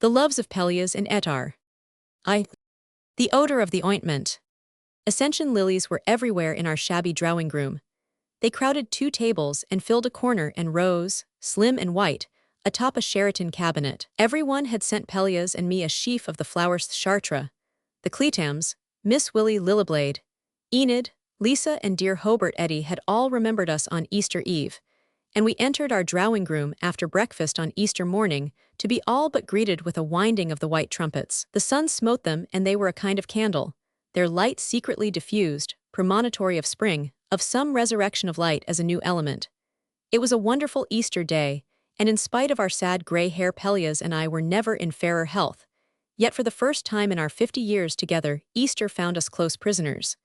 The loves of Pelleas and Etarre. The odor of the ointment. Ascension lilies were everywhere in our shabby drawing room. They crowded 2 tables and filled a corner and rose, slim and white, atop a Sheraton cabinet. Everyone had sent Pelleas and me a sheaf of the flowers Chartres. The Cletams, Miss Willie Lilliblade, Enid, Lisa and dear Hobart Eddy had all remembered us on Easter Eve, and we entered our drawing room after breakfast on Easter morning to be all but greeted with a winding of the white trumpets. The sun smote them and they were a kind of candle, their light secretly diffused, premonitory of spring, of some resurrection of light as a new element. It was a wonderful Easter day, and in spite of our sad gray hair Pelleas and I were never in fairer health. Yet for the first time in our 50 years together, Easter found us close prisoners.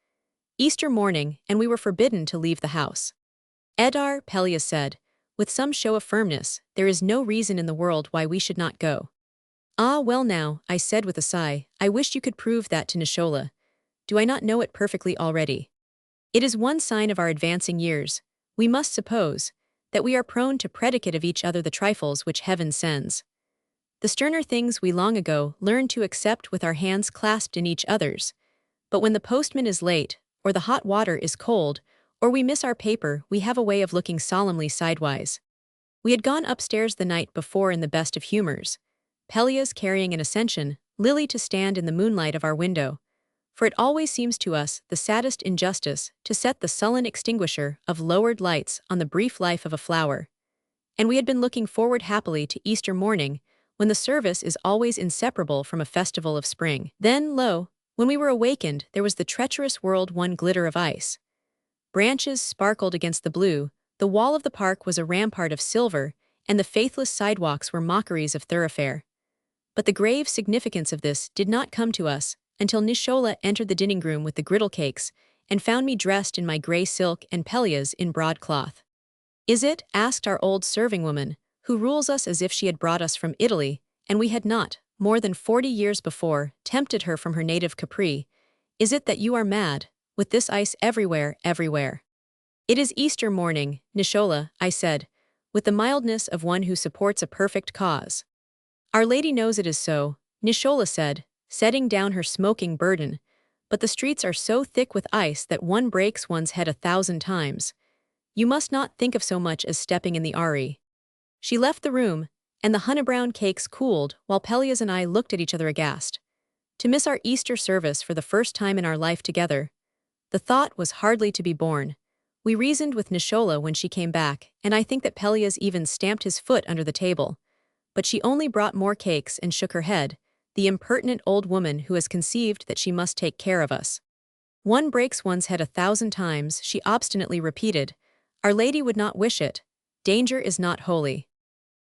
Easter morning, and we were forbidden to leave the house. Etarre, Pelleas said, with some show of firmness, there is no reason in the world why we should not go. Ah well now, I said with a sigh, I wish you could prove that to Nishola. Do I not know it perfectly already? It is one sign of our advancing years, we must suppose, that we are prone to predicate of each other the trifles which heaven sends. The sterner things we long ago learned to accept with our hands clasped in each other's, but when the postman is late, or the hot water is cold, or we miss our paper, we have a way of looking solemnly sidewise. We had gone upstairs the night before in the best of humors, Pelleas carrying an Ascension, Lily to stand in the moonlight of our window, for it always seems to us the saddest injustice to set the sullen extinguisher of lowered lights on the brief life of a flower. And we had been looking forward happily to Easter morning, when the service is always inseparable from a festival of spring. Then, lo, when we were awakened, there was the treacherous world one glitter of ice. Branches sparkled against the blue, the wall of the park was a rampart of silver, and the faithless sidewalks were mockeries of thoroughfare. But the grave significance of this did not come to us until Nishola entered the dining room with the griddle cakes and found me dressed in my gray silk and Pelleas in broadcloth. Is it, asked our old serving woman, who rules us as if she had brought us from Italy, and we had not, more than 40 years before, tempted her from her native Capri, is it that you are mad, with this ice everywhere, everywhere? It is Easter morning, Nishola, I said, with the mildness of one who supports a perfect cause. Our Lady knows it is so, Nishola said, setting down her smoking burden, but the streets are so thick with ice that one breaks one's head 1,000 times. You must not think of so much as stepping in the Ari. She left the room, and the honey-brown cakes cooled while Pelleas and I looked at each other aghast. To miss our Easter service for the first time in our life together. The thought was hardly to be borne. We reasoned with Nishola when she came back, and I think that Pelleas even stamped his foot under the table. But she only brought more cakes and shook her head, the impertinent old woman who has conceived that she must take care of us. One breaks one's head 1,000 times, she obstinately repeated. Our Lady would not wish it. Danger is not holy.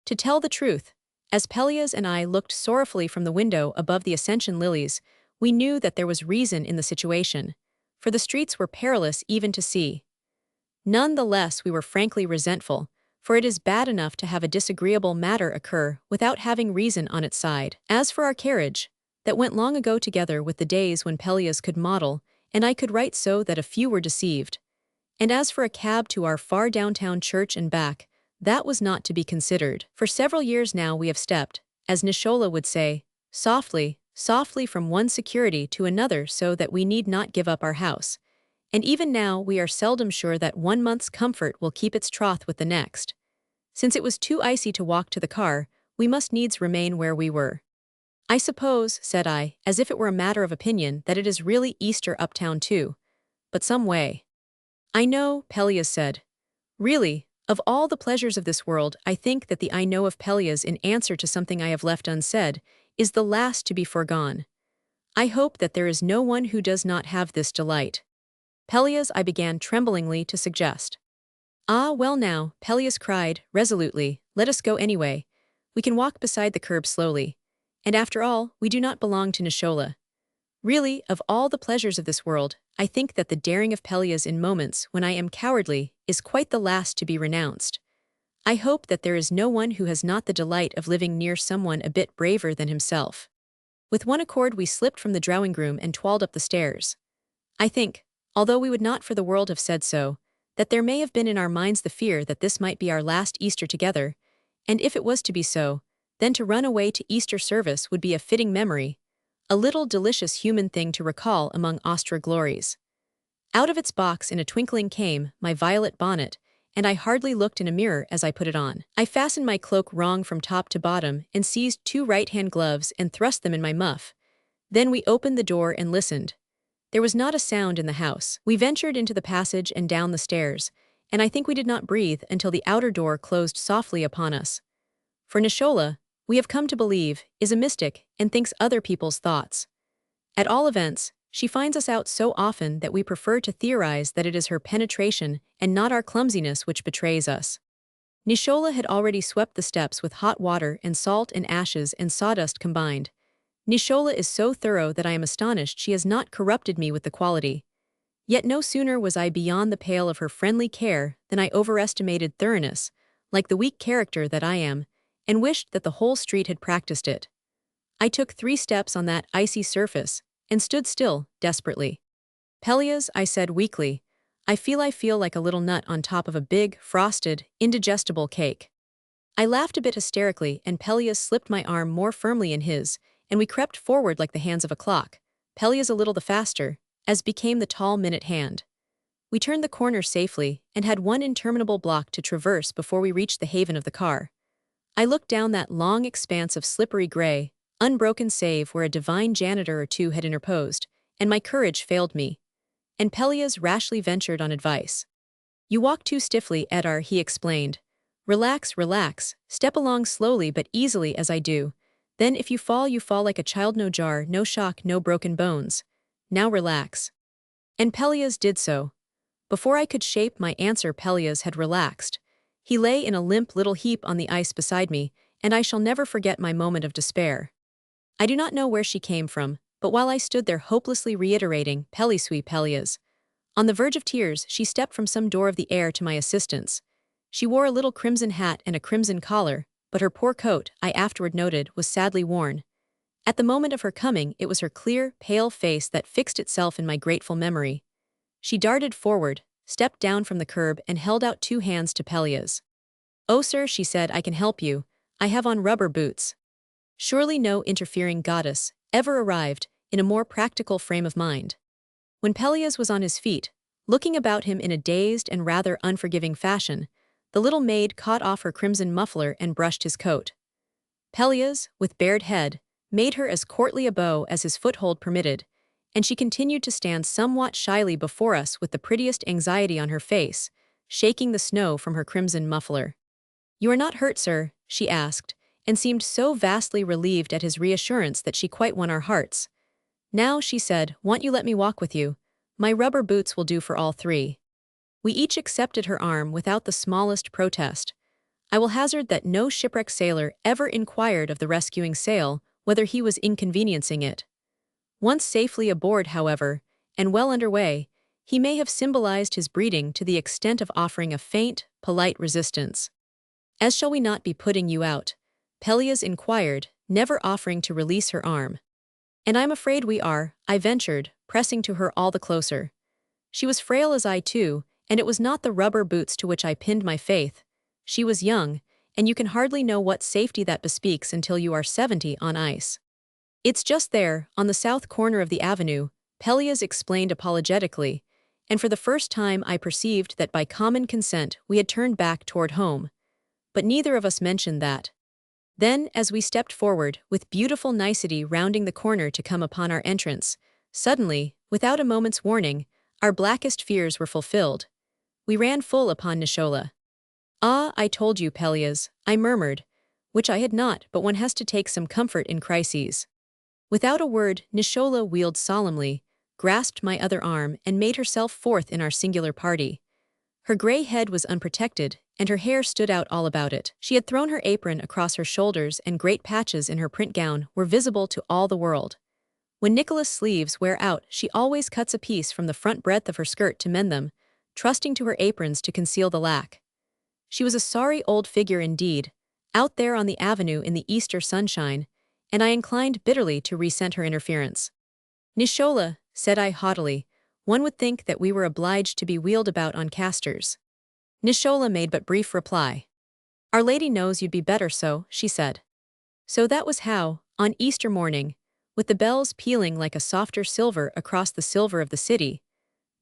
To tell the truth, as Pelleas and I looked sorrowfully from the window above the Ascension lilies, we knew that there was reason in the situation, for the streets were perilous even to see. None the less we were frankly resentful, for it is bad enough to have a disagreeable matter occur without having reason on its side. As for our carriage, that went long ago together with the days when Pelleas could model, and I could write so that a few were deceived. And as for a cab to our far downtown church and back, that was not to be considered. For several years now we have stepped, as Nishola would say, softly, softly from one security to another so that we need not give up our house. And even now we are seldom sure that 1 month's comfort will keep its troth with the next. Since it was too icy to walk to the car, we must needs remain where we were. I suppose, said I, as if it were a matter of opinion, that it is really Easter uptown too. But some way. I know, Pelleas said. Really, of all the pleasures of this world, I think that the I know of Pelleas in answer to something I have left unsaid is the last to be foregone. I hope that there is no one who does not have this delight. Pelleas, I began tremblingly to suggest. Ah, well now, Pelleas cried, resolutely, let us go anyway. We can walk beside the curb slowly. And after all, we do not belong to Nishola. Really, of all the pleasures of this world, I think that the daring of Pelleas in moments when I am cowardly is quite the last to be renounced. I hope that there is no one who has not the delight of living near someone a bit braver than himself. With one accord we slipped from the drawing room and twirled up the stairs. I think, although we would not for the world have said so, that there may have been in our minds the fear that this might be our last Easter together, and if it was to be so, then to run away to Easter service would be a fitting memory, a little delicious human thing to recall among Austria glories. Out of its box in a twinkling came my violet bonnet, and I hardly looked in a mirror as I put it on. I fastened my cloak wrong from top to bottom and seized 2 right-hand gloves and thrust them in my muff. Then we opened the door and listened. There was not a sound in the house. We ventured into the passage and down the stairs, and I think we did not breathe until the outer door closed softly upon us. For Nishola, we have come to believe, is a mystic and thinks other people's thoughts. At all events, she finds us out so often that we prefer to theorize that it is her penetration and not our clumsiness which betrays us. Nishola had already swept the steps with hot water and salt and ashes and sawdust combined. Nishola is so thorough that I am astonished she has not corrupted me with the quality. Yet no sooner was I beyond the pale of her friendly care than I overestimated thoroughness, like the weak character that I am, and wished that the whole street had practiced it. I took 3 steps on that icy surface, and stood still, desperately. Pelleas, I said weakly, I feel like a little nut on top of a big, frosted, indigestible cake. I laughed a bit hysterically, and Pelleas slipped my arm more firmly in his, and we crept forward like the hands of a clock, Pelleas a little the faster, as became the tall minute hand. We turned the corner safely, and had 1 interminable block to traverse before we reached the haven of the car. I looked down that long expanse of slippery gray, unbroken save where a divine janitor or 2 had interposed, and my courage failed me. And Pelleas rashly ventured on advice. You walk too stiffly, Etarre, he explained. Relax, relax, step along slowly but easily as I do. Then if you fall like a child, no jar, no shock, no broken bones. Now relax. And Pelleas did so. Before I could shape my answer, Pelleas had relaxed. He lay in a limp little heap on the ice beside me, and I shall never forget my moment of despair. I do not know where she came from, but while I stood there hopelessly reiterating, Pelleas, on the verge of tears, she stepped from some door of the air to my assistance. She wore a little crimson hat and a crimson collar, but her poor coat, I afterward noted, was sadly worn. At the moment of her coming, it was her clear, pale face that fixed itself in my grateful memory. She darted forward, stepped down from the curb and held out 2 hands to Pelleas. Oh sir, she said, I can help you. I have on rubber boots. Surely no interfering goddess ever arrived in a more practical frame of mind. When Pelleas was on his feet, looking about him in a dazed and rather unforgiving fashion, the little maid caught off her crimson muffler and brushed his coat. Pelleas, with bared head, made her as courtly a bow as his foothold permitted, and she continued to stand somewhat shyly before us with the prettiest anxiety on her face, shaking the snow from her crimson muffler. You are not hurt, sir? She asked, and seemed so vastly relieved at his reassurance that she quite won our hearts. Now, she said, won't you let me walk with you? My rubber boots will do for all 3. We each accepted her arm without the smallest protest. I will hazard that no shipwrecked sailor ever inquired of the rescuing sail whether he was inconveniencing it. Once safely aboard, however, and well under way, he may have symbolized his breeding to the extent of offering a faint, polite resistance. As shall we not be putting you out? Pelleas inquired, never offering to release her arm. And I'm afraid we are, I ventured, pressing to her all the closer. She was frail as I too, and it was not the rubber boots to which I pinned my faith. She was young, and you can hardly know what safety that bespeaks until you are 70 on ice. It's just there, on the south corner of the avenue, Pelleas explained apologetically, and for the first time I perceived that by common consent we had turned back toward home. But neither of us mentioned that. Then, as we stepped forward, with beautiful nicety rounding the corner to come upon our entrance, suddenly, without a moment's warning, our blackest fears were fulfilled. We ran full upon Nishola. Ah, I told you, Pelleas, I murmured, which I had not, but one has to take some comfort in crises. Without a word, Nishola wheeled solemnly, grasped my other arm, and made herself forth in our singular party. Her gray head was unprotected, and her hair stood out all about it. She had thrown her apron across her shoulders, and great patches in her print gown were visible to all the world. When Nicholas' sleeves wear out, she always cuts a piece from the front breadth of her skirt to mend them, trusting to her aprons to conceal the lack. She was a sorry old figure indeed, out there on the avenue in the Easter sunshine, and I inclined bitterly to resent her interference. Nishola, said I haughtily, one would think that we were obliged to be wheeled about on casters. Nishola made but brief reply. Our Lady knows you'd be better so, she said. So that was how, on Easter morning, with the bells pealing like a softer silver across the silver of the city,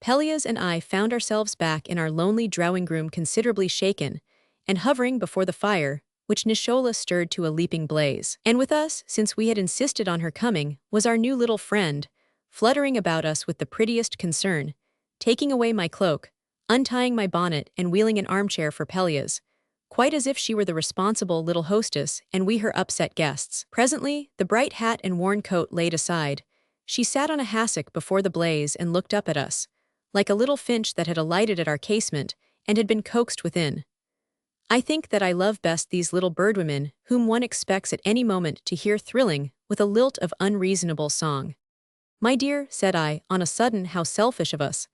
Pelleas and I found ourselves back in our lonely drawing room, considerably shaken, and hovering before the fire, which Nishola stirred to a leaping blaze. And with us, since we had insisted on her coming, was our new little friend, fluttering about us with the prettiest concern, taking away my cloak, untying my bonnet and wheeling an armchair for Pelleas, quite as if she were the responsible little hostess and we her upset guests. Presently, the bright hat and worn coat laid aside, she sat on a hassock before the blaze and looked up at us, like a little finch that had alighted at our casement and had been coaxed within. I think that I love best these little birdwomen whom one expects at any moment to hear thrilling with a lilt of unreasonable song. "My dear," said I, on a sudden, "how selfish of us.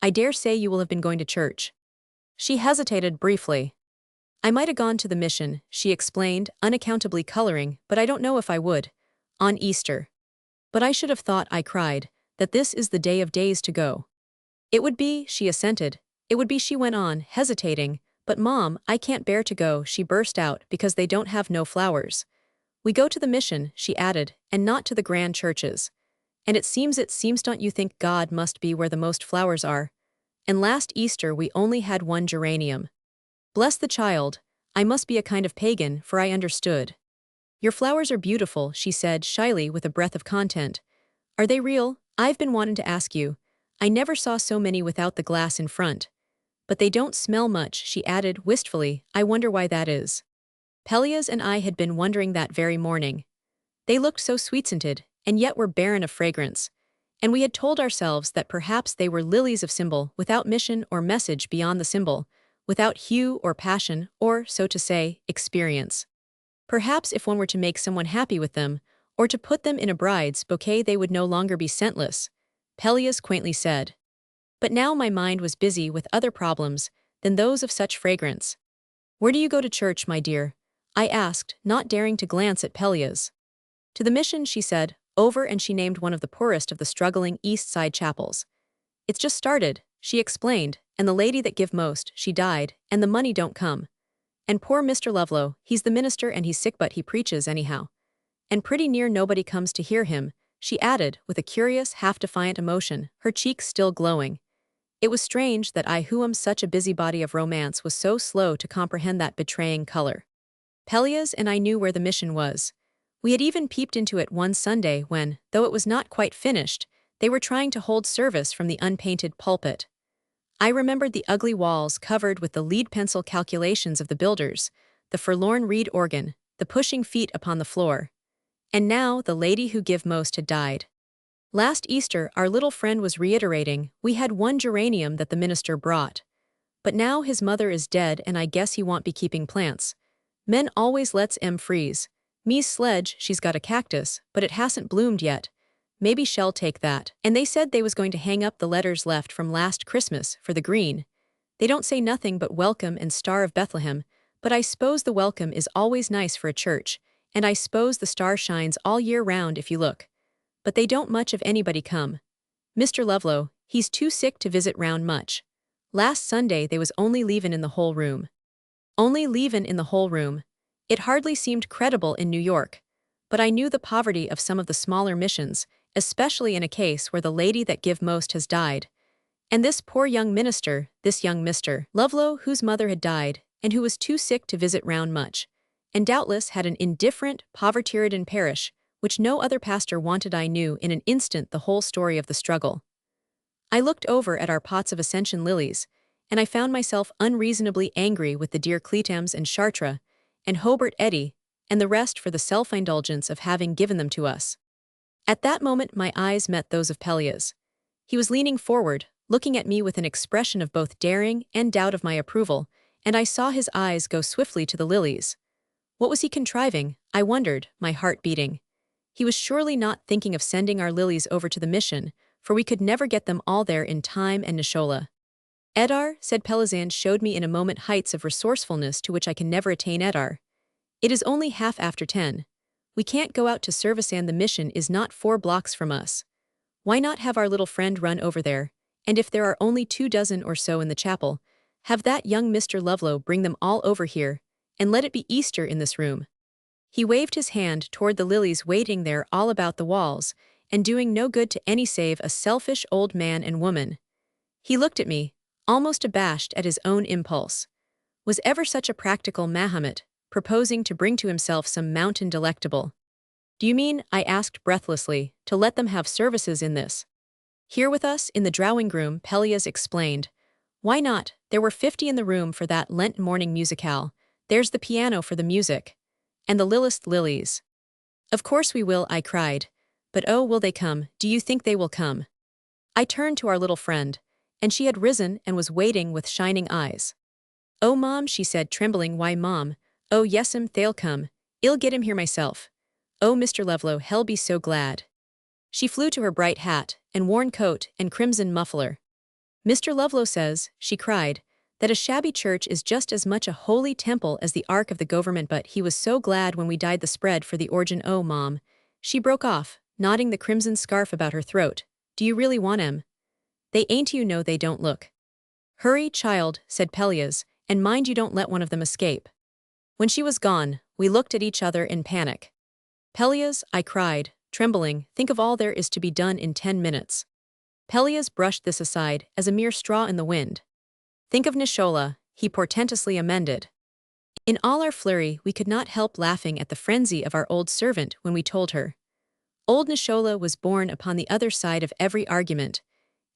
I dare say you will have been going to church." She hesitated briefly. "I might have gone to the mission," she explained, unaccountably coloring, "but I don't know if I would. On Easter." "But I should have thought," I cried, "that this is the day of days to go." "It would be," she assented. "It would be," she went on, hesitating. "But Mom, I can't bear to go," she burst out, "because they don't have no flowers. We go to the mission," she added, "and not to the grand churches. And it seems don't you think God must be where the most flowers are? And last Easter we only had one geranium. Bless the child, I must be a kind of pagan, for I understood." "Your flowers are beautiful," she said shyly with a breath of content. "Are they real? I've been wanting to ask you. I never saw so many without the glass in front. But they don't smell much," she added wistfully. "I wonder why that is." Pelleas and I had been wondering that very morning. They looked so sweet-scented, and yet were barren of fragrance, and we had told ourselves that perhaps they were lilies of symbol, without mission or message beyond the symbol, without hue or passion, or, so to say, experience. Perhaps if one were to make someone happy with them, or to put them in a bride's bouquet, they would no longer be scentless, Pelleas quaintly said. But now my mind was busy with other problems than those of such fragrance. "Where do you go to church, my dear?" I asked, not daring to glance at Pelleas. "To the mission," she said, over, and she named one of the poorest of the struggling East Side chapels. "It's just started," she explained, "and the lady that give most, she died, and the money don't come. And poor Mr. Lovelow, he's the minister and he's sick but he preaches anyhow. And pretty near nobody comes to hear him," she added with a curious, half-defiant emotion, her cheeks still glowing. It was strange that I, who am such a busybody of romance, was so slow to comprehend that betraying color. Pelleas and I knew where the mission was. We had even peeped into it one Sunday when, though it was not quite finished, they were trying to hold service from the unpainted pulpit. I remembered the ugly walls covered with the lead pencil calculations of the builders, the forlorn reed organ, the pushing feet upon the floor. And now the lady who give most had died. Last Easter our little friend was reiterating, "We had one geranium that the minister brought. But now his mother is dead and I guess he won't be keeping plants. Men always lets 'em freeze. Me's sledge, she's got a cactus, but it hasn't bloomed yet. Maybe she'll take that." And they said they was going to hang up the letters left from last Christmas for the green. They don't say nothing but welcome and Star of Bethlehem, but I s'pose the welcome is always nice for a church, and I s'pose the star shines all year round if you look. But they don't much of anybody come. Mr. Lovelow, he's too sick to visit round much. Last Sunday they was only leavin' in the whole room. Only leavin' in the whole room. It hardly seemed credible in New York. But I knew the poverty of some of the smaller missions, especially in a case where the lady that give most has died. And this poor young minister, this young Mr. Lovelow, whose mother had died, and who was too sick to visit round much, and doubtless had an indifferent, poverty-ridden parish, which no other pastor wanted. I knew in an instant the whole story of the struggle. I looked over at our pots of ascension lilies, and I found myself unreasonably angry with the dear Cletams and Chartres, and Hobart Eddy, and the rest for the self-indulgence of having given them to us. At that moment my eyes met those of Pelleas. He was leaning forward, looking at me with an expression of both daring and doubt of my approval, and I saw his eyes go swiftly to the lilies. What was he contriving, I wondered, my heart beating. He was surely not thinking of sending our lilies over to the mission, for we could never get them all there in time. And Nishola. "Etarre," said Pelleas, showed me in a moment heights of resourcefulness to which I can never attain. "Etarre. It is only 10:30. We can't go out to service and the mission is not 4 blocks from us. Why not have our little friend run over there, and if there are only 2 dozen or so in the chapel, have that young Mr. Lovelow bring them all over here, and let it be Easter in this room." He waved his hand toward the lilies waiting there all about the walls, and doing no good to any save a selfish old man and woman. He looked at me, almost abashed at his own impulse. Was ever such a practical Mahomet, proposing to bring to himself some mountain delectable? Do you mean, I asked breathlessly, to let them have services in this? Here with us in the drawing room, Pelleas explained. Why not? There were 50 in the room for that Lent morning musicale. There's the piano for the music. And the lilist lilies. Of course we will, I cried. But oh, will they come? Do you think they will come? I turned to our little friend, and she had risen and was waiting with shining eyes. Oh, Mom, she said, trembling. Why, Mom? Oh, yes'm, they'll come. I'll get him here myself. Oh, Mr. Lovelow, hell be so glad. She flew to her bright hat, and worn coat, and crimson muffler. Mr. Lovelow says, she cried, that a shabby church is just as much a holy temple as the ark of the government, but he was so glad when we dyed the spread for the organ. Oh, Mom. She broke off, knotting the crimson scarf about her throat. Do you really want 'em? They ain't, you know they don't look. Hurry, child, said Pelleas, and mind you don't let one of them escape. When she was gone, we looked at each other in panic. Pelleas, I cried, trembling, think of all there is to be done in 10 minutes. Pelleas brushed this aside as a mere straw in the wind. Think of Nishola, he portentously amended. In all our flurry, we could not help laughing at the frenzy of our old servant when we told her. Old Nishola was born upon the other side of every argument.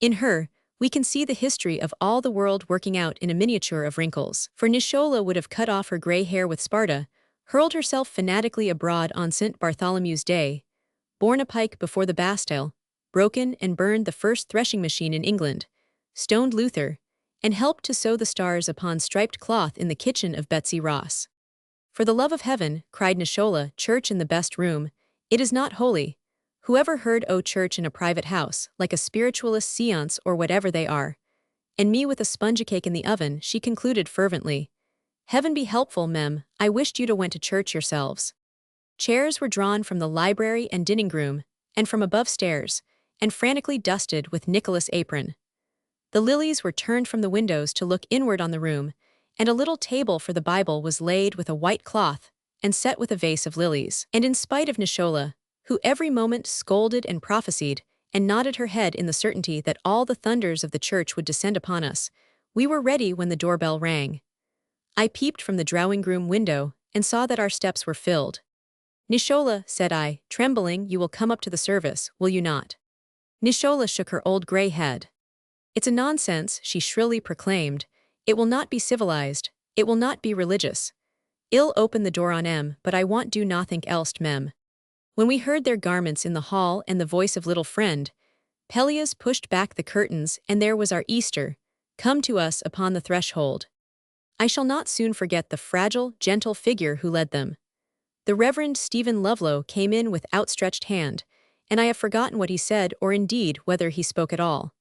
In her, we can see the history of all the world working out in a miniature of wrinkles. For Nishola would have cut off her gray hair with Sparta, hurled herself fanatically abroad on St. Bartholomew's Day, borne a pike before the Bastille, broken and burned the first threshing machine in England, stoned Luther, and helped to sew the stars upon striped cloth in the kitchen of Betsy Ross. For the love of heaven, cried Nishola, church in the best room, it is not holy. Whoever heard o church in a private house, like a spiritualist seance or whatever they are? And me with a sponge cake in the oven, she concluded fervently. Heaven be helpful, mem, I wished you'd went to church yourselves. Chairs were drawn from the library and dining room, and from above stairs, and frantically dusted with Nicholas' apron. The lilies were turned from the windows to look inward on the room, and a little table for the Bible was laid with a white cloth, and set with a vase of lilies. And in spite of Nishola, who every moment scolded and prophesied, and nodded her head in the certainty that all the thunders of the church would descend upon us, we were ready when the doorbell rang. I peeped from the drawing-room window, and saw that our steps were filled. Nishola, said I, trembling, you will come up to the service, will you not? Nishola shook her old gray head. It's a nonsense, she shrilly proclaimed. It will not be civilized, it will not be religious. I'll open the door on 'em, but I want do nothink else, mem. When we heard their garments in the hall and the voice of little friend, Pelleas pushed back the curtains, and there was our Easter, come to us upon the threshold. I shall not soon forget the fragile, gentle figure who led them. The Reverend Stephen Lovelow came in with outstretched hand, and I have forgotten what he said or indeed whether he spoke at all.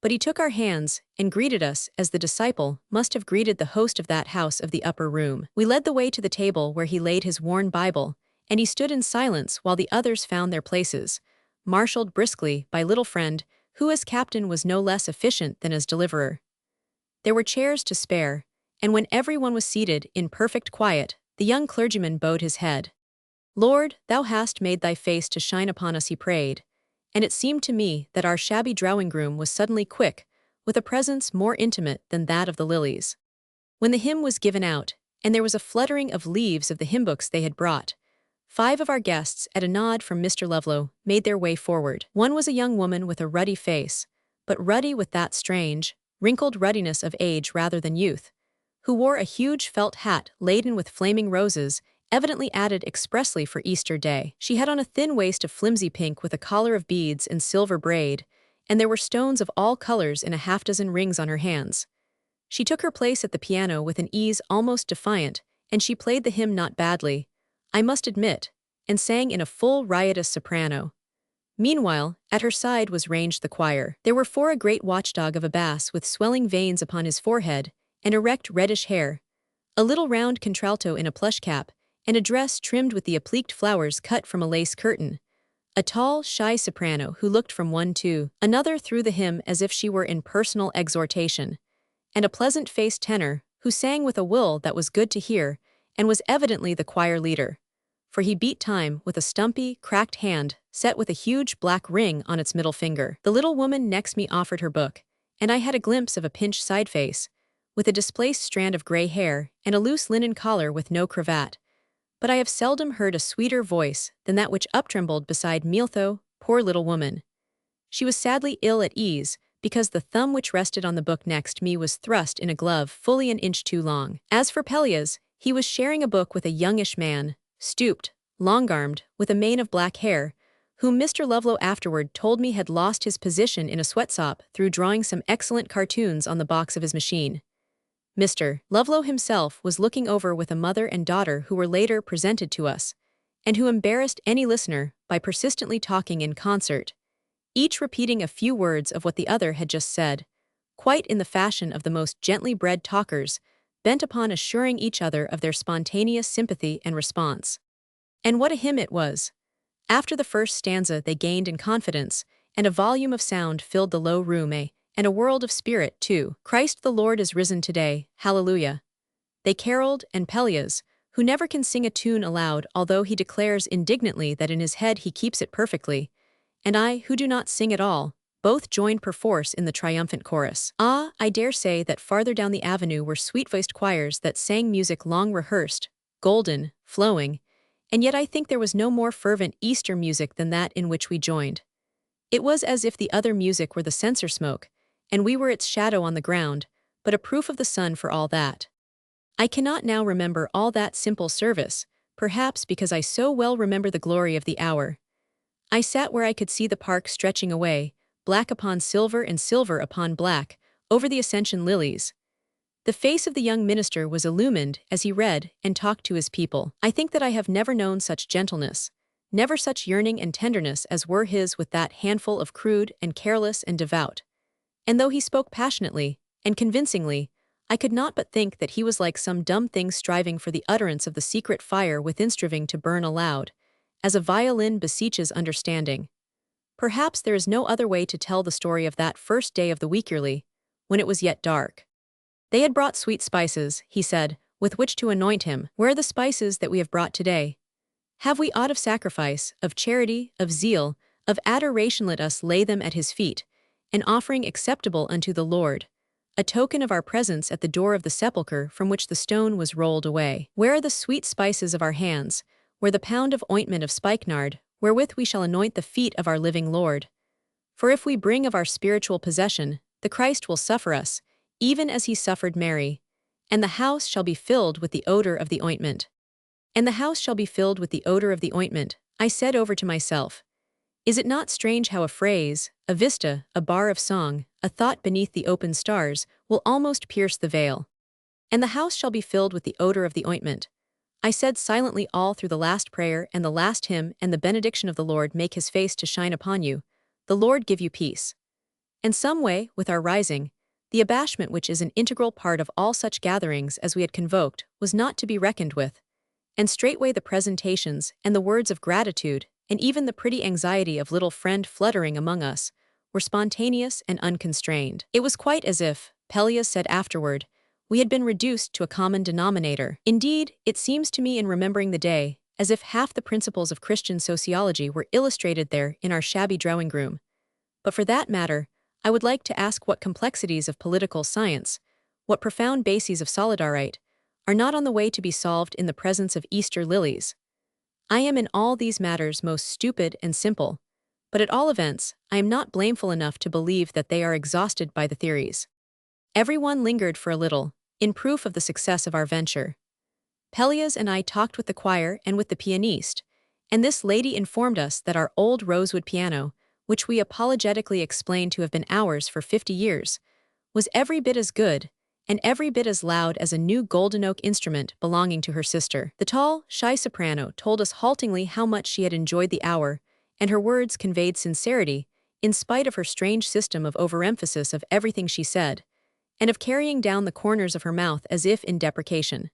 But he took our hands and greeted us as the disciple must have greeted the host of that house of the upper room. We led the way to the table where he laid his worn Bible, and he stood in silence while the others found their places, marshaled briskly by little friend, who as captain was no less efficient than as deliverer. There were chairs to spare, and when everyone was seated in perfect quiet, the young clergyman bowed his head. Lord, thou hast made thy face to shine upon us, he prayed, and it seemed to me that our shabby drawing-room was suddenly quick, with a presence more intimate than that of the lilies. When the hymn was given out, and there was a fluttering of leaves of the hymn-books they had brought, 5 of our guests, at a nod from Mr. Lovelow, made their way forward. One was a young woman with a ruddy face, but ruddy with that strange, wrinkled ruddiness of age rather than youth, who wore a huge felt hat laden with flaming roses, evidently added expressly for Easter Day. She had on a thin waist of flimsy pink with a collar of beads and silver braid, and there were stones of all colors in a half-dozen rings on her hands. She took her place at the piano with an ease almost defiant, and she played the hymn not badly, I must admit, and sang in a full riotous soprano. Meanwhile, at her side was ranged the choir. There were 4 a great watchdog of a bass with swelling veins upon his forehead, and erect reddish hair, a little round contralto in a plush cap, and a dress trimmed with the appliqued flowers cut from a lace curtain, a tall, shy soprano who looked from one to another through the hymn as if she were in personal exhortation, and a pleasant-faced tenor who sang with a will that was good to hear, and was evidently the choir leader. for he beat time with a stumpy, cracked hand set with a huge black ring on its middle finger. The little woman next me offered her book, and I had a glimpse of a pinched side face, with a displaced strand of gray hair and a loose linen collar with no cravat. But I have seldom heard a sweeter voice than that which uptrembled beside Mealtho, poor little woman. She was sadly ill at ease, because the thumb which rested on the book next me was thrust in a glove fully an inch too long. As for Pelleas, he was sharing a book with a youngish man, stooped, long-armed, with a mane of black hair, whom Mr. Lovelow afterward told me had lost his position in a sweatshop through drawing some excellent cartoons on the box of his machine. Mr. Lovelow himself was looking over with a mother and daughter who were later presented to us, and who embarrassed any listener by persistently talking in concert, each repeating a few words of what the other had just said, quite in the fashion of the most gently bred talkers, bent upon assuring each other of their spontaneous sympathy and response. And what a hymn it was! After the first stanza they gained in confidence, and a volume of sound filled the low room, and a world of spirit, too. Christ the Lord is risen today, hallelujah. They caroled, and Pelleas, who never can sing a tune aloud although he declares indignantly that in his head he keeps it perfectly, and I, who do not sing at all, both joined perforce in the triumphant chorus. Ah, I dare say that farther down the avenue were sweet-voiced choirs that sang music long rehearsed, golden, flowing, and yet I think there was no more fervent Easter music than that in which we joined. It was as if the other music were the censer smoke, and we were its shadow on the ground, but a proof of the sun for all that. I cannot now remember all that simple service, perhaps because I so well remember the glory of the hour. I sat where I could see the park stretching away, black upon silver and silver upon black, over the Ascension lilies. The face of the young minister was illumined as he read and talked to his people. I think that I have never known such gentleness, never such yearning and tenderness as were his with that handful of crude and careless and devout. And though he spoke passionately and convincingly, I could not but think that he was like some dumb thing striving for the utterance of the secret fire within, striving to burn aloud, as a violin beseeches understanding. Perhaps there is no other way to tell the story of that first day of the week yearly, when it was yet dark. They had brought sweet spices, he said, with which to anoint him. Where are the spices that we have brought today? Have we aught of sacrifice, of charity, of zeal, of adoration? Let us lay them at his feet, an offering acceptable unto the Lord, a token of our presence at the door of the sepulchre from which the stone was rolled away. Where are the sweet spices of our hands, where the pound of ointment of spikenard, wherewith we shall anoint the feet of our living Lord? For if we bring of our spiritual possession, the Christ will suffer us, even as he suffered Mary, and the house shall be filled with the odor of the ointment. And the house shall be filled with the odor of the ointment, I said over to myself. Is it not strange how a phrase, a vista, a bar of song, a thought beneath the open stars, will almost pierce the veil? And the house shall be filled with the odor of the ointment. I said silently all through the last prayer and the last hymn and the benediction of the Lord make his face to shine upon you, the Lord give you peace. And some way, with our rising, the abashment which is an integral part of all such gatherings as we had convoked was not to be reckoned with, and straightway the presentations and the words of gratitude and even the pretty anxiety of little friend fluttering among us were spontaneous and unconstrained. It was quite as if, Pelleas said afterward, we had been reduced to a common denominator. Indeed, it seems to me in remembering the day, as if half the principles of Christian sociology were illustrated there in our shabby drawing-room. But for that matter, I would like to ask what complexities of political science, what profound bases of solidarite, are not on the way to be solved in the presence of Easter lilies. I am in all these matters most stupid and simple, but at all events, I am not blameful enough to believe that they are exhausted by the theories. Everyone lingered for a little, in proof of the success of our venture. Pelleas and I talked with the choir and with the pianiste, and this lady informed us that our old rosewood piano, which we apologetically explained to have been ours for 50 years, was every bit as good, and every bit as loud as a new golden oak instrument belonging to her sister. The tall, shy soprano told us haltingly how much she had enjoyed the hour, and her words conveyed sincerity, in spite of her strange system of overemphasis of everything she said, and of carrying down the corners of her mouth as if in deprecation.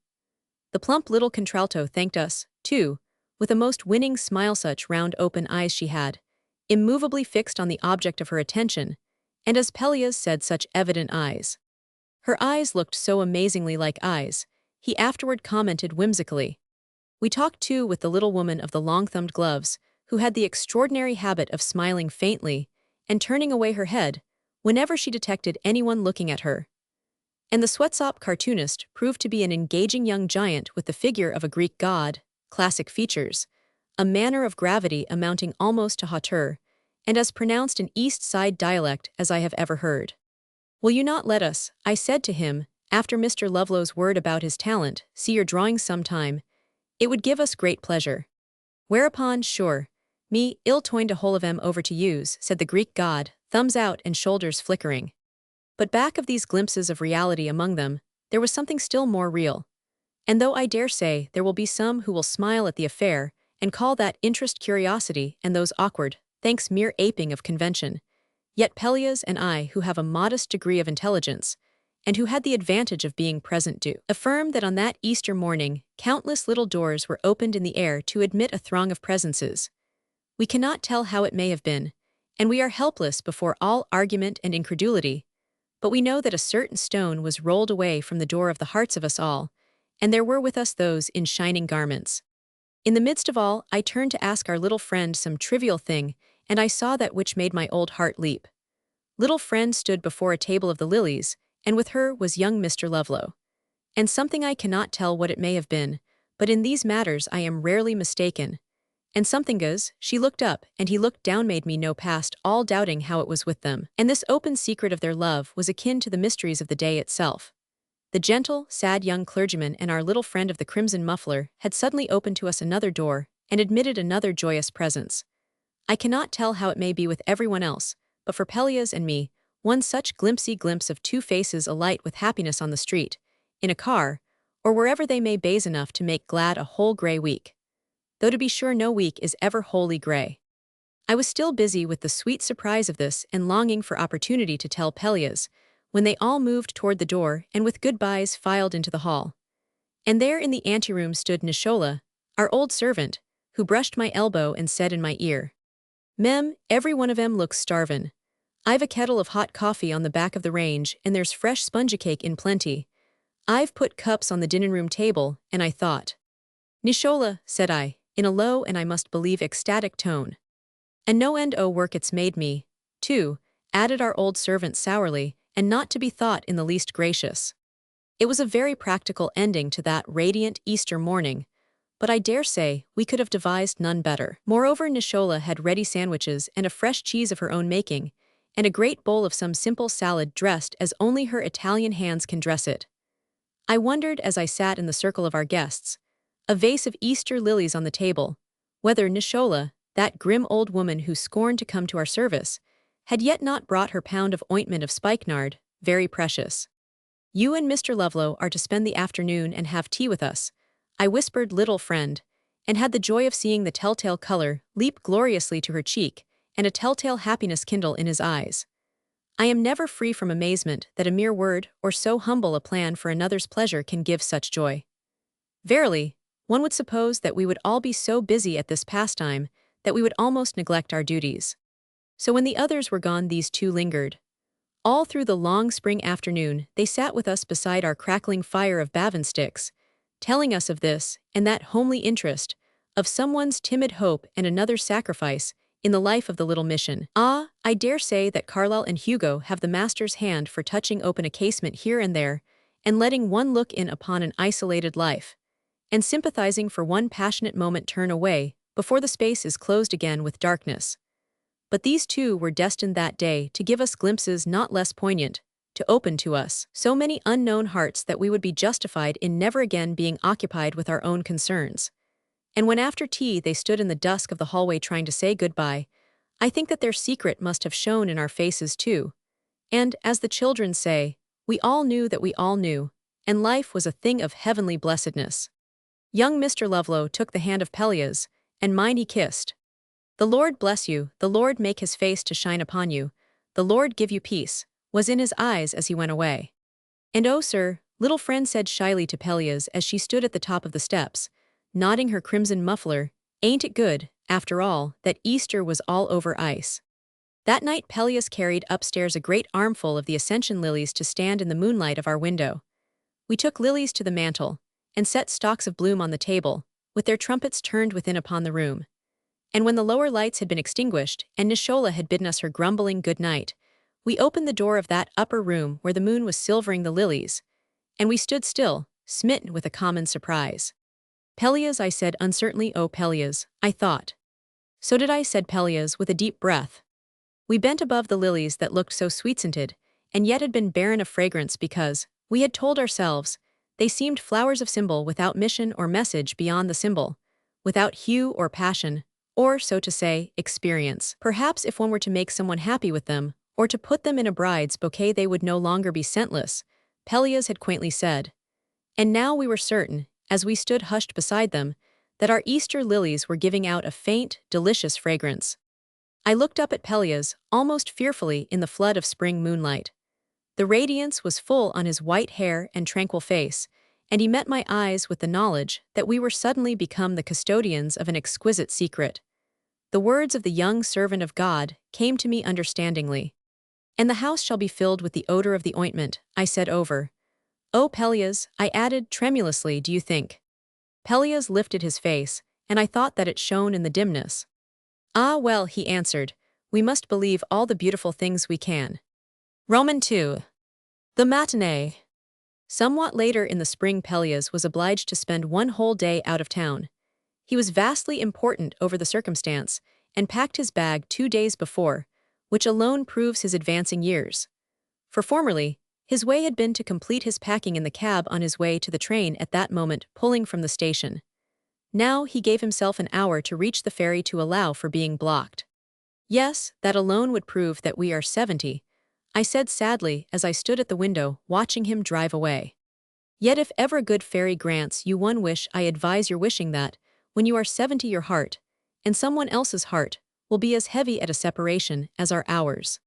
The plump little contralto thanked us, too, with a most winning smile. Such round open eyes she had, immovably fixed on the object of her attention, and as Pelleas said, such evident eyes. Her eyes looked so amazingly like eyes, he afterward commented whimsically. We talked too with the little woman of the long-thumbed gloves, who had the extraordinary habit of smiling faintly and turning away her head whenever she detected anyone looking at her. And the sweatshop cartoonist proved to be an engaging young giant with the figure of a Greek god, classic features, a manner of gravity amounting almost to hauteur, and as pronounced an East Side dialect as I have ever heard. "Will you not let us," I said to him, after Mr. Lovelow's word about his talent, "see your drawings sometime? It would give us great pleasure." Whereupon, "Sure, me, ill toined a whole of 'em over to use," said the Greek god, thumbs out and shoulders flickering. But back of these glimpses of reality among them, there was something still more real. And though I dare say there will be some who will smile at the affair and call that interest curiosity and those awkward, thanks mere aping of convention, yet Pelleas and I, who have a modest degree of intelligence, and who had the advantage of being present, do affirm that on that Easter morning countless little doors were opened in the air to admit a throng of presences. We cannot tell how it may have been, and we are helpless before all argument and incredulity, but we know that a certain stone was rolled away from the door of the hearts of us all, and there were with us those in shining garments. In the midst of all, I turned to ask our little friend some trivial thing, and I saw that which made my old heart leap. Little friend stood before a table of the lilies, and with her was young Mr. Lovelow. And something I cannot tell what it may have been, but in these matters I am rarely mistaken. And something as she looked up and he looked down made me know past all doubting how it was with them. And this open secret of their love was akin to the mysteries of the day itself. The gentle, sad young clergyman and our little friend of the crimson muffler had suddenly opened to us another door and admitted another joyous presence. I cannot tell how it may be with everyone else, but for Pelleas and me, one such glimpse of two faces alight with happiness on the street, in a car, or wherever they may baze enough to make glad a whole gray week. Though to be sure no week is ever wholly gray. I was still busy with the sweet surprise of this and longing for opportunity to tell Pelleas, when they all moved toward the door and with goodbyes filed into the hall. And there in the anteroom stood Nishola, our old servant, who brushed my elbow and said in my ear, "Mem, every one of 'em looks starvin'. I've a kettle of hot coffee on the back of the range and there's fresh sponge cake in plenty. I've put cups on the dinner-room table, and I thought." "Nishola," said I, in a low and I must believe ecstatic tone. "And no end o' work it's made me, too," added our old servant sourly, and not to be thought in the least gracious. It was a very practical ending to that radiant Easter morning, but I dare say we could have devised none better. Moreover, Nishola had ready sandwiches and a fresh cheese of her own making, and a great bowl of some simple salad dressed as only her Italian hands can dress it. I wondered as I sat in the circle of our guests, a vase of Easter lilies on the table, whether Nishola, that grim old woman who scorned to come to our service, had yet not brought her pound of ointment of spikenard, very precious. "You and Mr. Lovelow are to spend the afternoon and have tea with us," I whispered little friend, and had the joy of seeing the telltale color leap gloriously to her cheek and a telltale happiness kindle in his eyes. I am never free from amazement that a mere word or so humble a plan for another's pleasure can give such joy. Verily, one would suppose that we would all be so busy at this pastime that we would almost neglect our duties. So when the others were gone, these two lingered. All through the long spring afternoon they sat with us beside our crackling fire of bavin sticks, telling us of this and that homely interest, of someone's timid hope and another's sacrifice, in the life of the little mission. Ah, I dare say that Carlyle and Hugo have the master's hand for touching open a casement here and there, and letting one look in upon an isolated life, and sympathizing for one passionate moment turn away, before the space is closed again with darkness. But these two were destined that day to give us glimpses not less poignant, to open to us so many unknown hearts that we would be justified in never again being occupied with our own concerns. And when after tea they stood in the dusk of the hallway trying to say goodbye, I think that their secret must have shown in our faces too. And, as the children say, we all knew that we all knew, and life was a thing of heavenly blessedness. Young Mr. Lovelow took the hand of Pelleas, and mine he kissed. "The Lord bless you, the Lord make his face to shine upon you, the Lord give you peace," was in his eyes as he went away. "And oh, sir," little friend said shyly to Pelleas as she stood at the top of the steps, nodding her crimson muffler, "ain't it good, after all, that Easter was all over ice?" That night Pelleas carried upstairs a great armful of the ascension lilies to stand in the moonlight of our window. We took lilies to the mantel, and set stalks of bloom on the table, with their trumpets turned within upon the room. And when the lower lights had been extinguished, and Nishola had bidden us her grumbling good night, we opened the door of that upper room where the moon was silvering the lilies, and we stood still, smitten with a common surprise. Pelleas, I said uncertainly. Oh, Pelleas, I thought. So did I, said Pelleas with a deep breath. We bent above the lilies that looked so sweet-scented, and yet had been barren of fragrance because, we had told ourselves, they seemed flowers of symbol without mission or message beyond the symbol, without hue or passion, or, so to say, experience. Perhaps if one were to make someone happy with them, or to put them in a bride's bouquet, they would no longer be scentless, Pelleas had quaintly said. And now we were certain, as we stood hushed beside them, that our Easter lilies were giving out a faint, delicious fragrance. I looked up at Pelleas, almost fearfully in the flood of spring moonlight. The radiance was full on his white hair and tranquil face, and he met my eyes with the knowledge that we were suddenly become the custodians of an exquisite secret. The words of the young servant of God came to me understandingly. And the house shall be filled with the odor of the ointment, I said over. Oh, Pelleas, I added tremulously, do you think? Pelleas lifted his face, and I thought that it shone in the dimness. Ah, well, he answered, we must believe all the beautiful things we can. Roman 2. The matinee. Somewhat later in the spring, Pelleas was obliged to spend one whole day out of town. He was vastly important over the circumstance, and packed his bag 2 days before, which alone proves his advancing years. For formerly, his way had been to complete his packing in the cab on his way to the train at that moment pulling from the station. Now he gave himself an hour to reach the ferry to allow for being blocked. Yes, that alone would prove that we are 70, I said sadly as I stood at the window watching him drive away. Yet if ever a good fairy grants you one wish, I advise your wishing that, when you are 70, your heart, and someone else's heart, will be as heavy at a separation as are ours.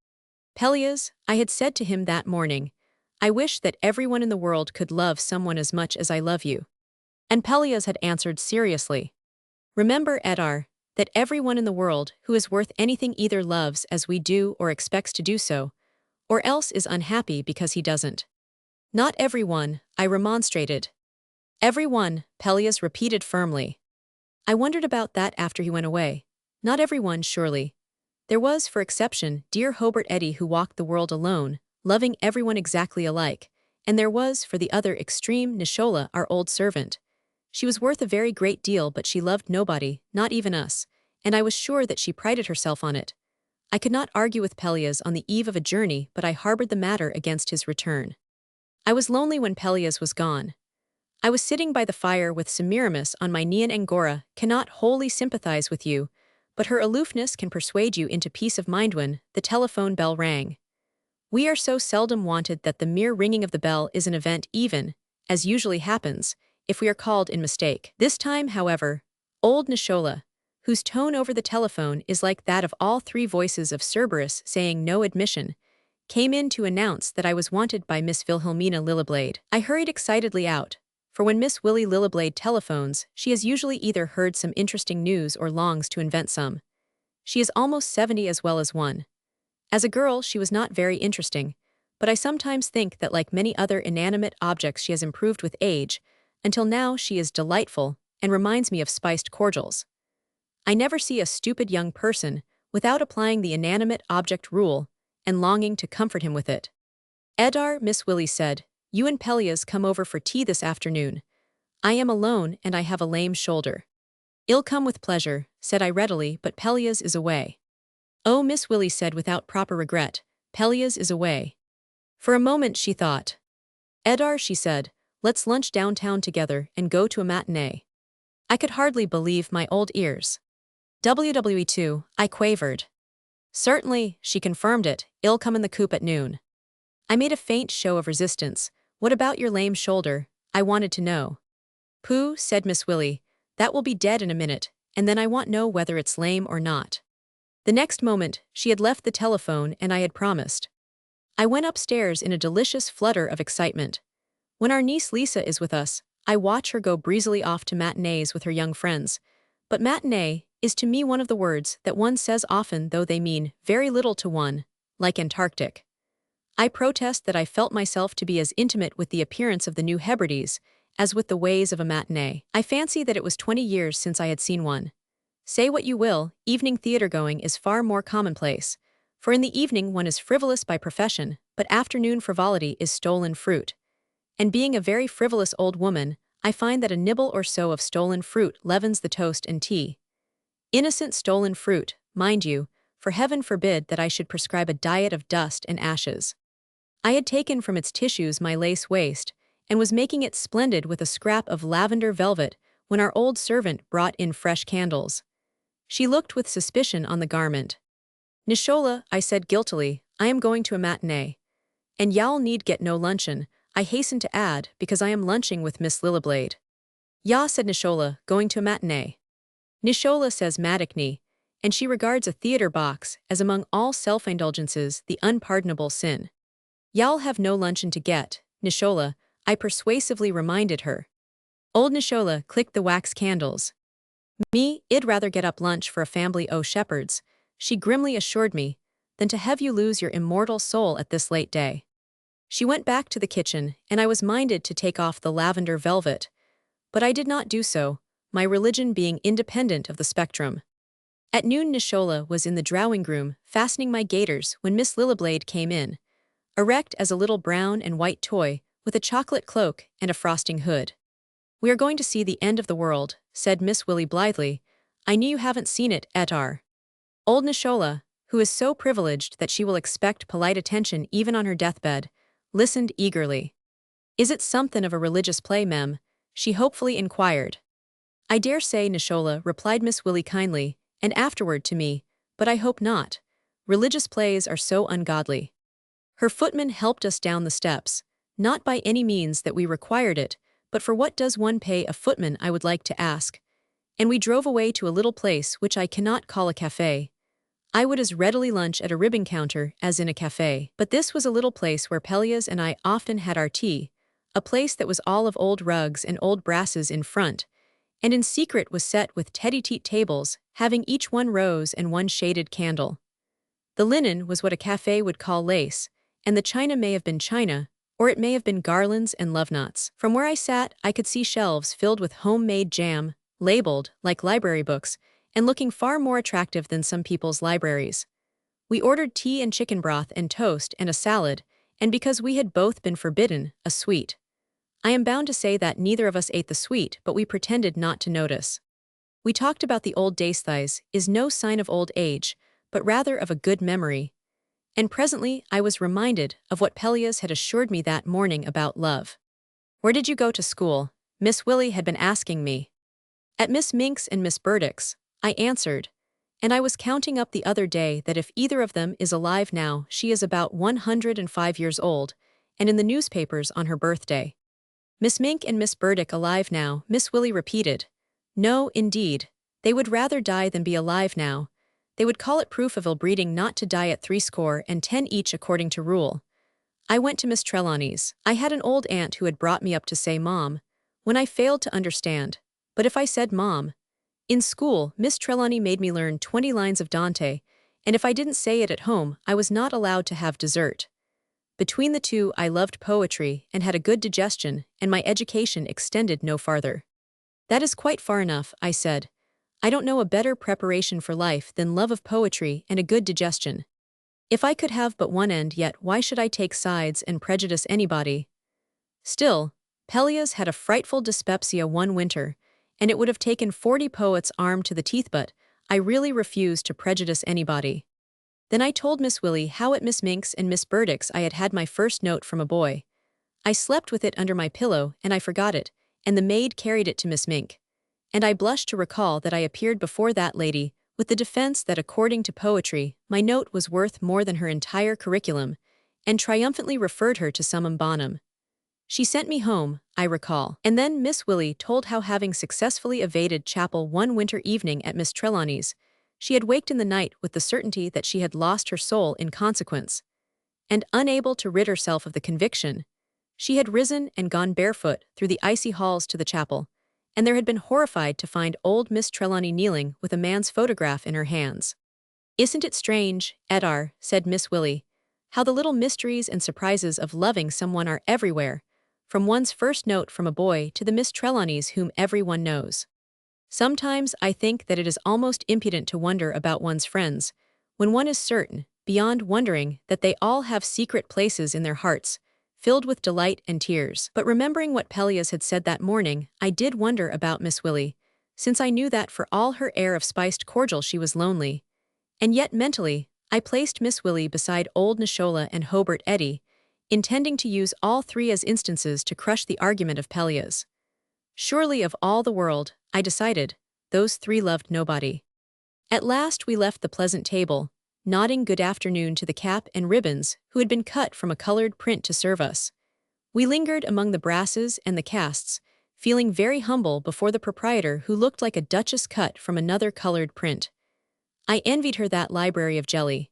Pelleas, I had said to him that morning, I wish that everyone in the world could love someone as much as I love you. And Pelleas had answered seriously. Remember, Etarre, that everyone in the world who is worth anything either loves as we do or expects to do so, or else is unhappy because he doesn't. Not everyone, I remonstrated. Everyone, Pelleas repeated firmly. I wondered about that after he went away. Not everyone, surely. There was, for exception, dear Hobart Eddy, who walked the world alone, loving everyone exactly alike, and there was, for the other extreme, Nishola, our old servant. She was worth a very great deal, but she loved nobody, not even us, and I was sure that she prided herself on it. I could not argue with Pelleas on the eve of a journey, but I harbored the matter against his return. I was lonely when Pelleas was gone. I was sitting by the fire with Semiramis on my knee, and Angora cannot wholly sympathize with you, but her aloofness can persuade you into peace of mind when the telephone bell rang. We are so seldom wanted that the mere ringing of the bell is an event, even, as usually happens, if we are called in mistake. This time, however, old Nishola, whose tone over the telephone is like that of all 3 voices of Cerberus saying no admission, came in to announce that I was wanted by Miss Wilhelmina Lilliblade. I hurried excitedly out, for when Miss Willie Lilliblade telephones, she has usually either heard some interesting news or longs to invent some. She is almost 70 as well as one. As a girl, she was not very interesting, but I sometimes think that like many other inanimate objects she has improved with age, until now she is delightful and reminds me of spiced cordials. I never see a stupid young person without applying the inanimate object rule and longing to comfort him with it. Etarre, Miss Willie said, you and Pelleas come over for tea this afternoon. I am alone and I have a lame shoulder. I'll come with pleasure, said I readily, but Pelleas is away. Oh, Miss Willie said without proper regret, Pelleas is away. For a moment she thought. Etarre, she said, let's lunch downtown together and go to a matinee. I could hardly believe my old ears. WWE2, I quavered. Certainly, she confirmed it, I'll come in the coupe at noon. I made a faint show of resistance. What about your lame shoulder? I wanted to know. Pooh, said Miss Willie, that will be dead in a minute, and then I want know whether it's lame or not. The next moment, she had left the telephone and I had promised. I went upstairs in a delicious flutter of excitement. When our niece Lisa is with us, I watch her go breezily off to matinees with her young friends. But matinee is to me one of the words that one says often though they mean very little to one, like Antarctic. I protest that I felt myself to be as intimate with the appearance of the new Hebrides as with the ways of a matinee. I fancy that it was 20 years since I had seen one. Say what you will, evening theater-going is far more commonplace, for in the evening one is frivolous by profession, but afternoon frivolity is stolen fruit. And being a very frivolous old woman, I find that a nibble or so of stolen fruit leavens the toast and tea. Innocent stolen fruit, mind you, for heaven forbid that I should prescribe a diet of dust and ashes. I had taken from its tissues my lace waist, and was making it splendid with a scrap of lavender velvet when our old servant brought in fresh candles. She looked with suspicion on the garment. "Nishola," I said guiltily, "I am going to a matinee. And y'all need get no luncheon," I hastened to add, because I am lunching with Miss Lillablade. "Ya," said Nishola, "going to a matinee." Nishola says matinee, and she regards a theater box as among all self-indulgences the unpardonable sin. "Y'all have no luncheon to get, Nishola," I persuasively reminded her. Old Nishola clicked the wax candles. "Me, I'd rather get up lunch for a family o' shepherds," she grimly assured me, "than to have you lose your immortal soul at this late day." She went back to the kitchen, and I was minded to take off the lavender velvet, but I did not do so, my religion being independent of the spectrum. At noon Nishola was in the drawing-room, fastening my gaiters when Miss Lillablade came in, erect as a little brown and white toy, with a chocolate cloak and a frosting hood. "We are going to see the end of the world," said Miss Willie blithely. "I knew you haven't seen it, Etarre." Old Nishola, who is so privileged that she will expect polite attention even on her deathbed, listened eagerly. "Is it somethin' of a religious play, mem?" she hopefully inquired. "I dare say, Nishola," replied Miss Willie kindly, and afterward to me, "but I hope not. Religious plays are so ungodly." Her footman helped us down the steps, not by any means that we required it, but for what does one pay a footman, I would like to ask? And we drove away to a little place which I cannot call a café. I would as readily lunch at a ribbon counter as in a café, but this was a little place where Pelleas and I often had our tea, a place that was all of old rugs and old brasses in front, and in secret was set with tete-a-tete tables, having each one rose and one shaded candle. The linen was what a café would call lace, and the china may have been china, or it may have been garlands and love knots. From where I sat, I could see shelves filled with homemade jam, labeled, like library books, and looking far more attractive than some people's libraries. We ordered tea and chicken broth and toast and a salad, and because we had both been forbidden, a sweet. I am bound to say that neither of us ate the sweet, but we pretended not to notice. We talked about the old days. Is no sign of old age, but rather of a good memory. And presently I was reminded of what Pelleas had assured me that morning about love. "Where did you go to school?" Miss Willie had been asking me. "At Miss Mink's and Miss Burdick's," I answered, and I was counting up the other day that if either of them is alive now, she is about 105 years old, and in the newspapers on her birthday. "Miss Mink and Miss Burdick alive now," Miss Willie repeated. "No, indeed. They would rather die than be alive now. They would call it proof of ill-breeding not to die at 70 each according to rule." I went to Miss Trelawney's. I had an old aunt who had brought me up to say Mom, when I failed to understand. But if I said Mom, in school, Miss Trelawney made me learn 20 lines of Dante, and if I didn't say it at home, I was not allowed to have dessert. Between the two, I loved poetry and had a good digestion, and my education extended no farther. "That is quite far enough," I said. "I don't know a better preparation for life than love of poetry and a good digestion. If I could have but one end, yet why should I take sides and prejudice anybody?" Still, Pelleas had a frightful dyspepsia one winter, and it would have taken 40 poets armed to the teeth, but I really refused to prejudice anybody. Then I told Miss Willie how at Miss Mink's and Miss Burdick's I had had my first note from a boy. I slept with it under my pillow, and I forgot it, and the maid carried it to Miss Mink. And I blushed to recall that I appeared before that lady with the defense that according to poetry, my note was worth more than her entire curriculum, and triumphantly referred her to summum bonum. She sent me home, I recall. And then Miss Willie told how, having successfully evaded chapel one winter evening at Miss Trelawney's, she had waked in the night with the certainty that she had lost her soul in consequence. And unable to rid herself of the conviction, she had risen and gone barefoot through the icy halls to the chapel, and there had been horrified to find old Miss Trelawney kneeling with a man's photograph in her hands. "Isn't it strange, Etarre," said Miss Willie, "how the little mysteries and surprises of loving someone are everywhere, from one's first note from a boy to the Miss Trelawneys whom everyone knows. Sometimes I think that it is almost impudent to wonder about one's friends, when one is certain, beyond wondering, that they all have secret places in their hearts, filled with delight and tears. But remembering what Pelleas had said that morning, I did wonder about Miss Willy, since I knew that for all her air of spiced cordial she was lonely. And yet mentally, I placed Miss Willy beside old Nashola and Hobart Eddy, intending to use all three as instances to crush the argument of Pelleas. Surely of all the world, I decided, those three loved nobody. At last we left the pleasant table, nodding good afternoon to the cap and ribbons who had been cut from a colored print to serve us. We lingered among the brasses and the casts, feeling very humble before the proprietor who looked like a duchess cut from another colored print. I envied her that library of jelly.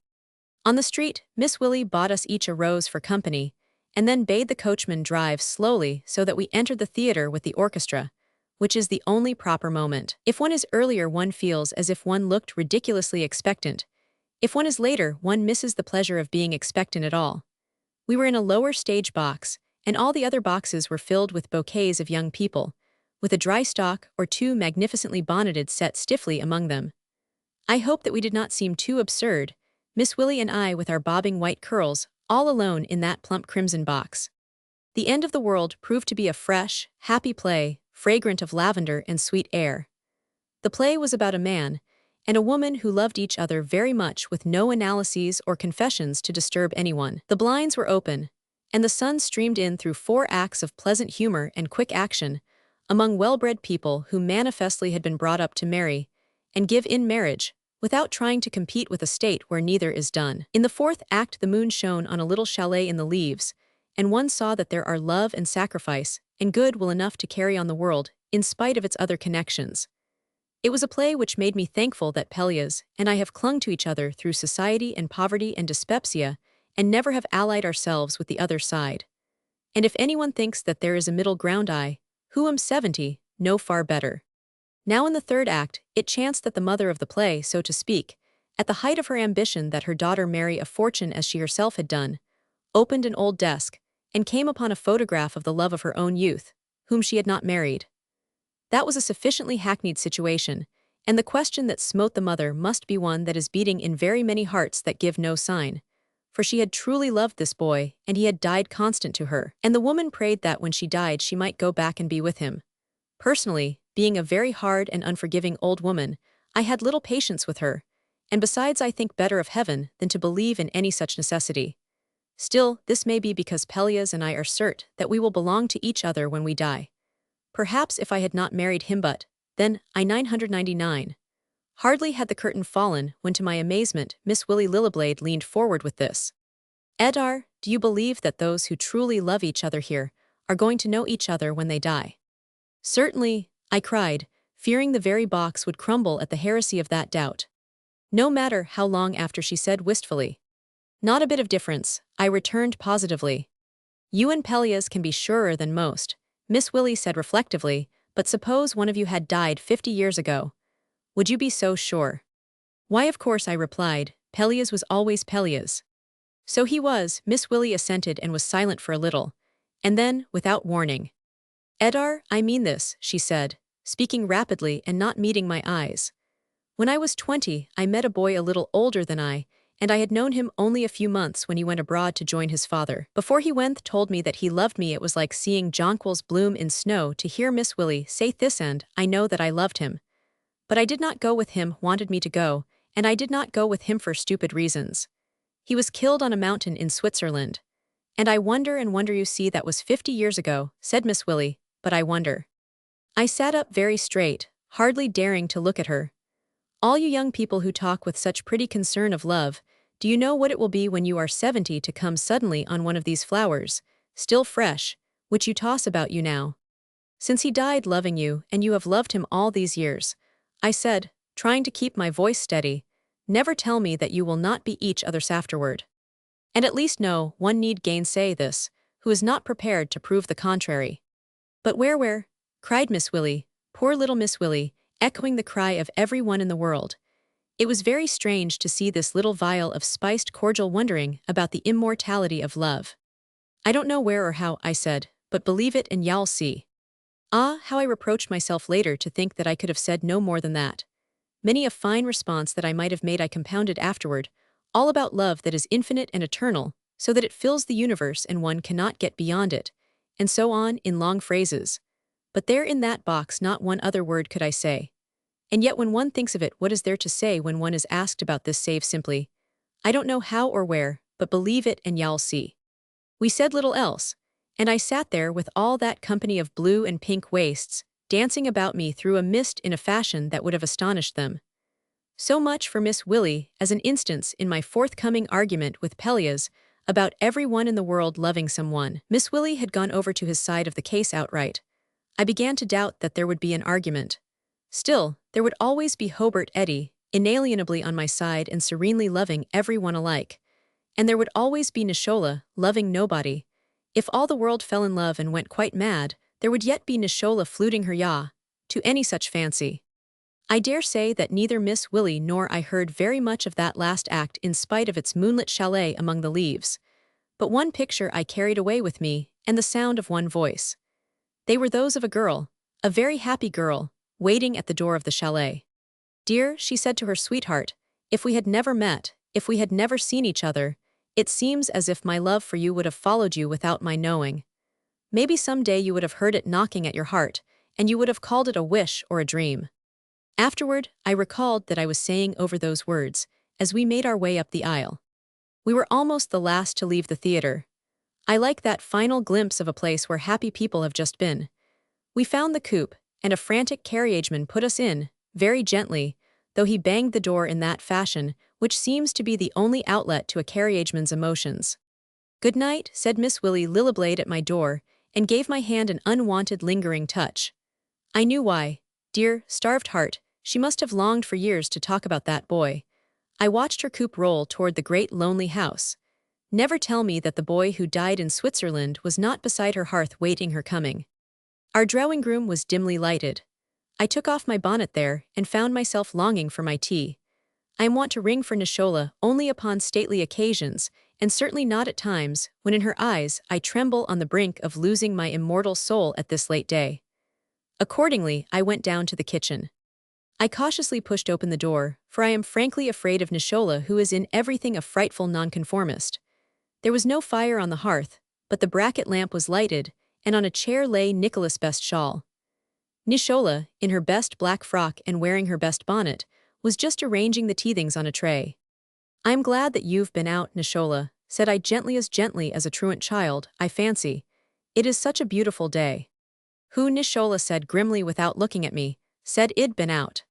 On the street, Miss Willy bought us each a rose for company, and then bade the coachman drive slowly so that we entered the theater with the orchestra, which is the only proper moment. If one is earlier, one feels as if one looked ridiculously expectant. If one is later, one misses the pleasure of being expectant at all. We were in a lower stage box, and all the other boxes were filled with bouquets of young people, with a dry stalk or two magnificently bonneted set stiffly among them. I hope that we did not seem too absurd, Miss Willy and I with our bobbing white curls, all alone in that plump crimson box. The End of the World proved to be a fresh, happy play, fragrant of lavender and sweet air. The play was about a man and a woman who loved each other very much with no analyses or confessions to disturb anyone. The blinds were open, and the sun streamed in through 4 acts of pleasant humor and quick action, among well-bred people who manifestly had been brought up to marry and give in marriage, without trying to compete with a state where neither is done. In the 4th act the moon shone on a little chalet in the leaves, and one saw that there are love and sacrifice, and good will enough to carry on the world, in spite of its other connections. It was a play which made me thankful that Pelleas and I have clung to each other through society and poverty and dyspepsia, and never have allied ourselves with the other side. And if anyone thinks that there is a middle ground, I, who am 70, know far better. Now in the 3rd act, it chanced that the mother of the play, so to speak, at the height of her ambition that her daughter marry a fortune as she herself had done, opened an old desk, and came upon a photograph of the love of her own youth, whom she had not married. That was a sufficiently hackneyed situation, and the question that smote the mother must be one that is beating in very many hearts that give no sign, for she had truly loved this boy, and he had died constant to her, and the woman prayed that when she died she might go back and be with him. Personally, being a very hard and unforgiving old woman, I had little patience with her, and besides I think better of heaven than to believe in any such necessity. Still, this may be because Pelleas and I are certain that we will belong to each other when we die. Perhaps if I had not married him, but then I 999. Hardly had the curtain fallen when to my amazement Miss Willy Lilliblade leaned forward with this. Etarre, do you believe that those who truly love each other here are going to know each other when they die? Certainly, I cried, fearing the very box would crumble at the heresy of that doubt. No matter how long after, she said wistfully. Not a bit of difference, I returned positively. You and Pelleas can be surer than most, Miss Willy said reflectively, but suppose one of you had died 50 years ago. Would you be so sure? Why, of course, I replied, Pelleas was always Pelleas. So he was, Miss Willy assented and was silent for a little, and then, without warning. Etarre, I mean this, she said, speaking rapidly and not meeting my eyes. When I was 20, I met a boy a little older than I, and I had known him only a few months when he went abroad to join his father. Before he went, told me that he loved me. It was like seeing jonquils bloom in snow to hear Miss Willy say this, and I know that I loved him. But I did not go with him, wanted me to go, and I did not go with him for stupid reasons. He was killed on a mountain in Switzerland. And I wonder, you see, that was 50 years ago, said Miss Willy, but I wonder. I sat up very straight, hardly daring to look at her. All you young people who talk with such pretty concern of love, do you know what it will be when you are 70 to come suddenly on one of these flowers, still fresh, which you toss about you now? Since he died loving you, and you have loved him all these years, I said, trying to keep my voice steady, never tell me that you will not be each other's afterward. And at least no one need gainsay this, who is not prepared to prove the contrary. But where, cried Miss Willy, poor little Miss Willy, echoing the cry of every one in the world. It was very strange to see this little vial of spiced cordial wondering about the immortality of love. I don't know where or how, I said, but believe it and y'all see. Ah, how I reproached myself later to think that I could have said no more than that. Many a fine response that I might have made I compounded afterward, all about love that is infinite and eternal, so that it fills the universe and one cannot get beyond it, and so on in long phrases. But there in that box not one other word could I say. And yet when one thinks of it, what is there to say when one is asked about this save simply, I don't know how or where, but believe it and y'all see. We said little else, and I sat there with all that company of blue and pink waists, dancing about me through a mist in a fashion that would have astonished them. So much for Miss Willie as an instance in my forthcoming argument with Pelleas about everyone in the world loving someone. Miss Willie had gone over to his side of the case outright. I began to doubt that there would be an argument. Still, there would always be Hobart Eddy, inalienably on my side and serenely loving everyone alike. And there would always be Nishola, loving nobody. If all the world fell in love and went quite mad, there would yet be Nishola fluting her ya to any such fancy. I dare say that neither Miss Willie nor I heard very much of that last act in spite of its moonlit chalet among the leaves. But one picture I carried away with me, and the sound of one voice. They were those of a girl, a very happy girl, waiting at the door of the chalet. Dear, she said to her sweetheart, if we had never met, if we had never seen each other, it seems as if my love for you would have followed you without my knowing. Maybe some day you would have heard it knocking at your heart, and you would have called it a wish or a dream. Afterward, I recalled that I was saying over those words, as we made our way up the aisle. We were almost the last to leave the theater. I like that final glimpse of a place where happy people have just been. We found the coupe, and a frantic carriageman put us in, very gently, though he banged the door in that fashion, which seems to be the only outlet to a carriageman's emotions. Good night, said Miss Willie Lilliblade at my door, and gave my hand an unwanted lingering touch. I knew why. Dear, starved heart, she must have longed for years to talk about that boy. I watched her coupe roll toward the great lonely house. Never tell me that the boy who died in Switzerland was not beside her hearth waiting her coming. Our drawing-room was dimly lighted. I took off my bonnet there and found myself longing for my tea. I am wont to ring for Nishola only upon stately occasions, and certainly not at times when in her eyes I tremble on the brink of losing my immortal soul at this late day. Accordingly, I went down to the kitchen. I cautiously pushed open the door, for I am frankly afraid of Nishola, who is in everything a frightful nonconformist. There was no fire on the hearth, but the bracket lamp was lighted, and on a chair lay Nicholas' best shawl. Nishola, in her best black frock and wearing her best bonnet, was just arranging the teethings on a tray. I am glad that you've been out, Nishola, said I gently as a truant child, I fancy. It is such a beautiful day. Who, Nishola said grimly without looking at me, said I'd been out.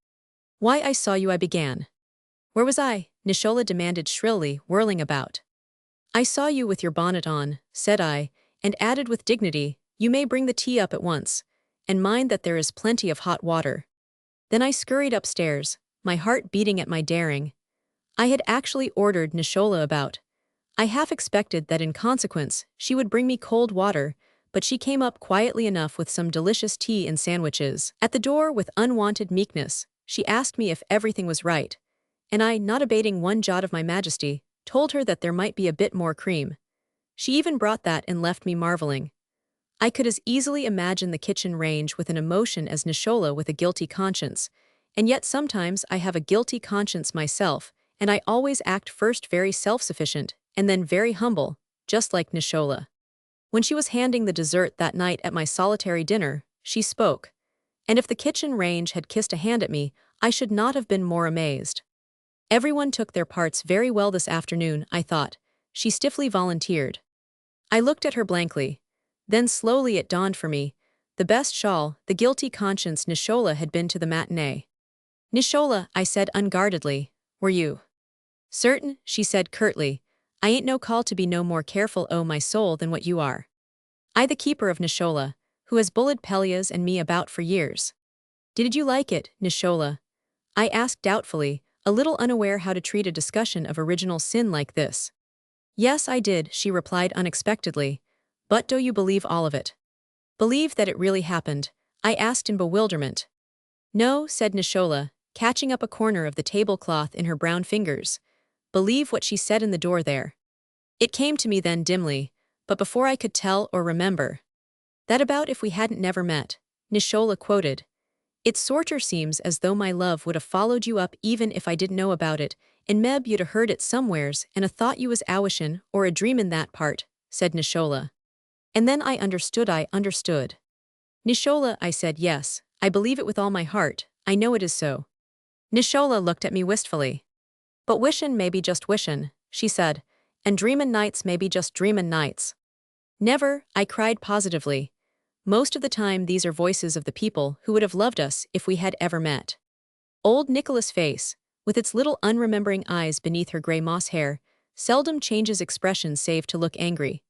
Why, I saw you, I began. Where was I? Nishola demanded shrilly, whirling about. I saw you with your bonnet on, said I, and added with dignity, you may bring the tea up at once, and mind that there is plenty of hot water. Then I scurried upstairs, my heart beating at my daring. I had actually ordered Nishola about. I half expected that in consequence she would bring me cold water, but she came up quietly enough with some delicious tea and sandwiches. At the door, with unwonted meekness, she asked me if everything was right, and I, not abating one jot of my majesty, told her that there might be a bit more cream. She even brought that and left me marveling. I could as easily imagine the kitchen range with an emotion as Nishola with a guilty conscience, and yet sometimes I have a guilty conscience myself, and I always act first very self-sufficient, and then very humble, just like Nishola. When she was handing the dessert that night at my solitary dinner, she spoke. And if the kitchen range had kissed a hand at me, I should not have been more amazed. Everyone took their parts very well this afternoon, I thought. She stiffly volunteered. I looked at her blankly. Then slowly it dawned for me. The best shawl, the guilty conscience Nishola had been to the matinee. Nishola, I said unguardedly, were you? Certain, she said curtly. I ain't no call to be no more careful o' my soul than what you are. I the keeper of Nishola, who has bullied Pelleas and me about for years. Did you like it, Nishola? I asked doubtfully, a little unaware how to treat a discussion of original sin like this. Yes, I did, she replied unexpectedly. But do you believe all of it? Believe that it really happened? I asked in bewilderment. No, said Nishola, catching up a corner of the tablecloth in her brown fingers. Believe what she said in the door there. It came to me then dimly, but before I could tell or remember. That about if we hadn't never met, Nishola quoted. It sorter seems as though my love would have followed you up even if I didn't know about it, and meb you'd a heard it somewheres and a thought you was owishin or a dreamin' that part, said Nishola. And then I understood. Nishola, I said, yes, I believe it with all my heart, I know it is so. Nishola looked at me wistfully. But wishin' may be just wishin', she said, and dreamin' nights may be just dreamin' nights. Never, I cried positively. Most of the time these are voices of the people who would have loved us if we had ever met. Old Nicola's face, with its little unremembering eyes beneath her gray moss hair, seldom changes expression save to look angry.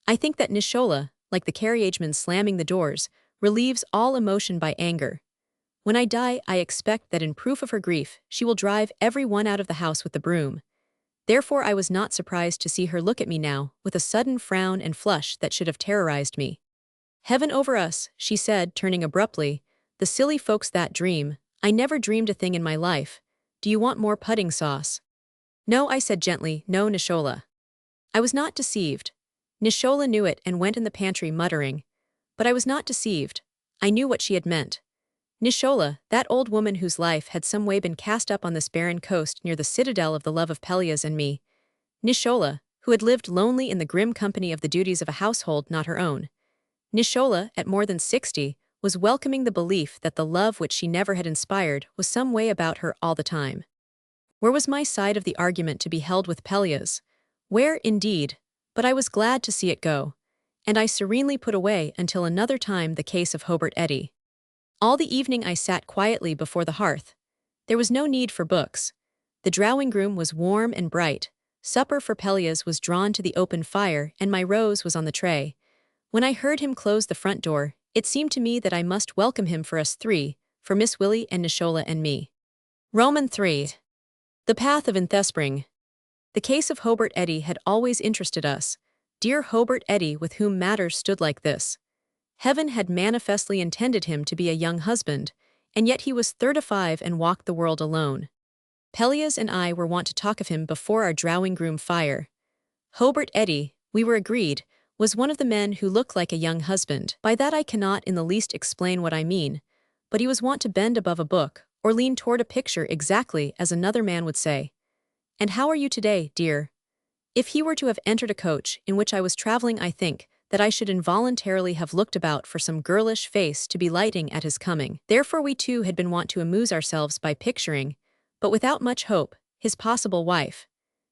I think that Nishola, like the carriageman slamming the doors, relieves all emotion by anger. When I die, I expect that in proof of her grief, she will drive every one out of the house with the broom. Therefore I was not surprised to see her look at me now, with a sudden frown and flush that should have terrorized me. Heaven over us, she said, turning abruptly, the silly folks that dream, I never dreamed a thing in my life. Do you want more pudding sauce? No, I said gently, no, Nishola. I was not deceived. Nishola knew it and went in the pantry muttering. But I was not deceived. I knew what she had meant. Nishola, that old woman whose life had some way been cast up on this barren coast near the citadel of the love of Pelleas and me. Nishola, who had lived lonely in the grim company of the duties of a household not her own. Nishola, at more than 60, was welcoming the belief that the love which she never had inspired was some way about her all the time. Where was my side of the argument to be held with Pelleas? Where, indeed, but I was glad to see it go, and I serenely put away until another time the case of Hobart Eddy. All the evening I sat quietly before the hearth. There was no need for books. The drawing-room was warm and bright, supper for Pelleas was drawn to the open fire and my rose was on the tray. When I heard him close the front door, it seemed to me that I must welcome him for us three, for Miss Willie and Nishola and me. Roman 3. The Path of Enthespring. The case of Hobart Eddy had always interested us, dear Hobart Eddy with whom matters stood like this. Heaven had manifestly intended him to be a young husband, and yet he was 35 and walked the world alone. Pelleas and I were wont to talk of him before our drawing-room fire. Hobart Eddy, we were agreed, was one of the men who looked like a young husband. By that I cannot in the least explain what I mean, but he was wont to bend above a book, or lean toward a picture exactly as another man would say, "And how are you today, dear?" If he were to have entered a coach in which I was traveling, I think that I should involuntarily have looked about for some girlish face to be lighting at his coming. Therefore we too had been wont to amuse ourselves by picturing, but without much hope, his possible wife.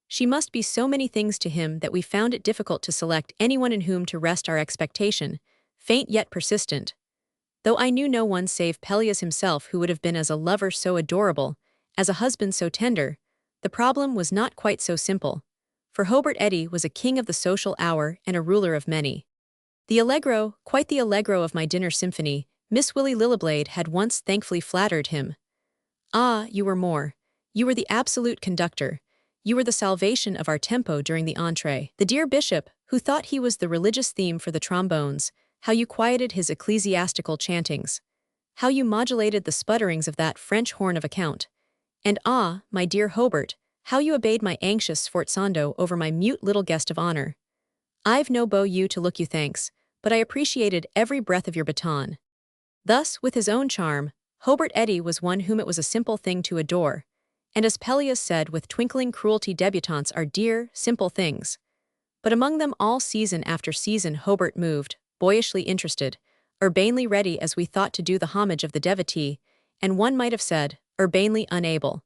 She must be so many things to him that we found it difficult to select anyone in whom to rest our expectation, faint yet persistent. Though I knew no one save Pelleas himself who would have been as a lover so adorable, as a husband so tender, the problem was not quite so simple. For Hobart Eddy was a king of the social hour and a ruler of many. The allegro, quite the allegro of my dinner symphony, Miss Willie Lilliblade had once thankfully flattered him. Ah, you were more. You were the absolute conductor. You were the salvation of our tempo during the entree. The dear bishop, who thought he was the religious theme for the trombones, how you quieted his ecclesiastical chantings. How you modulated the sputterings of that French horn of account. And ah, my dear Hobart, how you obeyed my anxious sforzando over my mute little guest of honor. I've no beau you to look you thanks, but I appreciated every breath of your baton. Thus, with his own charm, Hobart Eddy was one whom it was a simple thing to adore, and as Pelleas said with twinkling cruelty, debutantes are dear, simple things. But among them all season after season Hobart moved, boyishly interested, urbanely ready as we thought to do the homage of the devotee, and one might have said, urbanely unable.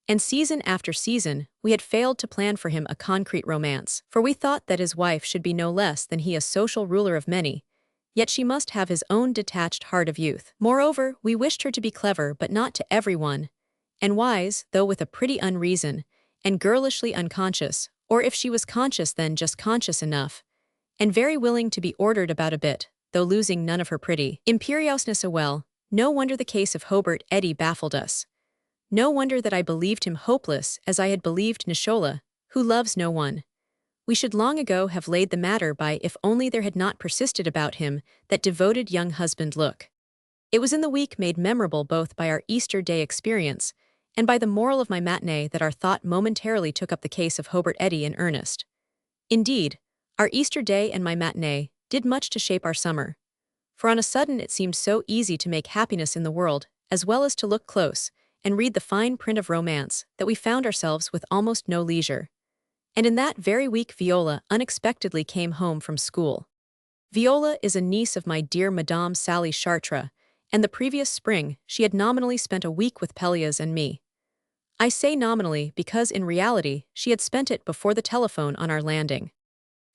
And season after season, we had failed to plan for him a concrete romance, for we thought that his wife should be no less than he a social ruler of many, yet she must have his own detached heart of youth. Moreover, we wished her to be clever but not to everyone, and wise, though with a pretty unreason, and girlishly unconscious, or if she was conscious then just conscious enough, and very willing to be ordered about a bit, though losing none of her pretty imperiousness. Well, no wonder the case of Hobart Eddy baffled us. No wonder that I believed him hopeless as I had believed Nishola, who loves no one. We should long ago have laid the matter by if only there had not persisted about him that devoted young husband look. It was in the week made memorable both by our Easter Day experience and by the moral of my matinee that our thought momentarily took up the case of Hobart Eddy in earnest. Indeed, our Easter Day and my matinee did much to shape our summer. for on a sudden it seemed so easy to make happiness in the world, as well as to look close and read the fine print of romance, that we found ourselves with almost no leisure. And in that very week Viola unexpectedly came home from school. Viola is a niece of my dear Madame Sally Chartres, and the previous spring she had nominally spent a week with Pelleas and me. I say nominally because in reality she had spent it before the telephone on our landing.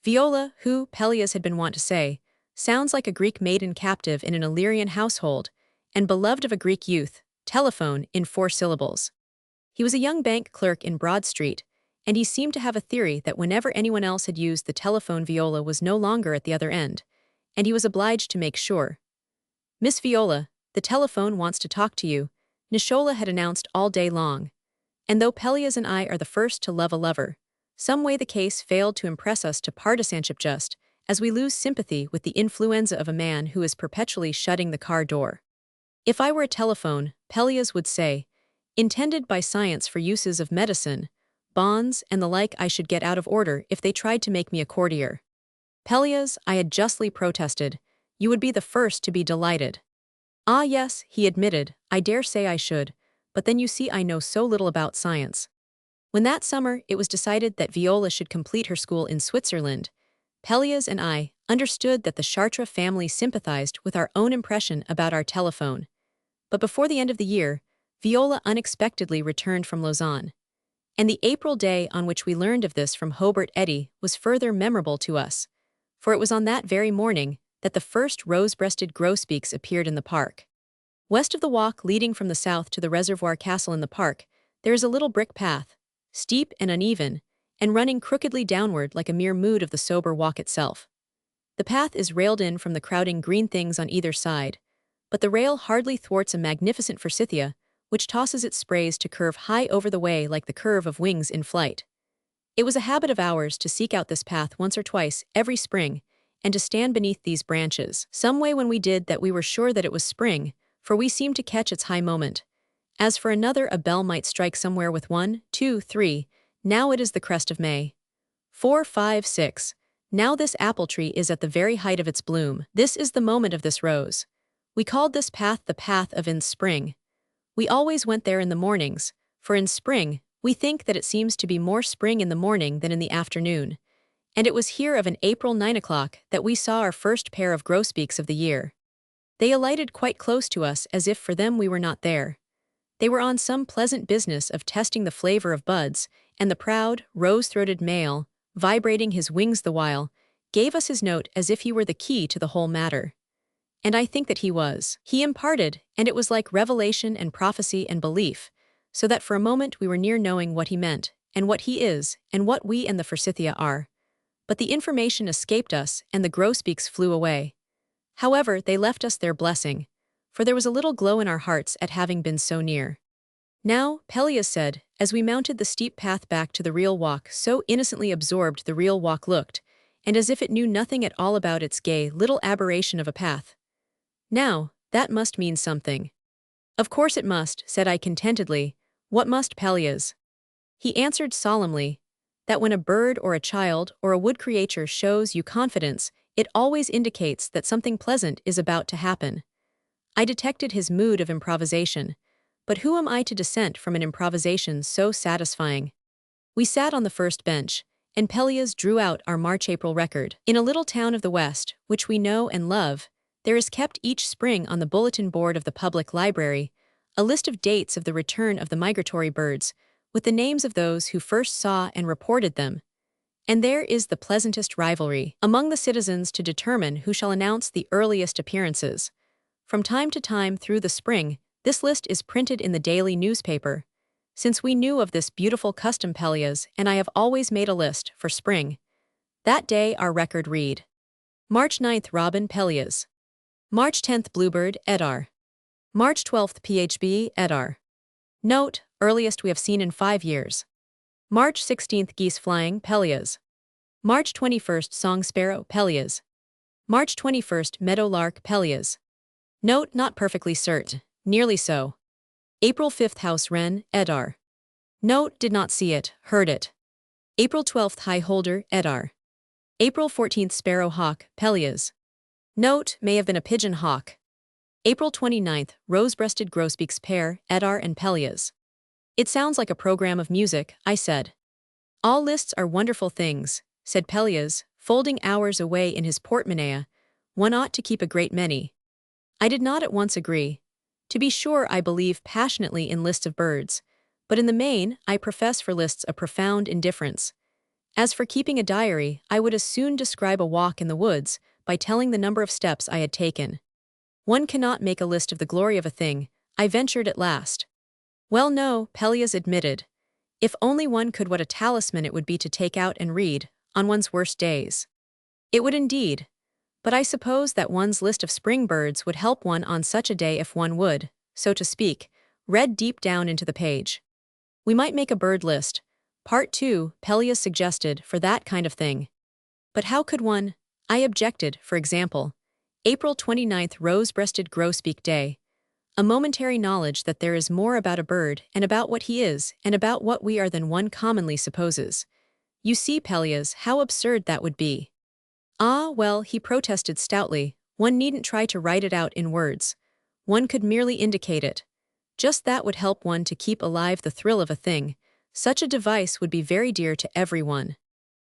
Viola, who, Pelleas had been wont to say, sounds like a Greek maiden captive in an Illyrian household, and beloved of a Greek youth, telephone in 4 syllables. He was a young bank clerk in Broad Street, and he seemed to have a theory that whenever anyone else had used the telephone Viola was no longer at the other end, and he was obliged to make sure. "Miss Viola, the telephone wants to talk to you," Nishola had announced all day long. And though Pelleas and I are the first to love a lover, some way the case failed to impress us to partisanship just as we lose sympathy with the influenza of a man who is perpetually shutting the car door. "If I were a telephone," Pelleas would say, "intended by science for uses of medicine, bonds, and the like, I should get out of order if they tried to make me a courtier." "Pelleas," I had justly protested, "you would be the first to be delighted." "Ah yes," he admitted, "I dare say I should, but then you see I know so little about science." When that summer it was decided that Viola should complete her school in Switzerland, Pelleas and I understood that the Chartres family sympathized with our own impression about our telephone. But before the end of the year, Viola unexpectedly returned from Lausanne. And the April day on which we learned of this from Hobart Eddy was further memorable to us, for it was on that very morning that the first rose-breasted grosbeaks appeared in the park. West of the walk leading from the south to the reservoir castle in the park, there is a little brick path, steep and uneven, and running crookedly downward like a mere mood of the sober walk itself. The path is railed in from the crowding green things on either side, but the rail hardly thwarts a magnificent forsythia, which tosses its sprays to curve high over the way like the curve of wings in flight. It was a habit of ours to seek out this path once or twice every spring, and to stand beneath these branches. Some way when we did that we were sure that it was spring, for we seemed to catch its high moment. As for another, a bell might strike somewhere with 1, 2, 3, now it is the crest of May. 4, 5, 6, now this apple tree is at the very height of its bloom. This is the moment of this rose. We called this path the path of in spring. We always went there in the mornings, for in spring, we think that it seems to be more spring in the morning than in the afternoon. And it was here of an April 9 o'clock that we saw our first pair of grosbeaks of the year. They alighted quite close to us as if for them we were not there. They were on some pleasant business of testing the flavor of buds, and the proud, rose-throated male, vibrating his wings the while, gave us his note as if he were the key to the whole matter. And I think that he was. He imparted, and it was like revelation and prophecy and belief, so that for a moment we were near knowing what he meant, and what he is, and what we and the forsythia are. But the information escaped us, and the grosbeaks flew away. However, they left us their blessing, for there was a little glow in our hearts at having been so near. "Now," Pelleas said, as we mounted the steep path back to the real walk, so innocently absorbed the real walk looked, and as if it knew nothing at all about its gay little aberration of a path. "Now, that must mean something." "Of course it must," said I contentedly. "What must, Pelleas?" He answered solemnly, "that when a bird or a child or a wood creature shows you confidence, it always indicates that something pleasant is about to happen." I detected his mood of improvisation, but who am I to dissent from an improvisation so satisfying? We sat on the first bench, and Pelleas drew out our March-April record. In a little town of the West, which we know and love, there is kept each spring on the bulletin board of the public library a list of dates of the return of the migratory birds, with the names of those who first saw and reported them. And there is the pleasantest rivalry among the citizens to determine who shall announce the earliest appearances. From time to time through the spring, this list is printed in the daily newspaper. Since we knew of this beautiful custom, Pelleas and I have always made a list for spring. That day our record read: March 9th Robin, Pelleas. March 10th Bluebird, Etarre. March 12th PHB, Etarre. Note, earliest we have seen in 5 years. March 16th Geese flying, Pelleas. March 21st Song sparrow, Pelleas. March 21st Meadowlark, Pelleas. Note, not perfectly cert, nearly so. April 5th House wren, Etarre. Note, did not see it, heard it. April 12th High holder, Etarre. April 14th Sparrow hawk, Pelleas. Note may have been a pigeon hawk. April 29th, rose-breasted grosbeaks pair, Etarre and Pelleas. It sounds like a program of music, I said. All lists are wonderful things, said Pelleas, folding hours away in his portemonnaie. One ought to keep a great many. I did not at once agree. To be sure, I believe passionately in lists of birds, but in the main, I profess for lists a profound indifference. As for keeping a diary, I would as soon describe a walk in the woods by telling the number of steps I had taken. One cannot make a list of the glory of a thing, I ventured at last. Well, no, Pelleas admitted. If only one could, what a talisman it would be to take out and read, on one's worst days. It would indeed. But I suppose that one's list of spring birds would help one on such a day if one would, so to speak, read deep down into the page. We might make a bird list. Part 2, Pelleas suggested, for that kind of thing. But how could one? I objected, for example. April 29th, rose-breasted grosbeak day. A momentary knowledge that there is more about a bird and about what he is and about what we are than one commonly supposes. You see, Pelleas, how absurd that would be. Ah, well, he protested stoutly, one needn't try to write it out in words. One could merely indicate it. Just that would help one to keep alive the thrill of a thing. Such a device would be very dear to everyone.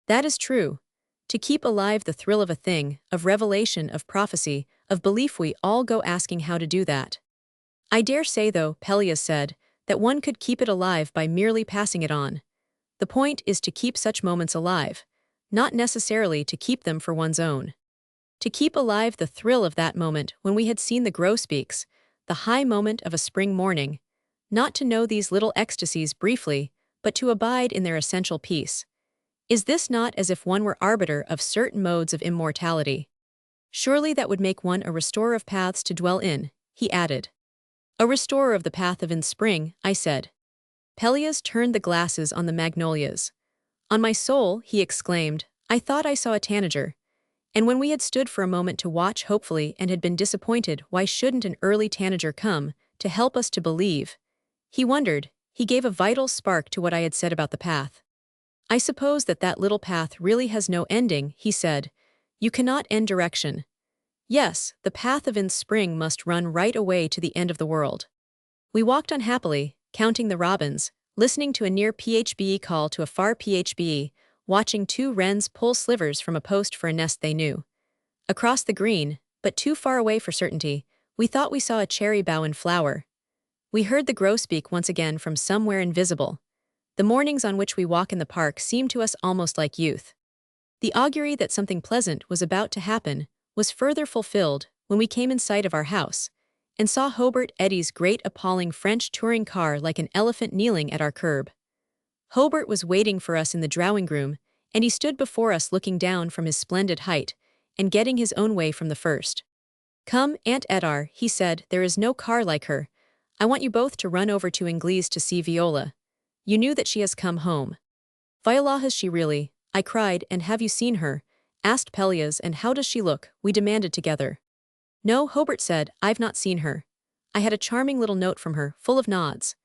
That is true. To keep alive the thrill of a thing, of revelation, of prophecy, of belief, we all go asking how to do that. I dare say, though, Pelleas said, that one could keep it alive by merely passing it on. The point is to keep such moments alive, not necessarily to keep them for one's own. To keep alive the thrill of that moment when we had seen the grosbeaks, the high moment of a spring morning, not to know these little ecstasies briefly, but to abide in their essential peace. Is this not as if one were arbiter of certain modes of immortality? Surely that would make one a restorer of paths to dwell in, he added. A restorer of the path of in spring, I said. Pelleas turned the glasses on the magnolias. On my soul, he exclaimed, I thought I saw a tanager. And when we had stood for a moment to watch hopefully and had been disappointed, why shouldn't an early tanager come, to help us to believe? He wondered, he gave a vital spark to what I had said about the path. I suppose that little path really has no ending, he said. You cannot end direction. Yes, the path of in spring must run right away to the end of the world. We walked unhappily, counting the robins, listening to a near phbe call to a far phbe, watching two wrens pull slivers from a post for a nest they knew. Across the green, but too far away for certainty, we thought we saw a cherry bough in flower. We heard the grosbeak once again from somewhere invisible. The mornings on which we walk in the park seem to us almost like youth. The augury that something pleasant was about to happen was further fulfilled when we came in sight of our house, and saw Hobart Eddy's great appalling French touring car like an elephant kneeling at our curb. Hobart was waiting for us in the drawing-room, and he stood before us looking down from his splendid height, and getting his own way from the first. Come, Aunt Etarre, he said, there is no car like her. I want you both to run over to Ingles to see Viola. You knew that she has come home. Viola, has she really? I cried, and have you seen her? Asked Pelleas, and how does she look? We demanded together. No, Hobart said, I've not seen her. I had a charming little note from her, full of nods.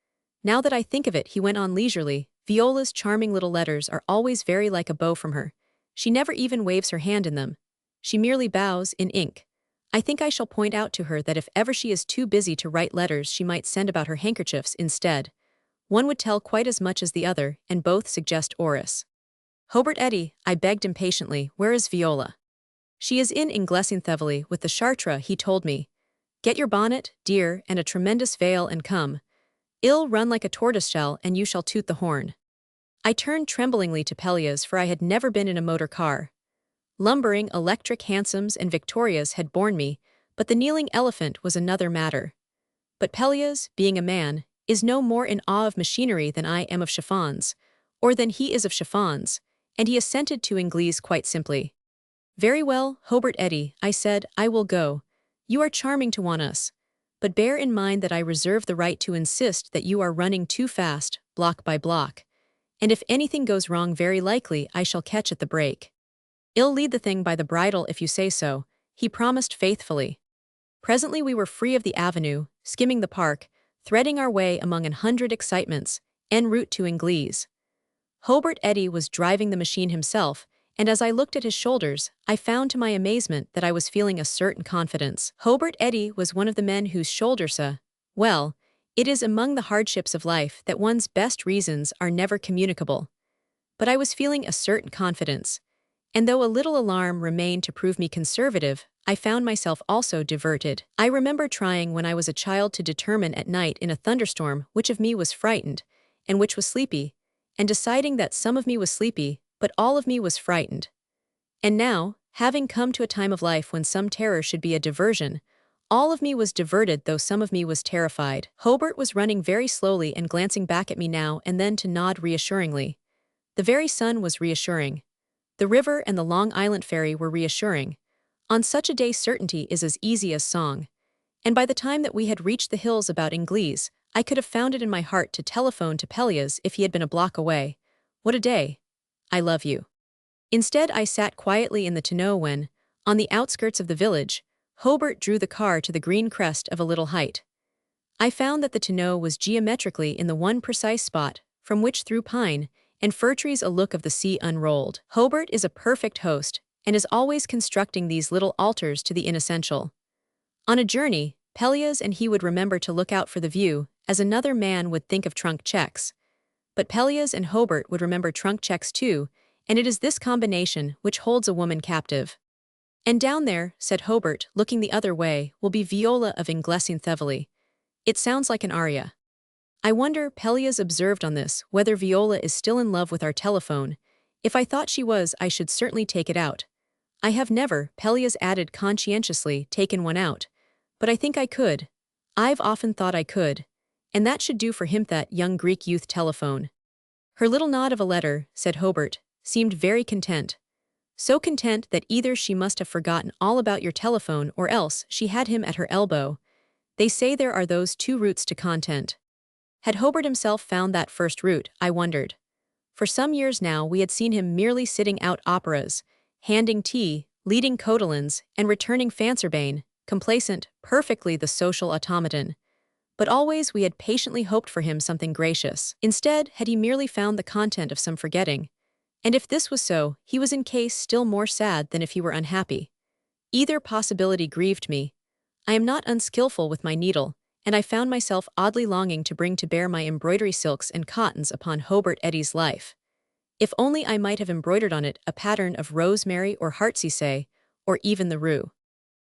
Now that I think of it, he went on leisurely, Viola's charming little letters are always very like a bow from her. She never even waves her hand in them. She merely bows, in ink. I think I shall point out to her that if ever she is too busy to write letters, she might send about her handkerchiefs instead. One would tell quite as much as the other, and both suggest Oris. Hobart Eddy, I begged impatiently, where is Viola? She is in Inglessinthevely with the Chartres, he told me. Get your bonnet, dear, and a tremendous veil and come. I'll run like a tortoiseshell and you shall toot the horn. I turned tremblingly to Pelleas, for I had never been in a motor car. Lumbering electric hansoms and Victorias had borne me, but the kneeling elephant was another matter. But Pelleas, being a man, is no more in awe of machinery than I am of chiffons, or than he is of chiffons, and he assented to Ingles quite simply. Very well, Hobart Eddy, I said, I will go. You are charming to want us. But bear in mind that I reserve the right to insist that you are running too fast, block by block. And if anything goes wrong, very likely I shall catch at the brake. I'll lead the thing by the bridle if you say so, he promised faithfully. Presently we were free of the avenue, skimming the park, threading our way among 100 excitements, en route to Ingles. Hobart Eddy was driving the machine himself, and as I looked at his shoulders, I found to my amazement that I was feeling a certain confidence. Hobart Eddy was one of the men whose shoulders well, it is among the hardships of life that one's best reasons are never communicable. But I was feeling a certain confidence, and though a little alarm remained to prove me conservative, I found myself also diverted. I remember trying when I was a child to determine at night in a thunderstorm which of me was frightened, and which was sleepy, and deciding that some of me was sleepy, but all of me was frightened. And now, having come to a time of life when some terror should be a diversion, all of me was diverted though some of me was terrified. Hobart was running very slowly and glancing back at me now and then to nod reassuringly. The very sun was reassuring. The river and the Long Island ferry were reassuring. On such a day certainty is as easy as song. And by the time that we had reached the hills about Ingles, I could have found it in my heart to telephone to Pelleas if he had been a block away. What a day. I love you. Instead, I sat quietly in the tonneau when, on the outskirts of the village, Hobart drew the car to the green crest of a little height. I found that the tonneau was geometrically in the one precise spot from which through pine and fir trees a look of the sea unrolled. Hobart is a perfect host and is always constructing these little altars to the inessential. On a journey, Pelleas and he would remember to look out for the view, as another man would think of trunk checks. But Pelleas and Hobart would remember trunk checks too, and it is this combination which holds a woman captive. And down there, said Hobart, looking the other way, will be Viola of Inglesing. It sounds like an aria. I wonder, Pelleas observed on this, whether Viola is still in love with our telephone. If I thought she was, I should certainly take it out. I have never, Pelleas added conscientiously, taken one out. But I think I could. I've often thought I could. And that should do for him, that young Greek youth telephone. Her little nod of a letter, said Hobart, seemed very content. So content that either she must have forgotten all about your telephone or else she had him at her elbow. They say there are those two routes to content. Had Hobart himself found that first route, I wondered. For some years now we had seen him merely sitting out operas, handing tea, leading cotillons, and returning Fancerbane, complacent, perfectly the social automaton. But always we had patiently hoped for him something gracious. Instead, had he merely found the content of some forgetting? And if this was so, he was in case still more sad than if he were unhappy. Either possibility grieved me. I am not unskillful with my needle, and I found myself oddly longing to bring to bear my embroidery silks and cottons upon Hobart Eddy's life. If only I might have embroidered on it a pattern of rosemary or heartsease, or even the rue.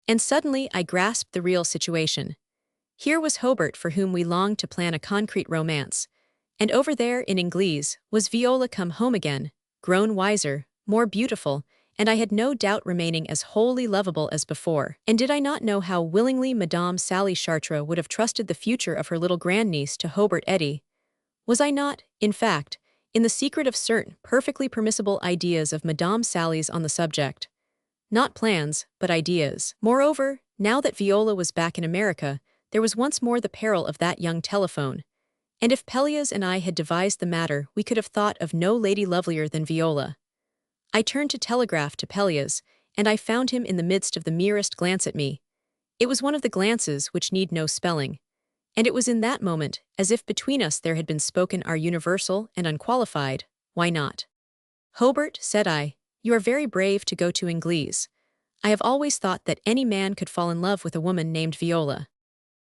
And suddenly I grasped the real situation. Here was Hobart for whom we longed to plan a concrete romance, and over there in Ingles was Viola come home again, grown wiser, more beautiful, and I had no doubt remaining as wholly lovable as before. And did I not know how willingly Madame Sally Chartres would have trusted the future of her little grandniece to Hobart Eddy? Was I not, in fact, in the secret of certain perfectly permissible ideas of Madame Sally's on the subject? Not plans, but ideas. Moreover, now that Viola was back in America, there was once more the peril of that young telephone. And if Pelleas and I had devised the matter, we could have thought of no lady lovelier than Viola. I turned to telegraph to Pelleas, and I found him in the midst of the merest glance at me. It was one of the glances which need no spelling. And it was in that moment, as if between us there had been spoken our universal and unqualified, "Why not?" "Hobart," said I, "you are very brave to go to Ingles. I have always thought that any man could fall in love with a woman named Viola."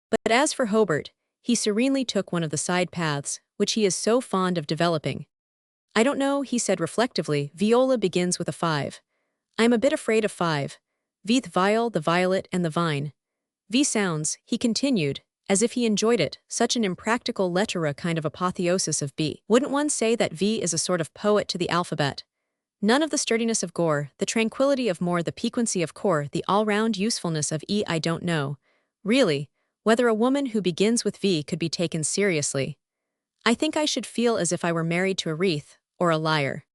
But as for Hobart, he serenely took one of the side paths, which he is so fond of developing. "I don't know," he said reflectively, "Viola begins with a 5. I am a bit afraid of 5. Vith viol, the violet, and the vine. V sounds," he continued, as if he enjoyed it, such an impractical lettera kind of apotheosis of B. Wouldn't one say that V is a sort of poet to the alphabet? None of the sturdiness of Gore, the tranquility of More, the piquancy of Core, the all-round usefulness of E. I don't know, really, whether a woman who begins with V could be taken seriously. I think I should feel as if I were married to a wreath, or a lyre.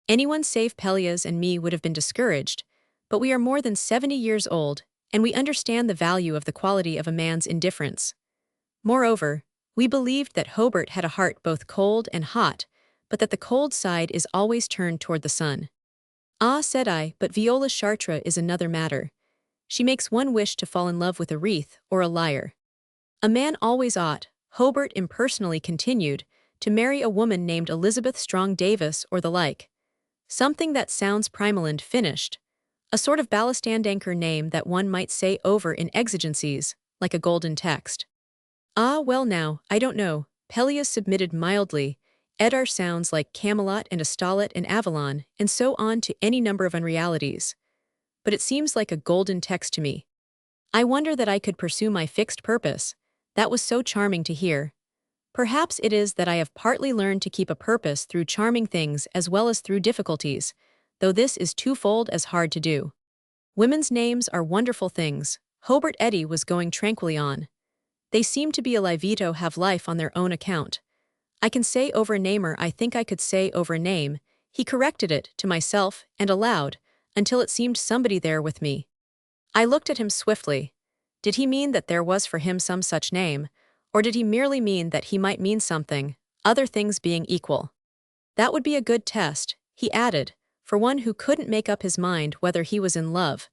Anyone save Pelleas and me would have been discouraged, but we are more than 70 years old, and we understand the value of the quality of a man's indifference. Moreover, we believed that Hobart had a heart both cold and hot, but that the cold side is always turned toward the sun. "Ah," said I, "but Viola Chartres is another matter. She makes one wish to fall in love with a wreath or a lyre. A man always ought," Hobart impersonally continued, "to marry a woman named Elizabeth Strong Davis or the like. Something that sounds primal and finished. A sort of ballast and anchor name that one might say over in exigencies, like a golden text. Ah, well now, I don't know, Pelleas submitted mildly. Etarre sounds like Camelot and Astolat and Avalon, and so on to any number of unrealities. But it seems like a golden text to me. I wonder that I could pursue my fixed purpose. That was so charming to hear. Perhaps it is that I have partly learned to keep a purpose through charming things as well as through difficulties, though this is twofold as hard to do. Women's names are wonderful things, Hobart Eddy was going tranquilly on. They seem to be a liveto have life on their own account. I can say over a namer I think I could say over a name, he corrected it to myself and aloud, until it seemed somebody there with me. I looked at him swiftly. Did he mean that there was for him some such name, or did he merely mean that he might mean something, other things being equal? That would be a good test, he added, for one who couldn't make up his mind whether he was in love,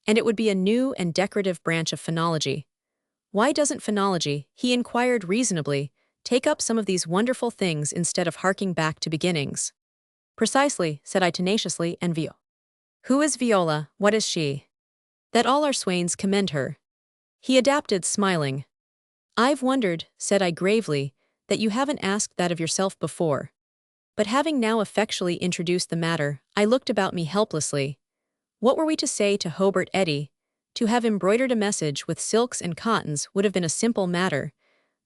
and it would be a new and decorative branch of phonology. Why doesn't phonology, he inquired reasonably, take up some of these wonderful things instead of harking back to beginnings? Precisely, said I tenaciously, and Who is Viola, what is she? That all our swains commend her. He adapted, smiling. I've wondered, said I gravely, that you haven't asked that of yourself before. But having now effectually introduced the matter, I looked about me helplessly. What were we to say to Hobart Eddy? To have embroidered a message with silks and cottons would have been a simple matter,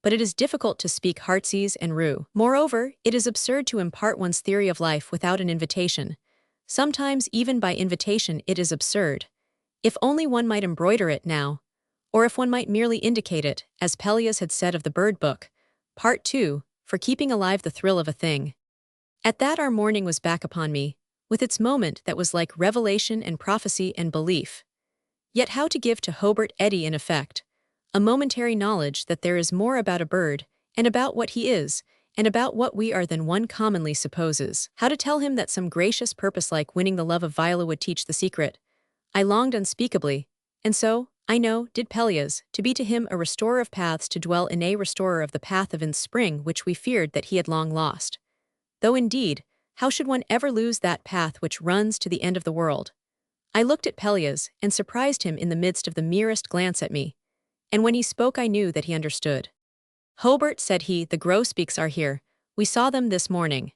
but it is difficult to speak heartsease and rue. Moreover, it is absurd to impart one's theory of life without an invitation. Sometimes even by invitation it is absurd. If only one might embroider it now, or if one might merely indicate it, as Pelleas had said of the bird book, Part 2, for keeping alive the thrill of a thing. At that our morning was back upon me, with its moment that was like revelation and prophecy and belief. Yet how to give to Hobart Eddy in effect a momentary knowledge that there is more about a bird, and about what he is, and about what we are than one commonly supposes. How to tell him that some gracious purpose like winning the love of Viola would teach the secret. I longed unspeakably, and so, I know, did Pelleas, to be to him a restorer of paths, to dwell in a restorer of the path of in spring which we feared that he had long lost. Though indeed, how should one ever lose that path which runs to the end of the world? I looked at Pelleas, and surprised him in the midst of the merest glance at me. And when he spoke I knew that he understood. Hobart, said he, the grosbeaks are here. We saw them this morning.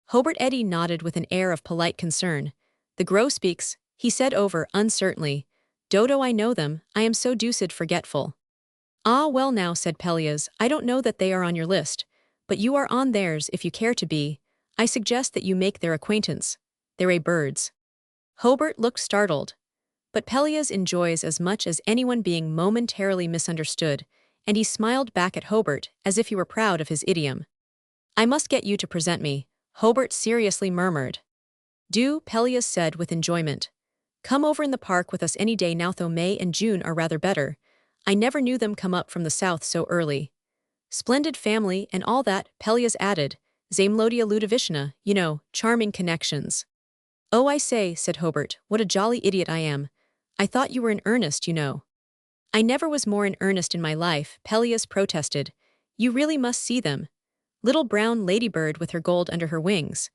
Hobart Eddy nodded with an air of polite concern. The grosbeaks, he said over uncertainly. Dodo, I know them, I am so deuced forgetful. Ah, well now, said Pelleas, I don't know that they are on your list, but you are on theirs if you care to be. I suggest that you make their acquaintance. They're a birds. Hobart looked startled. But Pelleas enjoys as much as anyone being momentarily misunderstood, and he smiled back at Hobart as if he were proud of his idiom. I must get you to present me, Hobart seriously murmured. Do, Pelleas said with enjoyment. Come over in the park with us any day now, though May and June are rather better. I never knew them come up from the south so early. Splendid family and all that, Pelleas added. Zamelodia Ludovishna, you know, charming connections. Oh, I say, said Hobart, what a jolly idiot I am. I thought you were in earnest, you know. I never was more in earnest in my life, Pelleas protested. You really must see them. Little brown ladybird with her gold under her wings.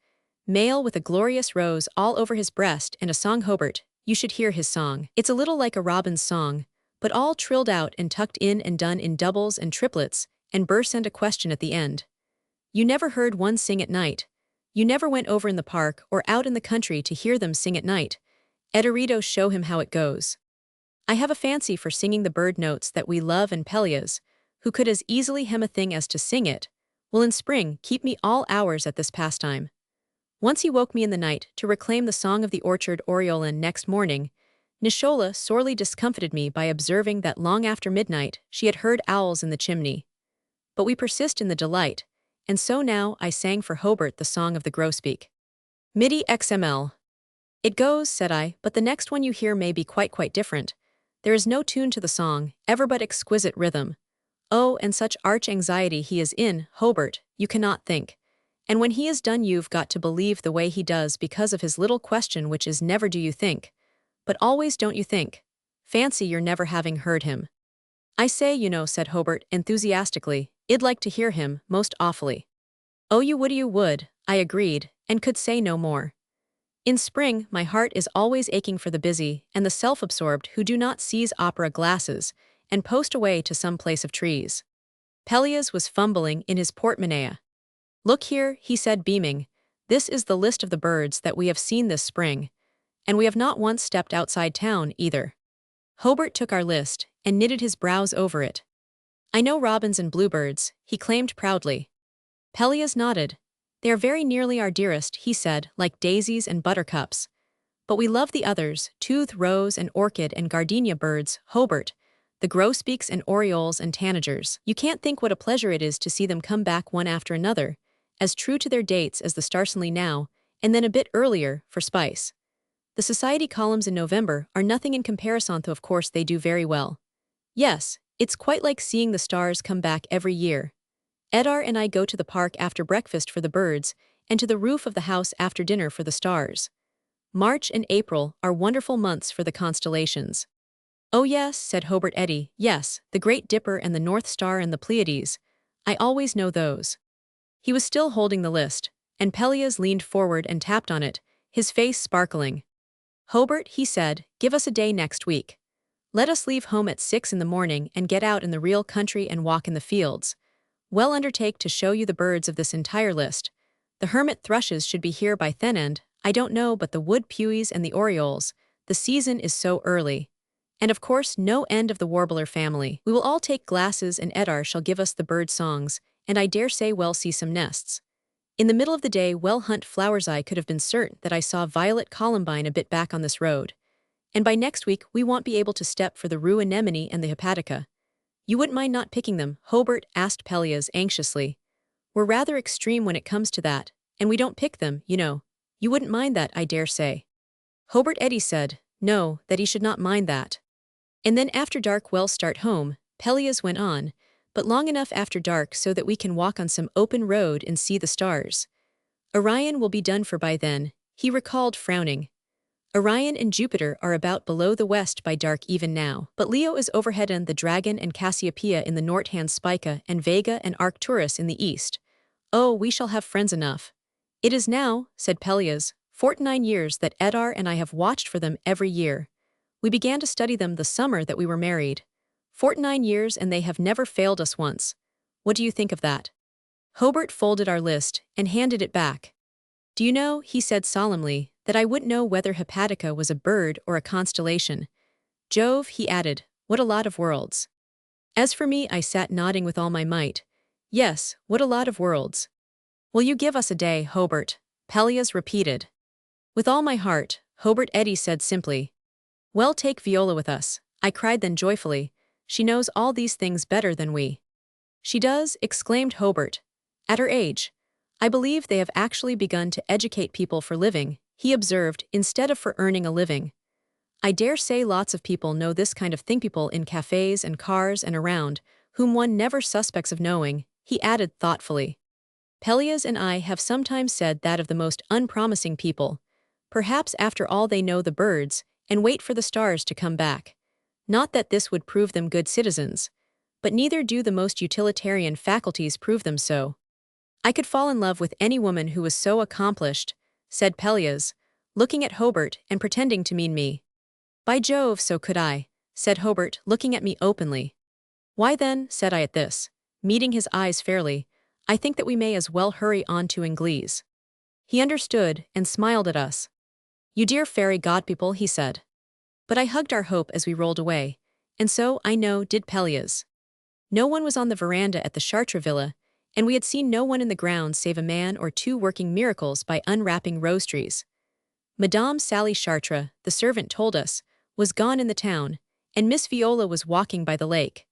Male with a glorious rose all over his breast and a song. Hobart, you should hear his song. It's a little like a robin's song, but all trilled out and tucked in and done in doubles and triplets, and bursts and a question at the end. You never heard one sing at night. You never went over in the park or out in the country to hear them sing at night. Ederitos show him how it goes. I have a fancy for singing the bird notes that we love, and Pelleas, who could as easily hem a thing as to sing it, will in spring keep me all hours at this pastime. Once he woke me in the night to reclaim the song of the orchard oriole, and next morning, Nishola sorely discomfited me by observing that long after midnight she had heard owls in the chimney. But we persist in the delight, and so now I sang for Hobart the song of the grosbeak. MIDI XML. It goes, said I, but the next one you hear may be quite different. There is no tune to the song, ever but exquisite rhythm. Oh, and such arch anxiety he is in, Hobart, you cannot think. And when he is done you've got to believe the way he does because of his little question, which is never do you think, but always don't you think. Fancy your never having heard him. I say, you know, said Hobart enthusiastically, I'd like to hear him, most awfully. Oh, you would, I agreed, and could say no more. In spring, my heart is always aching for the busy and the self-absorbed who do not seize opera glasses and post away to some place of trees. Pelleas was fumbling in his portmanteau. Look here, he said beaming. This is the list of the birds that we have seen this spring. And we have not once stepped outside town, either. Hobart took our list and knitted his brows over it. I know robins and bluebirds, he claimed proudly. Pelleas nodded. They are very nearly our dearest, he said, like daisies and buttercups. But we love the others, tooth rose and orchid and gardenia birds, Hobart, the grosbeaks and orioles and tanagers. You can't think what a pleasure it is to see them come back one after another, as true to their dates as the starsenly now, and then a bit earlier, for spice. The society columns in November are nothing in comparison, though of course they do very well. Yes, it's quite like seeing the stars come back every year. Etarre and I go to the park after breakfast for the birds, and to the roof of the house after dinner for the stars. March and April are wonderful months for the constellations. Oh yes, said Hobart Eddy, yes, the Great Dipper and the North Star and the Pleiades. I always know those. He was still holding the list, and Pelleas leaned forward and tapped on it, his face sparkling. Hobart, he said, give us a day next week. Let us leave home at 6 in the morning and get out in the real country and walk in the fields. Well undertake to show you the birds of this entire list. The hermit thrushes should be here by then end, I don't know, but the wood pewees and the orioles, the season is so early. And of course no end of the warbler family. We will all take glasses and Etarre shall give us the bird songs, and I dare say we'll see some nests. In the middle of the day well hunt flowers I could have been certain that I saw violet columbine a bit back on this road. And by next week we won't be able to step for the rue anemone and the hepatica. You wouldn't mind not picking them, Hobart asked Pelleas anxiously. We're rather extreme when it comes to that, and we don't pick them, you know. You wouldn't mind that, I dare say. Hobart Eddy said, no, that he should not mind that. And then after dark we'll start home, Pelleas went on, but long enough after dark so that we can walk on some open road and see the stars. Orion will be done for by then, he recalled frowning. Orion and Jupiter are about below the west by dark even now, but Leo is overhead and the Dragon and Cassiopeia in the north-hand Spica and Vega and Arcturus in the east. Oh, we shall have friends enough. It is now, said Pelleas, 49 years that Etarre and I have watched for them every year. We began to study them the summer that we were married. 49 years and they have never failed us once. What do you think of that? Hobart folded our list and handed it back. Do you know, he said solemnly, that I wouldn't know whether hepatica was a bird or a constellation. Jove, he added, what a lot of worlds. As for me, I sat nodding with all my might. Yes, what a lot of worlds. Will you give us a day, Hobart? Pelleas repeated. With all my heart, Hobart Eddy said simply. Well, take Viola with us, I cried then joyfully. She knows all these things better than we. She does, exclaimed Hobart. At her age. I believe they have actually begun to educate people for living, he observed, instead of for earning a living. I dare say lots of people know this kind of thing, people in cafes and cars and around, whom one never suspects of knowing, he added thoughtfully. Pelleas and I have sometimes said that of the most unpromising people. Perhaps after all they know the birds, and wait for the stars to come back. Not that this would prove them good citizens. But neither do the most utilitarian faculties prove them so. I could fall in love with any woman who was so accomplished, said Pelleas, looking at Hobart and pretending to mean me. By Jove, so could I, said Hobart, looking at me openly. Why then, said I at this, meeting his eyes fairly, I think that we may as well hurry on to Inglese. He understood and smiled at us. You dear fairy godpeople, he said. But I hugged our hope as we rolled away, and so, I know, did Pelleas. No one was on the veranda at the Chartres villa, and we had seen no one in the grounds save a man or two working miracles by unwrapping rose trees. Madame Sally Chartres, the servant told us, was gone in the town, and Miss Viola was walking by the lake.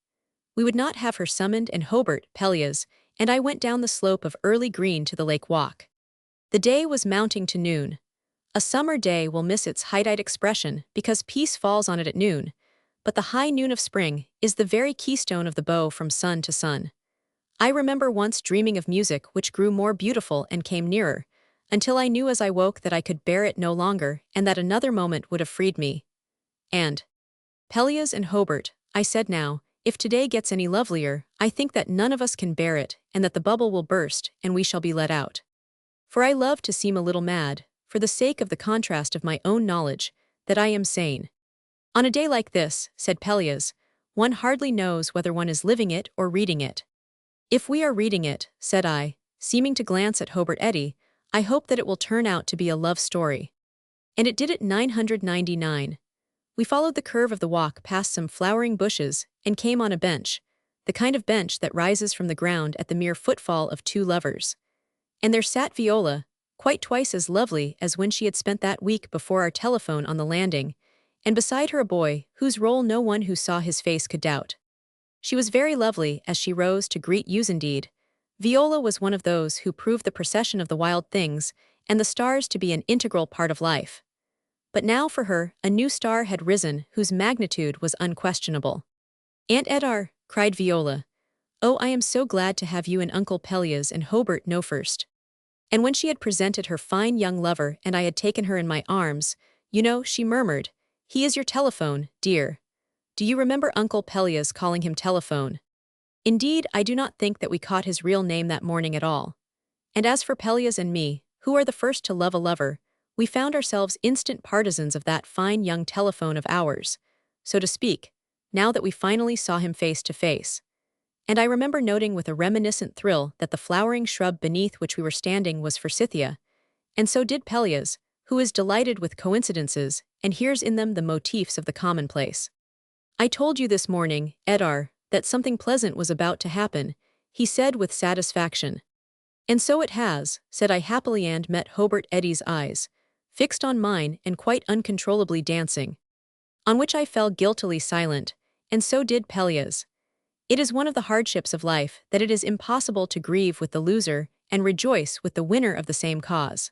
We would not have her summoned, and Hobart, Pelleas, and I went down the slope of Early Green to the lake walk. The day was mounting to noon. A summer day will miss its height expression because peace falls on it at noon, but the high noon of spring is the very keystone of the bow from sun to sun. I remember once dreaming of music which grew more beautiful and came nearer, until I knew as I woke that I could bear it no longer and that another moment would have freed me. And, Pelleas and Hobart, I said now, if today gets any lovelier, I think that none of us can bear it and that the bubble will burst and we shall be let out. For I love to seem a little mad, for the sake of the contrast of my own knowledge, that I am sane. On a day like this, said Pelleas, one hardly knows whether one is living it or reading it. If we are reading it, said I, seeming to glance at Hobart Eddy, I hope that it will turn out to be a love story. And it did at 999. We followed the curve of the walk past some flowering bushes and came on a bench, the kind of bench that rises from the ground at the mere footfall of two lovers. And there sat Viola, quite twice as lovely as when she had spent that week before our telephone on the landing, and beside her a boy whose role no one who saw his face could doubt. She was very lovely as she rose to greet yous indeed. Viola was one of those who proved the procession of the wild things and the stars to be an integral part of life. But now for her, a new star had risen whose magnitude was unquestionable. Aunt Etarre, cried Viola. Oh, I am so glad to have you and Uncle Pelleas and Hobart know first. And when she had presented her fine young lover and I had taken her in my arms, you know, she murmured, he is your telephone, dear. Do you remember Uncle Pelleas calling him telephone? Indeed, I do not think that we caught his real name that morning at all. And as for Pelleas and me, who are the first to love a lover, we found ourselves instant partisans of that fine young telephone of ours, so to speak, now that we finally saw him face to face. And I remember noting with a reminiscent thrill that the flowering shrub beneath which we were standing was forsythia, and so did Pelleas, who is delighted with coincidences and hears in them the motifs of the commonplace. I told you this morning, Etarre, that something pleasant was about to happen, he said with satisfaction. And so it has, said I happily and met Hobart Eddy's eyes, fixed on mine and quite uncontrollably dancing. On which I fell guiltily silent, and so did Pelleas. It is one of the hardships of life that it is impossible to grieve with the loser and rejoice with the winner of the same cause.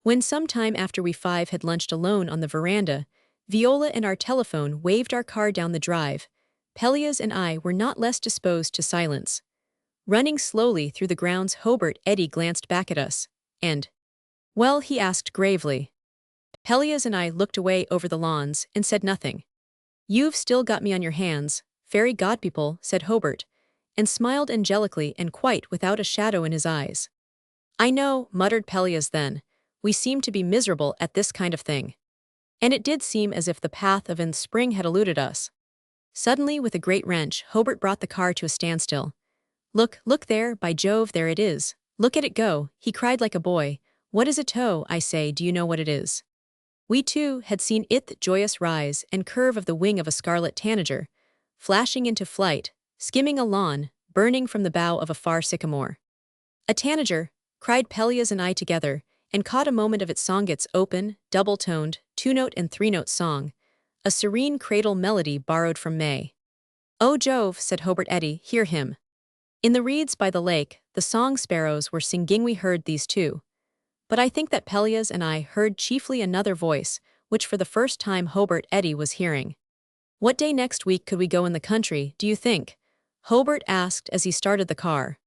When some time after we five had lunched alone on the veranda, Viola and our telephone waved our car down the drive, Pelleas and I were not less disposed to silence. Running slowly through the grounds, Hobart Eddy glanced back at us, and, well, he asked gravely. Pelleas and I looked away over the lawns and said nothing. You've still got me on your hands, fairy godpeople, said Hobart, and smiled angelically and quite without a shadow in his eyes. I know, muttered Pelleas then, we seem to be miserable at this kind of thing. And it did seem as if the path of spring had eluded us. Suddenly, with a great wrench, Hobart brought the car to a standstill. Look there, by Jove, there it is. Look at it go, he cried like a boy. What is a toe, I say, do you know what it is? We too had seen it, the joyous rise and curve of the wing of a scarlet tanager, flashing into flight, skimming a lawn, burning from the bough of a far sycamore. A tanager, cried Pelleas and I together, and caught a moment of its song, its open, double-toned, two-note and three-note song, a serene cradle melody borrowed from May. Oh Jove, said Hobart Eddy, hear him. In the reeds by the lake, the song sparrows were singing. We heard these too. But I think that Pelleas and I heard chiefly another voice, which for the first time Hobart Eddy was hearing. What day next week could we go in the country, do you think? Hobart asked as he started the car.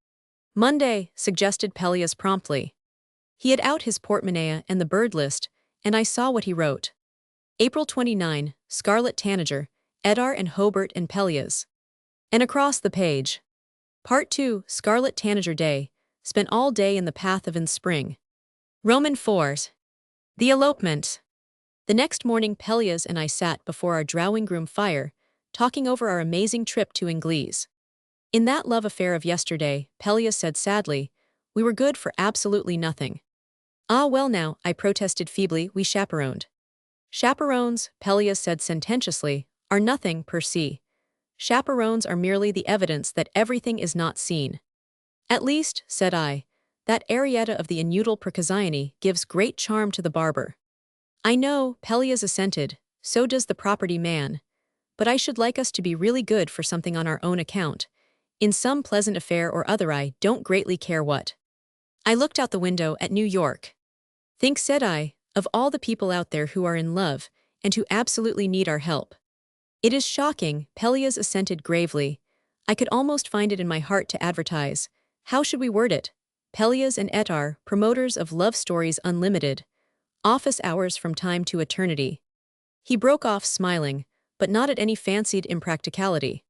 Monday, suggested Pelleas promptly. He had out his portmanteau and the bird list, and I saw what he wrote. April 29, Scarlet Tanager, Etarre and Hobart and Pelleas. And across the page. Part 2, Scarlet Tanager Day, spent all day in the path of spring. Roman 4. The elopement. The next morning Pelleas and I sat before our drawing-room fire, talking over our amazing trip to Ingles. In that love affair of yesterday, Pelleas said sadly, we were good for absolutely nothing. Ah well now, I protested feebly, we chaperoned. Chaperones, Pelleas said sententiously, are nothing per se. Chaperones are merely the evidence that everything is not seen. At least, said I, that arietta of the inutile Procasione gives great charm to the barber. I know, Pelleas assented, so does the property man. But I should like us to be really good for something on our own account, in some pleasant affair or other, I don't greatly care what. I looked out the window at New York. Think, said I, of all the people out there who are in love, and who absolutely need our help. It is shocking, Pelleas assented gravely. I could almost find it in my heart to advertise. How should we word it? Pelleas and Etarre, promoters of Love Stories Unlimited. Office hours from time to eternity. He broke off smiling, but not at any fancied impracticality.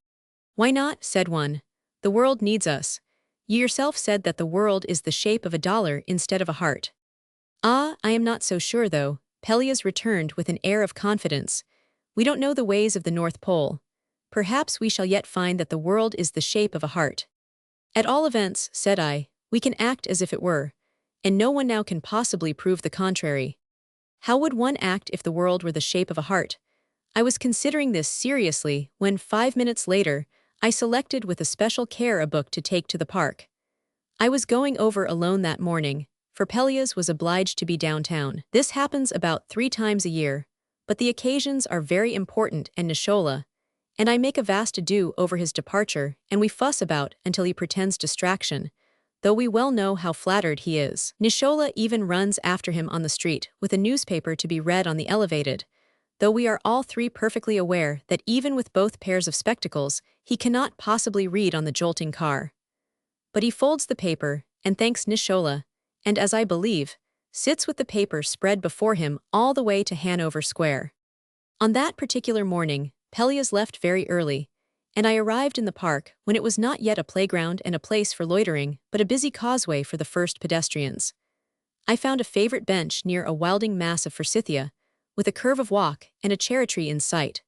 Why not, said one. The world needs us. You yourself said that the world is the shape of a dollar instead of a heart. Ah, I am not so sure, though, Pelleas returned with an air of confidence. We don't know the ways of the North Pole. Perhaps we shall yet find that the world is the shape of a heart. At all events, said I, we can act as if it were, and no one now can possibly prove the contrary. How would one act if the world were the shape of a heart? I was considering this seriously when 5 minutes later, I selected with especial care a book to take to the park. I was going over alone that morning, for Pelleas was obliged to be downtown. This happens about 3 times a year, but the occasions are very important and Nishola, and I make a vast ado over his departure, and we fuss about until he pretends distraction, though we well know how flattered he is. Nishola even runs after him on the street with a newspaper to be read on the elevated, though we are all three perfectly aware that even with both pairs of spectacles, he cannot possibly read on the jolting car. But he folds the paper, and thanks Nishola, and as I believe, sits with the paper spread before him all the way to Hanover Square. On that particular morning, Pelleas left very early, and I arrived in the park when it was not yet a playground and a place for loitering, but a busy causeway for the first pedestrians. I found a favorite bench near a wilding mass of forsythia, with a curve of walk and a cherry tree in sight.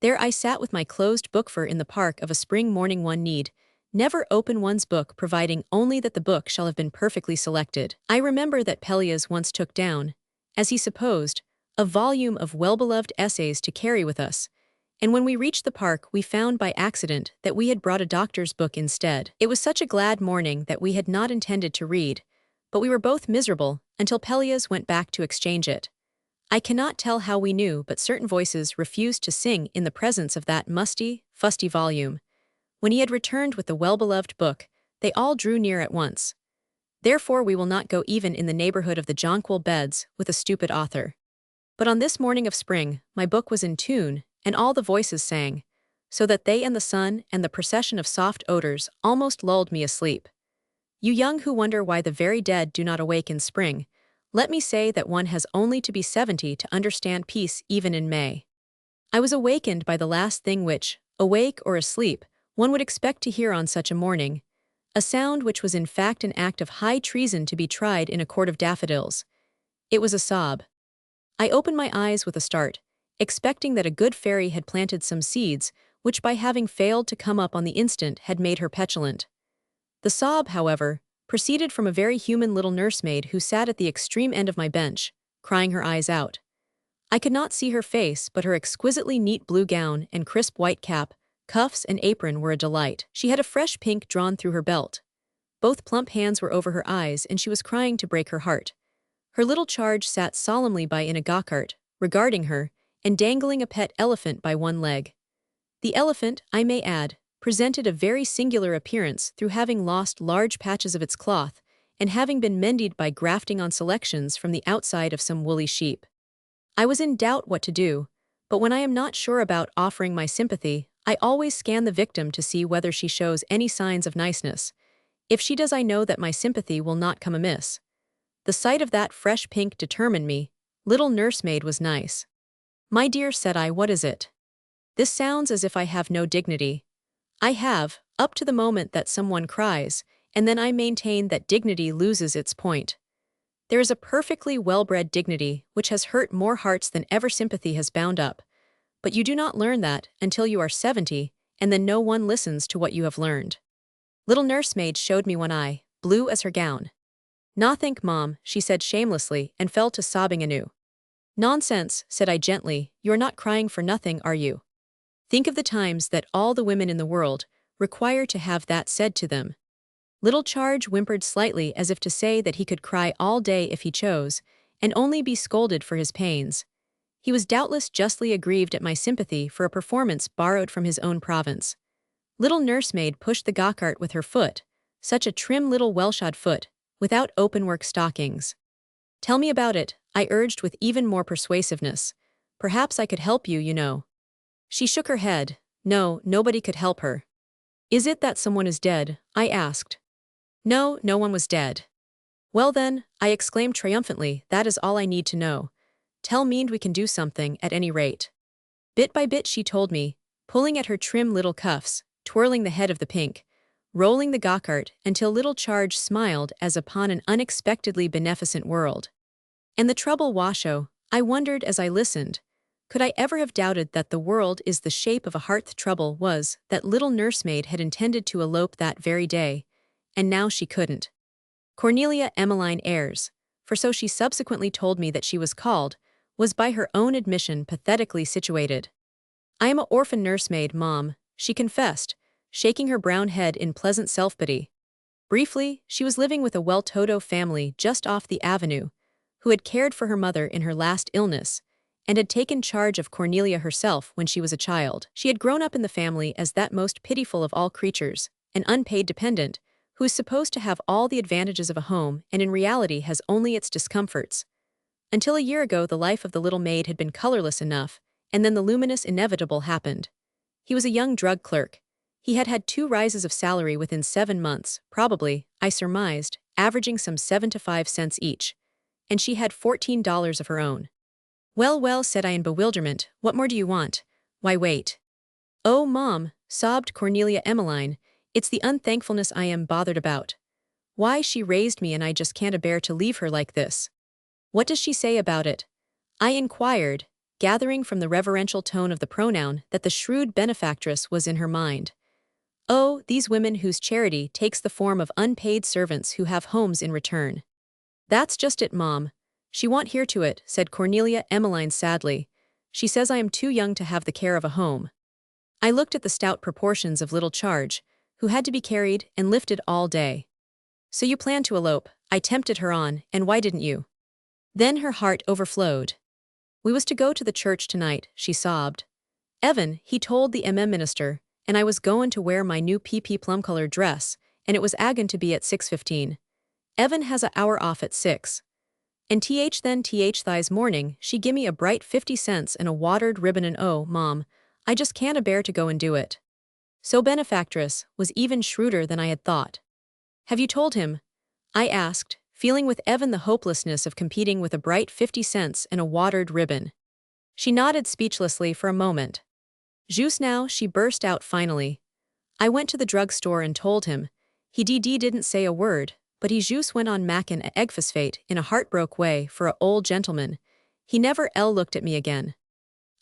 There I sat with my closed book, for in the park of a spring morning one need never open one's book providing only that the book shall have been perfectly selected. I remember that Pelleas once took down, as he supposed, a volume of well-beloved essays to carry with us, and when we reached the park we found by accident that we had brought a doctor's book instead. It was such a glad morning that we had not intended to read, but we were both miserable until Pelleas went back to exchange it. I cannot tell how we knew, but certain voices refused to sing in the presence of that musty, fusty volume. When he had returned with the well-beloved book, they all drew near at once. Therefore we will not go even in the neighborhood of the jonquil beds with a stupid author. But on this morning of spring, my book was in tune, and all the voices sang, so that they and the sun and the procession of soft odors almost lulled me asleep. You young who wonder why the very dead do not awake in spring, let me say that one has only to be 70 to understand peace even in May. I was awakened by the last thing which, awake or asleep, one would expect to hear on such a morning, a sound which was in fact an act of high treason to be tried in a court of daffodils. It was a sob. I opened my eyes with a start, expecting that a good fairy had planted some seeds, which by having failed to come up on the instant had made her petulant. The sob, however, proceeded from a very human little nursemaid who sat at the extreme end of my bench, crying her eyes out. I could not see her face, but her exquisitely neat blue gown and crisp white cap, cuffs and apron were a delight. She had a fresh pink drawn through her belt. Both plump hands were over her eyes, and she was crying to break her heart. Her little charge sat solemnly by in a go-cart, regarding her, and dangling a pet elephant by one leg. The elephant, I may add, presented a very singular appearance through having lost large patches of its cloth, and having been mended by grafting on selections from the outside of some woolly sheep. I was in doubt what to do, but when I am not sure about offering my sympathy, I always scan the victim to see whether she shows any signs of niceness. If she does, I know that my sympathy will not come amiss. The sight of that fresh pink determined me. Little nursemaid was nice. My dear, said I, what is it? This sounds as if I have no dignity. I have, up to the moment that someone cries, and then I maintain that dignity loses its point. There is a perfectly well-bred dignity which has hurt more hearts than ever sympathy has bound up, but you do not learn that until you are 70, and then no one listens to what you have learned. Little nursemaid showed me one eye, blue as her gown. "Nothink, Mom," she said shamelessly, and fell to sobbing anew. "Nonsense," said I gently, "you are not crying for nothing, are you? Think of the times that all the women in the world require to have that said to them." Little Charge whimpered slightly as if to say that he could cry all day if he chose, and only be scolded for his pains. He was doubtless justly aggrieved at my sympathy for a performance borrowed from his own province. Little nursemaid pushed the go-cart with her foot, such a trim little well-shod foot, without open-work stockings. "Tell me about it," I urged with even more persuasiveness. "Perhaps I could help you, you know." She shook her head. No, nobody could help her. "Is it that someone is dead?" I asked. "No, no one was dead." "Well then," I exclaimed triumphantly, "that is all I need to know. Tell me and we can do something, at any rate." Bit by bit she told me, pulling at her trim little cuffs, twirling the head of the pink, rolling the go-cart until Little Charge smiled as upon an unexpectedly beneficent world. And the trouble washo, I wondered as I listened. Could I ever have doubted that the world is the shape of a heart? The trouble was that little nursemaid had intended to elope that very day, and now she couldn't. Cornelia Emmeline Ayres, for so she subsequently told me that she was called, was by her own admission pathetically situated. "I am a orphan nursemaid, Mom," she confessed, shaking her brown head in pleasant self-pity. Briefly, she was living with a well-to-do family just off the avenue, who had cared for her mother in her last illness, and had taken charge of Cornelia herself when she was a child. She had grown up in the family as that most pitiful of all creatures, an unpaid dependent, who is supposed to have all the advantages of a home and in reality has only its discomforts. Until a year ago the life of the little maid had been colorless enough, and then the luminous inevitable happened. He was a young drug clerk. He had had 2 rises of salary within 7 months, probably, I surmised, averaging some 7 to 5 cents each. And she had $14 of her own. "Well, well," said I in bewilderment, "what more do you want? Why wait?" "Oh, Mom," sobbed Cornelia Emmeline, "it's the unthankfulness I am bothered about. Why, she raised me and I just can't bear to leave her like this." "What does she say about it?" I inquired, gathering from the reverential tone of the pronoun that the shrewd benefactress was in her mind. "Oh, these women whose charity takes the form of unpaid servants who have homes in return." "That's just it, Mom. She won't hear to it," said Cornelia Emmeline sadly. "She says I am too young to have the care of a home." I looked at the stout proportions of little Charge, who had to be carried and lifted all day. "So you plan to elope," I tempted her on, "and why didn't you?" Then her heart overflowed. "We was to go to the church tonight," she sobbed. "Evan, he told the minister, and I was goin' to wear my new PP plum-colored dress, and it was agon to be at 6:15. Evan has a hour off at 6. And then thighs morning, she gimme a bright 50 cents and a watered ribbon and oh, Mom, I just can't bear to go and do it." So benefactress was even shrewder than I had thought. "Have you told him?" I asked, feeling with Evan the hopelessness of competing with a bright 50 cents and a watered ribbon. She nodded speechlessly for a moment. "Juice now," she burst out finally. "I went to the drugstore and told him. He didn't say a word, but he juice went on mackin' a egg phosphate in a heartbroke way for a old gentleman. He never looked at me again."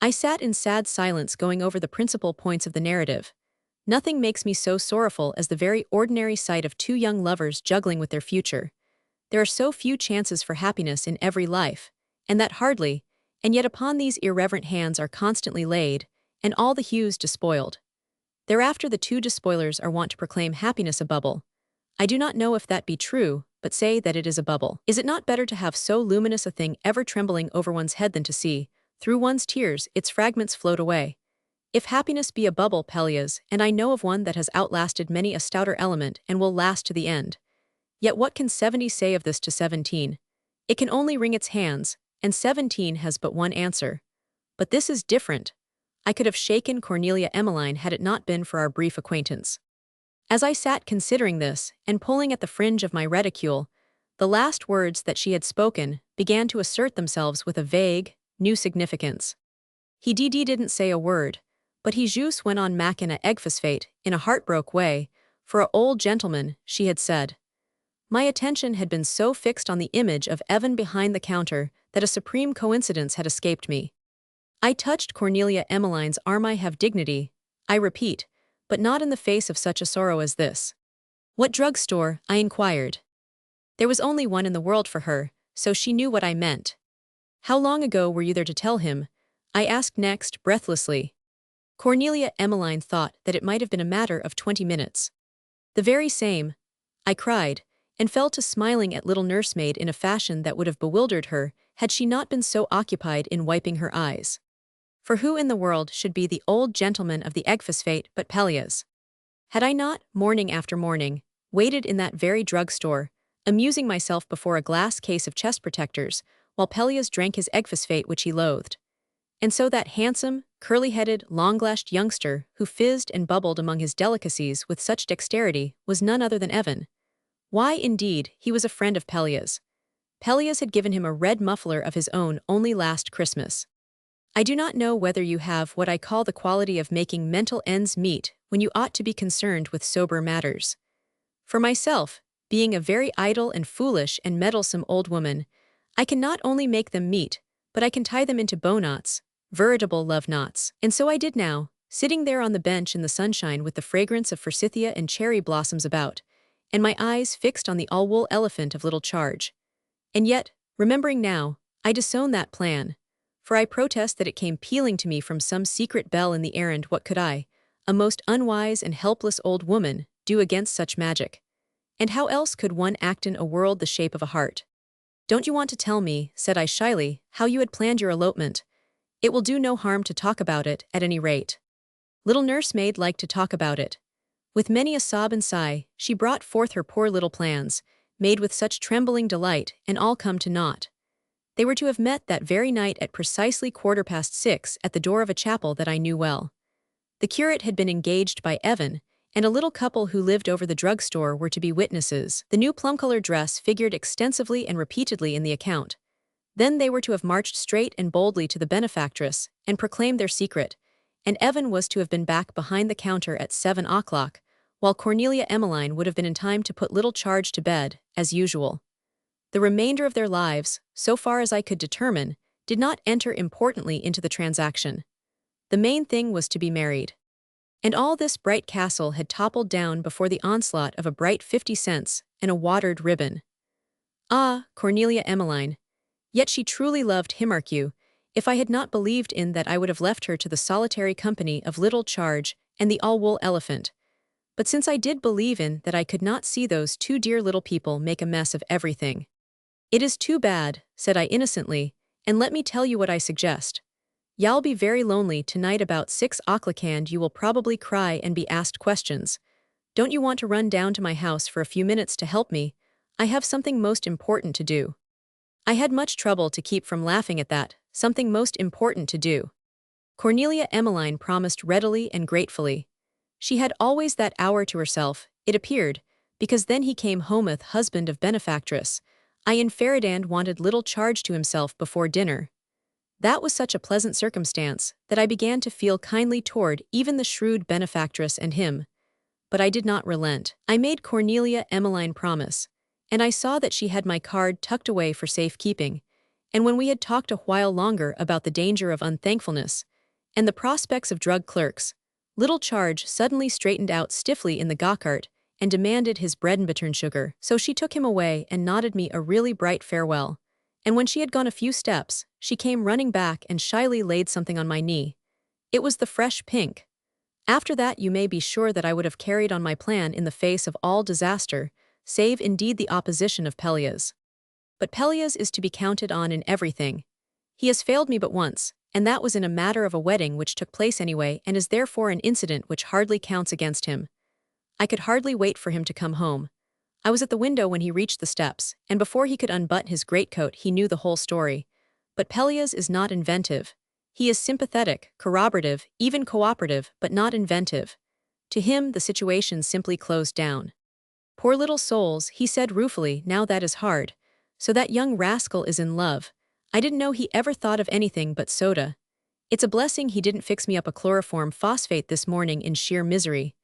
I sat in sad silence going over the principal points of the narrative. Nothing makes me so sorrowful as the very ordinary sight of 2 young lovers juggling with their future. There are so few chances for happiness in every life, and that hardly, and yet upon these irreverent hands are constantly laid, and all the hues despoiled. Thereafter the 2 despoilers are wont to proclaim happiness a bubble. I do not know if that be true, but say that it is a bubble. Is it not better to have so luminous a thing ever trembling over one's head than to see, through one's tears, its fragments float away? If happiness be a bubble, Pelleas, and I know of one that has outlasted many a stouter element and will last to the end. Yet what can 70 say of this to 17? It can only wring its hands, and 17 has but one answer. But this is different. I could have shaken Cornelia Emmeline had it not been for our brief acquaintance. As I sat considering this, and pulling at the fringe of my reticule, the last words that she had spoken began to assert themselves with a vague, new significance. "He didn't say a word, but he juice went on mackin' a egg phosphate in a heartbroke way, for a old gentleman," she had said. My attention had been so fixed on the image of Evan behind the counter that a supreme coincidence had escaped me. I touched Cornelia Emmeline's arm. "I have dignity, I repeat, but not in the face of such a sorrow as this." "What drugstore?" I inquired. There was only one in the world for her, so she knew what I meant. "How long ago were you there to tell him?" I asked next, breathlessly. Cornelia Emmeline thought that it might have been a matter of 20 minutes. "The very same," I cried, and fell to smiling at little nursemaid in a fashion that would have bewildered her had she not been so occupied in wiping her eyes. For who in the world should be the old gentleman of the egg phosphate but Pelleas? Had I not, morning after morning, waited in that very drugstore, amusing myself before a glass case of chest protectors, while Pelleas drank his egg phosphate which he loathed? And so that handsome, curly-headed, long-lashed youngster who fizzed and bubbled among his delicacies with such dexterity was none other than Evan. Why, indeed, he was a friend of Pelleas. Pelleas had given him a red muffler of his own only last Christmas. I do not know whether you have what I call the quality of making mental ends meet when you ought to be concerned with sober matters. For myself, being a very idle and foolish and meddlesome old woman, I can not only make them meet, but I can tie them into bow knots, veritable love knots. And so I did now, sitting there on the bench in the sunshine with the fragrance of forsythia and cherry blossoms about, and my eyes fixed on the all-wool elephant of little charge. And yet, remembering now, I disown that plan, for I protest that it came pealing to me from some secret bell in the errand. What could I, a most unwise and helpless old woman, do against such magic? And how else could one act in a world the shape of a heart? Don't you want to tell me, said I shyly, how you had planned your elopement? It will do no harm to talk about it, at any rate. Little nursemaid liked to talk about it. With many a sob and sigh, she brought forth her poor little plans, made with such trembling delight, and all come to naught. They were to have met that very night at precisely 6:15 at the door of a chapel that I knew well. The curate had been engaged by Evan, and a little couple who lived over the drugstore were to be witnesses. The new plum-colored dress figured extensively and repeatedly in the account. Then they were to have marched straight and boldly to the benefactress and proclaimed their secret, and Evan was to have been back behind the counter at 7 o'clock, while Cornelia Emmeline would have been in time to put little Charge to bed, as usual. The remainder of their lives, so far as I could determine, did not enter importantly into the transaction. The main thing was to be married. And all this bright castle had toppled down before the onslaught of a bright 50 cents and a watered ribbon. Ah, Cornelia Emmeline! Yet she truly loved him, mark you. If I had not believed in that, I would have left her to the solitary company of little Charge and the all-wool elephant. But since I did believe in that, I could not see those two dear little people make a mess of everything. It is too bad, said I innocently, and let me tell you what I suggest. Y'all be very lonely tonight about 6 o'clock, and you will probably cry and be asked questions. Don't you want to run down to my house for a few minutes to help me? I have something most important to do. I had much trouble to keep from laughing at that, something most important to do. Cornelia Emmeline promised readily and gratefully. She had always that hour to herself, it appeared, because then he came hometh, husband of benefactress. I in Ferdinand wanted little Charge to himself before dinner. That was such a pleasant circumstance that I began to feel kindly toward even the shrewd benefactress and him. But I did not relent. I made Cornelia Emmeline promise, and I saw that she had my card tucked away for safekeeping, and when we had talked a while longer about the danger of unthankfulness and the prospects of drug clerks, little Charge suddenly straightened out stiffly in the go-cart and demanded his bread and butter and sugar. So she took him away and nodded me a really bright farewell, and when she had gone a few steps, she came running back and shyly laid something on my knee. It was the fresh pink. After that, you may be sure that I would have carried on my plan in the face of all disaster, save indeed the opposition of Pelleas. But Pelleas is to be counted on in everything. He has failed me but once, and that was in a matter of a wedding which took place anyway, and is therefore an incident which hardly counts against him. I could hardly wait for him to come home. I was at the window when he reached the steps, and before he could unbutton his greatcoat he knew the whole story. But Pelleas is not inventive. He is sympathetic, corroborative, even cooperative, but not inventive. To him the situation simply closed down. Poor little souls, he said ruefully, now that is hard. So that young rascal is in love. I didn't know he ever thought of anything but soda. It's a blessing he didn't fix me up a chloroform phosphate this morning in sheer misery.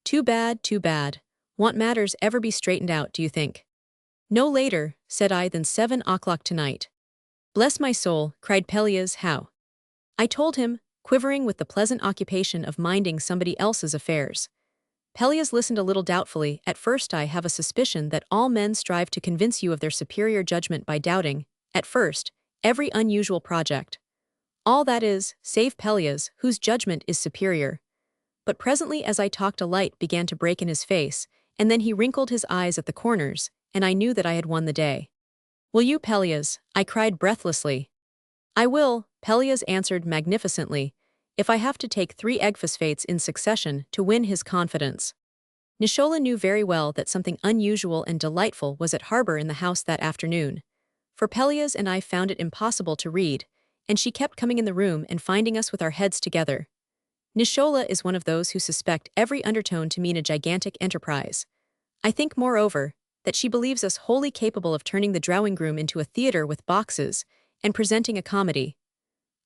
Too bad, too bad. Won't matters ever be straightened out, do you think? No later, said I, than 7 o'clock tonight. Bless my soul, cried Pelleas, how? I told him, quivering with the pleasant occupation of minding somebody else's affairs. Pelleas listened a little doubtfully. At first I have a suspicion that all men strive to convince you of their superior judgment by doubting, at first, every unusual project. All that is, save Pelleas, whose judgment is superior. But presently as I talked a light began to break in his face, and then he wrinkled his eyes at the corners, and I knew that I had won the day. Will you, Pelleas? I cried breathlessly. I will, Pelleas answered magnificently, if I have to take 3 egg phosphates in succession to win his confidence. Nishola knew very well that something unusual and delightful was at harbor in the house that afternoon, for Pelleas and I found it impossible to read, and she kept coming in the room and finding us with our heads together. Nishola is one of those who suspect every undertone to mean a gigantic enterprise. I think, moreover, that she believes us wholly capable of turning the drawing-room into a theater with boxes and presenting a comedy.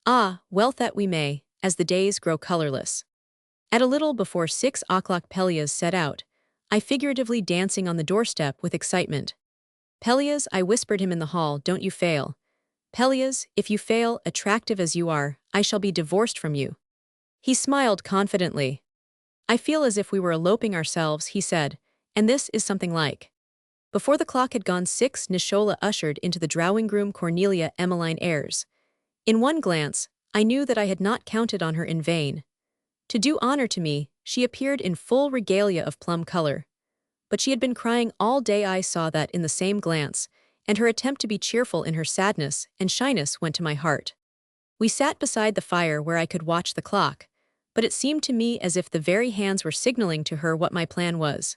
Ah, well, that we may, as the days grow colorless. At a little before 6 o'clock Pelleas set out, I figuratively dancing on the doorstep with excitement. Pelleas, I whispered him in the hall, don't you fail. Pelleas, if you fail, attractive as you are, I shall be divorced from you. He smiled confidently. I feel as if we were eloping ourselves, he said, and this is something like. Before the clock had gone 6, Nishola ushered into the drawing-room Cornelia Emmeline Ayres. In one glance, I knew that I had not counted on her in vain. To do honor to me, she appeared in full regalia of plum color. But she had been crying all day. I saw that in the same glance, and her attempt to be cheerful in her sadness and shyness went to my heart. We sat beside the fire where I could watch the clock, but it seemed to me as if the very hands were signaling to her what my plan was.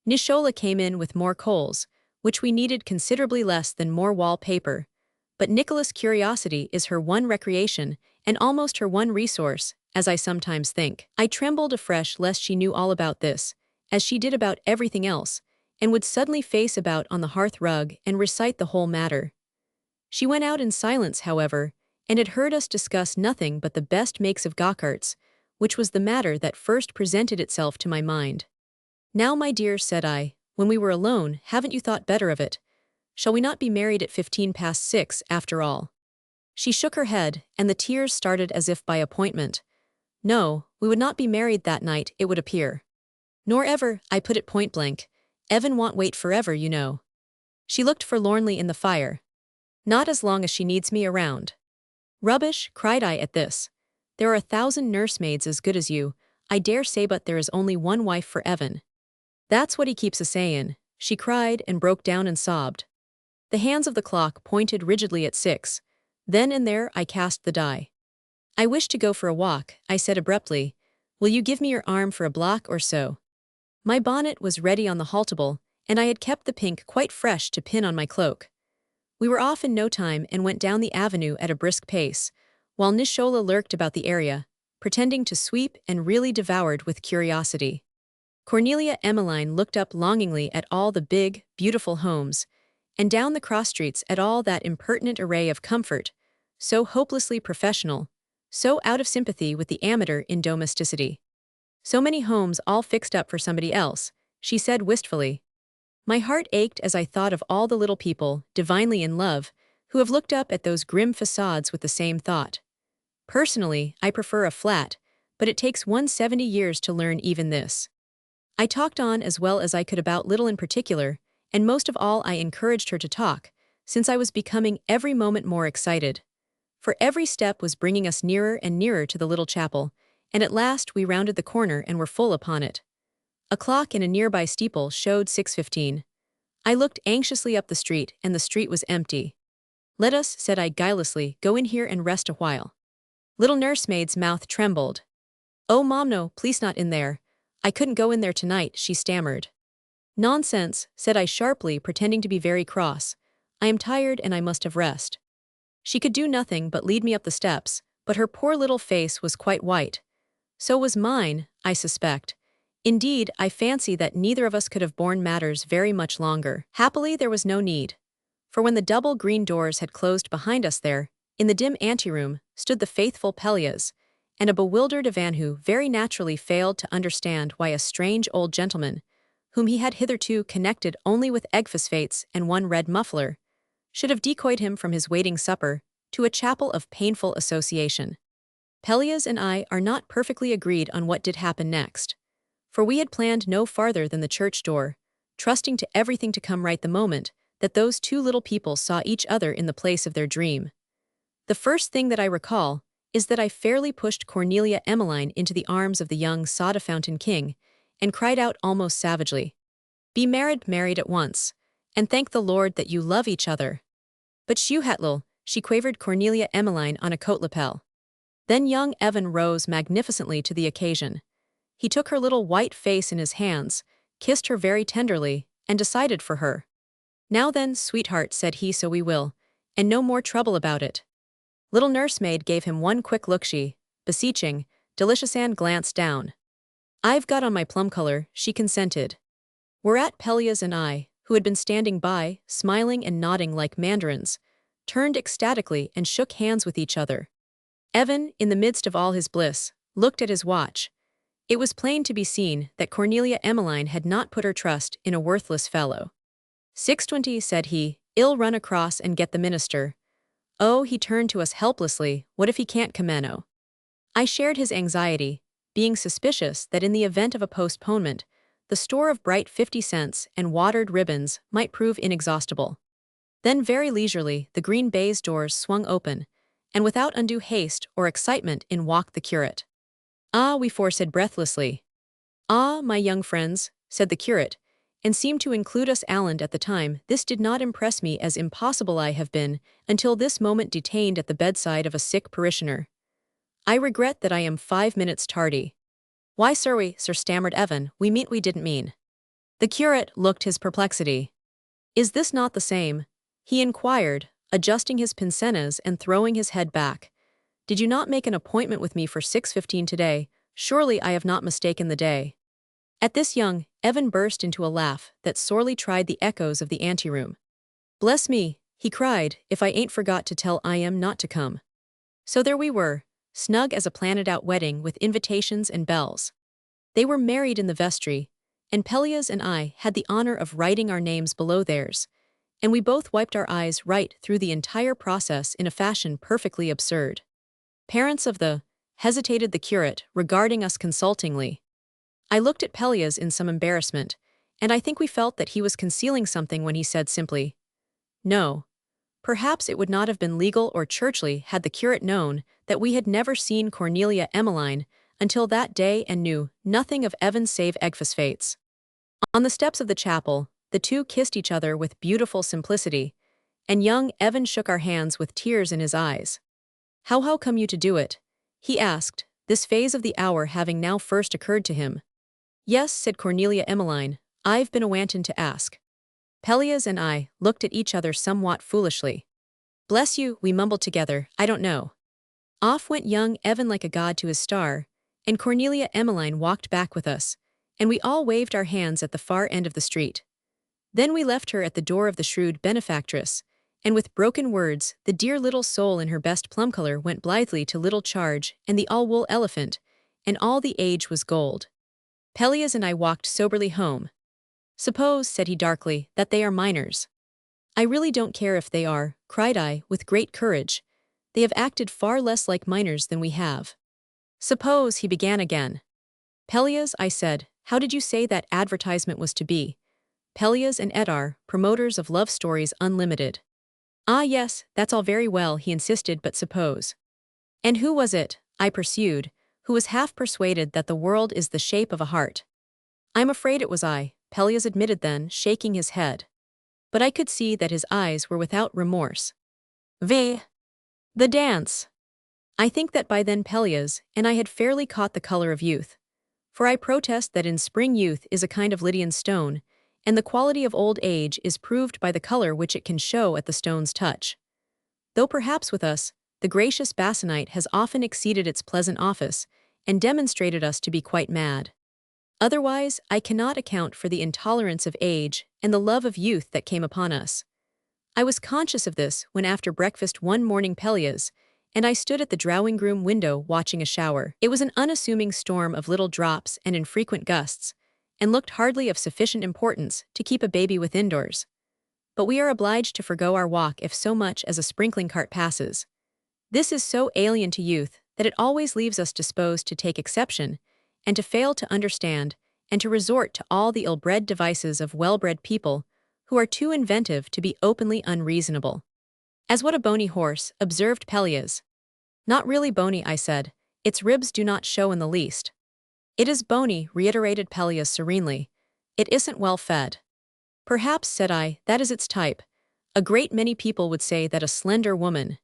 Nishola came in with more coals, which we needed considerably less than more wallpaper, but Nicola's curiosity is her one recreation and almost her one resource, as I sometimes think. I trembled afresh lest she knew all about this, as she did about everything else, and would suddenly face about on the hearth rug and recite the whole matter. She went out in silence, however, and had heard us discuss nothing but the best makes of Gockarts, which was the matter that first presented itself to my mind. Now, my dear, said I, when we were alone, haven't you thought better of it? Shall we not be married at 6:15 after all? She shook her head, and the tears started as if by appointment. No, we would not be married that night, it would appear. Nor ever, I put it point blank. Evan won't wait forever, you know. She looked forlornly in the fire. Not as long as she needs me around. Rubbish, cried I at this. There are 1,000 nursemaids as good as you, I dare say, but there is only one wife for Evan. That's what he keeps a-sayin', she cried and broke down and sobbed. The hands of the clock pointed rigidly at 6. Then and there I cast the die. I wish to go for a walk, I said abruptly. Will you give me your arm for a block or so? My bonnet was ready on the haltable, and I had kept the pink quite fresh to pin on my cloak. We were off in no time and went down the avenue at a brisk pace, while Nishola lurked about the area, pretending to sweep and really devoured with curiosity. Cornelia Emmeline looked up longingly at all the big, beautiful homes, and down the cross streets at all that impertinent array of comfort, so hopelessly professional, so out of sympathy with the amateur in domesticity. So many homes all fixed up for somebody else, she said wistfully. My heart ached as I thought of all the little people, divinely in love, who have looked up at those grim facades with the same thought. Personally, I prefer a flat, but it takes 170 years to learn even this. I talked on as well as I could about little in particular, and most of all I encouraged her to talk, since I was becoming every moment more excited. For every step was bringing us nearer and nearer to the little chapel, and at last we rounded the corner and were full upon it. A clock in a nearby steeple showed 6:15. I looked anxiously up the street, and the street was empty. Let us, said I guilelessly, go in here and rest a while. Little nursemaid's mouth trembled. Oh, Mom, no, please not in there. I couldn't go in there tonight, she stammered. Nonsense, said I sharply, pretending to be very cross. I am tired and I must have rest. She could do nothing but lead me up the steps, but her poor little face was quite white. So was mine, I suspect. Indeed, I fancy that neither of us could have borne matters very much longer. Happily, there was no need. For when the double green doors had closed behind us there, in the dim anteroom, stood the faithful Pelleas, and a bewildered Ivan who very naturally failed to understand why a strange old gentleman, whom he had hitherto connected only with egg phosphates and one red muffler, should have decoyed him from his waiting supper to a chapel of painful association. Pelleas and I are not perfectly agreed on what did happen next, for we had planned no farther than the church door, trusting to everything to come right the moment that those two little people saw each other in the place of their dream. The first thing that I recall is that I fairly pushed Cornelia Emmeline into the arms of the young soda fountain king and cried out almost savagely, Be married at once, and thank the Lord that you love each other. But Shuhatlil, she quavered Cornelia Emmeline on a coat lapel. Then young Evan rose magnificently to the occasion. He took her little white face in his hands, kissed her very tenderly, and decided for her. Now then, sweetheart, said he, so we will, and no more trouble about it. Little nursemaid gave him one quick look, she, beseeching, Delicious Anne glanced down. I've got on my plum color, she consented. Whereat Pelleas and I, who had been standing by, smiling and nodding like mandarins, turned ecstatically and shook hands with each other. Evan, in the midst of all his bliss, looked at his watch. It was plain to be seen that Cornelia Emmeline had not put her trust in a worthless fellow. 6:20, said he, "I'll run across and get the minister." Oh, he turned to us helplessly, what if he can't cameno? I shared his anxiety, being suspicious that in the event of a postponement, the store of bright 50 cents and watered ribbons might prove inexhaustible. Then very leisurely, the green baize doors swung open, and without undue haste or excitement in walked the curate. "Ah," we four said breathlessly. "Ah, my young friends," said the curate, and seemed to include us Alland at the time. This did not impress me as impossible I have been, until this moment detained at the bedside of a sick parishioner. "I regret that I am 5 minutes tardy." "Why, sir, stammered Evan, "we didn't mean." The curate looked his perplexity. "Is this not the same?" he inquired, adjusting his pince-nez and throwing his head back. "Did you not make an appointment with me for 6:15 today? Surely I have not mistaken the day." At this young Evan burst into a laugh that sorely tried the echoes of the anteroom. "Bless me," he cried, "if I ain't forgot to tell I am not to come." So there we were, snug as a planned-out wedding with invitations and bells. They were married in the vestry, and Pelleas and I had the honor of writing our names below theirs, and we both wiped our eyes right through the entire process in a fashion perfectly absurd. "Parents of the," hesitated the curate, regarding us consultingly. I looked at Pelleas in some embarrassment, and I think we felt that he was concealing something when he said simply, "No." Perhaps it would not have been legal or churchly had the curate known that we had never seen Cornelia Emmeline until that day and knew nothing of Evan save eggphosphates. On the steps of the chapel, the two kissed each other with beautiful simplicity, and young Evan shook our hands with tears in his eyes. How come you to do it?" he asked, this phase of the hour having now first occurred to him. "Yes," said Cornelia Emmeline, "I've been awantin' to ask." Pelleas and I looked at each other somewhat foolishly. "Bless you," we mumbled together, "I don't know." Off went young Evan like a god to his star, and Cornelia Emmeline walked back with us, and we all waved our hands at the far end of the street. Then we left her at the door of the shrewd benefactress, and with broken words, the dear little soul in her best plum color went blithely to Little Charge and the all-wool elephant, and all the age was gold. Pelleas and I walked soberly home. "Suppose," said he darkly, "that they are minors." "I really don't care if they are," cried I, with great courage. "They have acted far less like minors than we have." "Suppose," he began again. "Pelleas," I said, "how did you say that advertisement was to be?" "Pelleas and Etarre, promoters of love stories unlimited." "Ah yes, that's all very well," he insisted, "but suppose." "And who was it," I pursued, "who was half persuaded that the world is the shape of a heart?" "I'm afraid it was I," Pelleas admitted then, shaking his head. But I could see that his eyes were without remorse. "The dance." I think that by then Pelleas and I had fairly caught the color of youth. For I protest that in spring youth is a kind of Lydian stone, and the quality of old age is proved by the color which it can show at the stone's touch. Though perhaps with us, the gracious basanite has often exceeded its pleasant office, and demonstrated us to be quite mad. Otherwise, I cannot account for the intolerance of age and the love of youth that came upon us. I was conscious of this when after breakfast one morning Pelleas and I stood at the drawing-room window watching a shower. It was an unassuming storm of little drops and infrequent gusts, and looked hardly of sufficient importance to keep a baby within doors. But we are obliged to forgo our walk if so much as a sprinkling cart passes. This is so alien to youth that it always leaves us disposed to take exception, and to fail to understand, and to resort to all the ill-bred devices of well-bred people who are too inventive to be openly unreasonable. "As what a bony horse," observed Pelleas. "Not really bony," I said. "Its ribs do not show in the least." "It is bony," reiterated Pelleas serenely. "It isn't well fed." "Perhaps," said I, "that is its type. A great many people would say that a slender woman—"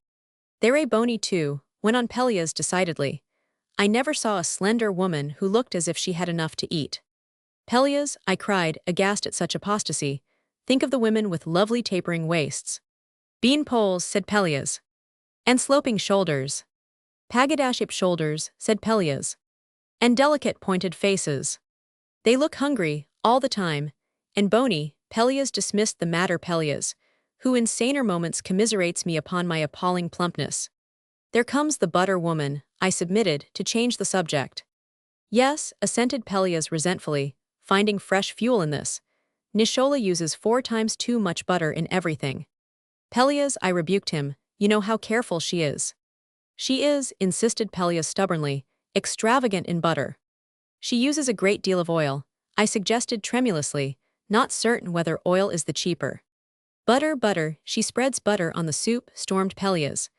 "They're a bony too," went on Pelleas decidedly. "I never saw a slender woman who looked as if she had enough to eat." "Pelleas," I cried, aghast at such apostasy, "think of the women with lovely tapering waists." "Bean poles," said Pelleas. "And sloping shoulders." "Pagoda-shaped shoulders," said Pelleas. "And delicate pointed faces." "They look hungry, all the time. And bony." Pelleas dismissed the matter. Pelleas, who in saner moments commiserates me upon my appalling plumpness. "There comes the butter woman," I submitted, to change the subject. "Yes," assented Pelleas resentfully, finding fresh fuel in this. Nishola uses 4 times too much butter in everything. Pelleas, I rebuked him, you know how careful she is. She is, insisted Pelleas stubbornly, extravagant in butter. She uses a great deal of oil, I suggested tremulously, not certain whether oil is the cheaper. Butter, she spreads butter on the soup, stormed Pelleas.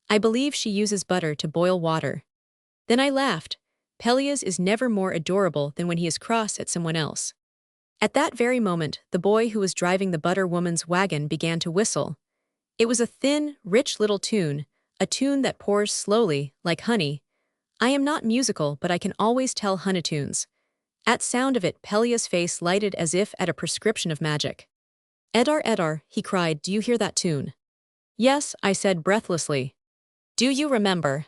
I believe she uses butter to boil water. Then I laughed. Pelleas is never more adorable than when he is cross at someone else. At that very moment, the boy who was driving the butter woman's wagon began to whistle. It was a thin, rich little tune, a tune that pours slowly, like honey. I am not musical, but I can always tell honey tunes. At sound of it, Pelleas' face lighted as if at a prescription of magic. Etarre, he cried, do you hear that tune? Yes, I said breathlessly. Do you remember?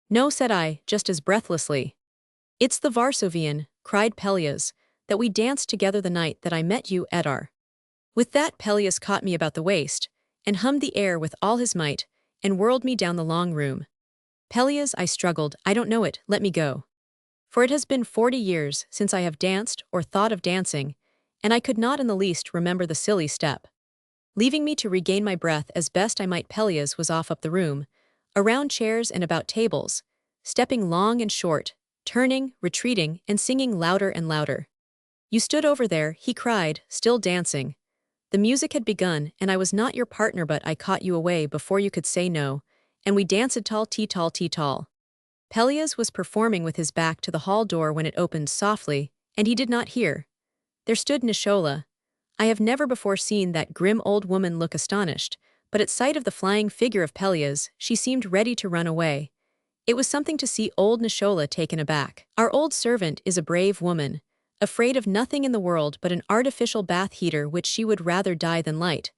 No, said I, just as breathlessly. It's the Varsovian, cried Pelleas, that we danced together the night that I met you, Etarre. With that Pelleas caught me about the waist, and hummed the air with all his might, and whirled me down the long room. Pelleas, I struggled, I don't know it, let me go. For it has been 40 years since I have danced or thought of dancing, and I could not in the least remember the silly step. Leaving me to regain my breath as best I might, Pelleas was off up the room, around chairs and about tables, stepping long and short, turning, retreating, and singing louder and louder. You stood over there, he cried, still dancing. The music had begun, and I was not your partner, but I caught you away before you could say no, and we danced tall. Pelleas was performing with his back to the hall door when it opened softly, and he did not hear. There stood Nishola. I have never before seen that grim old woman look astonished, but at sight of the flying figure of Pelleas, she seemed ready to run away. It was something to see old Nishola taken aback. Our old servant is a brave woman, afraid of nothing in the world but an artificial bath heater which she would rather die than light.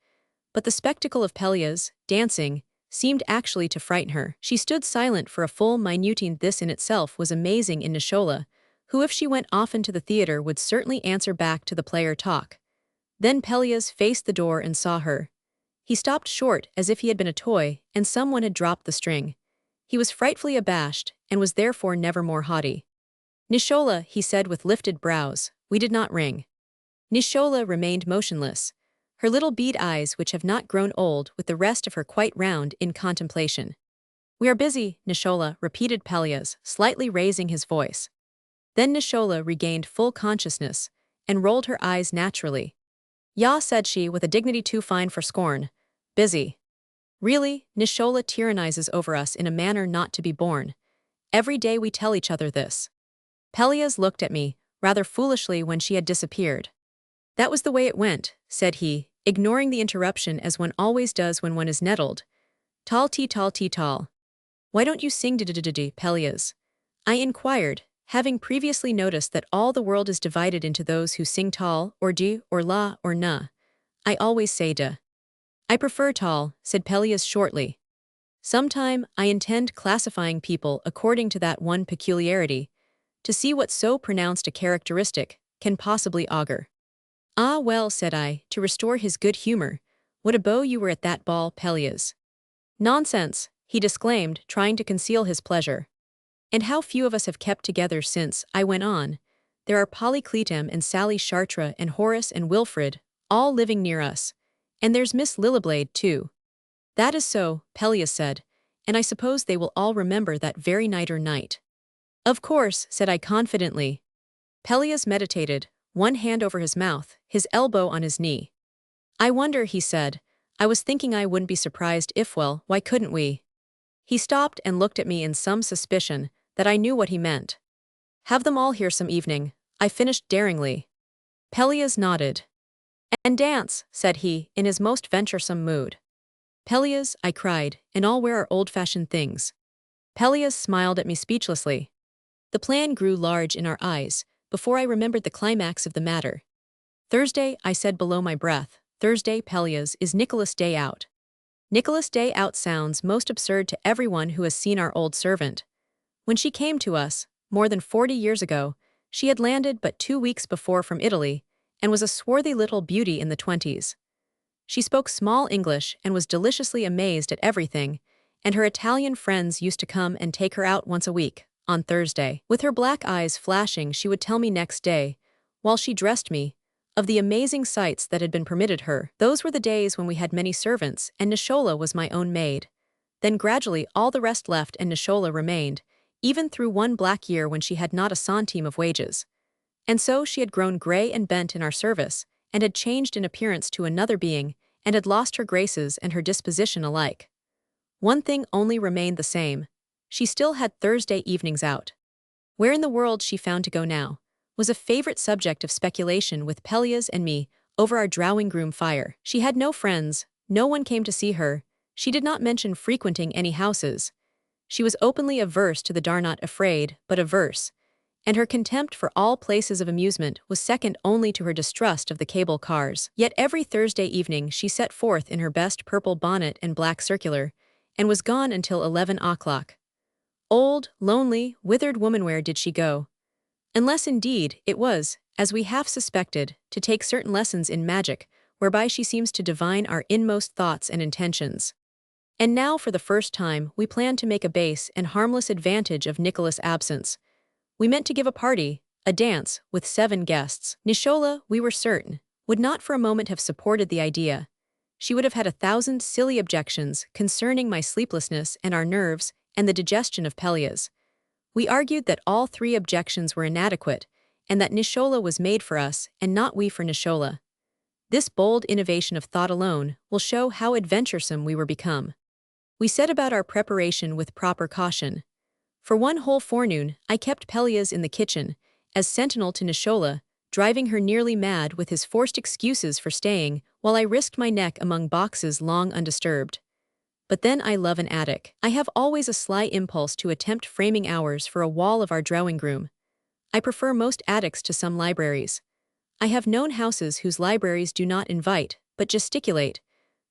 But the spectacle of Pelleas, dancing, seemed actually to frighten her. She stood silent for a full minute. This in itself was amazing in Nishola, who if she went often to the theater would certainly answer back to the player talk. Then Pelleas faced the door and saw her. He stopped short as if he had been a toy and someone had dropped the string. He was frightfully abashed and was therefore never more haughty. Nishola, he said with lifted brows, we did not ring. Nishola remained motionless, her little bead eyes which have not grown old with the rest of her quite round in contemplation. We are busy, Nishola, repeated Pelleas, slightly raising his voice. Then Nishola regained full consciousness and rolled her eyes naturally. Ya, said she with a dignity too fine for scorn. Busy. Really, Nishola tyrannizes over us in a manner not to be borne. Every day we tell each other this. Pelleas looked at me, rather foolishly when she had disappeared. That was the way it went, said he, ignoring the interruption as one always does when one is nettled. Tall. Why don't you sing Pelleas? I inquired, having previously noticed that all the world is divided into those who sing tall, or di, or la, or na. I always say da. I prefer tall, said Pelleas shortly. Sometime I intend classifying people according to that one peculiarity, to see what so pronounced a characteristic can possibly augur. Ah well, said I, to restore his good humor, what a beau you were at that ball, Pelleas. Nonsense, he disclaimed, trying to conceal his pleasure. And how few of us have kept together since, I went on. There are Polycletum and Sally Chartres and Horace and Wilfred, all living near us. And there's Miss Lilliblade, too. That is so, Pelleas said, and I suppose they will all remember that very night or night. Of course, said I confidently. Pelleas meditated, one hand over his mouth, his elbow on his knee. I wonder, he said. I was thinking I wouldn't be surprised if, well, why couldn't we? He stopped and looked at me in some suspicion that I knew what he meant. Have them all here some evening, I finished daringly. Pelleas nodded. And dance, said he, in his most venturesome mood. Pelleas, I cried, and all wear our old-fashioned things. Pelleas smiled at me speechlessly. The plan grew large in our eyes, before I remembered the climax of the matter. Thursday, I said below my breath, Thursday, Pelleas, is Nicholas Day out. Nicholas Day out sounds most absurd to everyone who has seen our old servant. When she came to us, more than 40 years ago, she had landed but 2 weeks before from Italy, and was a swarthy little beauty in the 20s. She spoke small English and was deliciously amazed at everything, and her Italian friends used to come and take her out once a week, on Thursday. With her black eyes flashing, she would tell me next day, while she dressed me, of the amazing sights that had been permitted her. Those were the days when we had many servants, and Nishola was my own maid. Then gradually all the rest left and Nishola remained, even through one black year when she had not a centime of wages. And so she had grown gray and bent in our service, and had changed in appearance to another being, and had lost her graces and her disposition alike. One thing only remained the same. She still had Thursday evenings out. Where in the world she found to go now was a favorite subject of speculation with Pelleas and me over our drawing-room fire. She had no friends, no one came to see her, she did not mention frequenting any houses. She was openly averse to the not afraid, but averse, and her contempt for all places of amusement was second only to her distrust of the cable cars. Yet every Thursday evening she set forth in her best purple bonnet and black circular, and was gone until 11 o'clock. Old, lonely, withered woman, where did she go? Unless indeed it was, as we half suspected, to take certain lessons in magic, whereby she seems to divine our inmost thoughts and intentions. And now for the first time we planned to make a base and harmless advantage of Nicholas' absence. We meant to give a party, a dance, with 7 guests. Nishola, we were certain, would not for a moment have supported the idea. She would have had 1,000 silly objections concerning my sleeplessness and our nerves and the digestion of Pelleas. We argued that all 3 objections were inadequate, and that Nishola was made for us and not we for Nishola. This bold innovation of thought alone will show how adventuresome we were become. We set about our preparation with proper caution. For one whole forenoon I kept Pelleas in the kitchen, as sentinel to Nishola, driving her nearly mad with his forced excuses for staying, while I risked my neck among boxes long undisturbed. But then I love an attic. I have always a sly impulse to attempt framing hours for a wall of our drawing-room. I prefer most attics to some libraries. I have known houses whose libraries do not invite, but gesticulate,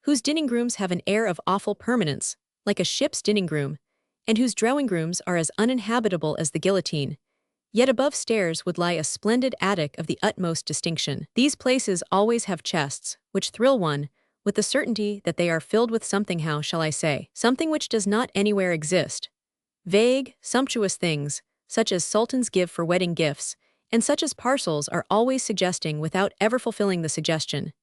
whose dining-rooms have an air of awful permanence, like a ship's dining-room, and whose drawing-rooms are as uninhabitable as the guillotine. Yet above stairs would lie a splendid attic of the utmost distinction. These places always have chests, which thrill one, with the certainty that they are filled with something, how shall I say, something which does not anywhere exist. Vague, sumptuous things, such as sultans give for wedding gifts, and such as parcels are always suggesting without ever fulfilling the suggestion.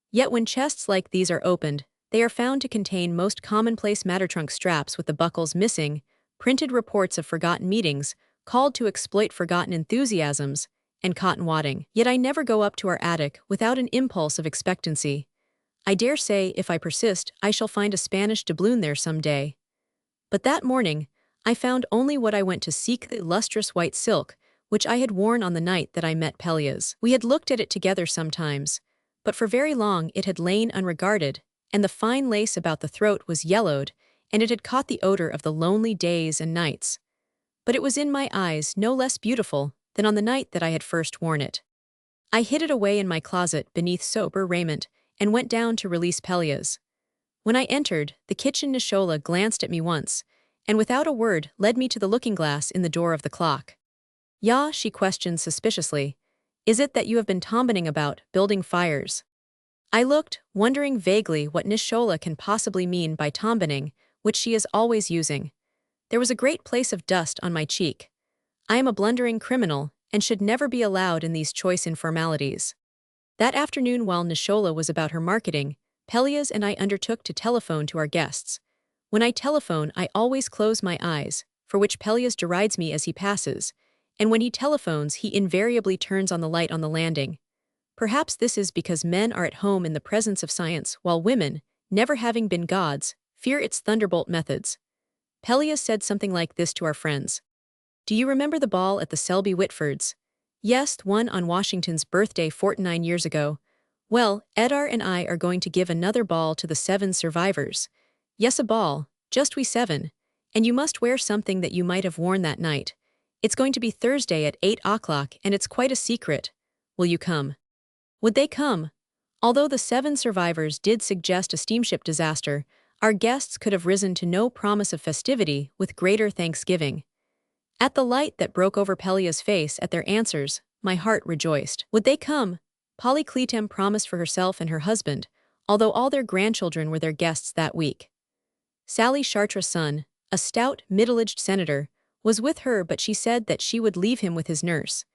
Yet when chests like these are opened, they are found to contain most commonplace matter-trunk straps with the buckles missing, printed reports of forgotten meetings, called to exploit forgotten enthusiasms, and cotton wadding. Yet I never go up to our attic without an impulse of expectancy. I dare say if I persist I shall find a Spanish doubloon there some day. But that morning, I found only what I went to seek, the lustrous white silk, which I had worn on the night that I met Pelleas. We had looked at it together sometimes, but for very long it had lain unregarded, and the fine lace about the throat was yellowed, and it had caught the odor of the lonely days and nights. But it was in my eyes no less beautiful than on the night that I had first worn it. I hid it away in my closet beneath sober raiment, and went down to release Pelleas. When I entered the kitchen, Nishola glanced at me once, and without a word led me to the looking-glass in the door of the clock. "Ya," she questioned suspiciously, "is it that you have been tomboning about, building fires?" I looked, wondering vaguely what Nishola can possibly mean by tomboning, which she is always using. There was a great place of dust on my cheek. I am a blundering criminal, and should never be allowed in these choice informalities. That afternoon, while Nishola was about her marketing, Pelleas and I undertook to telephone to our guests. When I telephone, I always close my eyes, for which Pelleas derides me as he passes, and when he telephones he invariably turns on the light on the landing. Perhaps this is because men are at home in the presence of science, while women, never having been gods, fear its thunderbolt methods. Pelleas said something like this to our friends. "Do you remember the ball at the Selby Whitfords?" "Yes, the one on Washington's birthday 49 years ago. Well, Etarre and I are going to give another ball to the 7 survivors. Yes, a ball, just we 7, and you must wear something that you might have worn that night. It's going to be Thursday at 8 o'clock, and it's quite a secret. Will you come?" Would they come? Although the 7 survivors did suggest a steamship disaster, our guests could have risen to no promise of festivity with greater thanksgiving. At the light that broke over Pelleas' face at their answers, my heart rejoiced. Would they come? Polly Cleatham promised for herself and her husband, although all their grandchildren were their guests that week. Sally Chartres' son, a stout, middle-aged senator, was with her, but she said that she would leave him with his nurse.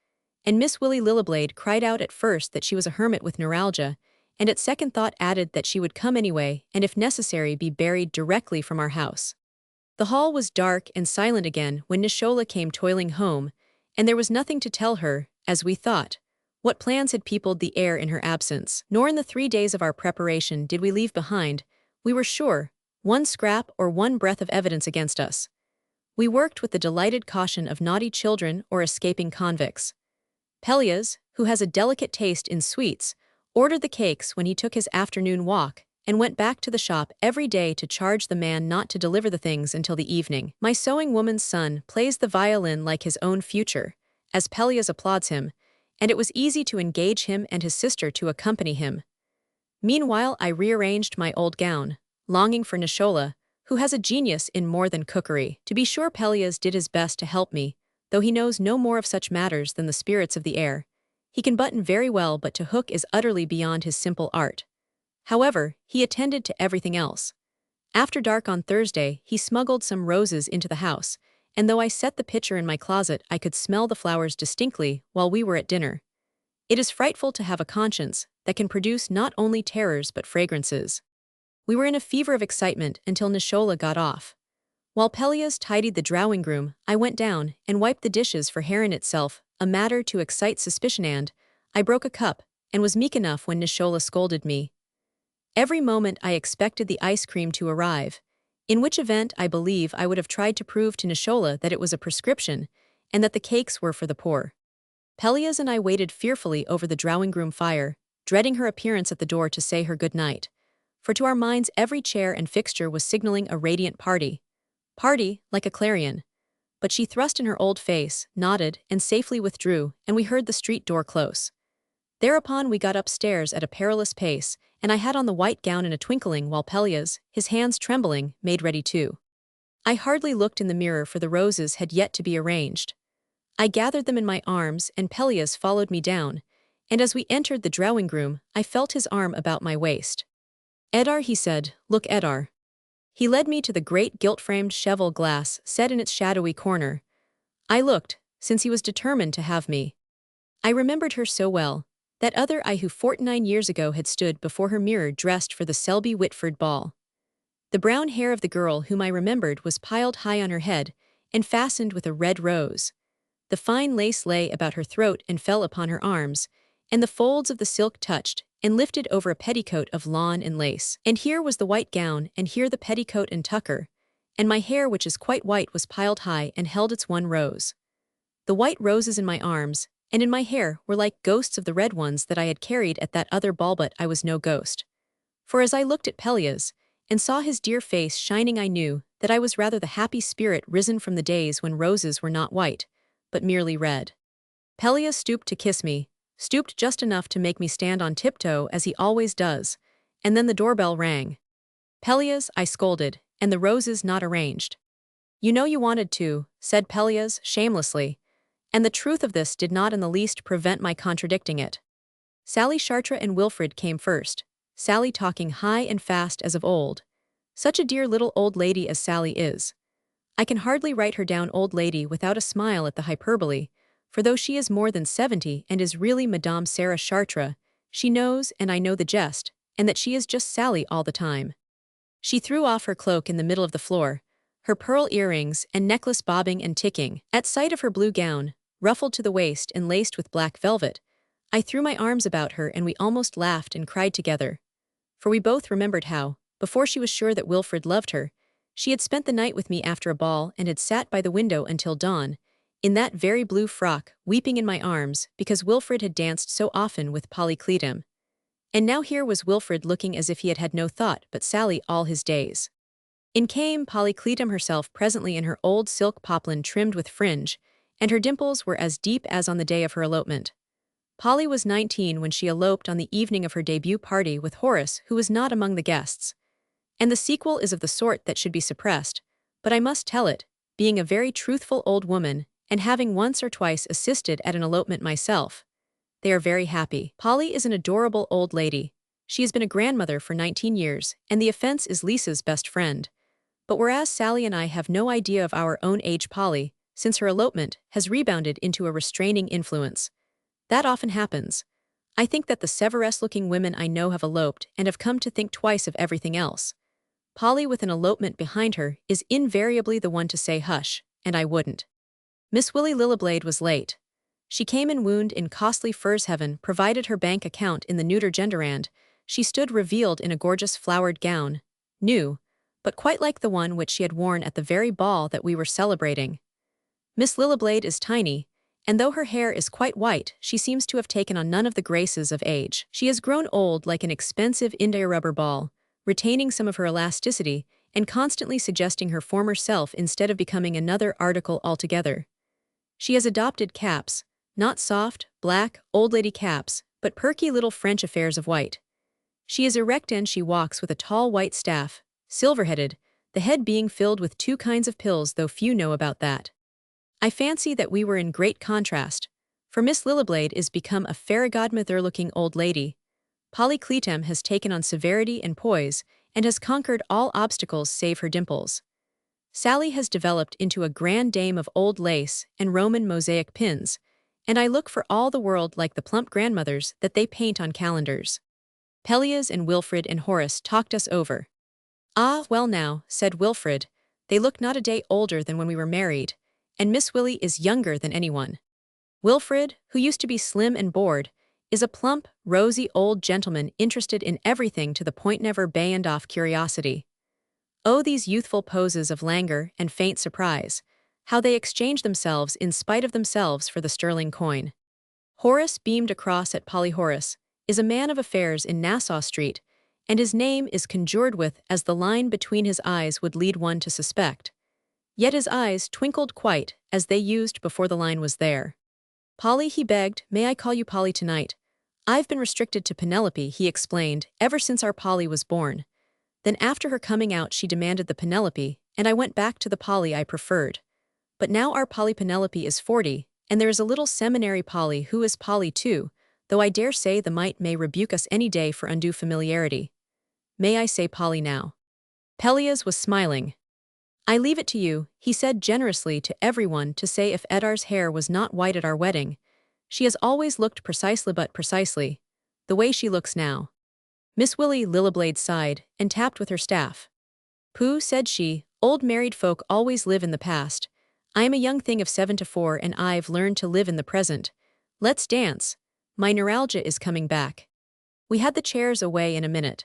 and Miss Willie Lilliblade cried out at first that she was a hermit with neuralgia, and at second thought added that she would come anyway and if necessary be buried directly from our house. The hall was dark and silent again when Nishola came toiling home, and there was nothing to tell her, as we thought, what plans had peopled the air in her absence. Nor in the 3 days of our preparation did we leave behind, we were sure, one scrap or one breath of evidence against us. We worked with the delighted caution of naughty children or escaping convicts. Pelleas, who has a delicate taste in sweets, ordered the cakes when he took his afternoon walk, and went back to the shop every day to charge the man not to deliver the things until the evening. My sewing woman's son plays the violin like his own future, as Pelleas applauds him, and it was easy to engage him and his sister to accompany him. Meanwhile I rearranged my old gown, longing for Nishola, who has a genius in more than cookery. To be sure, Pelleas did his best to help me, though he knows no more of such matters than the spirits of the air. He can button very well, but to hook is utterly beyond his simple art. However, he attended to everything else. After dark on Thursday, he smuggled some roses into the house, and though I set the pitcher in my closet, I could smell the flowers distinctly while we were at dinner. It is frightful to have a conscience that can produce not only terrors but fragrances. We were in a fever of excitement until Nishola got off. While Pelleas tidied the drawing room, I went down and wiped the dishes for Heron itself, a matter to excite suspicion, and I broke a cup and was meek enough when Nishola scolded me. Every moment I expected the ice cream to arrive, in which event I believe I would have tried to prove to Nishola that it was a prescription and that the cakes were for the poor. Pelleas and I waited fearfully over the drawing room fire, dreading her appearance at the door to say her good night. For to our minds every chair and fixture was signaling a radiant party, like a clarion. But she thrust in her old face, nodded, and safely withdrew, and we heard the street door close. Thereupon we got upstairs at a perilous pace, and I had on the white gown in a twinkling while Pelleas, his hands trembling, made ready too. I hardly looked in the mirror, for the roses had yet to be arranged. I gathered them in my arms, and Pelleas followed me down, and as we entered the drawing room, I felt his arm about my waist. "Etarre," he said, "look, Etarre." He led me to the great gilt-framed cheval glass set in its shadowy corner. I looked, since he was determined to have me. I remembered her so well, that other I who 49 years ago had stood before her mirror dressed for the Selby Whitford ball. The brown hair of the girl whom I remembered was piled high on her head and fastened with a red rose. The fine lace lay about her throat and fell upon her arms, and the folds of the silk touched and lifted over a petticoat of lawn and lace. And here was the white gown, and here the petticoat and tucker, and my hair, which is quite white, was piled high and held its one rose. The white roses in my arms and in my hair were like ghosts of the red ones that I had carried at that other ball, but I was no ghost. For as I looked at Pelleas and saw his dear face shining, I knew that I was rather the happy spirit risen from the days when roses were not white, but merely red. Pelleas stooped to kiss me, stooped just enough to make me stand on tiptoe as he always does, and then the doorbell rang. "Pelleas," I scolded, "and the roses not arranged." "You know you wanted to," said Pelleas shamelessly, and the truth of this did not in the least prevent my contradicting it. Sally Chartres and Wilfred came first, Sally talking high and fast as of old. Such a dear little old lady as Sally is. I can hardly write her down old lady without a smile at the hyperbole, for though she is more than 70 and is really Madame Sarah Chartres, she knows, and I know the jest, and that she is just Sally all the time. She threw off her cloak in the middle of the floor, her pearl earrings and necklace bobbing and ticking. At sight of her blue gown, ruffled to the waist and laced with black velvet, I threw my arms about her and we almost laughed and cried together. For we both remembered how, before she was sure that Wilfred loved her, she had spent the night with me after a ball and had sat by the window until dawn, in that very blue frock, weeping in my arms because Wilfred had danced so often with Polycletum. And now here was Wilfred looking as if he had had no thought but Sally all his days. In came Polycletum herself presently in her old silk poplin trimmed with fringe, and her dimples were as deep as on the day of her elopement. Polly was 19 when she eloped on the evening of her debut party with Horace, who was not among the guests. And the sequel is of the sort that should be suppressed, but I must tell it, being a very truthful old woman, and having once or twice assisted at an elopement myself. They are very happy. Polly is an adorable old lady. She has been a grandmother for 19 years, and the offense is Lisa's best friend. But whereas Sally and I have no idea of our own age, Polly, since her elopement, has rebounded into a restraining influence. That often happens. I think that the Severus-looking women I know have eloped and have come to think twice of everything else. Polly with an elopement behind her is invariably the one to say hush, and I wouldn't. Miss Willie Lilliblade was late. She came in wound in costly furs heaven provided her bank account in the neuter genderand. She stood revealed in a gorgeous flowered gown, new, but quite like the one which she had worn at the very ball that we were celebrating. Miss Lilliblade is tiny, and though her hair is quite white, she seems to have taken on none of the graces of age. She has grown old like an expensive India rubber ball, retaining some of her elasticity and constantly suggesting her former self instead of becoming another article altogether. She has adopted caps, not soft, black, old lady caps, but perky little French affairs of white. She is erect and she walks with a tall white staff, silver-headed, the head being filled with two kinds of pills, though few know about that. I fancy that we were in great contrast, for Miss Lilliblade is become a fairy-godmother-looking old lady. Polly Cleatham has taken on severity and poise, and has conquered all obstacles save her dimples. Sally has developed into a grand dame of old lace and Roman mosaic pins, and I look for all the world like the plump grandmothers that they paint on calendars. Pelleas and Wilfrid and Horace talked us over. "Ah, well now," said Wilfrid, "they look not a day older than when we were married, and Miss Willie is younger than anyone." Wilfrid, who used to be slim and bored, is a plump, rosy old gentleman interested in everything to the point never bayoned off curiosity. Oh, these youthful poses of languor and faint surprise, how they exchange themselves in spite of themselves for the sterling coin. Horace beamed across at Polly. Horace is a man of affairs in Nassau Street, and his name is conjured with as the line between his eyes would lead one to suspect. Yet his eyes twinkled quite as they used before the line was there. "Polly," he begged, "may I call you Polly tonight? I've been restricted to Penelope," he explained, "ever since our Polly was born. Then after her coming out she demanded the Penelope, and I went back to the Polly I preferred. But now our Polly Penelope is 40, and there is a little seminary Polly who is Polly too, though I dare say the mite may rebuke us any day for undue familiarity. May I say Polly now?" Pelleas was smiling. "I leave it to you," he said generously to everyone, to say if Etarre's hair was not white at our wedding. She has always looked precisely but precisely the way she looks now. Miss Willie Lilliblade sighed and tapped with her staff. "Pooh," said she, "old married folk always live in the past. I am a young thing of 74 and I've learned to live in the present. Let's dance. My neuralgia is coming back." We had the chairs away in a minute,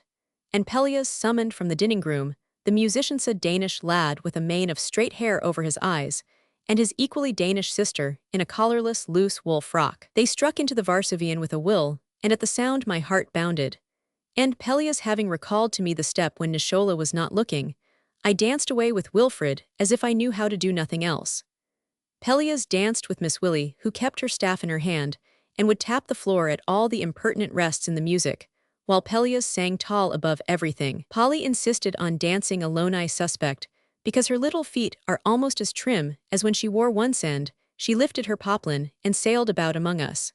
and Pelleas summoned from the dining room the musician's a Danish lad with a mane of straight hair over his eyes, and his equally Danish sister in a collarless loose wool frock. They struck into the Varsovian with a will, and at the sound my heart bounded. And Pelleas having recalled to me the step when Nishola was not looking, I danced away with Wilfrid as if I knew how to do nothing else. Pelleas danced with Miss Willie, who kept her staff in her hand, and would tap the floor at all the impertinent rests in the music, while Pelleas sang tall above everything. Polly insisted on dancing alone, I suspect, because her little feet are almost as trim as when she wore once, and she lifted her poplin and sailed about among us.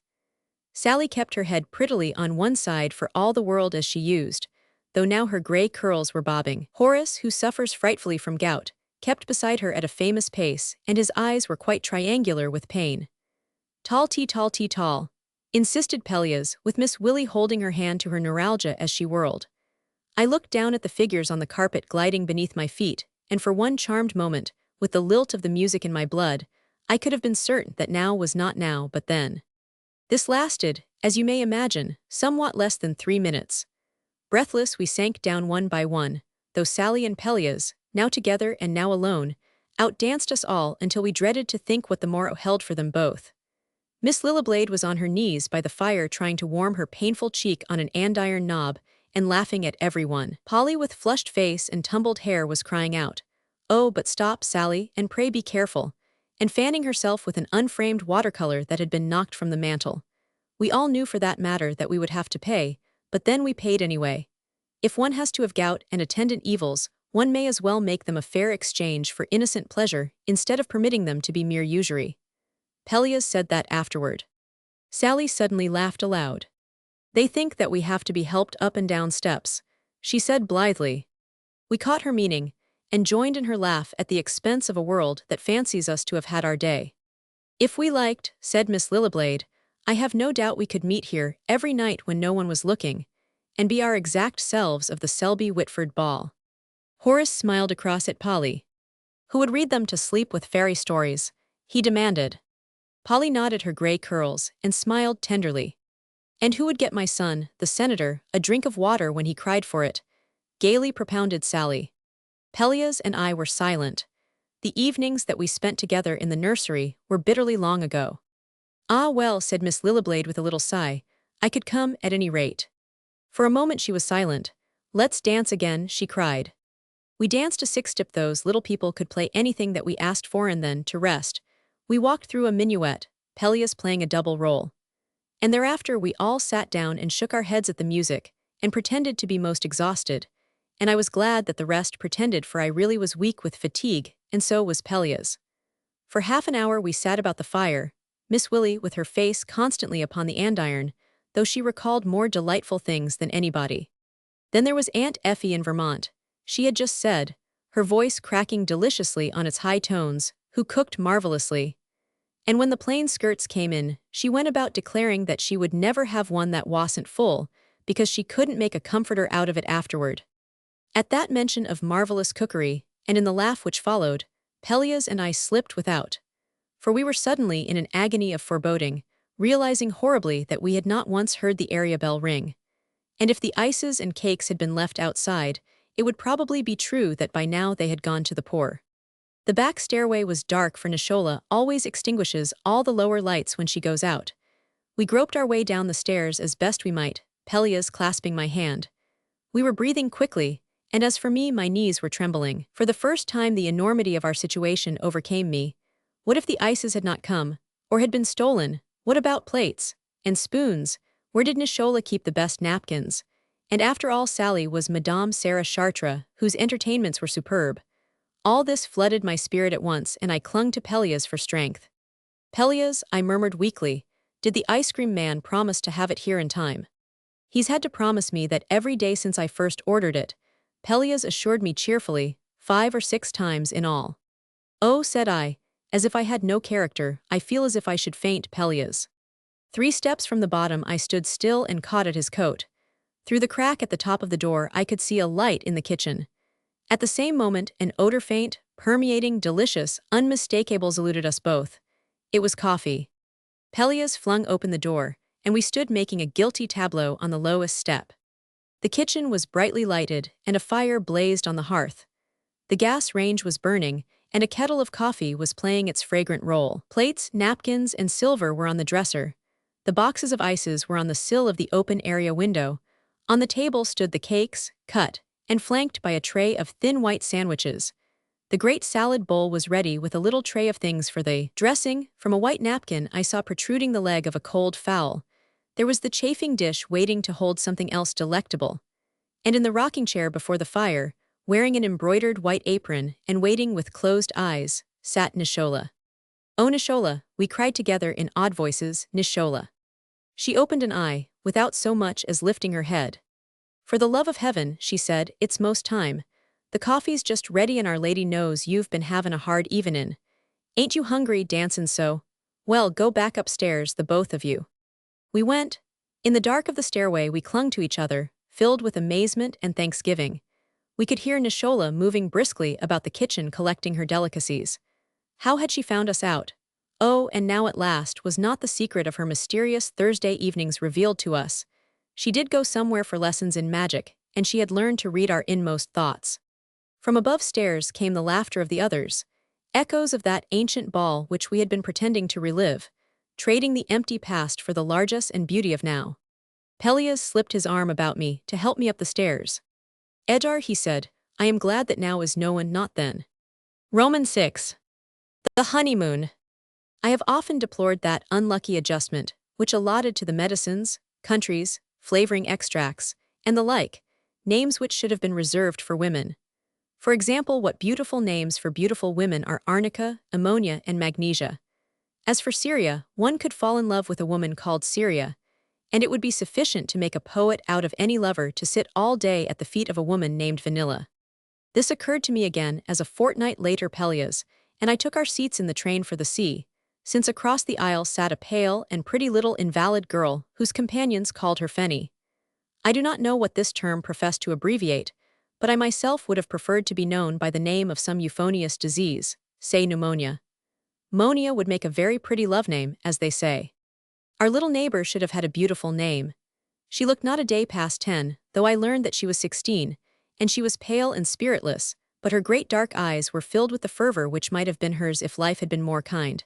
Sally kept her head prettily on one side for all the world as she used, though now her grey curls were bobbing. Horace, who suffers frightfully from gout, kept beside her at a famous pace, and his eyes were quite triangular with pain. "Tall tea, tall tea, tall," insisted Pelleas, with Miss Willie holding her hand to her neuralgia as she whirled. I looked down at the figures on the carpet gliding beneath my feet, and for one charmed moment, with the lilt of the music in my blood, I could have been certain that now was not now but then. This lasted, as you may imagine, somewhat less than 3 minutes. Breathless we sank down one by one, though Sally and Pelleas, now together and now alone, outdanced us all until we dreaded to think what the morrow held for them both. Miss Lilliblade was on her knees by the fire trying to warm her painful cheek on an andiron knob and laughing at everyone. Polly with flushed face and tumbled hair was crying out, "Oh, but stop, Sally, and pray be careful," and fanning herself with an unframed watercolor that had been knocked from the mantel. We all knew for that matter that we would have to pay, but then we paid anyway. If one has to have gout and attendant evils, one may as well make them a fair exchange for innocent pleasure instead of permitting them to be mere usury. Pelleas said that afterward. Sally suddenly laughed aloud. "They think that we have to be helped up and down steps," she said blithely. We caught her meaning, and joined in her laugh at the expense of a world that fancies us to have had our day. "If we liked," said Miss Lilliblade, I have no doubt we could meet here every night when no one was looking, and be our exact selves of the Selby-Whitford ball." Horace smiled across at Polly. "Who would read them to sleep with fairy stories?" he demanded. Polly nodded her gray curls and smiled tenderly. "And who would get my son, the senator, a drink of water when he cried for it?" gaily propounded Sally. Pelleas and I were silent. The evenings that we spent together in the nursery were bitterly long ago. "Ah well," said Miss Lillablade with a little sigh, "I could come at any rate." For a moment she was silent. "Let's dance again," she cried. We danced a six-step. Those little people could play anything that we asked for, and then, to rest, we walked through a minuet, Pelleas playing a double role. And thereafter we all sat down and shook our heads at the music, and pretended to be most exhausted, and I was glad that the rest pretended, for I really was weak with fatigue, and so was Pelleas. For half an hour we sat about the fire, Miss Willie with her face constantly upon the andiron, though she recalled more delightful things than anybody. Then there was Aunt Effie in Vermont. She had just said, her voice cracking deliciously on its high tones, who cooked marvelously. And when the plain skirts came in, she went about declaring that she would never have one that wasn't full, because she couldn't make a comforter out of it afterward. At that mention of marvelous cookery, and in the laugh which followed, Pelleas and I slipped without. For we were suddenly in an agony of foreboding, realizing horribly that we had not once heard the area bell ring. And if the ices and cakes had been left outside, it would probably be true that by now they had gone to the poor. The back stairway was dark, for Nishola always extinguishes all the lower lights when she goes out. We groped our way down the stairs as best we might, Pelleas clasping my hand. We were breathing quickly, and as for me, my knees were trembling. For the first time the enormity of our situation overcame me. What if the ices had not come, or had been stolen? What about plates and spoons? Where did Nishola keep the best napkins? And after all, Sally was Madame Sarah Chartres, whose entertainments were superb. All this flooded my spirit at once, and I clung to Pelleas for strength. "Pelleas," I murmured weakly, "did the ice cream man promise to have it here in time?" "He's had to promise me that every day since I first ordered it," Pelleas assured me cheerfully, 5 or 6 times in all. "Oh," said I, as if I had no character, "I feel as if I should faint." Pelleas. 3 steps from the bottom I stood still and caught at his coat. Through the crack at the top of the door I could see a light in the kitchen. At the same moment, an odor, faint, permeating, delicious, unmistakable, eluded us both. It was coffee. Pelleas flung open the door, and we stood making a guilty tableau on the lowest step. The kitchen was brightly lighted, and a fire blazed on the hearth. The gas range was burning, and a kettle of coffee was playing its fragrant role. Plates, napkins, and silver were on the dresser. The boxes of ices were on the sill of the open-area window. On the table stood the cakes, cut, and flanked by a tray of thin white sandwiches. The great salad bowl was ready with a little tray of things for the dressing. From a white napkin I saw protruding the leg of a cold fowl. There was the chafing dish waiting to hold something else delectable. And in the rocking chair before the fire, wearing an embroidered white apron and waiting with closed eyes, sat Nishola. "Oh, Nishola," we cried together in odd voices, "Nishola." She opened an eye, without so much as lifting her head. "For the love of heaven," she said, "it's most time. The coffee's just ready and Our Lady knows you've been havin' a hard evenin'. Ain't you hungry, dancin' so? Well, go back upstairs, the both of you." We went. In the dark of the stairway we clung to each other, filled with amazement and thanksgiving. We could hear Nishola moving briskly about the kitchen collecting her delicacies. How had she found us out? Oh, and now at last was not the secret of her mysterious Thursday evenings revealed to us. She did go somewhere for lessons in magic, and she had learned to read our inmost thoughts. From above stairs came the laughter of the others, echoes of that ancient ball which we had been pretending to relive, trading the empty past for the largesse and beauty of now. Pelleas slipped his arm about me to help me up the stairs. "Etarre," he said, "I am glad that now is known, not then." Romans 6. The honeymoon. I have often deplored that unlucky adjustment, which allotted to the medicines, countries, flavoring extracts, and the like, names which should have been reserved for women. For example, what beautiful names for beautiful women are arnica, ammonia, and magnesia. As for Syria, one could fall in love with a woman called Syria, and it would be sufficient to make a poet out of any lover to sit all day at the feet of a woman named Vanilla. This occurred to me again as a fortnight later Pelleas and I took our seats in the train for the sea, since across the aisle sat a pale and pretty little invalid girl whose companions called her Fenny. I do not know what this term professed to abbreviate, but I myself would have preferred to be known by the name of some euphonious disease, say pneumonia. Monia would make a very pretty love name, as they say. Our little neighbor should have had a beautiful name. She looked not a day past 10, though I learned that she was 16, and she was pale and spiritless, but her great dark eyes were filled with the fervor which might have been hers if life had been more kind.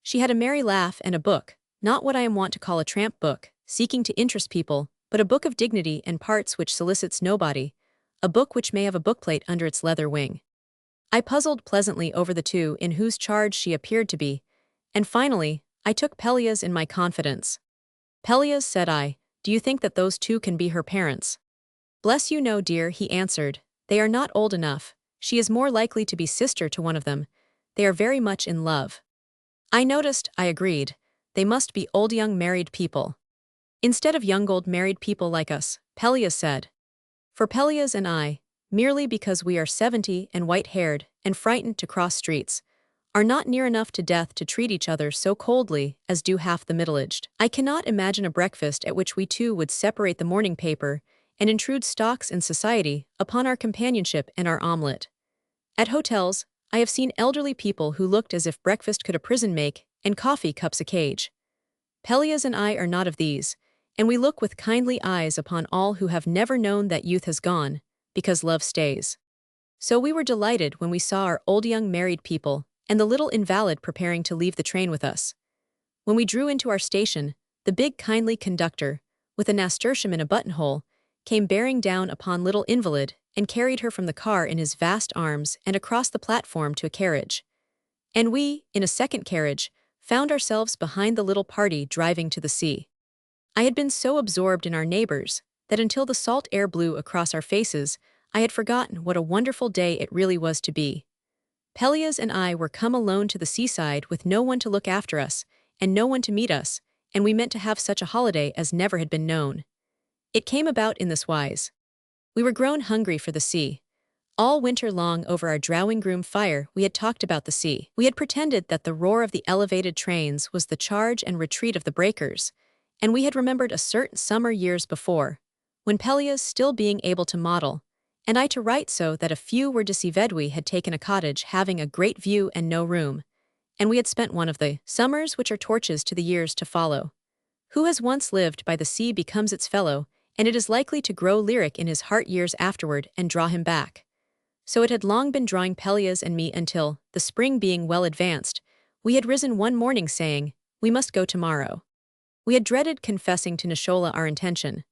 She had a merry laugh and a book, not what I am wont to call a tramp book, seeking to interest people, but a book of dignity and parts which solicits nobody, a book which may have a bookplate under its leather wing. I puzzled pleasantly over the two in whose charge she appeared to be, and finally, I took Pelleas in my confidence. Pelleas, said I, do you think that those two can be her parents? Bless you, no, dear, he answered. They are not old enough. She is more likely to be sister to one of them. They are very much in love. I noticed, I agreed. They must be old young married people. Instead of young old married people like us, Pelleas said. For Pelleas and I, merely because we are 70 and white-haired and frightened to cross streets, are not near enough to death to treat each other so coldly as do half the middle-aged. I cannot imagine a breakfast at which we two would separate the morning paper and intrude stocks and society upon our companionship and our omelette. At hotels, I have seen elderly people who looked as if breakfast could a prison make and coffee cups a cage. Pelleas and I are not of these, and we look with kindly eyes upon all who have never known that youth has gone, because love stays. So we were delighted when we saw our old young married people and the little invalid preparing to leave the train with us. When we drew into our station, the big kindly conductor, with a nasturtium in a buttonhole, came bearing down upon little invalid and carried her from the car in his vast arms and across the platform to a carriage. And we, in a second carriage, found ourselves behind the little party driving to the sea. I had been so absorbed in our neighbors that until the salt air blew across our faces, I had forgotten what a wonderful day it really was to be. Pelleas and I were come alone to the seaside with no one to look after us, and no one to meet us, and we meant to have such a holiday as never had been known. It came about in this wise. We were grown hungry for the sea. All winter long over our drawing-room fire we had talked about the sea. We had pretended that the roar of the elevated trains was the charge and retreat of the breakers, and we had remembered a certain summer years before, when Pelleas, still being able to model, and I to write so that a few were decevedui, had taken a cottage having a great view and no room, and we had spent one of the summers which are torches to the years to follow. Who has once lived by the sea becomes its fellow, and it is likely to grow lyric in his heart years afterward and draw him back. So it had long been drawing Pelleas and me until, the spring being well advanced, we had risen one morning saying, we must go tomorrow. We had dreaded confessing to Nishola our intention.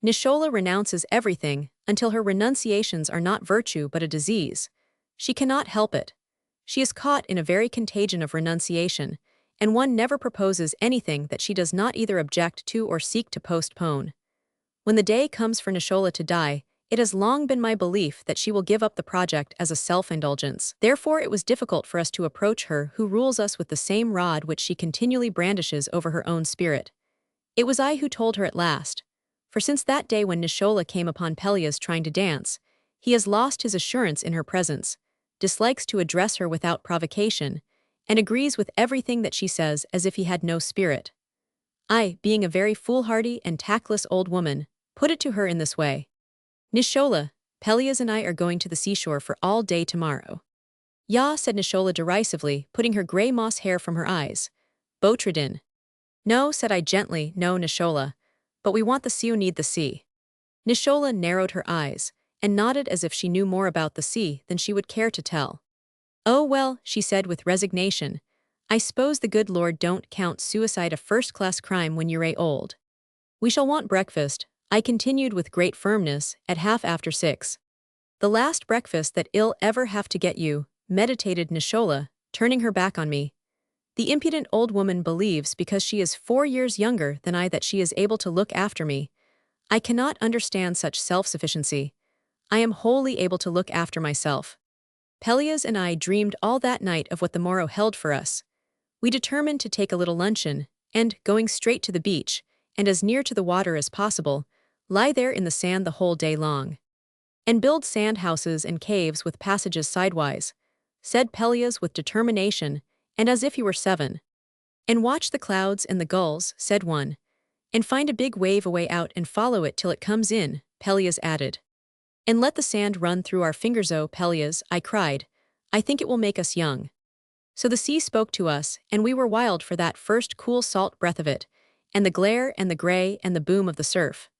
Nishola renounces everything until her renunciations are not virtue but a disease. She cannot help it. She is caught in a very contagion of renunciation, and one never proposes anything that she does not either object to or seek to postpone. When the day comes for Nishola to die, it has long been my belief that she will give up the project as a self-indulgence. Therefore it was difficult for us to approach her who rules us with the same rod which she continually brandishes over her own spirit. It was I who told her at last. For since that day when Nishola came upon Pelleas trying to dance, he has lost his assurance in her presence, dislikes to address her without provocation, and agrees with everything that she says as if he had no spirit. I, being a very foolhardy and tactless old woman, put it to her in this way. Nishola, Pelleas and I are going to the seashore for all day tomorrow. Ya, said Nishola derisively, putting her grey moss hair from her eyes. Botradin. No, said I gently, no, Nishola. But we want the sea, need the sea. Nishola narrowed her eyes, and nodded as if she knew more about the sea than she would care to tell. Oh well, she said with resignation, I suppose the good Lord don't count suicide a first-class crime when you're old. We shall want breakfast, I continued with great firmness, at 6:30. The last breakfast that I'll ever have to get you, meditated Nishola, turning her back on me. The impudent old woman believes because she is 4 years younger than I that she is able to look after me. I cannot understand such self-sufficiency. I am wholly able to look after myself. Pelleas and I dreamed all that night of what the morrow held for us. We determined to take a little luncheon, and, going straight to the beach, and as near to the water as possible, lie there in the sand the whole day long. And build sand houses and caves with passages sidewise, said Pelleas with determination, and as if he were 7. And watch the clouds and the gulls, said one. And find a big wave away out and follow it till it comes in, Pelleas added. And let the sand run through our fingers, oh, Pelleas, I cried. I think it will make us young. So the sea spoke to us, and we were wild for that first cool salt breath of it, and the glare and the grey and the boom of the surf.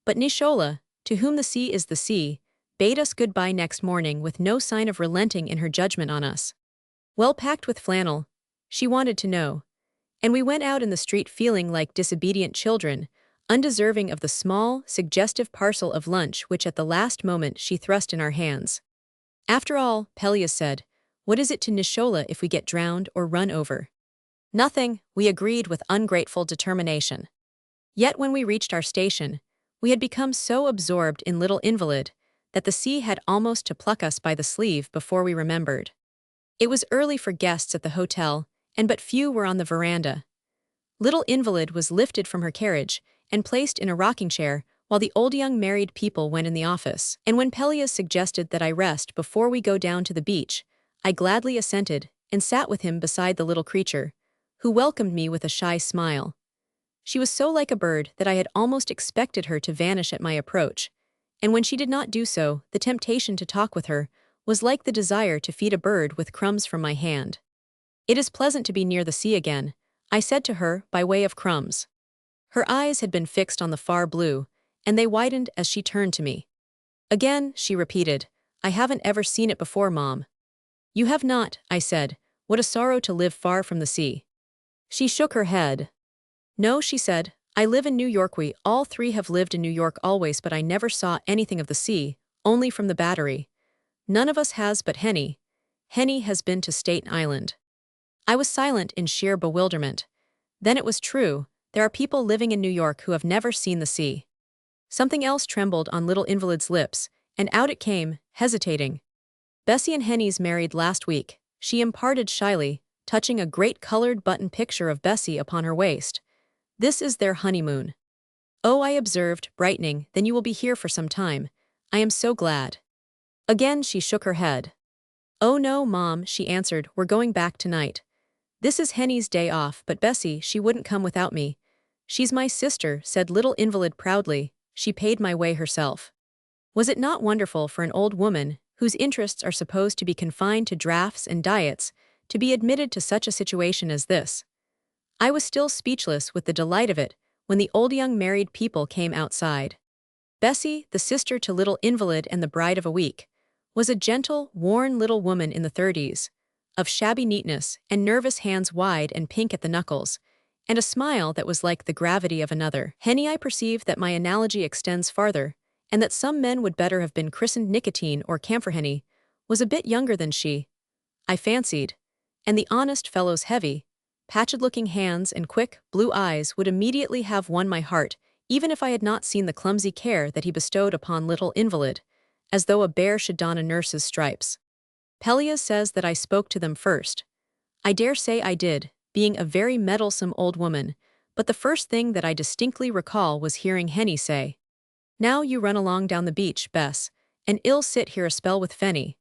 But Nishola, to whom the sea is the sea, bade us good-bye next morning with no sign of relenting in her judgment on us. Well packed with flannel, she wanted to know. And we went out in the street feeling like disobedient children, undeserving of the small, suggestive parcel of lunch which at the last moment she thrust in our hands. After all, Pelleas said, what is it to Nishola if we get drowned or run over? Nothing, we agreed with ungrateful determination. Yet when we reached our station, we had become so absorbed in Little Invalid that the sea had almost to pluck us by the sleeve before we remembered. It was early for guests at the hotel, and but few were on the veranda. Little Invalid was lifted from her carriage and placed in a rocking chair while the old young married people went in the office. And when Pelleas suggested that I rest before we go down to the beach, I gladly assented and sat with him beside the little creature, who welcomed me with a shy smile. She was so like a bird that I had almost expected her to vanish at my approach, and when she did not do so, the temptation to talk with her was like the desire to feed a bird with crumbs from my hand. It is pleasant to be near the sea again, I said to her by way of crumbs. Her eyes had been fixed on the far blue, and they widened as she turned to me. Again, she repeated, I haven't ever seen it before, Mom. You have not, I said. What a sorrow to live far from the sea. She shook her head. No, she said, I live in New York. We all three have lived in New York always, but I never saw anything of the sea, only from the Battery. None of us has but Henny. Henny has been to Staten Island. I was silent in sheer bewilderment. Then it was true, there are people living in New York who have never seen the sea. Something else trembled on Little Invalid's lips, and out it came, hesitating. Bessie and Henny's married last week, she imparted shyly, touching a great colored button picture of Bessie upon her waist. This is their honeymoon. Oh, I observed, brightening, then you will be here for some time. I am so glad. Again she shook her head. Oh no, Mom, she answered, we're going back tonight. This is Henny's day off, but Bessie, she wouldn't come without me. She's my sister, said Little Invalid proudly. She paid my way herself. Was it not wonderful for an old woman, whose interests are supposed to be confined to draughts and diets, to be admitted to such a situation as this? I was still speechless with the delight of it when the old young married people came outside. Bessie, the sister to Little Invalid and the bride of a week, was a gentle, worn little woman in the 30s, of shabby neatness and nervous hands wide and pink at the knuckles, and a smile that was like the gravity of another. Henny, I perceive that my analogy extends farther, and that some men would better have been christened Nicotine or Camphor Henny, was a bit younger than she, I fancied, and the honest fellow's heavy, patched-looking hands and quick, blue eyes would immediately have won my heart, even if I had not seen the clumsy care that he bestowed upon Little Invalid, as though a bear should don a nurse's stripes. Pelleas says that I spoke to them first. I dare say I did, being a very meddlesome old woman, but the first thing that I distinctly recall was hearing Henny say, Now you run along down the beach, Bess, and I'll sit here a spell with Fenny.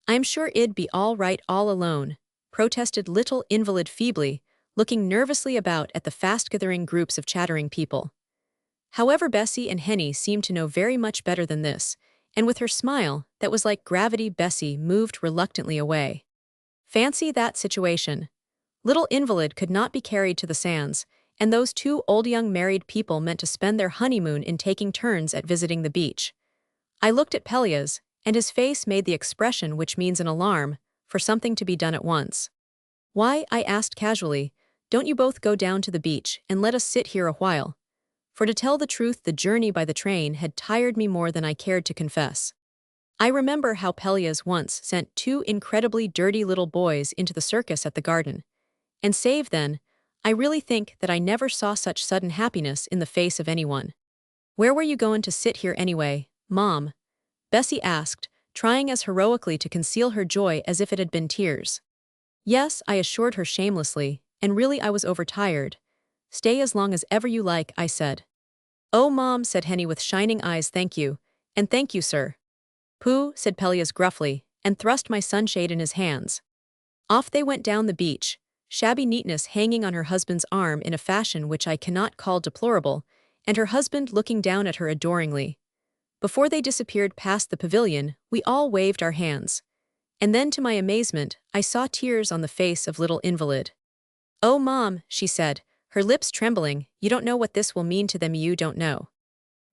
I'm sure it'd be all right all alone, protested Little Invalid feebly, looking nervously about at the fast-gathering groups of chattering people. However, Bessie and Henny seemed to know very much better than this, and with her smile, that was like gravity, Bessie moved reluctantly away. Fancy that situation. Little Invalid could not be carried to the sands, and those two old young married people meant to spend their honeymoon in taking turns at visiting the beach. I looked at Pelleas, and his face made the expression which means an alarm for something to be done at once. Why, I asked casually, don't you both go down to the beach and let us sit here a while? For to tell the truth, the journey by the train had tired me more than I cared to confess. I remember how Pelleas once sent two incredibly dirty little boys into the circus at the garden. And save then, I really think that I never saw such sudden happiness in the face of anyone. Where were you going to sit here anyway, Mom? Bessie asked, trying as heroically to conceal her joy as if it had been tears. Yes, I assured her shamelessly, and really I was overtired. Stay as long as ever you like, I said. Oh, Mom, said Henny with shining eyes, thank you, and thank you, sir. Pooh, said Pelleas gruffly, and thrust my sunshade in his hands. Off they went down the beach, shabby neatness hanging on her husband's arm in a fashion which I cannot call deplorable, and her husband looking down at her adoringly. Before they disappeared past the pavilion, we all waved our hands. And then, to my amazement, I saw tears on the face of little invalid. "Oh, Mom," she said, her lips trembling, "you don't know what this will mean to them, you don't know."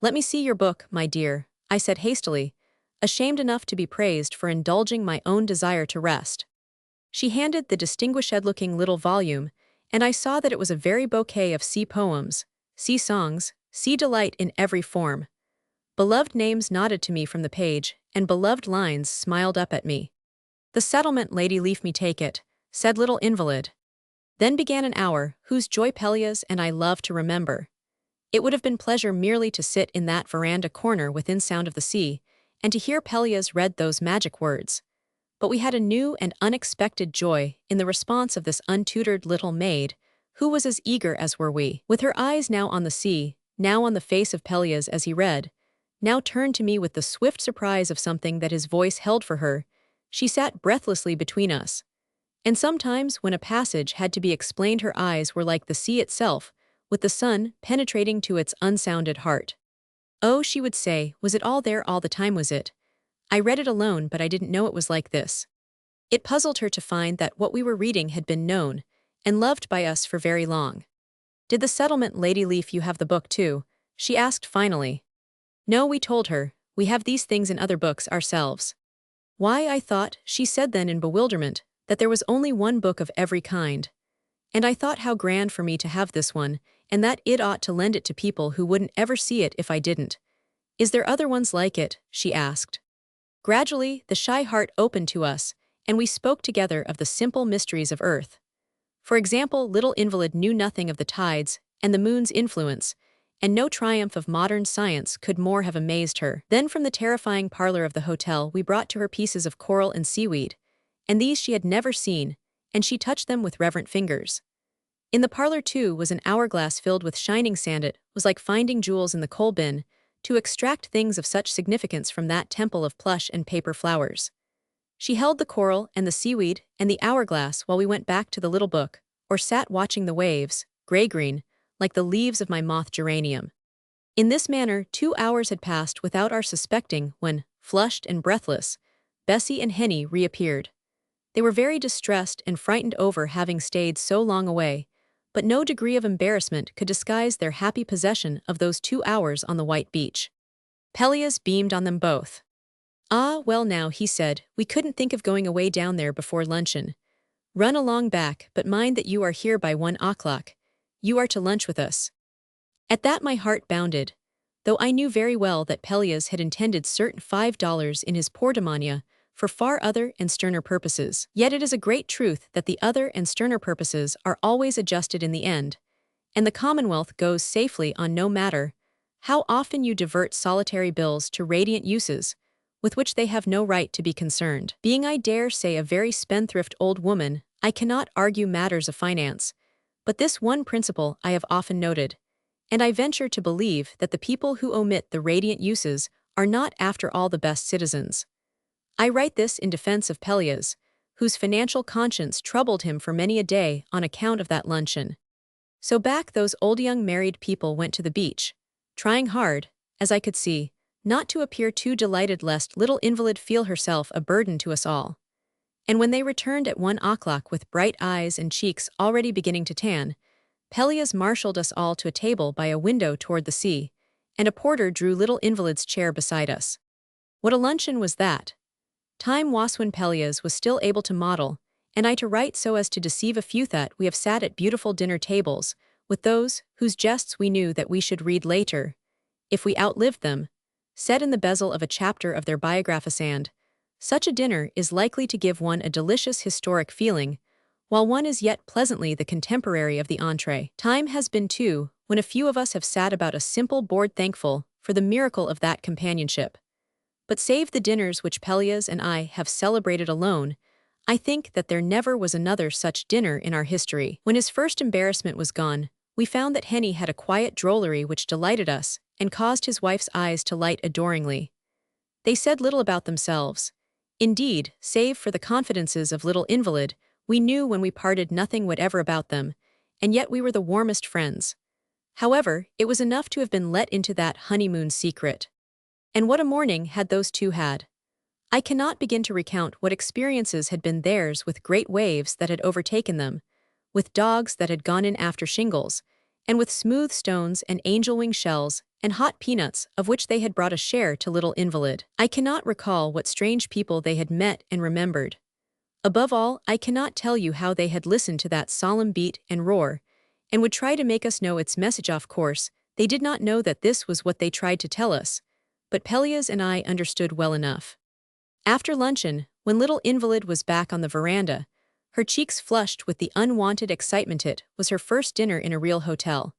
"Let me see your book, my dear," I said hastily, ashamed enough to be praised for indulging my own desire to rest. She handed the distinguished-looking little volume, and I saw that it was a very bouquet of sea poems, sea songs, sea delight in every form. Beloved names nodded to me from the page, and beloved lines smiled up at me. "The settlement, Lady Leaf me take it," said little invalid. Then began an hour whose joy Pelleas and I love to remember. It would have been pleasure merely to sit in that veranda corner within sound of the sea, and to hear Pelleas read those magic words. But we had a new and unexpected joy in the response of this untutored little maid, who was as eager as were we. With her eyes now on the sea, now on the face of Pelleas as he read, now turned to me with the swift surprise of something that his voice held for her, she sat breathlessly between us. And sometimes, when a passage had to be explained, her eyes were like the sea itself, with the sun penetrating to its unsounded heart. "Oh," she would say, "was it all there all the time, was it? I read it alone, but I didn't know it was like this." It puzzled her to find that what we were reading had been known and loved by us for very long. "Did the settlement, Lady Leaf, you have the book too?" she asked finally. "No," we told her, "we have these things in other books ourselves." "Why, I thought," she said then in bewilderment, "that there was only one book of every kind. And I thought how grand for me to have this one, and that it ought to lend it to people who wouldn't ever see it if I didn't. Is there other ones like it?" she asked. Gradually, the shy heart opened to us, and we spoke together of the simple mysteries of earth. For example, little invalid knew nothing of the tides and the moon's influence, and no triumph of modern science could more have amazed her. Then from the terrifying parlor of the hotel we brought to her pieces of coral and seaweed, and these she had never seen, and she touched them with reverent fingers. In the parlor, too, was an hourglass filled with shining sand. It was like finding jewels in the coal bin, to extract things of such significance from that temple of plush and paper flowers. She held the coral and the seaweed and the hourglass while we went back to the little book, or sat watching the waves, gray-green, like the leaves of my moth geranium. In this manner 2 hours had passed without our suspecting when, flushed and breathless, Bessie and Henny reappeared. They were very distressed and frightened over having stayed so long away, but no degree of embarrassment could disguise their happy possession of those 2 hours on the white beach. Pelleas beamed on them both. "Ah, well now," he said, "we couldn't think of going away down there before luncheon. Run along back, but mind that you are here by 1 o'clock. You are to lunch with us." At that my heart bounded, though I knew very well that Pelleas had intended certain $5 in his portemonnaie for far other and sterner purposes. Yet it is a great truth that the other and sterner purposes are always adjusted in the end, and the Commonwealth goes safely on no matter how often you divert solitary bills to radiant uses, with which they have no right to be concerned. Being, I dare say, a very spendthrift old woman, I cannot argue matters of finance, but this one principle I have often noted, and I venture to believe that the people who omit the radiant uses are not after all the best citizens. I write this in defense of Pelleas, whose financial conscience troubled him for many a day on account of that luncheon. So back those old young married people went to the beach, trying hard, as I could see, not to appear too delighted lest little invalid feel herself a burden to us all. And when they returned at 1 o'clock with bright eyes and cheeks already beginning to tan, Pelleas marshaled us all to a table by a window toward the sea, and a porter drew little invalid's chair beside us. What a luncheon was that! Time was when Pelleas was still able to model, and I to write so as to deceive a few. That we have sat at beautiful dinner tables, with those whose jests we knew that we should read later, if we outlived them, set in the bezel of a chapter of their biographies, and such a dinner is likely to give one a delicious historic feeling, while one is yet pleasantly the contemporary of the entree. Time has been, too, when a few of us have sat about a simple board thankful for the miracle of that companionship. But save the dinners which Pelleas and I have celebrated alone, I think that there never was another such dinner in our history. When his first embarrassment was gone, we found that Henny had a quiet drollery which delighted us and caused his wife's eyes to light adoringly. They said little about themselves. Indeed, save for the confidences of little invalid, We knew when we parted nothing would ever about them, and yet we were the warmest friends. However, it was enough to have been let into that honeymoon secret. And what a morning had those two had! I cannot begin to recount what experiences had been theirs with great waves that had overtaken them, with dogs that had gone in after shingles, and with smooth stones and angel-wing shells and hot peanuts of which they had brought a share to little invalid. I cannot recall what strange people they had met and remembered. Above all, I cannot tell you how they had listened to that solemn beat and roar, and would try to make us know its message. Of course, they did not know that this was what they tried to tell us, but Pelleas and I understood well enough. After luncheon, when little invalid was back on the veranda, her cheeks flushed with the unwanted excitement it was her first dinner in a real hotel,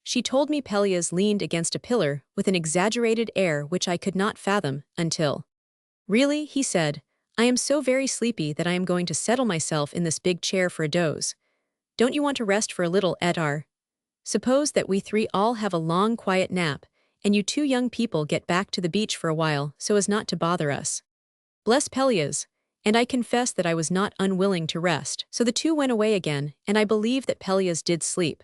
she told me Pelleas leaned against a pillar with an exaggerated air which I could not fathom until. Really, he said, I am so very sleepy that I am going to settle myself in this big chair for a doze. Don't you want to rest for a little, Etarre? Suppose that we three all have a long quiet nap, and you two young people get back to the beach for a while so as not to bother us. Bless Pelleas, and I confess that I was not unwilling to rest. So the two went away again, and I believe that Pelleas did sleep.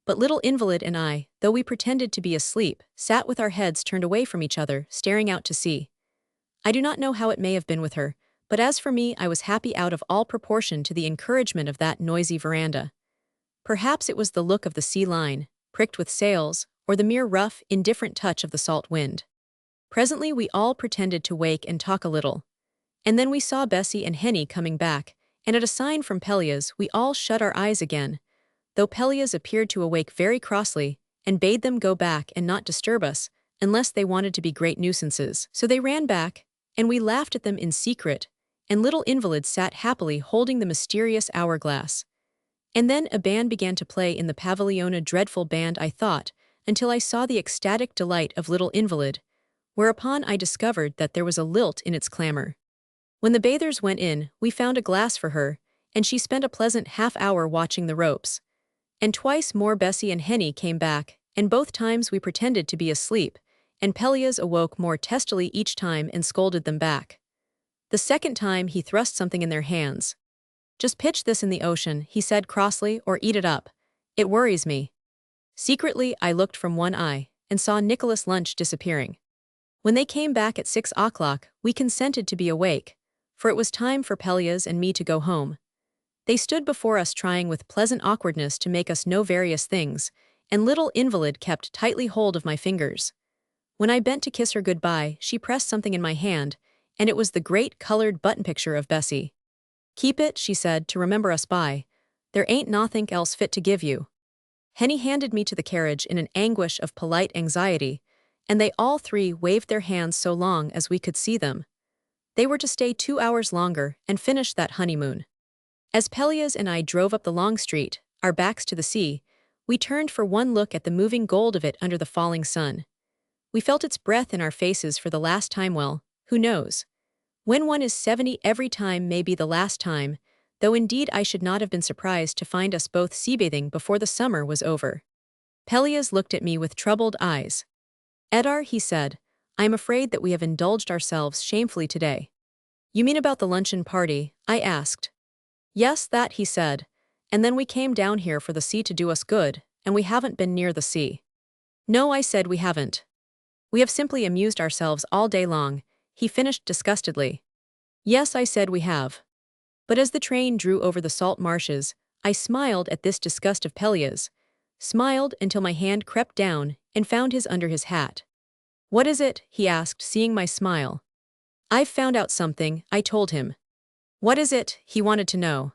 But little invalid and I, though we pretended to be asleep, sat with our heads turned away from each other, staring out to sea. I do not know how it may have been with her, but as for me I was happy out of all proportion to the encouragement of that noisy veranda. Perhaps it was the look of the sea line, pricked with sails, or the mere rough, indifferent touch of the salt wind. Presently we all pretended to wake and talk a little. And then we saw Bessie and Henny coming back, and at a sign from Pelleas we all shut our eyes again, though Pelleas appeared to awake very crossly, and bade them go back and not disturb us, unless they wanted to be great nuisances. So they ran back, and we laughed at them in secret, and little invalid sat happily holding the mysterious hourglass. And then a band began to play in the pavilion, a dreadful band I thought, until I saw the ecstatic delight of little invalid, whereupon I discovered that there was a lilt in its clamor. When the bathers went in, we found a glass for her, and she spent a pleasant half-hour watching the ropes. And twice more Bessie and Henny came back, and both times we pretended to be asleep, and Pelleas awoke more testily each time and scolded them back. The second time he thrust something in their hands. Just pitch this in the ocean, he said crossly, or eat it up. It worries me. Secretly I looked from one eye, and saw Nicholas Lunch disappearing. When they came back at 6 o'clock, we consented to be awake, for it was time for Pelleas and me to go home. They stood before us trying with pleasant awkwardness to make us know various things, and little invalid kept tightly hold of my fingers. When I bent to kiss her goodbye, she pressed something in my hand, and it was the great colored button picture of Bessie. Keep it, she said, to remember us by. There ain't nothing else fit to give you. Henny handed me to the carriage in an anguish of polite anxiety, and they all three waved their hands so long as we could see them. They were to stay 2 hours longer and finish that honeymoon. As Pelleas and I drove up the long street, our backs to the sea, we turned for one look at the moving gold of it under the falling sun. We felt its breath in our faces for the last time. Well, who knows? When one is 70 every time may be the last time, though indeed I should not have been surprised to find us both seabathing before the summer was over. Pelleas looked at me with troubled eyes. Etarre, he said, I am afraid that we have indulged ourselves shamefully today. You mean about the luncheon party? I asked. Yes, that, he said, and then we came down here for the sea to do us good, and we haven't been near the sea. No, I said, we haven't. We have simply amused ourselves all day long, he finished disgustedly. Yes, I said, we have. But as the train drew over the salt marshes, I smiled at this disgust of Pelleas, smiled until my hand crept down and found his under his hat. What is it? He asked, seeing my smile. I've found out something, I told him. What is it? He wanted to know.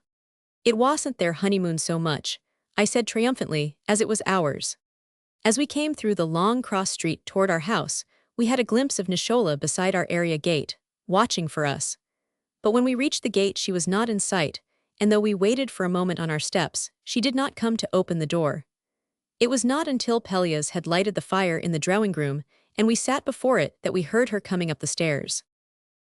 It wasn't their honeymoon so much, I said triumphantly, as it was ours. As we came through the long cross street toward our house, we had a glimpse of Nishola beside our area gate, watching for us. But when we reached the gate she was not in sight, and though we waited for a moment on our steps, she did not come to open the door. It was not until Pelleas had lighted the fire in the drawing-room, and we sat before it, that we heard her coming up the stairs.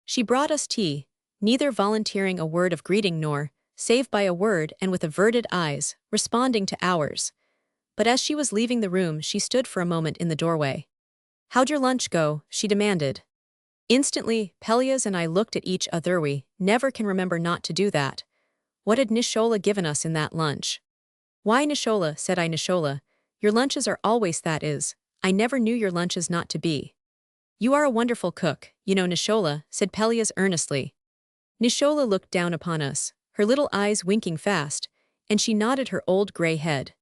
She brought us tea, neither volunteering a word of greeting nor, save by a word and with averted eyes, responding to ours. But as she was leaving the room she stood for a moment in the doorway. How'd your lunch go? She demanded. Instantly, Pelleas and I looked at each other. We never can remember not to do that. What had Nishola given us in that lunch? Why, Nishola, said I. Nishola, your lunches are always that is. I never knew your lunches not to be. You are a wonderful cook, you know, Nishola, said Pelleas earnestly. Nishola looked down upon us, her little eyes winking fast, and she nodded her old gray head.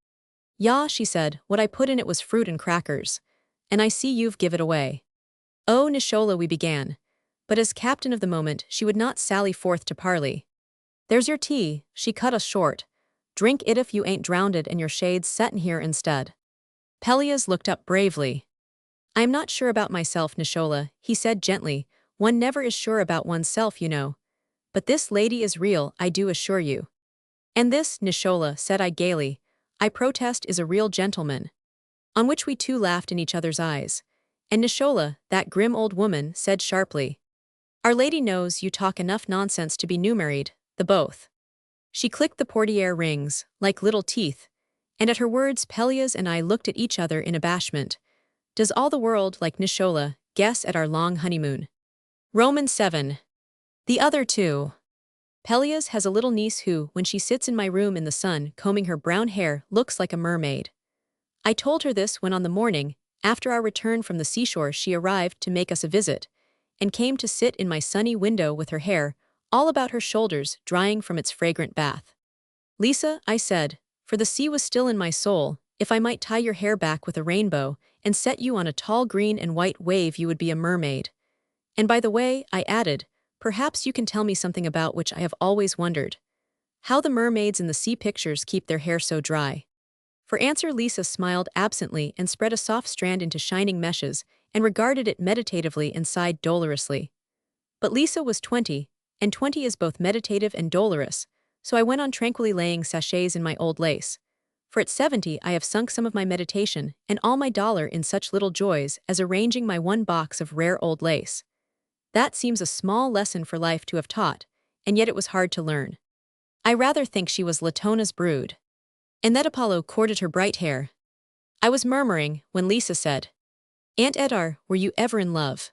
"Yeah," she said, "what I put in it was fruit and crackers. And I see you've give it away." "Oh, Nishola," we began. But as captain of the moment, she would not sally forth to parley. "There's your tea," she cut us short. "Drink it if you ain't drownded and your shades settin' here instead." Pelleas looked up bravely. "I am not sure about myself, Nishola," he said gently. "One never is sure about oneself, you know. But this lady is real, I do assure you." "And this, Nishola," said I gaily, "I protest is a real gentleman." On which we two laughed in each other's eyes. And Nishola, that grim old woman, said sharply, "Our lady knows you talk enough nonsense to be new married, the both." She clicked the portiere rings, like little teeth, and at her words Pelleas and I looked at each other in abashment. Does all the world, like Nishola, guess at our long honeymoon? Romans 7. The other two. Pelleas has a little niece who, when she sits in my room in the sun combing her brown hair, looks like a mermaid. I told her this when on the morning, after our return from the seashore, she arrived to make us a visit, and came to sit in my sunny window with her hair, all about her shoulders, drying from its fragrant bath. "Lisa," I said, for the sea was still in my soul, "if I might tie your hair back with a rainbow, and set you on a tall green and white wave, you would be a mermaid. And by the way," I added, "perhaps you can tell me something about which I have always wondered. How the mermaids in the sea pictures keep their hair so dry." For answer Lisa smiled absently and spread a soft strand into shining meshes, and regarded it meditatively and sighed dolorously. But Lisa was 20, and 20 is both meditative and dolorous, so I went on tranquilly laying sachets in my old lace. For at 70 I have sunk some of my meditation and all my dollar in such little joys as arranging my one box of rare old lace. That seems a small lesson for life to have taught, and yet it was hard to learn. I rather think she was Latona's brood. And that Apollo courted her bright hair. I was murmuring, when Lisa said, "Aunt Etarre, were you ever in love?"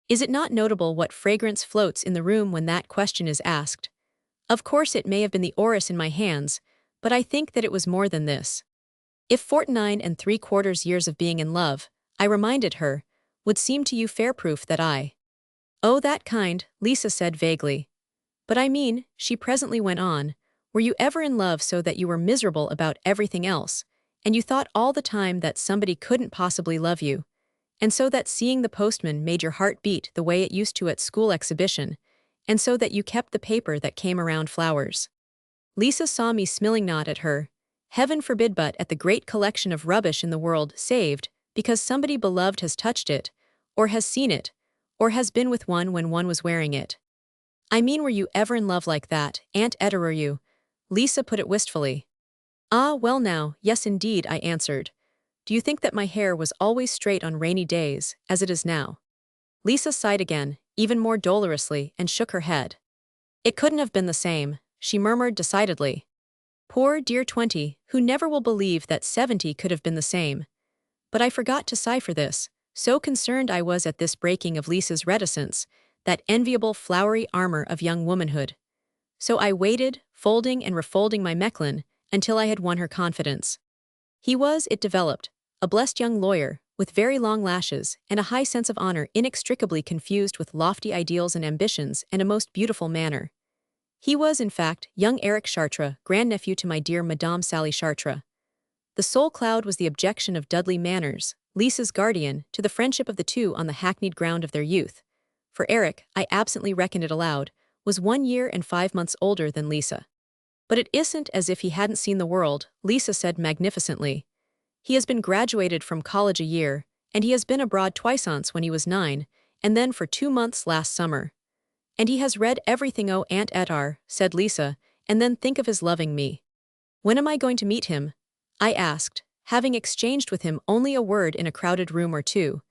Is it not notable what fragrance floats in the room when that question is asked? Of course it may have been the orris in my hands, but I think that it was more than this. If 49¾ years of being in love, I reminded her, would seem to you fair proof that I— "Oh, that kind," Lisa said vaguely. "But I mean," she presently went on, "were you ever in love so that you were miserable about everything else, and you thought all the time that somebody couldn't possibly love you, and so that seeing the postman made your heart beat the way it used to at school exhibition, and so that you kept the paper that came around flowers?" Lisa saw me smiling, not at her, heaven forbid, but at the great collection of rubbish in the world saved because somebody beloved has touched it, or has seen it, or has been with one when one was wearing it. "I mean, were you ever in love like that, Aunt Etarre, were you?" Lisa put it wistfully. "Ah, well now, yes indeed," I answered. "Do you think that my hair was always straight on rainy days, as it is now?" Lisa sighed again, even more dolorously, and shook her head. "It couldn't have been the same," she murmured decidedly. "Poor dear 20, who never will believe that 70 could have been the same." But I forgot to sigh for this, so concerned I was at this breaking of Lisa's reticence, that enviable flowery armor of young womanhood. So I waited, folding and refolding my Mechlin, until I had won her confidence. He was, it developed, a blessed young lawyer, with very long lashes, and a high sense of honor inextricably confused with lofty ideals and ambitions, and a most beautiful manner. He was, in fact, young Eric Chartres, grandnephew to my dear Madame Sally Chartres. The sole cloud was the objection of Dudley Manners, Lisa's guardian, to the friendship of the two on the hackneyed ground of their youth. For Eric, I absently reckoned it aloud, was 1 year and 5 months older than Lisa. "But it isn't as if he hadn't seen the world," Lisa said magnificently. "He has been graduated from college a year, and he has been abroad twice when he was 9, and then for 2 months last summer. And he has read everything." "Oh, Aunt Etarre," said Lisa, "and then think of his loving me." "When am I going to meet him?" I asked, having exchanged with him only a word in a crowded room or two.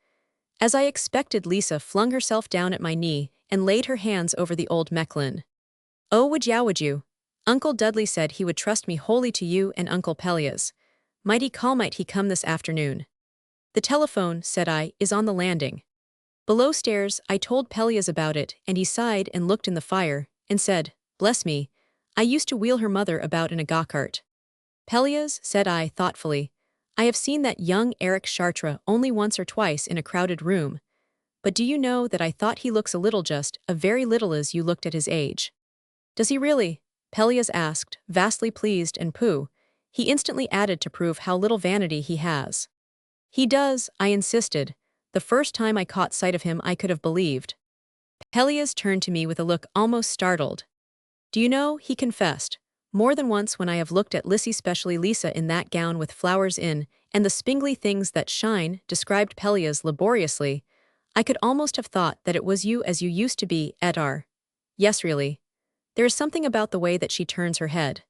As I expected, Lisa flung herself down at my knee and laid her hands over the old Mechlin. "Oh, would you? Uncle Dudley said he would trust me wholly to you and Uncle Pelleas. Might he come this afternoon?" "The telephone," said I, "is on the landing." Below stairs, I told Pelleas about it, and he sighed and looked in the fire, and said, "Bless me, I used to wheel her mother about in a go-kart. Pelleas, said I thoughtfully, I have seen that young Eric Chartres only once or twice in a crowded room. But do you know that I thought he looks a very little as you looked at his age? Does he really? Pelleas asked, vastly pleased and he instantly added to prove how little vanity he has. He does, I insisted. The first time I caught sight of him I could have believed. Pelleas turned to me with a look almost startled. Do you know, he confessed, more than once when I have looked at Lissy, specially Lisa in that gown with flowers in, and the spingly things that shine, described Pelleas laboriously, I could almost have thought that it was you as you used to be, Etarre. Yes, really. There is something about the way that she turns her head.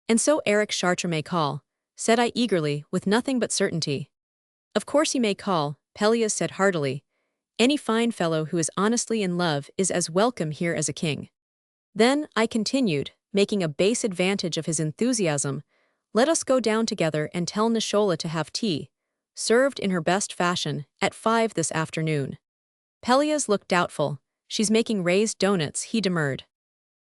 And so Eric Chartres may call, said I eagerly, with nothing but certainty. Of course he may call, Pelleas said heartily. Any fine fellow who is honestly in love is as welcome here as a king. Then, I continued, making a base advantage of his enthusiasm, let us go down together and tell Nishola to have tea, served in her best fashion, at 5 this afternoon. Pelleas looked doubtful. She's making raised donuts, he demurred.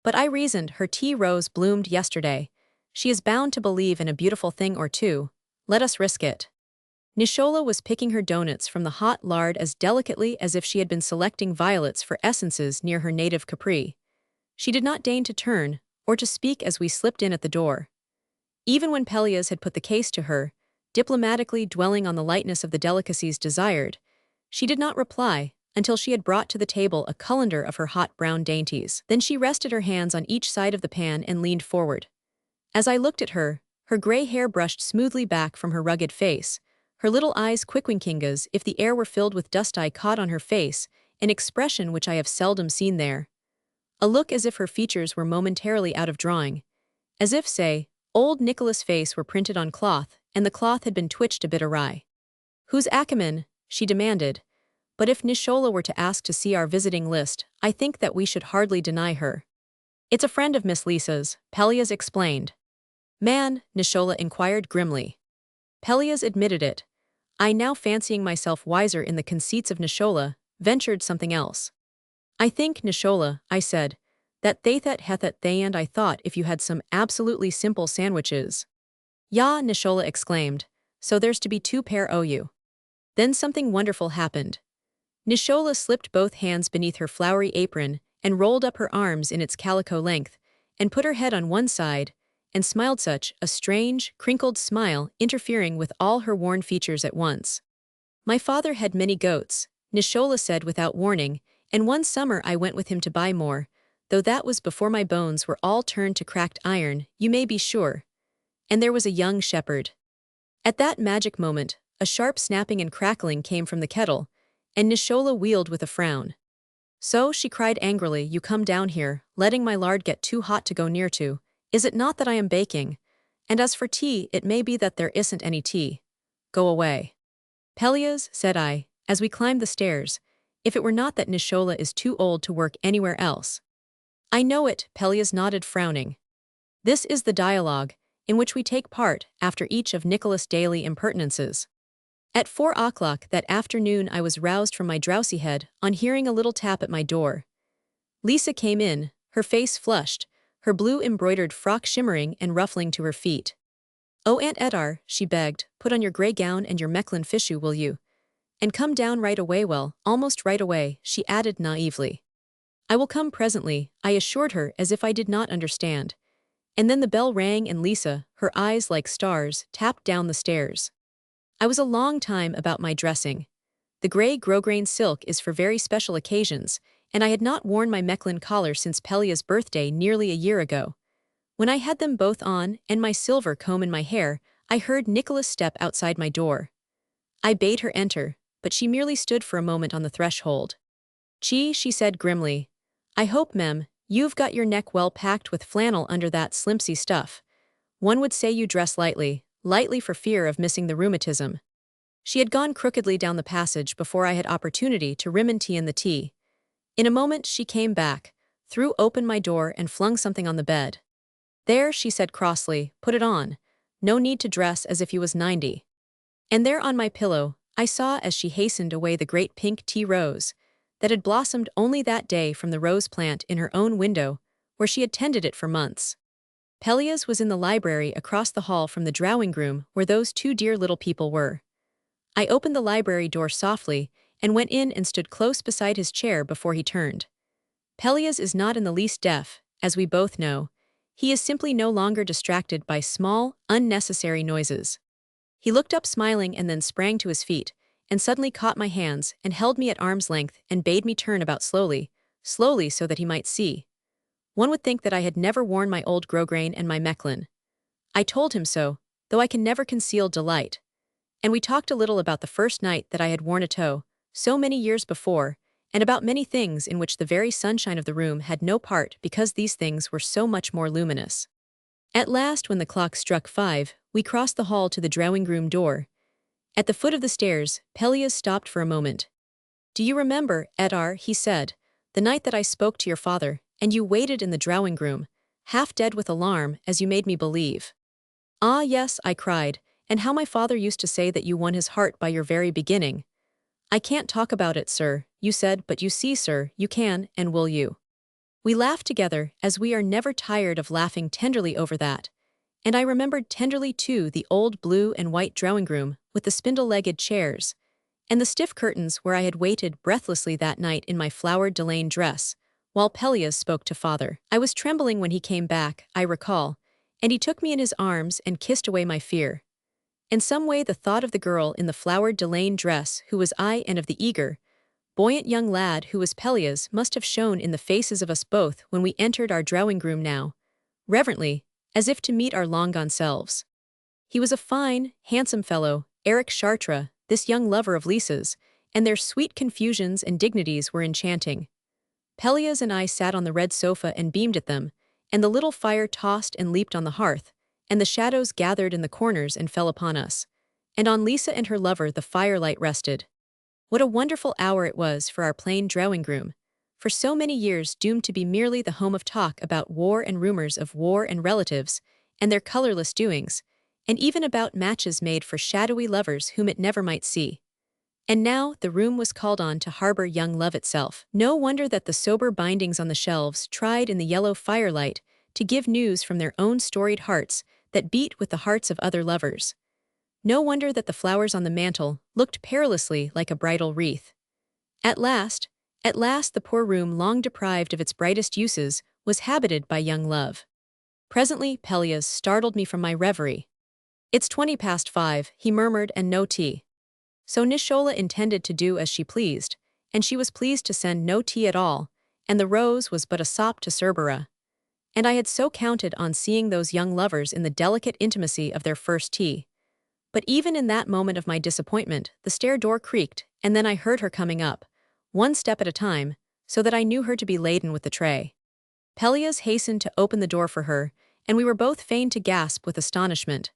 But I reasoned her tea rose bloomed yesterday. She is bound to believe in a beautiful thing or two. Let us risk it. Nishola was picking her donuts from the hot lard as delicately as if she had been selecting violets for essences near her native Capri. She did not deign to turn, or to speak as we slipped in at the door. Even when Pelleas had put the case to her, diplomatically dwelling on the lightness of the delicacies desired, she did not reply until she had brought to the table a colander of her hot brown dainties. Then she rested her hands on each side of the pan and leaned forward. As I looked at her gray hair brushed smoothly back from her rugged face, her little eyes quickwinking as if the air were filled with dust. I caught on her face an expression which I have seldom seen there. A look as if her features were momentarily out of drawing. As if, say, old Nicholas' face were printed on cloth, and the cloth had been twitched a bit awry. Who's Achaman? She demanded. But if Nishola were to ask to see our visiting list, I think that we should hardly deny her. It's a friend of Miss Lisa's, Pelleas explained. Man, Nishola inquired grimly. Pelleas admitted it. I, now fancying myself wiser in the conceits of Nishola, ventured something else. I think, Nishola, I said, that that hethat they and I thought if you had some absolutely simple sandwiches. Ya, Nishola exclaimed, so there's to be 2 pair o' you. Then something wonderful happened. Nishola slipped both hands beneath her flowery apron and rolled up her arms in its calico length, and put her head on one side, and smiled such a strange, crinkled smile interfering with all her worn features at once. My father had many goats, Nishola said without warning, and one summer I went with him to buy more, though that was before my bones were all turned to cracked iron, you may be sure. And there was a young shepherd. At that magic moment, a sharp snapping and crackling came from the kettle, and Nishola wheeled with a frown. So, she cried angrily, you come down here, letting my lard get too hot to go near to. Is it not that I am baking? And as for tea, it may be that there isn't any tea. Go away. Pelleas, said I, as we climbed the stairs, if it were not that Nishola is too old to work anywhere else. I know it, Pelleas nodded frowning. This is the dialogue, in which we take part after each of Nicholas' daily impertinences. At 4 o'clock that afternoon I was roused from my drowsy head on hearing a little tap at my door. Lisa came in, her face flushed, her blue embroidered frock shimmering and ruffling to her feet. Oh, Aunt Etarre, she begged, put on your grey gown and your Mechlin fichu, will you? And come down right away. Well, almost right away, she added naively. I will come presently, I assured her as if I did not understand. And then the bell rang and Lisa, her eyes like stars, tapped down the stairs. I was a long time about my dressing. The grey grosgrain silk is for very special occasions, and I had not worn my Mechlin collar since Pelleas' birthday nearly a year ago. When I had them both on and my silver comb in my hair, I heard Nicholas step outside my door. I bade her enter, but she merely stood for a moment on the threshold. Gee, she said grimly. I hope, mem, you've got your neck well packed with flannel under that slimpsy stuff. One would say you dress lightly for fear of missing the rheumatism. She had gone crookedly down the passage before I had opportunity to rim and tea in the tea. In a moment she came back, threw open my door and flung something on the bed. There, she said crossly, put it on. No need to dress as if you was 90. And there on my pillow, I saw as she hastened away the great pink tea rose, that had blossomed only that day from the rose plant in her own window, where she had tended it for months. Pelleas was in the library across the hall from the drawing room where those two dear little people were. I opened the library door softly and went in and stood close beside his chair before he turned. Pelleas is not in the least deaf, as we both know. He is simply no longer distracted by small, unnecessary noises. He looked up smiling and then sprang to his feet, and suddenly caught my hands and held me at arm's length and bade me turn about slowly so that he might see. One would think that I had never worn my old grosgrain and my mechlin. I told him so, though I can never conceal delight. And we talked a little about the first night that I had worn a toe, so many years before, and about many things in which the very sunshine of the room had no part because these things were so much more luminous. At last, when the clock struck 5, we crossed the hall to the drawing-room door. At the foot of the stairs, Pelleas stopped for a moment. "Do you remember, Etarre," he said, "the night that I spoke to your father, and you waited in the drawing-room, half dead with alarm, as you made me believe?" "Ah, yes," I cried, "and how my father used to say that you won his heart by your very beginning." "I can't talk about it, sir," you said, "but you see, sir, you can, and will you?" We laughed together, as we are never tired of laughing tenderly over that. And I remembered tenderly, too, the old blue and white drawing-room with the spindle-legged chairs, and the stiff curtains where I had waited breathlessly that night in my flowered delaine dress, while Pelleas spoke to father. I was trembling when he came back, I recall, and he took me in his arms and kissed away my fear. In some way the thought of the girl in the flowered delaine dress who was I and of the eager, buoyant young lad who was Pelleas must have shone in the faces of us both when we entered our drawing-room now, reverently, as if to meet our long-gone selves. He was a fine, handsome fellow, Eric Chartres, this young lover of Lisa's, and their sweet confusions and dignities were enchanting. Pelleas and I sat on the red sofa and beamed at them, and the little fire tossed and leaped on the hearth, and the shadows gathered in the corners and fell upon us, and on Lisa and her lover the firelight rested. What a wonderful hour it was for our plain drawing-room, for so many years doomed to be merely the home of talk about war and rumors of war and relatives, and their colorless doings, and even about matches made for shadowy lovers whom it never might see. And now the room was called on to harbor young love itself. No wonder that the sober bindings on the shelves tried in the yellow firelight to give news from their own storied hearts that beat with the hearts of other lovers. No wonder that the flowers on the mantel looked perilously like a bridal wreath. At last, the poor room, long deprived of its brightest uses, was habited by young love. Presently Pelleas startled me from my reverie. "It's 5:20, he murmured, "and no tea." So Nishola intended to do as she pleased, and she was pleased to send no tea at all, and the rose was but a sop to Cerbera. And I had so counted on seeing those young lovers in the delicate intimacy of their first tea. But even in that moment of my disappointment, the stair door creaked, and then I heard her coming up, one step at a time, so that I knew her to be laden with the tray. Pelleas hastened to open the door for her, and we were both fain to gasp with astonishment.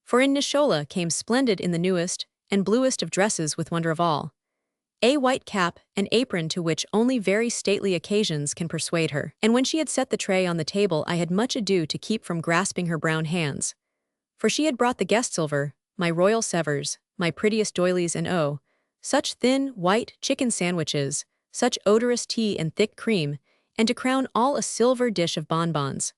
For in Nishola came splendid in the newest and bluest of dresses with wonder of all, a white cap, an apron to which only very stately occasions can persuade her. And when she had set the tray on the table I had much ado to keep from grasping her brown hands. For she had brought the guest silver, my royal severs, my prettiest doilies, and oh, such thin, white chicken sandwiches, such odorous tea and thick cream, and to crown all a silver dish of bonbons.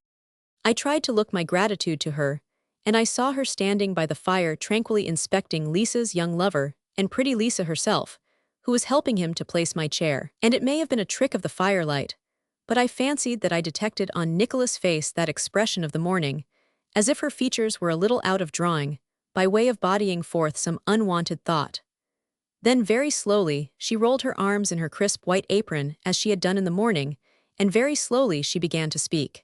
I tried to look my gratitude to her, and I saw her standing by the fire tranquilly inspecting Lisa's young lover, and pretty Lisa herself, who was helping him to place my chair. And it may have been a trick of the firelight, but I fancied that I detected on Nicola's face that expression of the morning, as if her features were a little out of drawing, by way of bodying forth some unwanted thought. Then very slowly she rolled her arms in her crisp white apron as she had done in the morning, and very slowly she began to speak.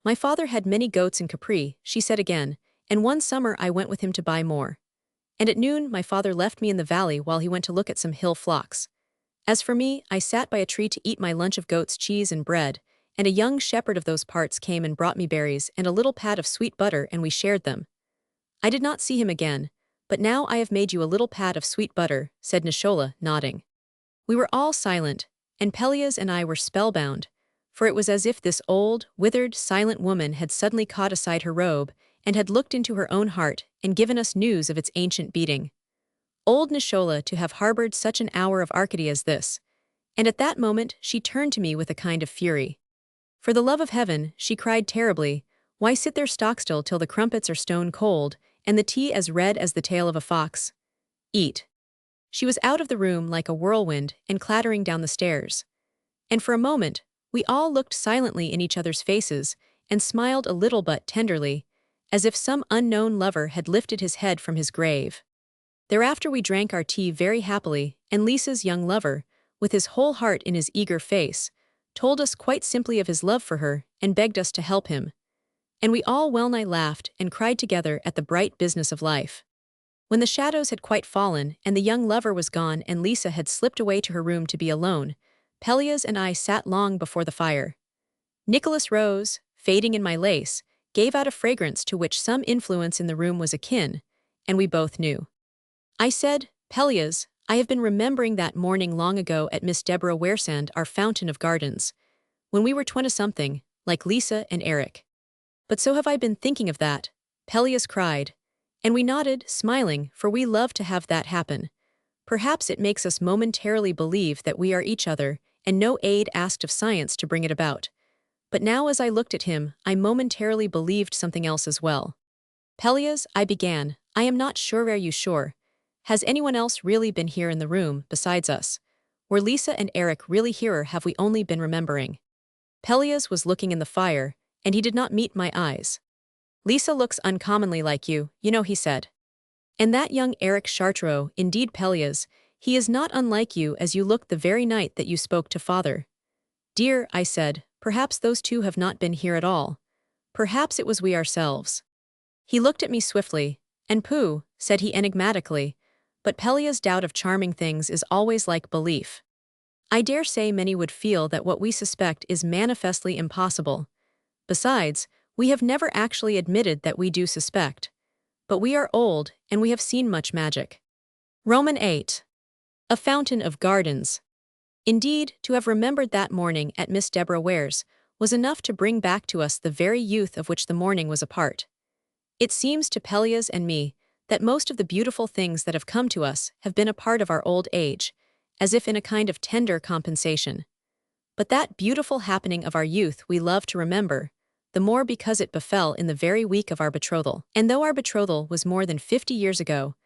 "My father had many goats in Capri," she said again, "and one summer I went with him to buy more. And at noon my father left me in the valley while he went to look at some hill flocks. As for me, I sat by a tree to eat my lunch of goat's cheese and bread, and a young shepherd of those parts came and brought me berries and a little pat of sweet butter, and we shared them. I did not see him again, but now I have made you a little pat of sweet butter," said Nishola, nodding. We were all silent, and Pelleas and I were spellbound, for it was as if this old, withered, silent woman had suddenly caught aside her robe and had looked into her own heart and given us news of its ancient beating. Old Nishola to have harbored such an hour of Arcady as this, and at that moment she turned to me with a kind of fury. "For the love of heaven," she cried terribly, Why sit there stock-still till the crumpets are stone cold, and the tea as red as the tail of a fox? Eat. She was out of the room like a whirlwind and clattering down the stairs. And for a moment, we all looked silently in each other's faces and smiled a little but tenderly, as if some unknown lover had lifted his head from his grave. Thereafter we drank our tea very happily, and Lisa's young lover, with his whole heart in his eager face, told us quite simply of his love for her and begged us to help him. And we all well-nigh laughed and cried together at the bright business of life. When the shadows had quite fallen and the young lover was gone and Lisa had slipped away to her room to be alone, Pelleas and I sat long before the fire. Nicholas rose, fading in my lace, gave out a fragrance to which some influence in the room was akin, and we both knew. I said, "Pelleas, I have been remembering that morning long ago at Miss Deborah Waresand, our fountain of gardens, when we were 20-something, like Lisa and Eric. But so have I been thinking of that," Pelleas cried, and we nodded, smiling, for we love to have that happen. Perhaps it makes us momentarily believe that we are each other, and no aid asked of science to bring it about. But now as I looked at him, I momentarily believed something else as well. "Pelleas," I began, "I am not sure. Are you sure? Has anyone else really been here in the room, besides us? Were Lisa and Eric really here, or have we only been remembering?" Pelleas was looking in the fire, and he did not meet my eyes. "Lisa looks uncommonly like you, he said. "And that young Eric Chartreux, indeed, Pelleas, he is not unlike you as you looked the very night that you spoke to father." "Dear," I said, "perhaps those two have not been here at all. Perhaps it was we ourselves." He looked at me swiftly, and "Pooh," said he enigmatically, but Pelleas' doubt of charming things is always like belief. I dare say many would feel that what we suspect is manifestly impossible. Besides, we have never actually admitted that we do suspect. But we are old, and we have seen much magic. Roman 8. A fountain of gardens. Indeed, to have remembered that morning at Miss Deborah Ware's was enough to bring back to us the very youth of which the morning was a part. It seems to Pelleas and me that most of the beautiful things that have come to us have been a part of our old age, as if in a kind of tender compensation. But that beautiful happening of our youth we love to remember, the more because it befell in the very week of our betrothal. And though our betrothal was more than 50 years ago,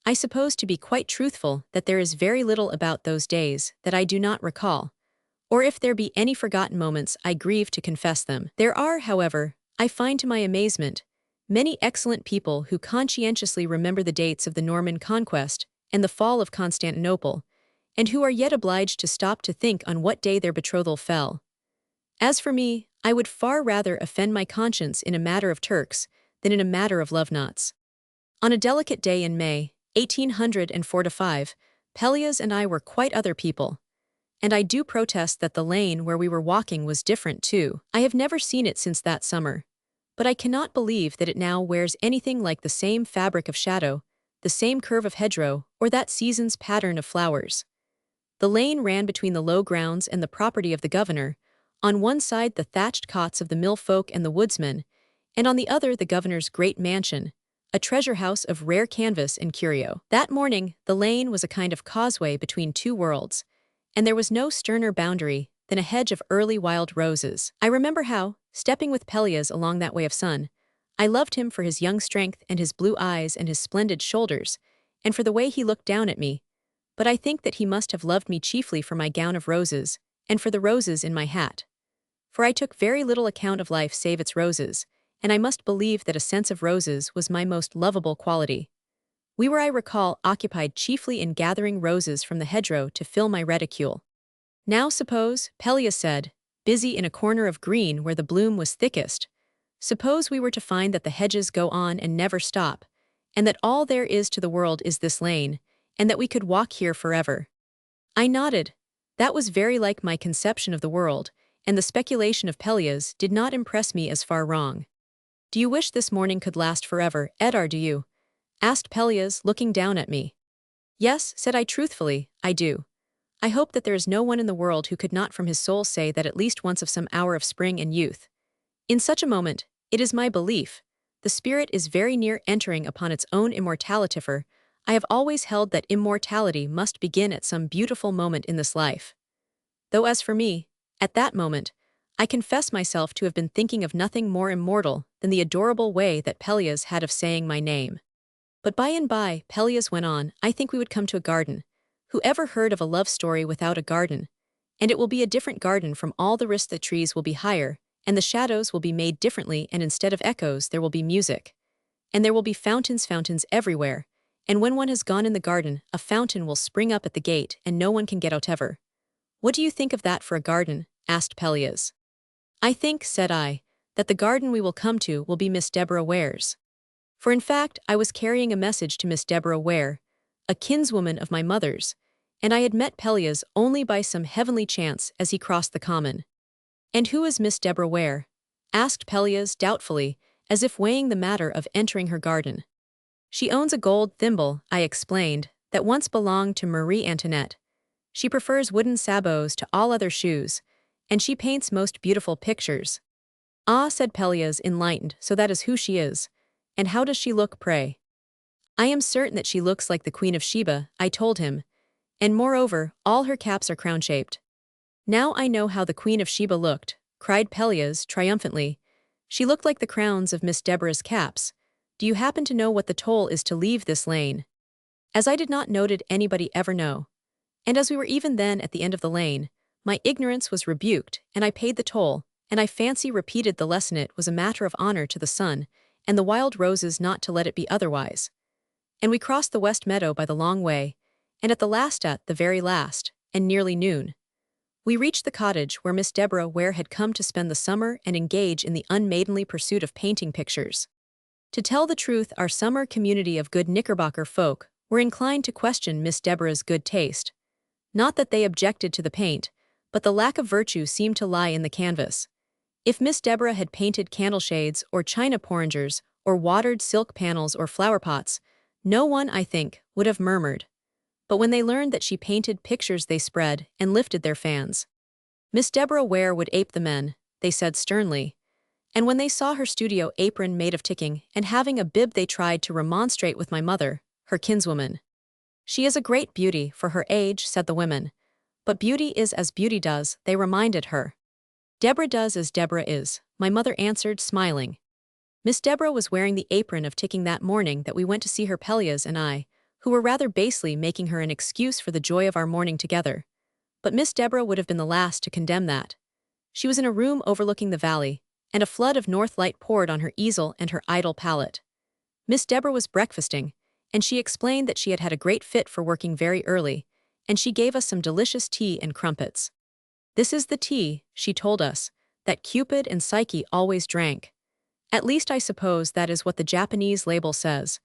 I suppose to be quite truthful that there is very little about those days that I do not recall, or if there be any forgotten moments I grieve to confess them. There are, however, I find to my amazement, many excellent people who conscientiously remember the dates of the Norman conquest and the fall of Constantinople, and who are yet obliged to stop to think on what day their betrothal fell. As for me, I would far rather offend my conscience in a matter of Turks than in a matter of love-knots. On a delicate day in May, 1845, Pelleas and I were quite other people. And I do protest that the lane where we were walking was different too. I have never seen it since that summer. But I cannot believe that it now wears anything like the same fabric of shadow, the same curve of hedgerow, or that season's pattern of flowers. The lane ran between the low grounds and the property of the governor, on one side the thatched cots of the mill folk and the woodsmen, and on the other the governor's great mansion, a treasure house of rare canvas and curio. That morning, the lane was a kind of causeway between two worlds, and there was no sterner boundary than a hedge of early wild roses. I remember how, stepping with Pelleas along that way of sun, I loved him for his young strength and his blue eyes and his splendid shoulders, and for the way he looked down at me, but I think that he must have loved me chiefly for my gown of roses, and for the roses in my hat. For I took very little account of life save its roses, and I must believe that a sense of roses was my most lovable quality. We were, I recall, occupied chiefly in gathering roses from the hedgerow to fill my reticule. "Now suppose," Pelleas said, busy in a corner of green where the bloom was thickest, "suppose we were to find that the hedges go on and never stop, and that all there is to the world is this lane, and that we could walk here forever." I nodded. That was very like my conception of the world, and the speculation of Pelleas did not impress me as far wrong. "Do you wish this morning could last forever, Etarre, do you?" asked Pelleas, looking down at me. "Yes," said I truthfully, "I do. I hope that there is no one in the world who could not from his soul say that at least once of some hour of spring and youth. In such a moment, it is my belief, the spirit is very near entering upon its own immortality, for I have always held that immortality must begin at some beautiful moment in this life. Though as for me, at that moment, I confess myself to have been thinking of nothing more immortal than the adorable way that Pelleas had of saying my name. But by and by, Pelleas went on, I think we would come to a garden. Who ever heard of a love story without a garden? And it will be a different garden from all the rest. The trees will be higher, and the shadows will be made differently, and instead of echoes there will be music. And there will be fountains everywhere, and when one has gone in the garden, a fountain will spring up at the gate, and no one can get out ever. What do you think of that for a garden? Asked Pelleas. I think, said I, that the garden we will come to will be Miss Deborah Ware's. For in fact, I was carrying a message to Miss Deborah Ware, a kinswoman of my mother's, and I had met Pelleas only by some heavenly chance as he crossed the common. And who is Miss Deborah Ware? Asked Pelleas doubtfully, as if weighing the matter of entering her garden. She owns a gold thimble, I explained, that once belonged to Marie Antoinette. She prefers wooden sabots to all other shoes, and she paints most beautiful pictures. Ah, said Pelleas, enlightened, so that is who she is. And how does she look, pray? I am certain that she looks like the Queen of Sheba, I told him, and moreover, all her caps are crown-shaped. Now I know how the Queen of Sheba looked, cried Pelleas triumphantly. She looked like the crowns of Miss Deborah's caps. Do you happen to know what the toll is to leave this lane? As I did not know, did anybody ever know? And as we were even then at the end of the lane, my ignorance was rebuked, and I paid the toll, and I fancy repeated the lesson. It was a matter of honor to the sun, and the wild roses not to let it be otherwise. And we crossed the west meadow by the long way, and at the very last, and nearly noon, we reached the cottage where Miss Deborah Ware had come to spend the summer and engage in the unmaidenly pursuit of painting pictures. To tell the truth, our summer community of good Knickerbocker folk were inclined to question Miss Deborah's good taste. Not that they objected to the paint, but the lack of virtue seemed to lie in the canvas. If Miss Deborah had painted candle shades or china porringers or watered silk panels or flower pots, no one, I think, would have murmured. But when they learned that she painted pictures, they spread and lifted their fans. Miss Deborah Ware would ape the men, they said sternly. And when they saw her studio apron made of ticking and having a bib, they tried to remonstrate with my mother, her kinswoman. She is a great beauty for her age, said the women. But beauty is as beauty does, they reminded her. Deborah does as Deborah is, my mother answered, smiling. Miss Deborah was wearing the apron of ticking that morning that we went to see her, Pelleas and I, who were rather basely making her an excuse for the joy of our morning together. But Miss Deborah would have been the last to condemn that. She was in a room overlooking the valley, and a flood of north light poured on her easel and her idle palette. Miss Deborah was breakfasting, and she explained that she had had a great fit for working very early, and she gave us some delicious tea and crumpets. This is the tea, she told us, that Cupid and Psyche always drank. At least I suppose that is what the Japanese label says.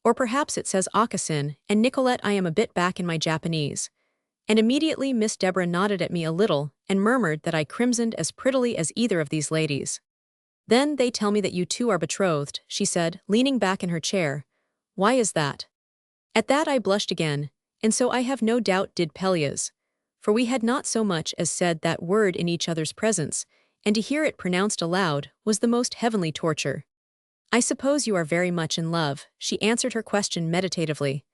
Or perhaps it says Akasin, and Nicolette, I am a bit back in my Japanese. And immediately Miss Deborah nodded at me a little and murmured that I crimsoned as prettily as either of these ladies. Then they tell me that you two are betrothed, she said, leaning back in her chair. Why is that? At that I blushed again, and so I have no doubt did Pelleas. For we had not so much as said that word in each other's presence, and to hear it pronounced aloud was the most heavenly torture. I suppose you are very much in love, she answered her question meditatively.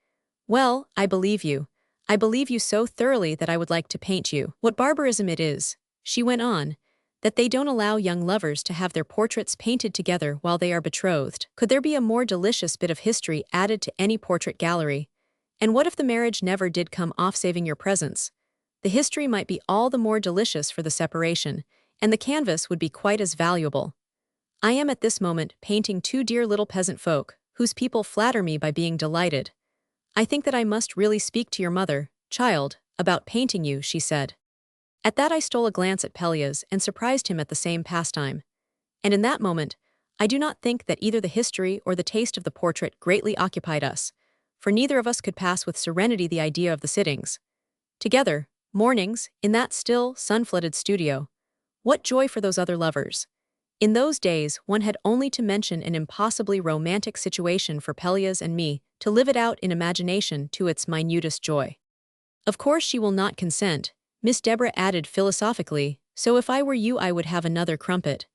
Well, I believe you. I believe you so thoroughly that I would like to paint you. What barbarism it is, she went on, that they don't allow young lovers to have their portraits painted together while they are betrothed. Could there be a more delicious bit of history added to any portrait gallery? And what if the marriage never did come off, saving your presence? The history might be all the more delicious for the separation, and the canvas would be quite as valuable. I am at this moment painting two dear little peasant folk, whose people flatter me by being delighted. I think that I must really speak to your mother, child, about painting you, she said. At that I stole a glance at Pelleas and surprised him at the same pastime. And in that moment, I do not think that either the history or the taste of the portrait greatly occupied us, for neither of us could pass with serenity the idea of the sittings together, mornings, in that still, sun-flooded studio. What joy for those other lovers! In those days, one had only to mention an impossibly romantic situation for Pelleas and me to live it out in imagination to its minutest joy. Of course she will not consent, Miss Deborah added philosophically, so if I were you I would have another crumpet.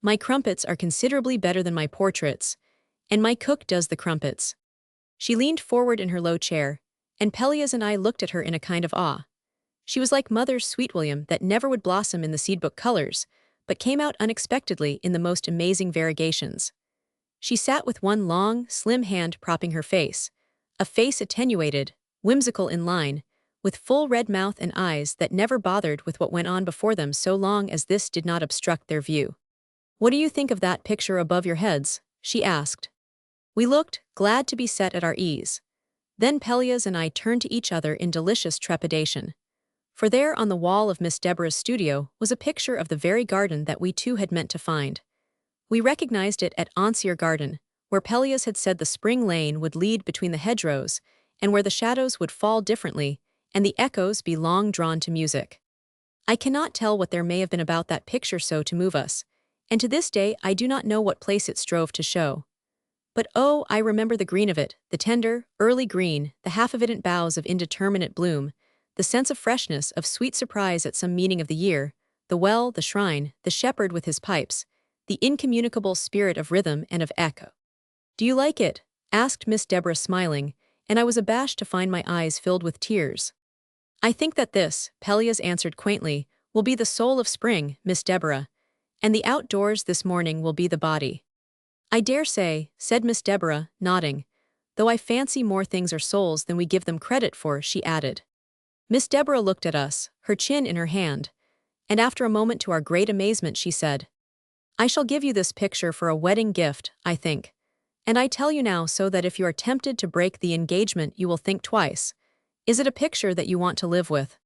My crumpets are considerably better than my portraits, and my cook does the crumpets. She leaned forward in her low chair, and Pelleas and I looked at her in a kind of awe. She was like Mother's Sweet William that never would blossom in the seedbook colors, but came out unexpectedly in the most amazing variegations. She sat with one long, slim hand propping her face, a face attenuated, whimsical in line, with full red mouth and eyes that never bothered with what went on before them so long as this did not obstruct their view. "What do you think of that picture above your heads?" she asked. We looked, glad to be set at our ease. Then Pelleas and I turned to each other in delicious trepidation. For there on the wall of Miss Deborah's studio was a picture of the very garden that we too had meant to find. We recognized it at Aunseer Garden, where Pelleas had said the spring lane would lead between the hedgerows, and where the shadows would fall differently, and the echoes be long drawn to music. I cannot tell what there may have been about that picture so to move us, and to this day I do not know what place it strove to show. But oh, I remember the green of it, the tender, early green, the half-evident boughs of indeterminate bloom, the sense of freshness, of sweet surprise at some meaning of the year, the well, the shrine, the shepherd with his pipes, the incommunicable spirit of rhythm and of echo. "Do you like it?" asked Miss Deborah smiling, and I was abashed to find my eyes filled with tears. "I think that this," Pelleas answered quaintly, "will be the soul of spring, Miss Deborah, and the outdoors this morning will be the body." "I dare say," said Miss Deborah, nodding, "though I fancy more things are souls than we give them credit for," she added. Miss Deborah looked at us, her chin in her hand, and after a moment to our great amazement she said, "I shall give you this picture for a wedding gift, I think. And I tell you now so that if you are tempted to break the engagement you will think twice. Is it a picture that you want to live with?"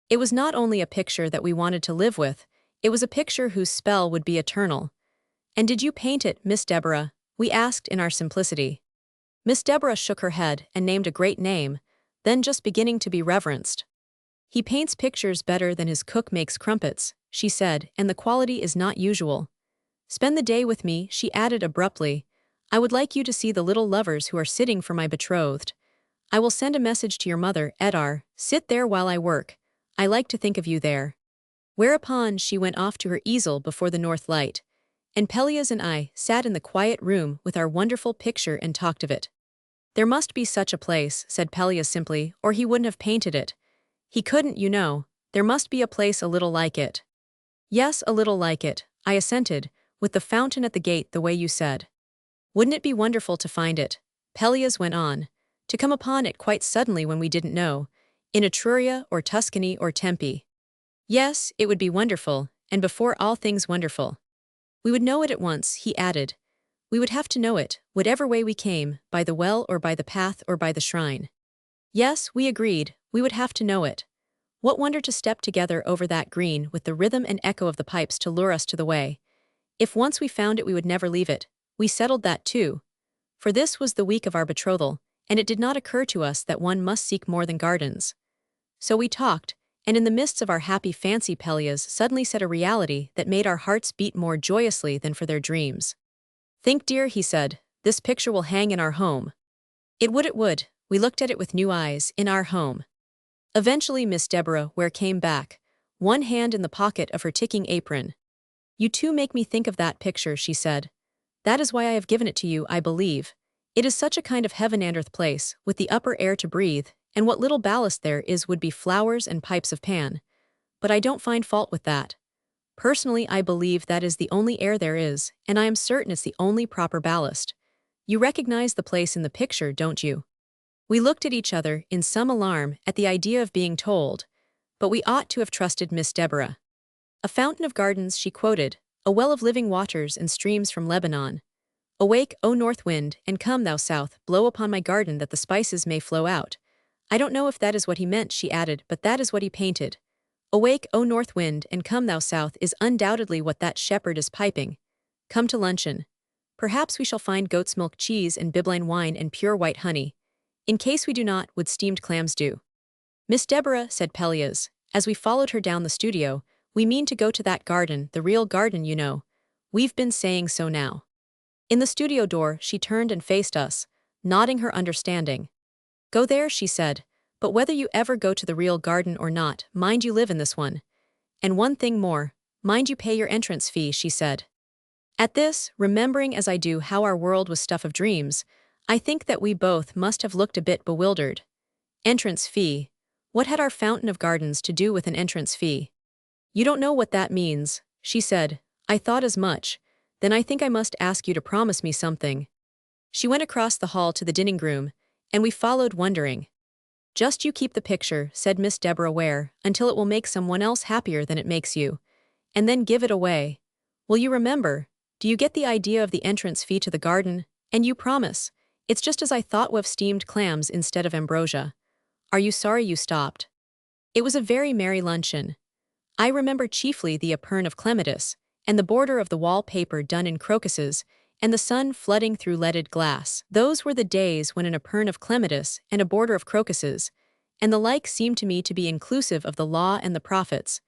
It was not only a picture that we wanted to live with, it was a picture whose spell would be eternal. "And did you paint it, Miss Deborah?" we asked in our simplicity. Miss Deborah shook her head and named a great name, then just beginning to be reverenced. "He paints pictures better than his cook makes crumpets," she said, "and the quality is not usual. Spend the day with me," she added abruptly. "I would like you to see the little lovers who are sitting for my betrothed. I will send a message to your mother, Etarre. Sit there while I work. I like to think of you there." Whereupon she went off to her easel before the north light, and Pelleas and I sat in the quiet room with our wonderful picture and talked of it. "There must be such a place," said Pelleas simply, "or he wouldn't have painted it. He couldn't, you know. There must be a place a little like it." "Yes, a little like it," I assented, "with the fountain at the gate the way you said." "Wouldn't it be wonderful to find it?" Pelleas went on, "to come upon it quite suddenly when we didn't know, in Etruria or Tuscany or Tempe. Yes, it would be wonderful, and before all things wonderful. We would know it at once," he added. "We would have to know it, whatever way we came, by the well or by the path or by the shrine." Yes, we agreed, we would have to know it. What wonder to step together over that green with the rhythm and echo of the pipes to lure us to the way. If once we found it we would never leave it. We settled that too. For this was the week of our betrothal, and it did not occur to us that one must seek more than gardens. So we talked, and in the midst of our happy fancy Pelleas suddenly said a reality that made our hearts beat more joyously than for their dreams. "Think, dear," he said, "this picture will hang in our home." It would. We looked at it with new eyes, in our home. Eventually Miss Deborah came back, one hand in the pocket of her ticking apron. "You too make me think of that picture," she said. "That is why I have given it to you, I believe. It is such a kind of heaven and earth place, with the upper air to breathe, and what little ballast there is would be flowers and pipes of Pan. But I don't find fault with that. Personally I believe that is the only air there is, and I am certain it's the only proper ballast. You recognize the place in the picture, don't you?" We looked at each other in some alarm at the idea of being told, but we ought to have trusted Miss Deborah. "A fountain of gardens," she quoted, "a well of living waters and streams from Lebanon. Awake, O north wind, and come, thou south, blow upon my garden that the spices may flow out." I don't know if that is what he meant, she added, but that is what he painted. "Awake, O north wind, and come, thou south" is undoubtedly what that shepherd is piping. Come to luncheon. Perhaps we shall find goat's milk cheese and bibline wine and pure white honey. In case we do not, would steamed clams do? "Miss Deborah," said Pelleas, as we followed her down the studio, "we mean to go to that garden, the real garden, you know. We've been saying so now." In the studio door she turned and faced us, nodding her understanding. "Go there," she said, "but whether you ever go to the real garden or not, mind you live in this one. And one thing more, mind you pay your entrance fee," she said. At this, remembering as I do how our world was stuff of dreams, I think that we both must have looked a bit bewildered. Entrance fee. What had our fountain of gardens to do with an entrance fee? "You don't know what that means," she said. I thought as much. Then I think I must ask you to promise me something. She went across the hall to the dining room, and we followed wondering. Just you keep the picture, said Miss Deborah Ware, until it will make someone else happier than it makes you. And then give it away. Will you remember? Do you get the idea of the entrance fee to the garden? And you promise. It's just as I thought, with steamed clams instead of ambrosia. Are you sorry you stopped? It was a very merry luncheon. I remember chiefly the apern of clematis, and the border of the wall-paper done in crocuses, and the sun flooding through leaded glass. Those were the days when an apern of clematis and a border of crocuses, and the like seemed to me to be inclusive of the law and the prophets,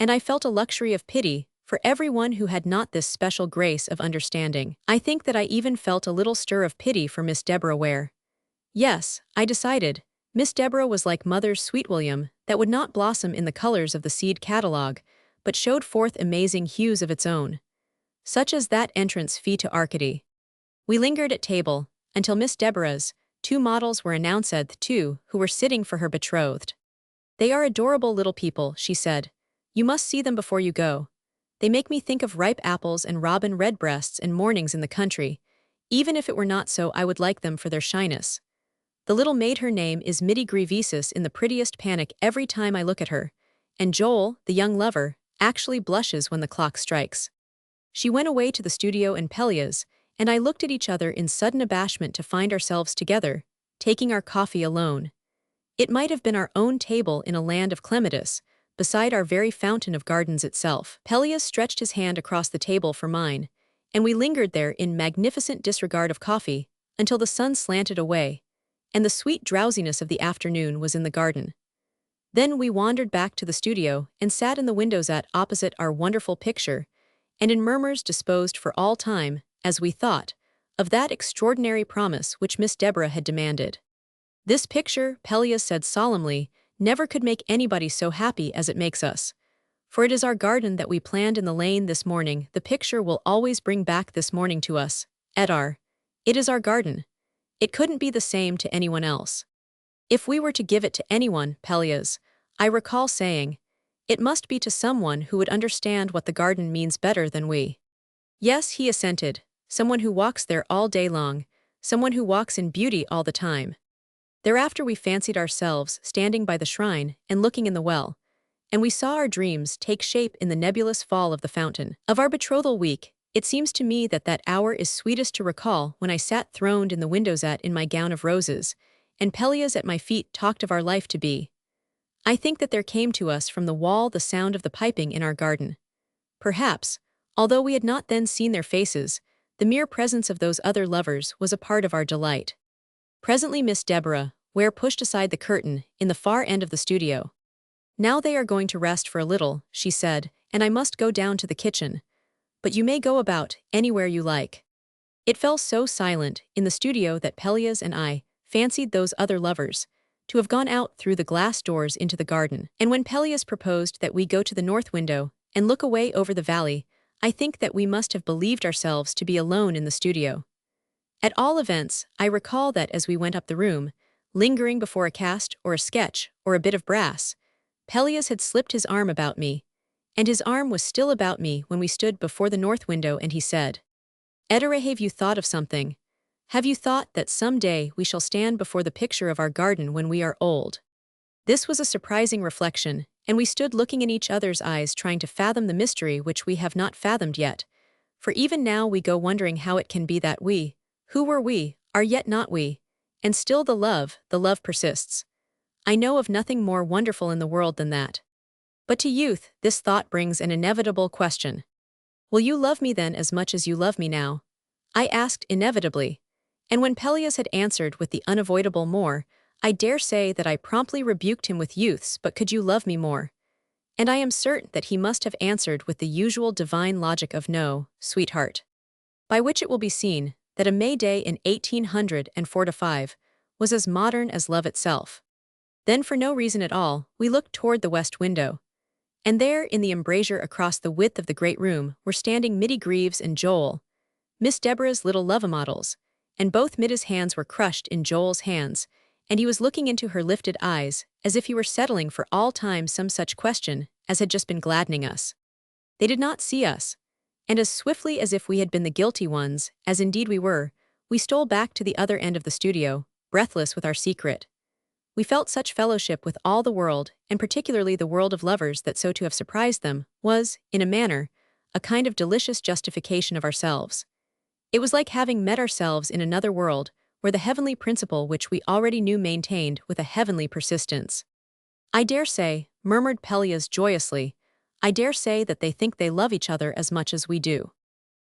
and I felt a luxury of pity for everyone who had not this special grace of understanding. I think that I even felt a little stir of pity for Miss Deborah Ware. Yes, I decided, Miss Deborah was like Mother's Sweet William, that would not blossom in the colors of the seed catalogue, but showed forth amazing hues of its own. Such as that entrance fee to Arcady. We lingered at table, until Miss Deborah's 2 models were announced, the 2 who were sitting for her betrothed. They are adorable little people, she said. You must see them before you go. They make me think of ripe apples and robin redbreasts and mornings in the country. Even if it were not so, I would like them for their shyness. The little maid, her name is Mitty Grievesis, in the prettiest panic every time I look at her, and Joel, the young lover, actually blushes when the clock strikes. She went away to the studio in Pelleas, and I looked at each other in sudden abashment to find ourselves together, taking our coffee alone. It might have been our own table in a land of clematis, beside our very fountain of gardens itself. Pelleas stretched his hand across the table for mine, and we lingered there in magnificent disregard of coffee, until the sun slanted away, and the sweet drowsiness of the afternoon was in the garden. Then we wandered back to the studio and sat in the windows opposite our wonderful picture, and in murmurs disposed for all time, as we thought, of that extraordinary promise which Miss Deborah had demanded. This picture, Pelleas said solemnly, never could make anybody so happy as it makes us. For it is our garden that we planned in the lane this morning. The picture will always bring back this morning to us, Etarre. It is our garden. It couldn't be the same to anyone else. If we were to give it to anyone, Pelleas, I recall saying, it must be to someone who would understand what the garden means better than we. Yes, he assented, someone who walks there all day long, someone who walks in beauty all the time. Thereafter we fancied ourselves standing by the shrine and looking in the well, and we saw our dreams take shape in the nebulous fall of the fountain. Of our betrothal week, it seems to me that that hour is sweetest to recall when I sat throned in the windows in my gown of roses, and Pelleas at my feet talked of our life to be. I think that there came to us from the wall the sound of the piping in our garden. Perhaps, although we had not then seen their faces, the mere presence of those other lovers was a part of our delight. Presently Miss Deborah Ware pushed aside the curtain in the far end of the studio. Now they are going to rest for a little, she said, and I must go down to the kitchen. But you may go about anywhere you like. It fell so silent in the studio that Pelleas and I fancied those other lovers to have gone out through the glass doors into the garden. And when Pelleas proposed that we go to the north window and look away over the valley, I think that we must have believed ourselves to be alone in the studio. At all events, I recall that as we went up the room, lingering before a cast or a sketch or a bit of brass, Pelleas had slipped his arm about me, and his arm was still about me when we stood before the north window, and he said, Etarre, have you thought of something? Have you thought that some day we shall stand before the picture of our garden when we are old? This was a surprising reflection, and we stood looking in each other's eyes trying to fathom the mystery which we have not fathomed yet. For even now we go wondering how it can be that we, who were we, are yet not we, and still the love persists. I know of nothing more wonderful in the world than that. But to youth, this thought brings an inevitable question. Will you love me then as much as you love me now? I asked inevitably. And when Pelleas had answered with the unavoidable more, I dare say that I promptly rebuked him with youths, but could you love me more? And I am certain that he must have answered with the usual divine logic of no, sweetheart. By which it will be seen that a May day in 1845 was as modern as love itself. Then for no reason at all, we looked toward the west window. And there, in the embrasure across the width of the great room, were standing Mitty Greaves and Joel, Miss Deborah's little love-models, and both Mitty's hands were crushed in Joel's hands, and he was looking into her lifted eyes, as if he were settling for all time some such question as had just been gladdening us. They did not see us, and as swiftly as if we had been the guilty ones, as indeed we were, we stole back to the other end of the studio, breathless with our secret. We felt such fellowship with all the world, and particularly the world of lovers, that so to have surprised them was, in a manner, a kind of delicious justification of ourselves. It was like having met ourselves in another world, where the heavenly principle which we already knew maintained with a heavenly persistence. "I dare say," murmured Pelleas joyously, "I dare say that they think they love each other as much as we do."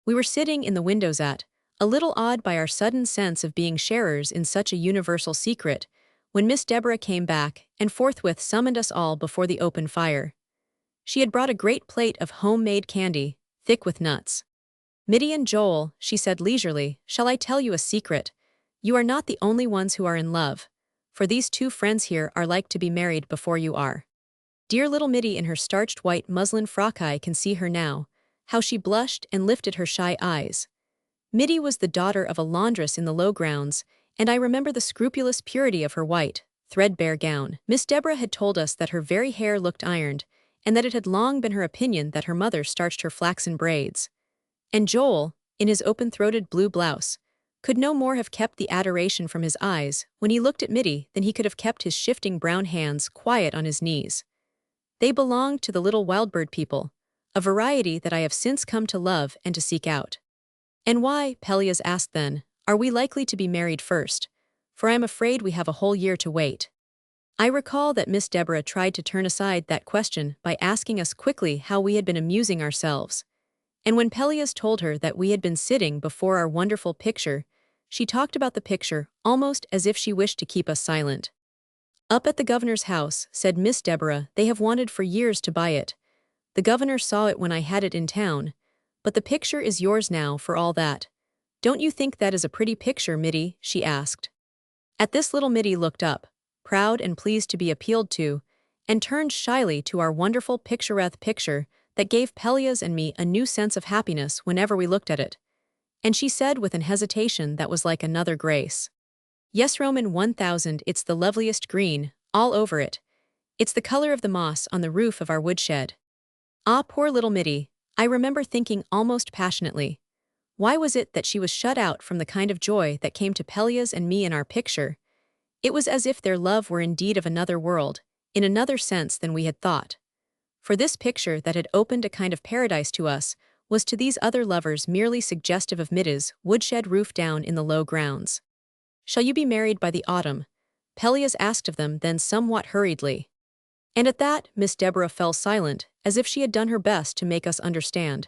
We were sitting in the windows a little awed by our sudden sense of being sharers in such a universal secret, when Miss Deborah came back and forthwith summoned us all before the open fire. She had brought a great plate of home-made candy, thick with nuts. "Mitty and Joel," she said leisurely, "shall I tell you a secret? You are not the only ones who are in love, for these two friends here are like to be married before you are." Dear little Mitty in her starched white muslin frock, I can see her now, how she blushed and lifted her shy eyes. Mitty was the daughter of a laundress in the low grounds, and I remember the scrupulous purity of her white, threadbare gown. Miss Deborah had told us that her very hair looked ironed, and that it had long been her opinion that her mother starched her flaxen braids. And Joel, in his open-throated blue blouse, could no more have kept the adoration from his eyes when he looked at Mitty than he could have kept his shifting brown hands quiet on his knees. They belonged to the little wildbird people, a variety that I have since come to love and to seek out. "And why," Pelleas asked then, "are we likely to be married first? For I am afraid we have a whole year to wait." I recall that Miss Deborah tried to turn aside that question by asking us quickly how we had been amusing ourselves. And when Pelleas told her that we had been sitting before our wonderful picture, she talked about the picture almost as if she wished to keep us silent. "Up at the governor's house," said Miss Deborah, "they have wanted for years to buy it. The governor saw it when I had it in town, but the picture is yours now for all that. Don't you think that is a pretty picture, Mitty?" she asked. At this little Mitty looked up, proud and pleased to be appealed to, and turned shyly to our wonderful picturesque picture that gave Pelleas and me a new sense of happiness whenever we looked at it. And she said with an hesitation that was like another grace, "Yes, Roman 1000, it's the loveliest green, all over it. It's the color of the moss on the roof of our woodshed." Ah, poor little Mitty, I remember thinking almost passionately. Why was it that she was shut out from the kind of joy that came to Pelleas and me in our picture? It was as if their love were indeed of another world, in another sense than we had thought. For this picture that had opened a kind of paradise to us was to these other lovers merely suggestive of Mitty's woodshed roof down in the low grounds. "Shall you be married by the autumn?" Pelleas asked of them then somewhat hurriedly. And at that, Miss Deborah fell silent, as if she had done her best to make us understand,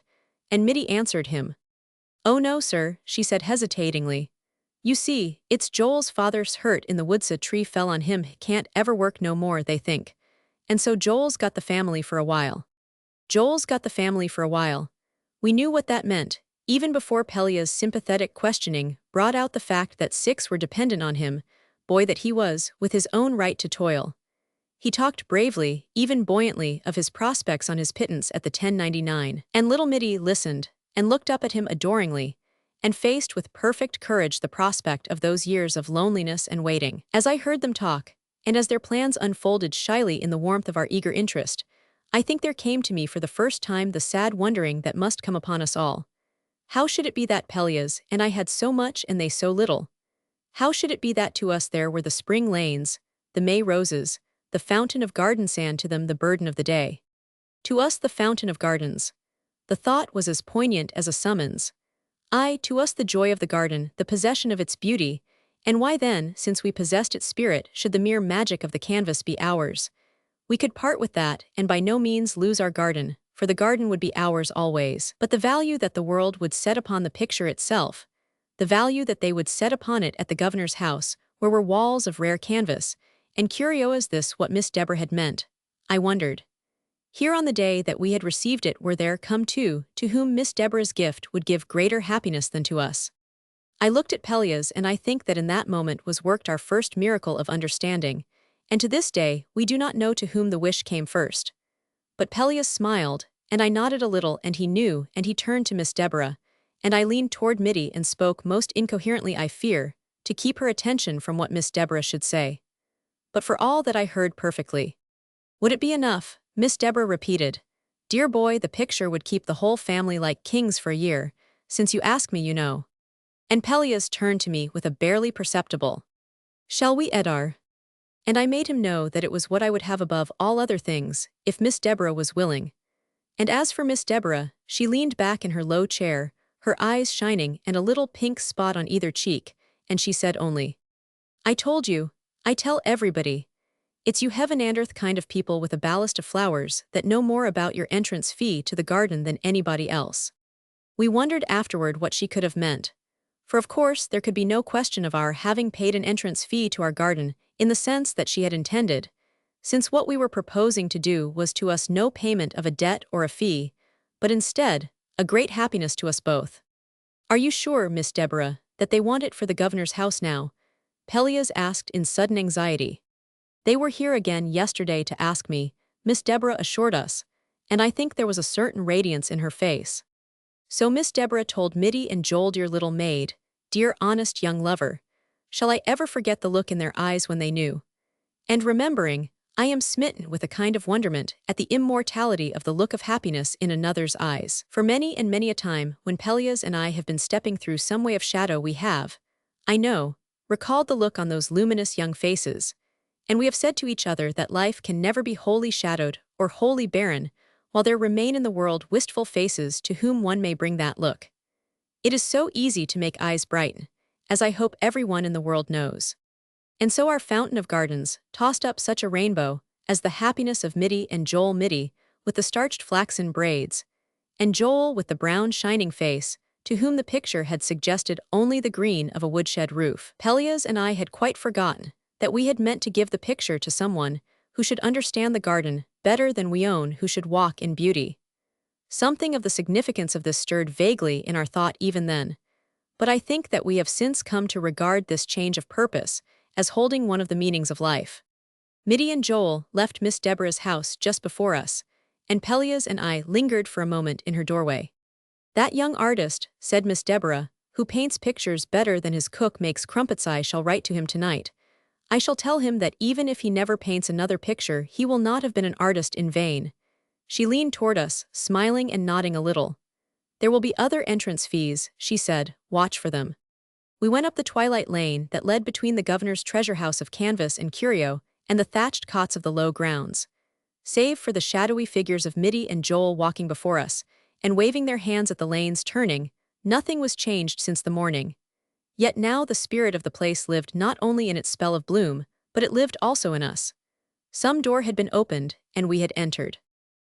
and Mitty answered him. "Oh no, sir," she said hesitatingly. "You see, it's Joel's father's hurt in the woods, a tree fell on him, can't ever work no more, they think. And so Joel's got the family for a while." Joel's got the family for a while. We knew what that meant, even before Pelleas' sympathetic questioning brought out the fact that 6 were dependent on him, boy that he was, with his own right to toil. He talked bravely, even buoyantly, of his prospects on his pittance at the 1099, and little Mitty listened, and looked up at him adoringly, and faced with perfect courage the prospect of those years of loneliness and waiting. As I heard them talk, and as their plans unfolded shyly in the warmth of our eager interest, I think there came to me for the first time the sad wondering that must come upon us all. How should it be that Pelleas and I had so much and they so little? How should it be that to us there were the spring lanes, the May roses, the fountain of garden sand, to them the burden of the day? To us the fountain of gardens. The thought was as poignant as a summons. Aye, to us the joy of the garden, the possession of its beauty, and why then, since we possessed its spirit, should the mere magic of the canvas be ours? We could part with that, and by no means lose our garden, for the garden would be ours always. But the value that the world would set upon the picture itself, the value that they would set upon it at the governor's house, where were walls of rare canvas, and curio is this what Miss Deborah had meant? I wondered. Here on the day that we had received it were there come two, to whom Miss Deborah's gift would give greater happiness than to us. I looked at Pelleas, and I think that in that moment was worked our first miracle of understanding, and to this day we do not know to whom the wish came first. But Pelleas smiled, and I nodded a little, and he knew, and he turned to Miss Deborah, and I leaned toward Mitty and spoke most incoherently, I fear, to keep her attention from what Miss Deborah should say. But for all that I heard perfectly. "Would it be enough?" Miss Deborah repeated. Dear boy, the picture would keep the whole family like kings for a year, since you ask me, you know. And Pelleas turned to me with a barely perceptible, "Shall we, Etarre?" And I made him know that it was what I would have above all other things, if Miss Deborah was willing. And as for Miss Deborah, she leaned back in her low chair, her eyes shining and a little pink spot on either cheek, and she said only, "I told you, I tell everybody. It's you heaven and earth kind of people with a ballast of flowers that know more about your entrance fee to the garden than anybody else." We wondered afterward what she could have meant. For of course there could be no question of our having paid an entrance fee to our garden in the sense that she had intended, since what we were proposing to do was to us no payment of a debt or a fee, but instead, a great happiness to us both. "Are you sure, Miss Deborah, that they want it for the governor's house now?" Pelleas asked in sudden anxiety. "They were here again yesterday to ask me," Miss Deborah assured us, and I think there was a certain radiance in her face. So Miss Deborah told Mitty and Joel, dear little maid, dear honest young lover. Shall I ever forget the look in their eyes when they knew? And remembering, I am smitten with a kind of wonderment at the immortality of the look of happiness in another's eyes. For many and many a time, when Pelleas and I have been stepping through some way of shadow, we have, I know, recalled the look on those luminous young faces, and we have said to each other that life can never be wholly shadowed or wholly barren, while there remain in the world wistful faces to whom one may bring that look. It is so easy to make eyes brighten, as I hope everyone in the world knows. And so our fountain of gardens tossed up such a rainbow as the happiness of Mitty and Joel, Mitty with the starched flaxen braids, and Joel with the brown shining face, to whom the picture had suggested only the green of a woodshed roof. Pelleas and I had quite forgotten that we had meant to give the picture to someone who should understand the garden better than we own who should walk in beauty. Something of the significance of this stirred vaguely in our thought even then, but I think that we have since come to regard this change of purpose as holding one of the meanings of life. Mitty and Joel left Miss Deborah's house just before us, and Pelleas and I lingered for a moment in her doorway. "That young artist," said Miss Deborah, "who paints pictures better than his cook makes crumpets, I shall write to him tonight. I shall tell him that even if he never paints another picture, he will not have been an artist in vain." She leaned toward us, smiling and nodding a little. "There will be other entrance fees," she said, "watch for them." We went up the twilight lane that led between the governor's treasure house of canvas and curio and the thatched cots of the low grounds. Save for the shadowy figures of Mitty and Joel walking before us, and waving their hands at the lane's turning, nothing was changed since the morning. Yet now the spirit of the place lived not only in its spell of bloom, but it lived also in us. Some door had been opened, and we had entered.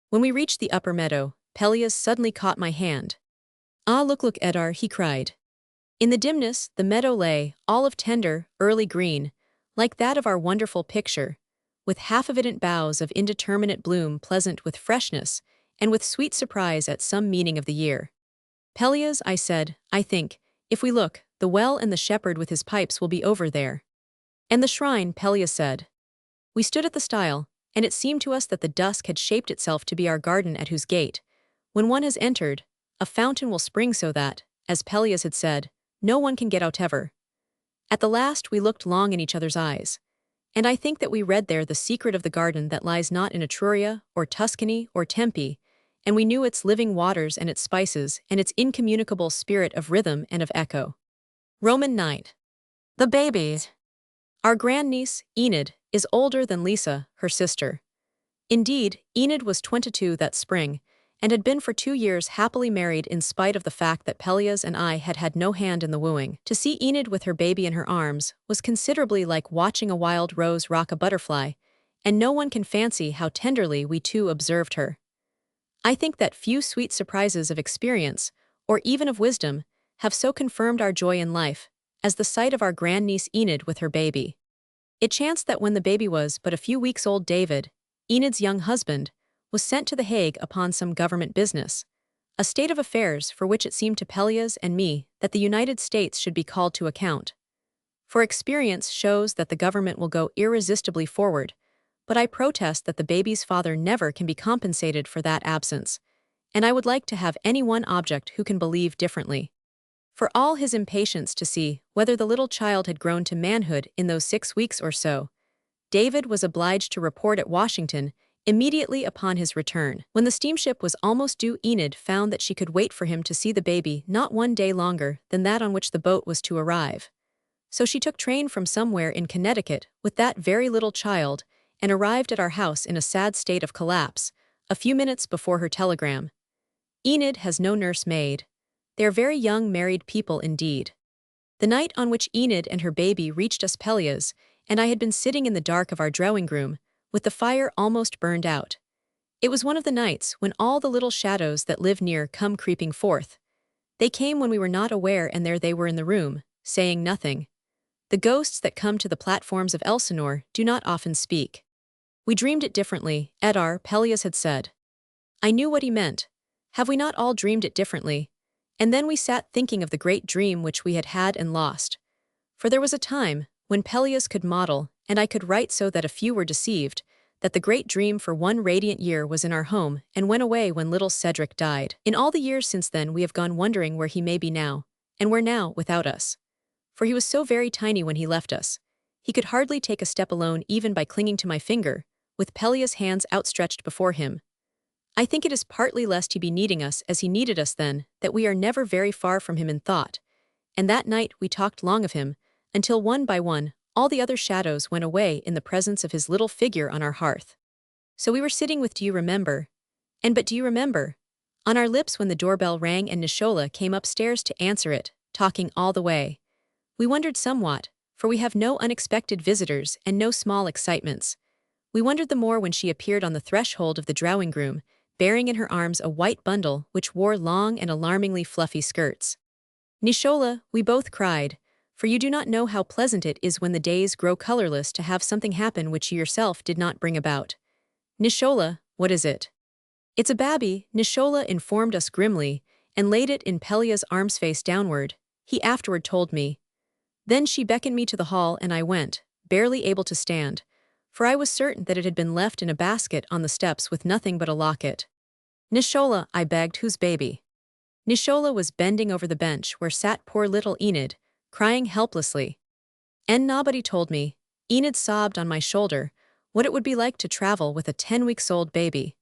When we reached the upper meadow, Pelleas suddenly caught my hand. "Ah, look, look, Etarre," he cried. In the dimness, the meadow lay, all of tender, early green, like that of our wonderful picture, with half-evident boughs of indeterminate bloom pleasant with freshness, and with sweet surprise at some meaning of the year. "Pelleas," I said, "I think, if we look, the well and the shepherd with his pipes will be over there." "And the shrine," Pelleas said. We stood at the stile, and it seemed to us that the dusk had shaped itself to be our garden at whose gate, when one has entered, a fountain will spring so that, as Pelleas had said, no one can get out ever. At the last we looked long in each other's eyes, and I think that we read there the secret of the garden that lies not in Etruria, or Tuscany, or Tempe, and we knew its living waters and its spices and its incommunicable spirit of rhythm and of echo. Roman 9. The baby. Our grandniece, Enid, is older than Lisa, her sister. Indeed, Enid was 22 that spring, and had been for 2 years happily married in spite of the fact that Pelleas and I had had no hand in the wooing. To see Enid with her baby in her arms was considerably like watching a wild rose rock a butterfly, and no one can fancy how tenderly we two observed her. I think that few sweet surprises of experience, or even of wisdom, have so confirmed our joy in life as the sight of our grandniece Enid with her baby. It chanced that when the baby was but a few weeks old, David, Enid's young husband, was sent to The Hague upon some government business, a state of affairs for which it seemed to Pelleas and me that the United States should be called to account. For experience shows that the government will go irresistibly forward, but I protest that the baby's father never can be compensated for that absence, and I would like to have any one object who can believe differently. For all his impatience to see whether the little child had grown to manhood in those 6 weeks or so, David was obliged to report at Washington Immediately upon his return, when the steamship was almost due, Enid found that she could wait for him to see the baby not 1 day longer than that on which the boat was to arrive. So she took train from somewhere in Connecticut with that very little child and arrived at our house in a sad state of collapse, a few minutes before her telegram. Enid has no nursemaid. They are very young married people indeed. The night on which Enid and her baby reached us, Pelleas, and I had been sitting in the dark of our drawing room, with the fire almost burned out. It was one of the nights when all the little shadows that live near come creeping forth. They came when we were not aware, and there they were in the room, saying nothing. The ghosts that come to the platforms of Elsinore do not often speak. We dreamed it differently, Etarre, Pelleas had said. I knew what he meant. Have we not all dreamed it differently? And then we sat thinking of the great dream which we had had and lost. For there was a time when Pelleas could model, and I could write so that a few were deceived, that the great dream for one radiant year was in our home and went away when little Cedric died. In all the years since then we have gone wondering where he may be now, and where now without us. For he was so very tiny when he left us. He could hardly take a step alone even by clinging to my finger, with Pelleas' hands outstretched before him. I think it is partly lest he be needing us as he needed us then, that we are never very far from him in thought. And that night we talked long of him, until one by one, all the other shadows went away in the presence of his little figure on our hearth. So we were sitting with do you remember? But do you remember? On our lips when the doorbell rang and Nishola came upstairs to answer it, talking all the way. We wondered somewhat, for we have no unexpected visitors and no small excitements. We wondered the more when she appeared on the threshold of the drawing room, bearing in her arms a white bundle which wore long and alarmingly fluffy skirts. Nishola, we both cried, for you do not know how pleasant it is when the days grow colorless to have something happen which you yourself did not bring about. Nishola, what is it? It's a babby, Nishola informed us grimly, and laid it in Pelleas' arms face downward, he afterward told me. Then she beckoned me to the hall and I went, barely able to stand, for I was certain that it had been left in a basket on the steps with nothing but a locket. Nishola, I begged, whose baby? Nishola was bending over the bench where sat poor little Enid, crying helplessly. And nobody told me, Enid sobbed on my shoulder, what it would be like to travel with a 10-weeks-old baby.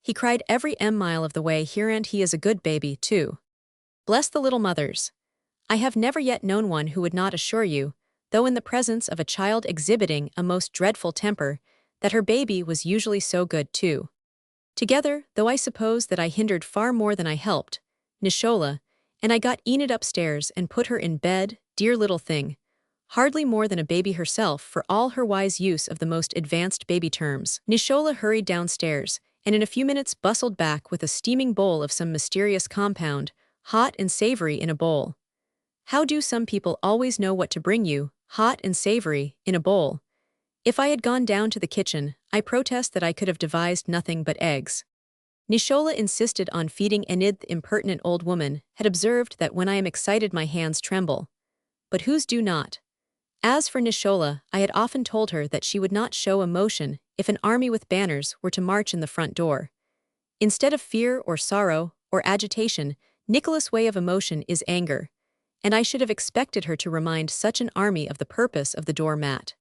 He cried every mile of the way here, and he is a good baby, too. Bless the little mothers. I have never yet known one who would not assure you, though in the presence of a child exhibiting a most dreadful temper, that her baby was usually so good too. Together, though I suppose that I hindered far more than I helped, Nishola, and I got Enid upstairs and put her in bed, dear little thing, hardly more than a baby herself for all her wise use of the most advanced baby terms. Nishola hurried downstairs, and in a few minutes bustled back with a steaming bowl of some mysterious compound, hot and savory in a bowl. How do some people always know what to bring you, hot and savory, in a bowl? If I had gone down to the kitchen, I protest that I could have devised nothing but eggs. Nishola insisted on feeding Enid. The impertinent old woman had observed that when I am excited my hands tremble. But whose do not? As for Nishola, I had often told her that she would not show emotion if an army with banners were to march in the front door. Instead of fear or sorrow or agitation, Nicholas' way of emotion is anger. And I should have expected her to remind such an army of the purpose of the doormat.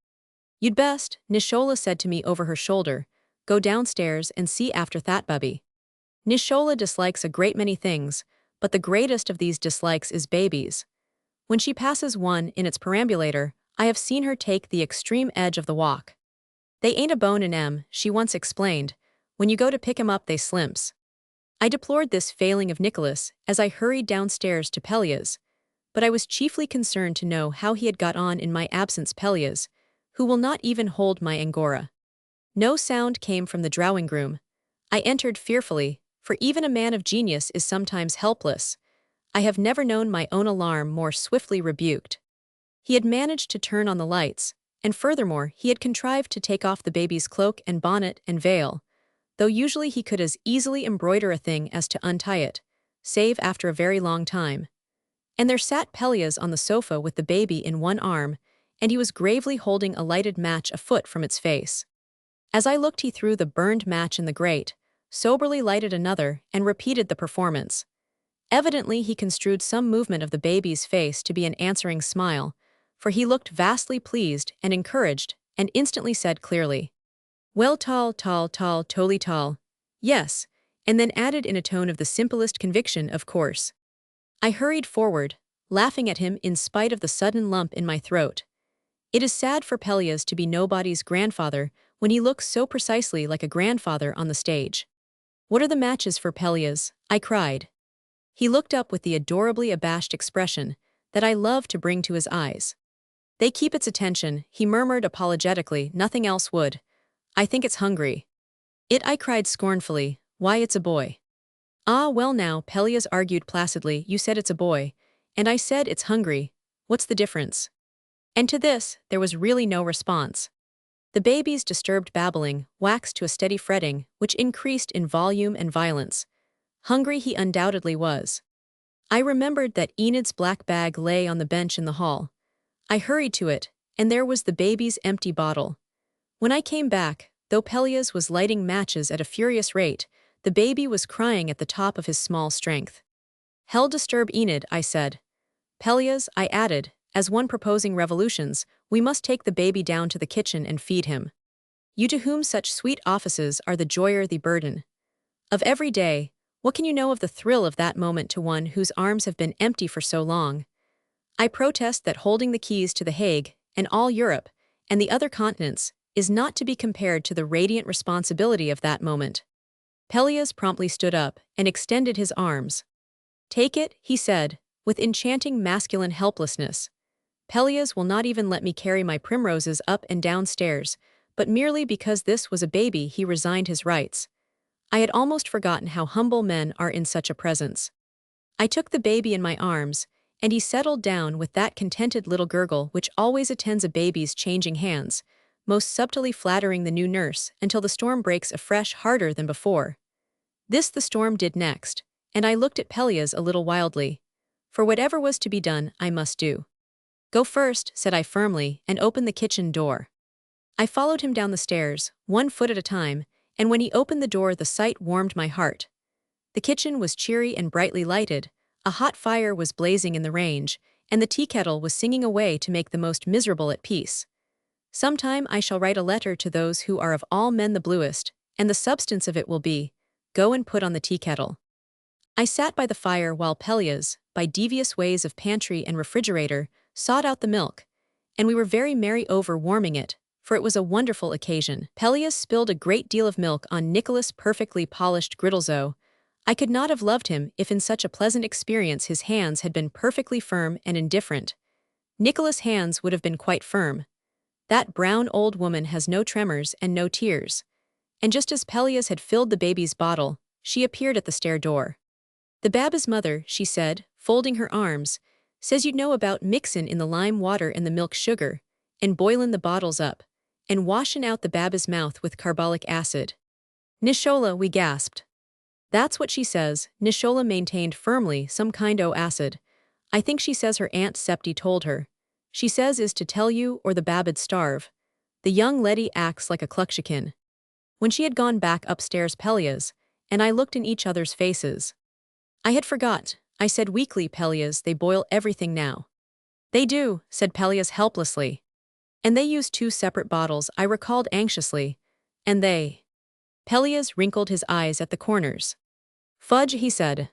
You'd best, Nishola said to me over her shoulder, go downstairs and see after that bubby. Nishola dislikes a great many things, but the greatest of these dislikes is babies. When she passes one in its perambulator, I have seen her take the extreme edge of the walk. They ain't a bone in 'em, she once explained. When you go to pick 'em up they slimps. I deplored this failing of Nicholas as I hurried downstairs to Pelleas, but I was chiefly concerned to know how he had got on in my absence. Pelleas, who will not even hold my angora. No sound came from the drawing room. I entered fearfully, for even a man of genius is sometimes helpless. I have never known my own alarm more swiftly rebuked. He had managed to turn on the lights, and furthermore he had contrived to take off the baby's cloak and bonnet and veil, though usually he could as easily embroider a thing as to untie it, save after a very long time. And there sat Pelleas on the sofa with the baby in one arm, and he was gravely holding a lighted match a foot from its face. As I looked he threw the burned match in the grate, soberly lighted another, and repeated the performance. Evidently he construed some movement of the baby's face to be an answering smile, for he looked vastly pleased and encouraged, and instantly said clearly, Well, totally tall. Yes, and then added in a tone of the simplest conviction, of course. I hurried forward, laughing at him in spite of the sudden lump in my throat. It is sad for Pelleas to be nobody's grandfather when he looks so precisely like a grandfather on the stage. What are the matches for Pelleas? I cried. He looked up with the adorably abashed expression that I love to bring to his eyes. They keep its attention, he murmured apologetically, nothing else would. I think it's hungry. I cried scornfully, why it's a boy. Ah well now, Pelleas argued placidly, you said it's a boy, and I said it's hungry, what's the difference? And to this, there was really no response. The baby's disturbed babbling waxed to a steady fretting, which increased in volume and violence. Hungry he undoubtedly was. I remembered that Enid's black bag lay on the bench in the hall. I hurried to it, and there was the baby's empty bottle. When I came back, though Pelleas was lighting matches at a furious rate, the baby was crying at the top of his small strength. Hell disturb Enid, I said. Pelleas, I added, as one proposing revolutions, we must take the baby down to the kitchen and feed him. You to whom such sweet offices are the joyer the burden. Of every day, what can you know of the thrill of that moment to one whose arms have been empty for so long? I protest that holding the keys to The Hague, and all Europe, and the other continents, is not to be compared to the radiant responsibility of that moment. Pelleas promptly stood up and extended his arms. Take it, he said, with enchanting masculine helplessness. Pelleas will not even let me carry my primroses up and down stairs, but merely because this was a baby he resigned his rights. I had almost forgotten how humble men are in such a presence. I took the baby in my arms, and he settled down with that contented little gurgle which always attends a baby's changing hands, most subtly flattering the new nurse until the storm breaks afresh harder than before. This the storm did next, and I looked at Pelleas a little wildly. For whatever was to be done, I must do. Go first, said I firmly, and open the kitchen door. I followed him down the stairs, 1 foot at a time, and when he opened the door the sight warmed my heart. The kitchen was cheery and brightly lighted, a hot fire was blazing in the range, and the tea kettle was singing away to make the most miserable at peace. Sometime I shall write a letter to those who are of all men the bluest, and the substance of it will be, go and put on the tea kettle. I sat by the fire while Pelleas, by devious ways of pantry and refrigerator, sought out the milk, and we were very merry over warming it, for it was a wonderful occasion. Pelleas spilled a great deal of milk on Nicholas' perfectly polished griddlezo. I could not have loved him if in such a pleasant experience his hands had been perfectly firm and indifferent. Nicholas' hands would have been quite firm. That brown old woman has no tremors and no tears. And just as Pelleas had filled the baby's bottle, she appeared at the stair door. The baba's mother, she said, folding her arms, says you'd know about mixin' in the lime water and the milk sugar, and boilin' the bottles up, and washin' out the baba's mouth with carbolic acid. Nishola, we gasped. That's what she says, Nishola maintained firmly, some kind o' acid. I think she says her Aunt Septi told her. She says is to tell you or the baba'd starve. The young leddy acts like a cluckshikin. When she had gone back upstairs Pelleas, and I looked in each other's faces. I had forgot, I said weakly, Pelleas, they boil everything now. They do, said Pelleas helplessly. And they use 2 separate bottles, I recalled anxiously. And they. Pelleas wrinkled his eyes at the corners. Fudge, he said.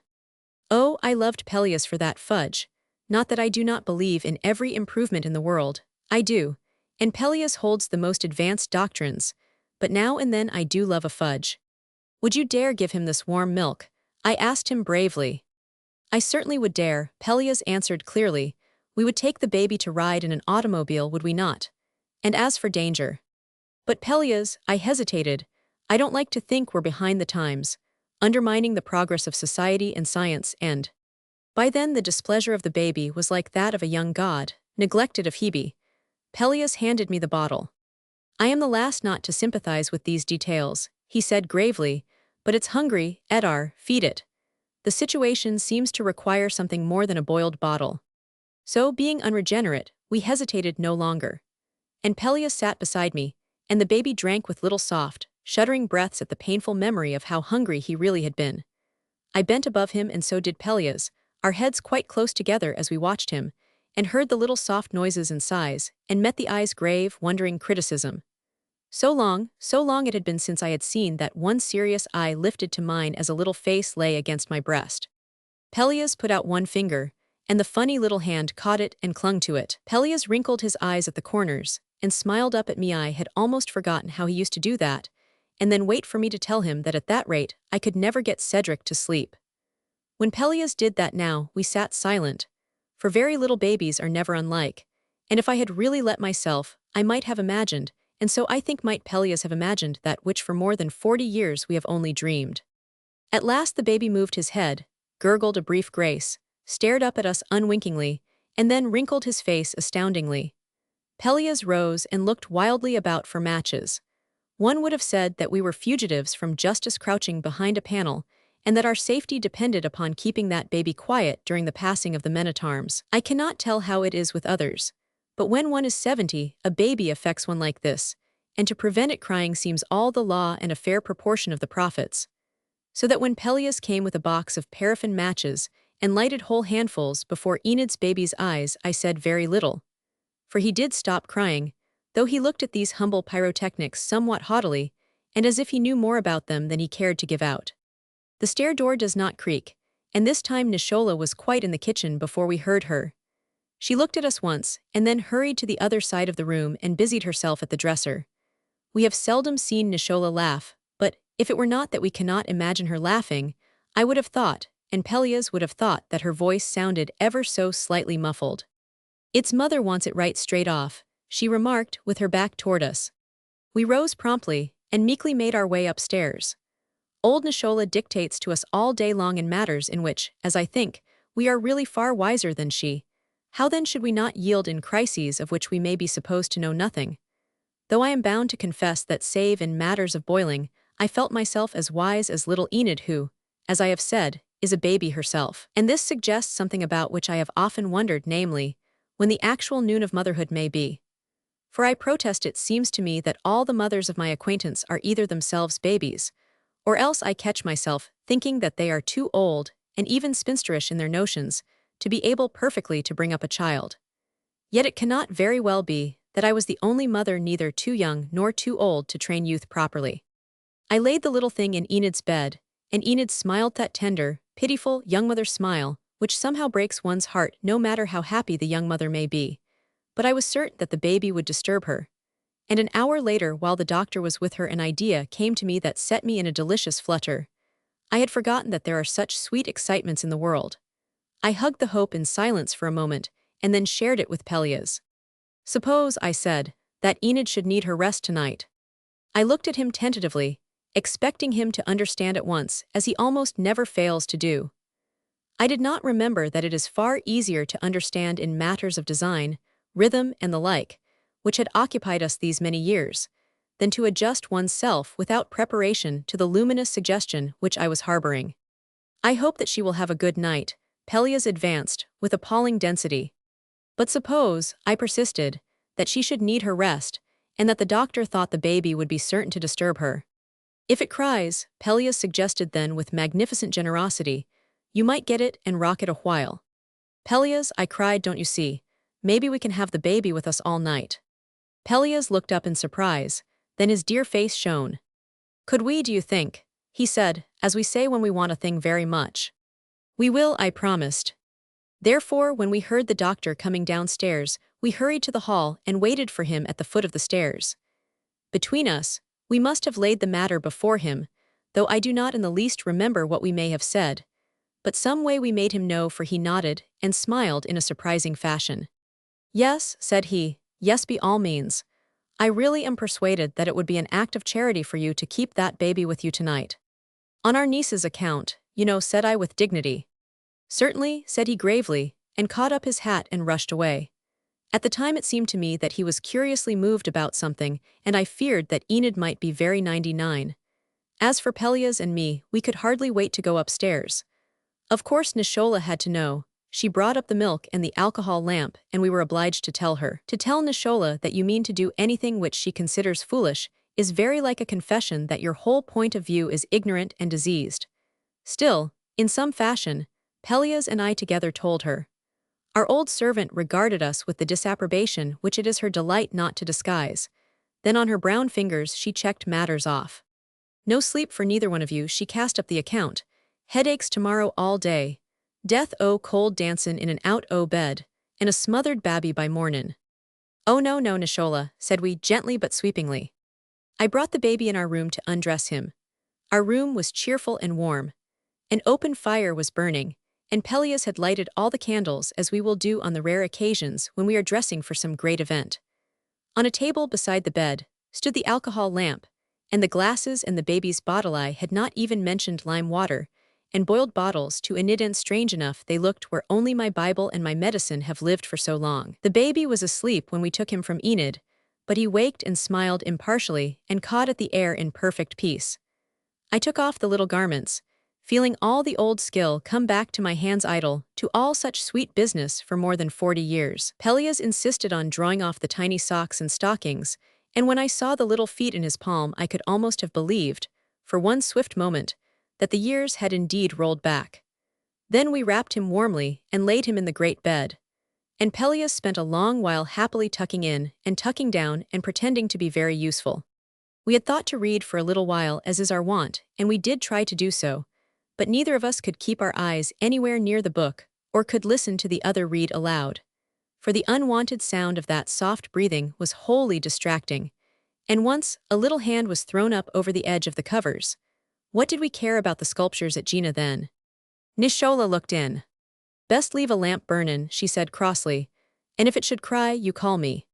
Oh, I loved Pelleas for that fudge. Not that I do not believe in every improvement in the world, I do, and Pelleas holds the most advanced doctrines, but now and then I do love a fudge. Would you dare give him this warm milk? I asked him bravely. I certainly would dare, Pelleas answered clearly. We would take the baby to ride in an automobile, would we not? And as for danger. But Pelleas, I hesitated. I don't like to think we're behind the times, undermining the progress of society and science, and by then the displeasure of the baby was like that of a young god, neglected of Hebe. Pelleas handed me the bottle. I am the last not to sympathize with these details, he said gravely, but it's hungry, Etarre, feed it. The situation seems to require something more than a boiled bottle. So, being unregenerate, we hesitated no longer. And Pelleas sat beside me, and the baby drank with little soft, shuddering breaths at the painful memory of how hungry he really had been. I bent above him and so did Pelleas, our heads quite close together as we watched him, and heard the little soft noises and sighs, and met the eyes' grave, wondering criticism. So long it had been since I had seen that one serious eye lifted to mine as a little face lay against my breast. Pelleas put out one finger, and the funny little hand caught it and clung to it. Pelleas wrinkled his eyes at the corners, and smiled up at me. I had almost forgotten how he used to do that, and then wait for me to tell him that at that rate I could never get Cedric to sleep. When Pelleas did that now, we sat silent, for very little babies are never unlike, and if I had really let myself, I might have imagined, and so I think might Pelleas have imagined that which for more than 40 years we have only dreamed. At last the baby moved his head, gurgled a brief grace, stared up at us unwinkingly, and then wrinkled his face astoundingly. Pelleas rose and looked wildly about for matches. One would have said that we were fugitives from justice crouching behind a panel, and that our safety depended upon keeping that baby quiet during the passing of the men-at-arms. I cannot tell how it is with others, but when one is 70, a baby affects one like this, and to prevent it crying seems all the law and a fair proportion of the prophets. So that when Pelleas came with a box of paraffin matches and lighted whole handfuls before Enid's baby's eyes, I said very little. For he did stop crying, though he looked at these humble pyrotechnics somewhat haughtily, and as if he knew more about them than he cared to give out. The stair door does not creak, and this time Nishola was quite in the kitchen before we heard her. She looked at us once, and then hurried to the other side of the room and busied herself at the dresser. We have seldom seen Nishola laugh, but if it were not that we cannot imagine her laughing, I would have thought, and Pelleas would have thought, that her voice sounded ever so slightly muffled. "Its mother wants it right straight off," she remarked with her back toward us. We rose promptly, and meekly made our way upstairs. Old Nishola dictates to us all day long in matters in which, as I think, we are really far wiser than she. How then should we not yield in crises of which we may be supposed to know nothing? Though I am bound to confess that save in matters of boiling, I felt myself as wise as little Enid who, as I have said, is a baby herself. And this suggests something about which I have often wondered, namely, when the actual noon of motherhood may be. For I protest it seems to me that all the mothers of my acquaintance are either themselves babies, or else I catch myself thinking that they are too old, and even spinsterish in their notions, to be able perfectly to bring up a child. Yet it cannot very well be that I was the only mother neither too young nor too old to train youth properly. I laid the little thing in Enid's bed, and Enid smiled that tender, pitiful young mother smile, which somehow breaks one's heart no matter how happy the young mother may be. But I was certain that the baby would disturb her. And an hour later, while the doctor was with her, an idea came to me that set me in a delicious flutter. I had forgotten that there are such sweet excitements in the world. I hugged the hope in silence for a moment, and then shared it with Pelleas. "Suppose," I said, "that Enid should need her rest tonight." I looked at him tentatively, expecting him to understand at once, as he almost never fails to do. I did not remember that it is far easier to understand in matters of design, rhythm, and the like, which had occupied us these many years, than to adjust one's self without preparation to the luminous suggestion which I was harboring. "I hope that she will have a good night," Pelleas advanced, with appalling density. "But suppose," I persisted, "that she should need her rest, and that the doctor thought the baby would be certain to disturb her." "If it cries," Pelleas suggested then with magnificent generosity, "you might get it and rock it a while." "Pelleas," I cried, "don't you see? Maybe we can have the baby with us all night." Pelleas looked up in surprise, then his dear face shone. "Could we, do you think?" he said, as we say when we want a thing very much. "We will," I promised. Therefore, when we heard the doctor coming downstairs, we hurried to the hall and waited for him at the foot of the stairs. Between us, we must have laid the matter before him, though I do not in the least remember what we may have said. But some way we made him know, for he nodded and smiled in a surprising fashion. "Yes," said he, "yes, by all means. I really am persuaded that it would be an act of charity for you to keep that baby with you tonight." "On our niece's account, you know," said I with dignity. "Certainly," said he gravely, and caught up his hat and rushed away. At the time it seemed to me that he was curiously moved about something, and I feared that Enid might be very 99. As for Pelleas and me, we could hardly wait to go upstairs. Of course Nishola had to know. She brought up the milk and the alcohol lamp, and we were obliged to tell her. To tell Nishola that you mean to do anything which she considers foolish is very like a confession that your whole point of view is ignorant and diseased. Still, in some fashion, Pelleas and I together told her. Our old servant regarded us with the disapprobation which it is her delight not to disguise. Then on her brown fingers she checked matters off. No sleep for neither one of you, she cast up the account. Headaches tomorrow all day. Death o' cold dancin' in an out o' bed, and a smothered babby by mornin'. Oh no, no, Nishola, said we, gently but sweepingly. I brought the baby in our room to undress him. Our room was cheerful and warm. An open fire was burning, and Pelleas had lighted all the candles as we will do on the rare occasions when we are dressing for some great event. On a table beside the bed stood the alcohol lamp, and the glasses and the baby's bottle. I had not even mentioned lime water, and boiled bottles to Enid, strange enough they looked where only my Bible and my medicine have lived for so long. The baby was asleep when we took him from Enid, but he waked and smiled impartially and cawed at the air in perfect peace. I took off the little garments, feeling all the old skill come back to my hands, idle to all such sweet business for more than 40 years. Pelleas insisted on drawing off the tiny socks and stockings, and when I saw the little feet in his palm I could almost have believed, for one swift moment, that the years had indeed rolled back. Then we wrapped him warmly and laid him in the great bed. And Pelleas spent a long while happily tucking in and tucking down and pretending to be very useful. We had thought to read for a little while, as is our wont, and we did try to do so, but neither of us could keep our eyes anywhere near the book, or could listen to the other read aloud. For the unwanted sound of that soft breathing was wholly distracting, and once a little hand was thrown up over the edge of the covers. What did we care about the sculptures at Gina then? Nishola looked in. Best leave a lamp burnin', she said crossly, and if it should cry, you call me.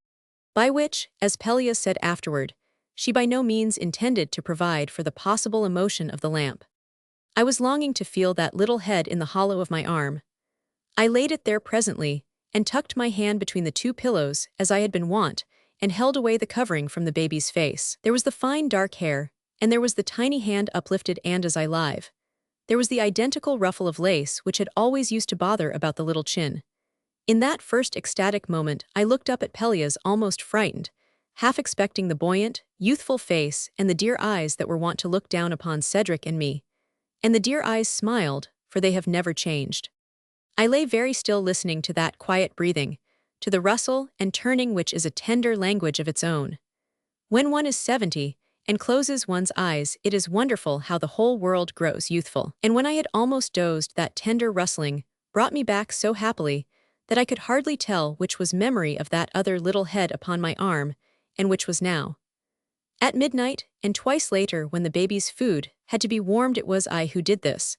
By which, as Pelleas said afterward, she by no means intended to provide for the possible emotion of the lamp. I was longing to feel that little head in the hollow of my arm. I laid it there presently, and tucked my hand between the two pillows as I had been wont, and held away the covering from the baby's face. There was the fine dark hair, and there was the tiny hand uplifted, and as I live. There was the identical ruffle of lace which had always used to bother about the little chin. In that first ecstatic moment I looked up at Pelleas almost frightened, half expecting the buoyant, youthful face and the dear eyes that were wont to look down upon Cedric and me. And the dear eyes smiled, for they have never changed. I lay very still listening to that quiet breathing, to the rustle and turning which is a tender language of its own. When one is 70, and closes one's eyes, it is wonderful how the whole world grows youthful. And when I had almost dozed, that tender rustling brought me back so happily that I could hardly tell which was memory of that other little head upon my arm, and which was now. At midnight, and twice later when the baby's food had to be warmed, it was I who did this,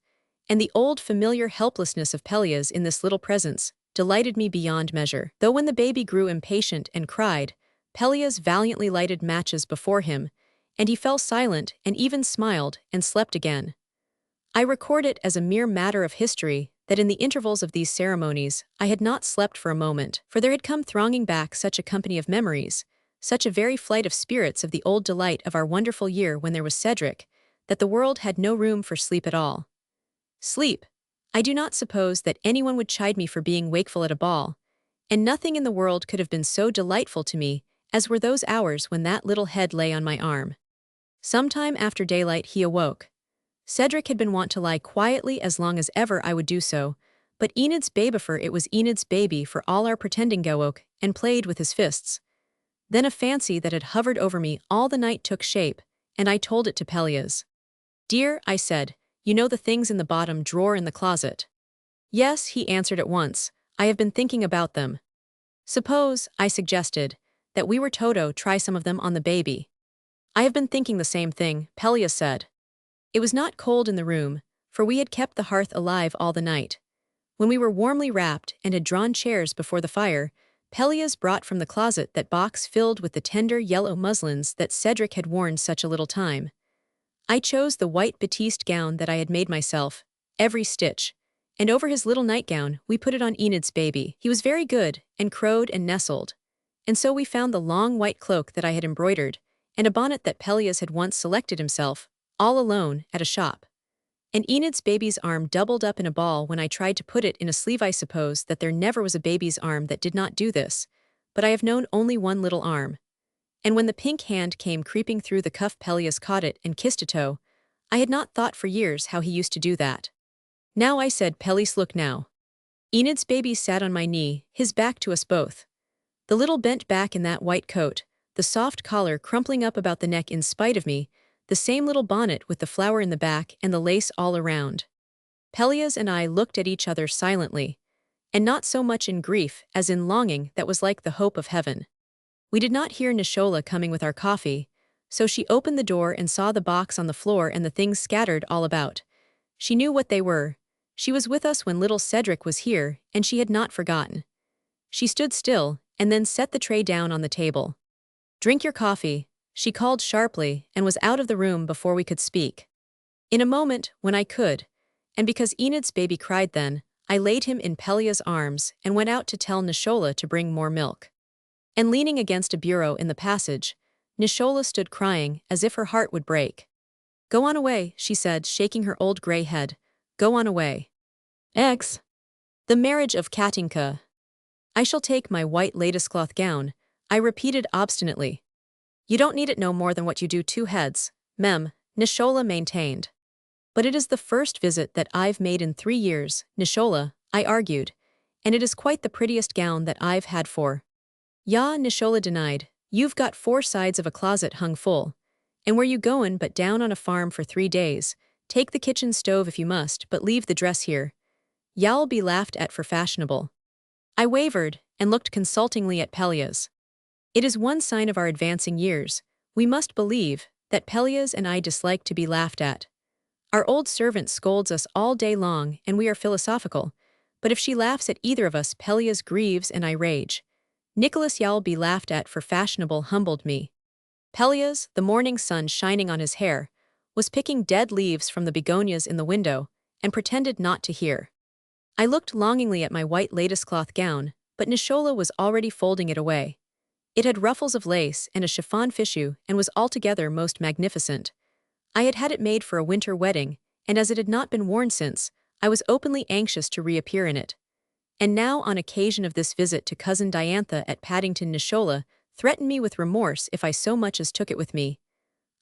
and the old familiar helplessness of Pelleas in this little presence delighted me beyond measure. Though when the baby grew impatient and cried, Pelleas valiantly lighted matches before him, and he fell silent and even smiled and slept again. I record it as a mere matter of history that in the intervals of these ceremonies I had not slept for a moment, for there had come thronging back such a company of memories, such a very flight of spirits of the old delight of our wonderful year when there was Cedric, that the world had no room for sleep at all. Sleep! I do not suppose that anyone would chide me for being wakeful at a ball, and nothing in the world could have been so delightful to me as were those hours when that little head lay on my arm. Sometime after daylight he awoke. Cedric had been wont to lie quietly as long as ever I would do so, but Enid's babyfer, it was Enid's baby for all our pretending, awoke and played with his fists. Then a fancy that had hovered over me all the night took shape, and I told it to Pelleas. Dear, I said, you know the things in the bottom drawer in the closet. Yes, he answered at once, I have been thinking about them. Suppose, I suggested, that we were Toto try some of them on the baby. I have been thinking the same thing, Pelleas said. It was not cold in the room, for we had kept the hearth alive all the night. When we were warmly wrapped and had drawn chairs before the fire, Pelleas brought from the closet that box filled with the tender yellow muslins that Cedric had worn such a little time. I chose the white batiste gown that I had made myself, every stitch, and over his little nightgown we put it on Enid's baby. He was very good, and crowed and nestled. And so we found the long white cloak that I had embroidered, and a bonnet that Pelleas had once selected himself, all alone, at a shop. And Enid's baby's arm doubled up in a ball when I tried to put it in a sleeve. I suppose that there never was a baby's arm that did not do this, but I have known only one little arm. And when the pink hand came creeping through the cuff, Pelleas caught it and kissed a toe. I had not thought for years how he used to do that. Now, I said, Pelleas, look now. Enid's baby sat on my knee, his back to us both. The little bent back in that white coat, the soft collar crumpling up about the neck in spite of me, the same little bonnet with the flower in the back and the lace all around. Pelleas and I looked at each other silently, and not so much in grief as in longing that was like the hope of heaven. We did not hear Nishola coming with our coffee, so she opened the door and saw the box on the floor and the things scattered all about. She knew what they were. She was with us when little Cedric was here, and she had not forgotten. She stood still, and then set the tray down on the table. "Drink your coffee," she called sharply, and was out of the room before we could speak. In a moment, when I could, and because Enid's baby cried then, I laid him in Pelleas' arms and went out to tell Nishola to bring more milk. And leaning against a bureau in the passage, Nishola stood crying as if her heart would break. "Go on away," she said, shaking her old grey head. "Go on away. X. The marriage of Katinka. I shall take my white latticecloth gown," I repeated obstinately. "You don't need it no more than what you do 2 heads, Mem," Nishola maintained. "But it is the first visit that I've made in 3 years, Nishola," I argued, "and it is quite the prettiest gown that I've had for." "Ya," Nishola denied, "you've got 4 sides of a closet hung full. And where you goin' but down on a farm for 3 days, take the kitchen stove if you must, but leave the dress here. Y'all be laughed at for fashionable." I wavered, and looked consultingly at Pelleas. It is one sign of our advancing years, we must believe, that Pelleas and I dislike to be laughed at. Our old servant scolds us all day long, and we are philosophical, but if she laughs at either of us, Pelleas grieves and I rage. Nicholas y'all be laughed at for fashionable humbled me. Pelleas, the morning sun shining on his hair, was picking dead leaves from the begonias in the window, and pretended not to hear. I looked longingly at my white latticecloth gown, but Nishola was already folding it away. It had ruffles of lace and a chiffon fichu and was altogether most magnificent. I had had it made for a winter wedding, and as it had not been worn since, I was openly anxious to reappear in it. And now, on occasion of this visit to cousin Diantha at Paddington, Nishola threatened me with remorse if I so much as took it with me.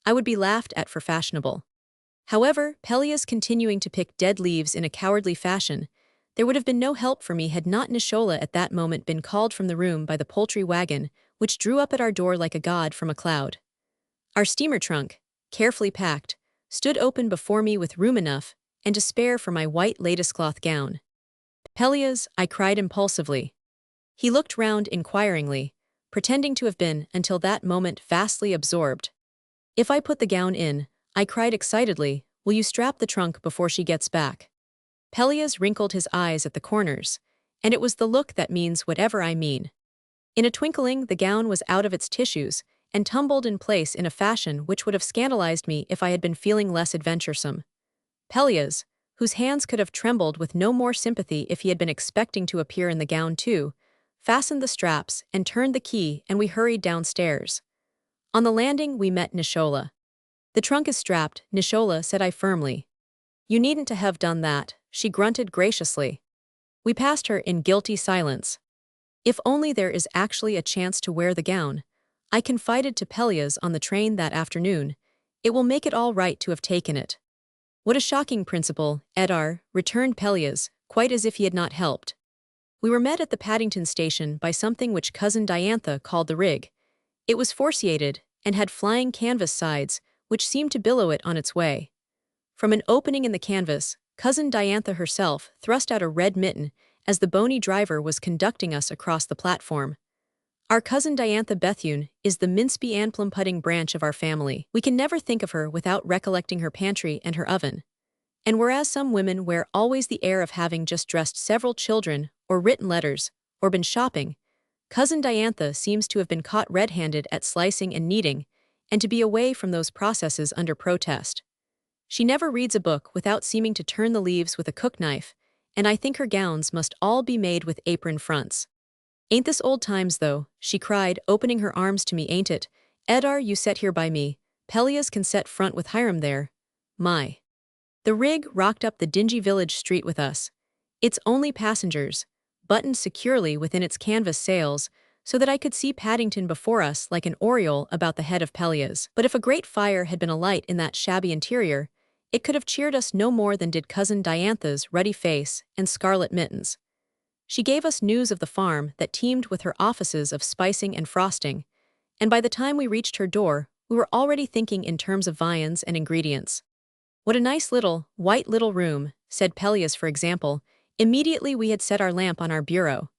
I would be laughed at for fashionable. However, Pelleas continuing to pick dead leaves in a cowardly fashion, there would have been no help for me had not Nishola at that moment been called from the room by the poultry wagon, which drew up at our door like a god from a cloud. Our steamer trunk, carefully packed, stood open before me with room enough and to spare for my white latticecloth gown. "Pelleas," I cried impulsively. He looked round inquiringly, pretending to have been, until that moment, vastly absorbed. "If I put the gown in," I cried excitedly, "will you strap the trunk before she gets back?" Pelleas wrinkled his eyes at the corners, and it was the look that means whatever I mean. In a twinkling, the gown was out of its tissues and tumbled in place in a fashion which would have scandalized me if I had been feeling less adventuresome. Pelleas, whose hands could have trembled with no more sympathy if he had been expecting to appear in the gown too, fastened the straps and turned the key, and we hurried downstairs. On the landing we met Nishola. "The trunk is strapped," Nishola said I firmly. "You needn't to have done that," she grunted graciously. We passed her in guilty silence. "If only there is actually a chance to wear the gown," I confided to Pelleas on the train that afternoon, "it will make it all right to have taken it." "What a shocking principle, Etarre," returned Pelleas, quite as if he had not helped. We were met at the Paddington station by something which cousin Diantha called the rig. It was forciated, and had flying canvas sides, which seemed to billow it on its way. From an opening in the canvas, cousin Diantha herself thrust out a red mitten as the bony driver was conducting us across the platform. Our cousin Diantha Bethune is the Minsby and plum-pudding branch of our family. We can never think of her without recollecting her pantry and her oven. And whereas some women wear always the air of having just dressed several children, or written letters, or been shopping, cousin Diantha seems to have been caught red-handed at slicing and kneading, and to be away from those processes under protest. She never reads a book without seeming to turn the leaves with a cook knife, and I think her gowns must all be made with apron fronts. "Ain't this old times, though?" she cried, opening her arms to me. "Ain't it? Etarre, you set here by me. Pelleas can set front with Hiram there. My." The rig rocked up the dingy village street with us. Its only passengers, buttoned securely within its canvas sails, so that I could see Paddington before us like an aureole about the head of Pelleas. But if a great fire had been alight in that shabby interior, it could have cheered us no more than did cousin Diantha's ruddy face and scarlet mittens. She gave us news of the farm that teemed with her offices of spicing and frosting, and by the time we reached her door, we were already thinking in terms of viands and ingredients. "What a nice little, white little room," said Pelleas, for example. Immediately we had set our lamp on our bureau.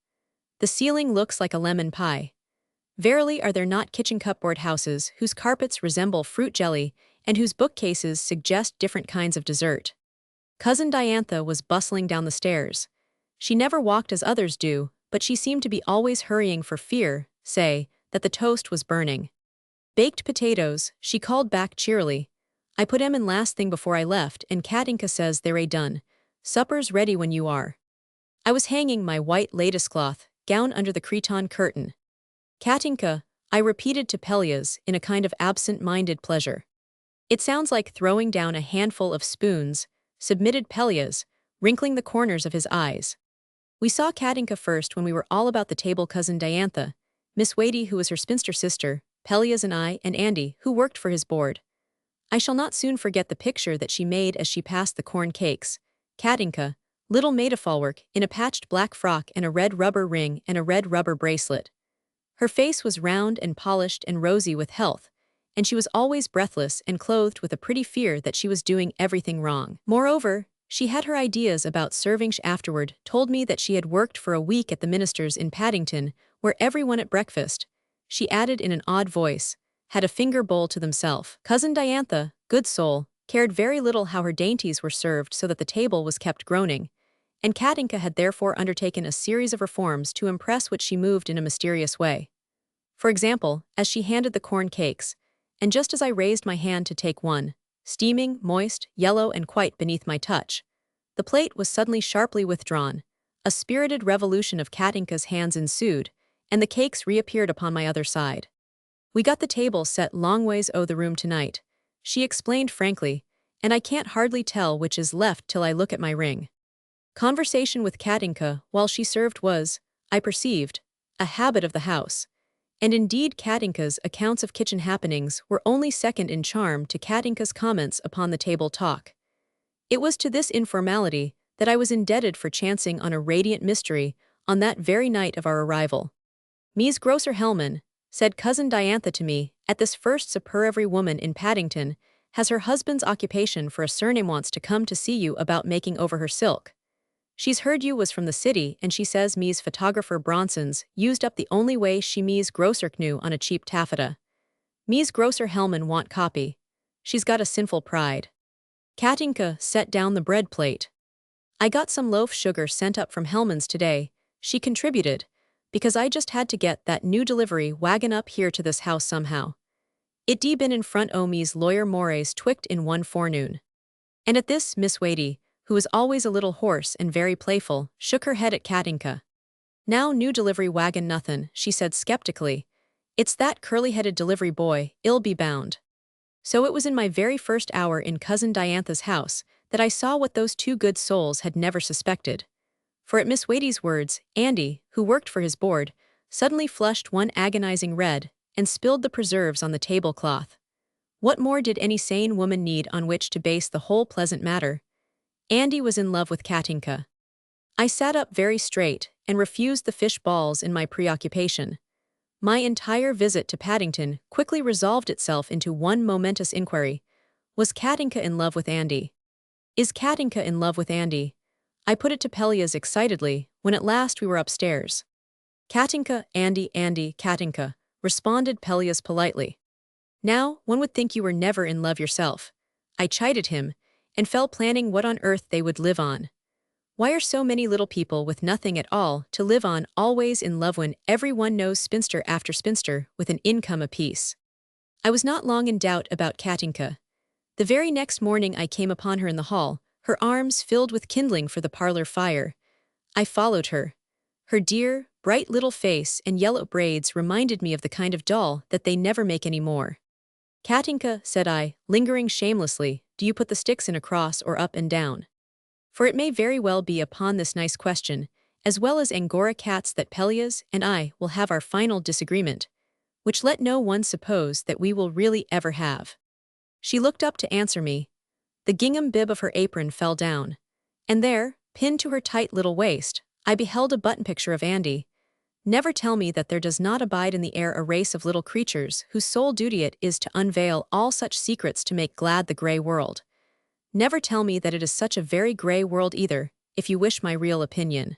"The ceiling looks like a lemon pie. Verily are there not kitchen cupboard houses whose carpets resemble fruit jelly and whose bookcases suggest different kinds of dessert." Cousin Diantha was bustling down the stairs. She never walked as others do, but she seemed to be always hurrying for fear, say, that the toast was burning. "Baked potatoes," she called back cheerily. "I put 'em in last thing before I left, and Katinka says they're done. Supper's ready when you are." I was hanging my white lattice cloth gown under the cretonne curtain. "Katinka," I repeated to Pelleas in a kind of absent-minded pleasure. "It sounds like throwing down a handful of spoons," submitted Pelleas, wrinkling the corners of his eyes. We saw Katinka first when we were all about the table. Cousin Diantha, Miss Wadey, who was her spinster sister, Pelleas and I, and Andy, who worked for his board. I shall not soon forget the picture that she made as she passed the corn cakes. Katinka, little maid-of-all-work, in a patched black frock and a red rubber ring and a red rubber bracelet. Her face was round and polished and rosy with health, and she was always breathless and clothed with a pretty fear that she was doing everything wrong. Moreover, she had her ideas about serving. Afterward told me that she had worked for a week at the minister's in Paddington, where everyone at breakfast, she added in an odd voice, had a finger bowl to themselves. Cousin Diantha, good soul, cared very little how her dainties were served so that the table was kept groaning, and Katinka had therefore undertaken a series of reforms to impress which she moved in a mysterious way. For example, as she handed the corn cakes, and just as I raised my hand to take one, steaming, moist, yellow and quite beneath my touch, the plate was suddenly sharply withdrawn. A spirited revolution of Katinka's hands ensued, and the cakes reappeared upon my other side. "We got the table set long ways o' the room tonight," she explained frankly, "and I can't hardly tell which is left till I look at my ring." Conversation with Katinka while she served was, I perceived, a habit of the house, and indeed Katinka's accounts of kitchen happenings were only second in charm to Katinka's comments upon the table talk. It was to this informality that I was indebted for chancing on a radiant mystery on that very night of our arrival. "Mies Grocer Hellman," said Cousin Diantha to me, "at this first supper every woman in Paddington has her husband's occupation for a surname wants to come to see you about making over her silk. She's heard you was from the city and she says Mies photographer Bronson's used up the only way she Mies Grocer knew on a cheap taffeta. Mies Grocer Hellman want copy. She's got a sinful pride." Katinka set down the bread plate. "I got some loaf sugar sent up from Hellman's today," she contributed, "because I just had to get that new delivery wagon up here to this house somehow. It dee been in front o' me's lawyer Moray's twict in one forenoon." And at this Miss Wadey, who was always a little hoarse and very playful, shook her head at Katinka. "Now new delivery wagon nothin'," she said skeptically. "It's that curly-headed delivery boy, ill be bound." So it was in my very first hour in Cousin Diantha's house that I saw what those two good souls had never suspected. For at Miss Wadey's words, Andy, who worked for his board, suddenly flushed one agonizing red and spilled the preserves on the tablecloth. What more did any sane woman need on which to base the whole pleasant matter? Andy was in love with Katinka. I sat up very straight and refused the fish balls in my preoccupation. My entire visit to Paddington quickly resolved itself into one momentous inquiry. Was Katinka in love with Andy? Is Katinka in love with Andy? I put it to Pelleas excitedly, when at last we were upstairs. "Katinka, Andy, Katinka," responded Pelleas politely. "Now, one would think you were never in love yourself." I chided him, and fell planning what on earth they would live on. Why are so many little people with nothing at all to live on always in love when every one knows spinster after spinster with an income apiece? I was not long in doubt about Katinka. The very next morning I came upon her in the hall, her arms filled with kindling for the parlor fire. I followed her. Her dear, bright little face and yellow braids reminded me of the kind of doll that they never make any more. "Katinka," said I, lingering shamelessly, "do you put the sticks in across or up and down?" For it may very well be upon this nice question, as well as Angora cats, that Pelleas and I will have our final disagreement, which let no one suppose that we will really ever have. She looked up to answer me. The gingham bib of her apron fell down, and there, pinned to her tight little waist, I beheld a button picture of Andy. never tell me that there does not abide in the air a race of little creatures whose sole duty it is to unveil all such secrets to make glad the grey world. Never tell me that it is such a very grey world either, if you wish my real opinion."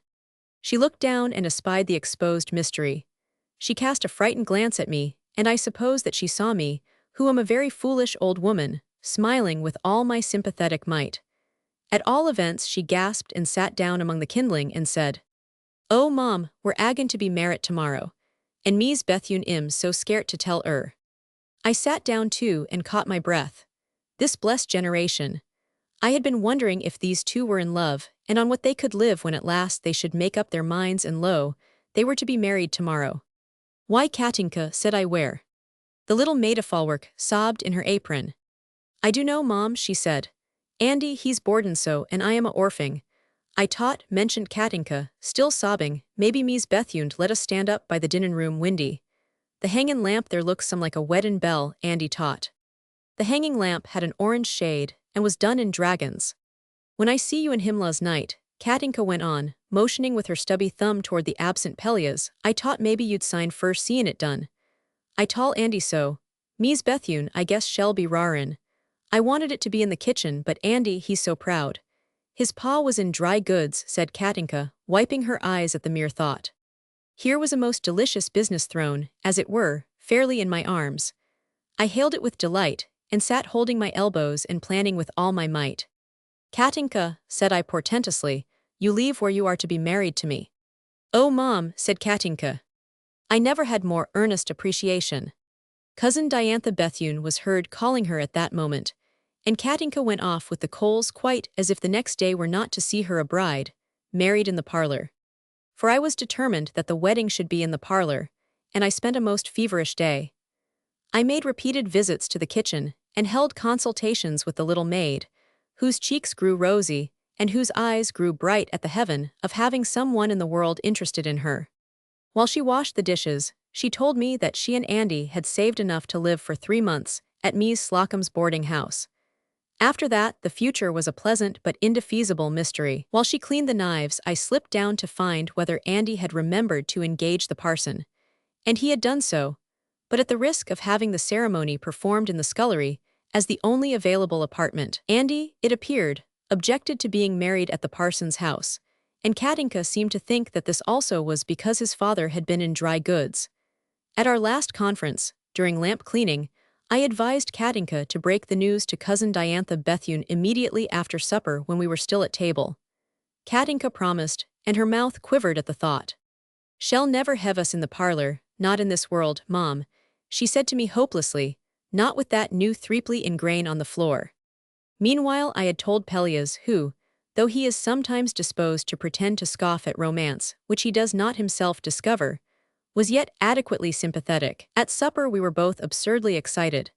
She looked down and espied the exposed mystery. She cast a frightened glance at me, and I suppose that she saw me, who am a very foolish old woman, smiling with all my sympathetic might. At all events she gasped and sat down among the kindling and said, "Oh, Mom, we're agon to be married tomorrow, and me's Bethune im so scart to tell her." I sat down too and caught my breath. This blessed generation. I had been wondering if these two were in love, and on what they could live when at last they should make up their minds, and lo, they were to be married tomorrow. "Why, Katinka," said I, "where?" The little maid-of-all-work sobbed in her apron. "I do know, Mom," she said. "Andy, he's boardin' so, and I am a orphing." "I taught," mentioned Katinka, still sobbing, "maybe me's Bethune let us stand up by the dinnin' room windy. The hangin' lamp there looks some like a weddin' bell," Andy taught. The hanging lamp had an orange shade, and was done in dragons. "When I see you in Himla's night," Katinka went on, motioning with her stubby thumb toward the absent Pelleas, "I taught maybe you'd sign for seein' it done. I tall Andy so. Me's Bethune I guess shall be rarin'. I wanted it to be in the kitchen, but Andy he's so proud. His pa was in dry goods," said Katinka, wiping her eyes at the mere thought. Here was a most delicious business thrown, as it were, fairly in my arms. I hailed it with delight, and sat holding my elbows and planning with all my might. "Katinka," said I portentously, "you leave where you are to be married to me." "Oh, Mom," said Katinka. I never had more earnest appreciation. Cousin Diantha Bethune was heard calling her at that moment, and Katinka went off with the coals quite as if the next day were not to see her a bride, married in the parlor. For I was determined that the wedding should be in the parlor, and I spent a most feverish day. I made repeated visits to the kitchen, and held consultations with the little maid, whose cheeks grew rosy, and whose eyes grew bright at the heaven of having someone in the world interested in her. While she washed the dishes, she told me that she and Andy had saved enough to live for 3 months at Mies Slocum's boarding house. After that, the future was a pleasant but indefeasible mystery. While she cleaned the knives, I slipped down to find whether Andy had remembered to engage the parson. And he had done so, but at the risk of having the ceremony performed in the scullery, as the only available apartment. Andy, it appeared, objected to being married at the parson's house, and Katinka seemed to think that this also was because his father had been in dry goods. At our last conference, during lamp cleaning, I advised Katinka to break the news to Cousin Diantha Bethune immediately after supper when we were still at table. Katinka promised, and her mouth quivered at the thought. "Shall never have us in the parlor, not in this world, Mom," she said to me hopelessly, "not with that new threepenny in grain on the floor." Meanwhile I had told Pelleas who, though he is sometimes disposed to pretend to scoff at romance, which he does not himself discover, was yet adequately sympathetic. At supper we were both absurdly excited,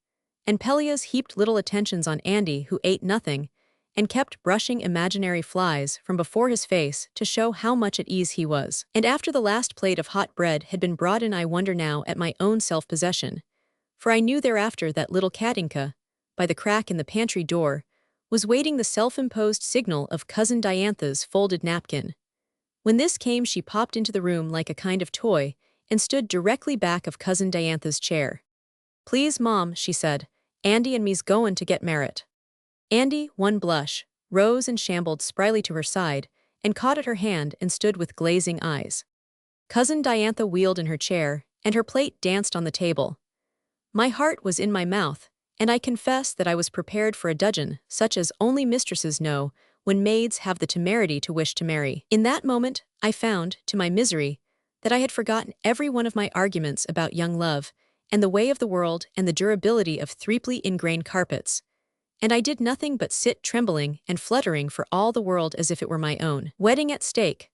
and Pelleas heaped little attentions on Andy, who ate nothing, and kept brushing imaginary flies from before his face to show how much at ease he was. And after the last plate of hot bread had been brought in, I wonder now at my own self-possession, for I knew thereafter that little Katinka, by the crack in the pantry door, was waiting the self-imposed signal of Cousin Diantha's folded napkin. When this came, she popped into the room like a kind of toy and stood directly back of Cousin Diantha's chair. "Please, Mom," she said, "Andy and me's goin' to get married." Andy, one blush, rose and shambled spryly to her side, and caught at her hand and stood with glazing eyes. Cousin Diantha wheeled in her chair, and her plate danced on the table. My heart was in my mouth, and I confess that I was prepared for a dudgeon, such as only mistresses know when maids have the temerity to wish to marry. In that moment, I found, to my misery, that I had forgotten every one of my arguments about young love, and the way of the world, and the durability of threepenny ingrain carpets, and I did nothing but sit trembling and fluttering for all the world as if it were my own wedding at stake.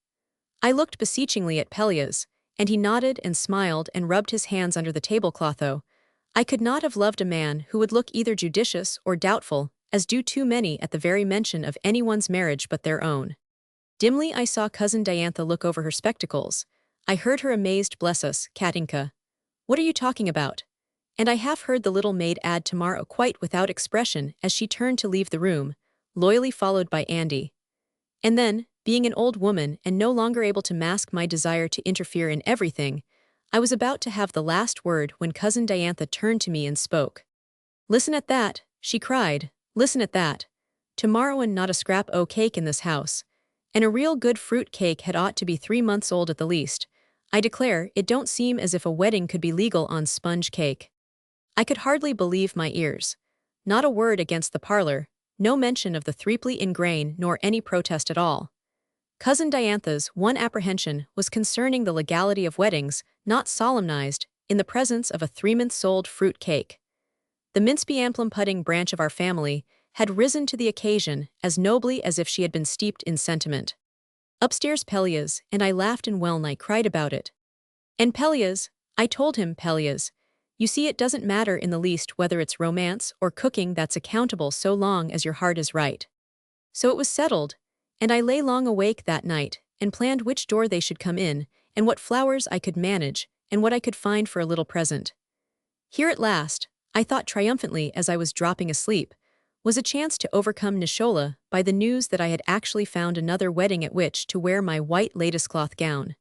I looked beseechingly at Pelleas, and he nodded and smiled and rubbed his hands under the tablecloth. Though I could not have loved a man who would look either judicious or doubtful, as do too many at the very mention of anyone's marriage but their own. Dimly I saw Cousin Diantha look over her spectacles. I heard her amazed "Bless us, Katinka. What are you talking about?" And I half heard the little maid add tomorrow quite without expression as she turned to leave the room, loyally followed by Andy. And then, being an old woman and no longer able to mask my desire to interfere in everything, I was about to have the last word when Cousin Diantha turned to me and spoke. "Listen at that," she cried. "Listen at that. Tomorrow and not a scrap o' cake in this house. And a real good fruit cake had ought to be 3 months old at the least. I declare, it don't seem as if a wedding could be legal on sponge cake." I could hardly believe my ears. Not a word against the parlor, no mention of the threepenny in grain nor any protest at all. Cousin Diantha's one apprehension was concerning the legality of weddings not solemnized in the presence of a 3 months old fruit cake. The mince-be-amplum pudding branch of our family had risen to the occasion as nobly as if she had been steeped in sentiment. Upstairs Pelleas and I laughed and well-nigh cried about it. And Pelleas, I told him, Pelleas, you see it doesn't matter in the least whether it's romance or cooking that's accountable so long as your heart is right. So it was settled, and I lay long awake that night and planned which door they should come in and what flowers I could manage and what I could find for a little present. Here at last, I thought triumphantly as I was dropping asleep, was a chance to overcome Nishola by the news that I had actually found another wedding at which to wear my white lattice-cloth gown.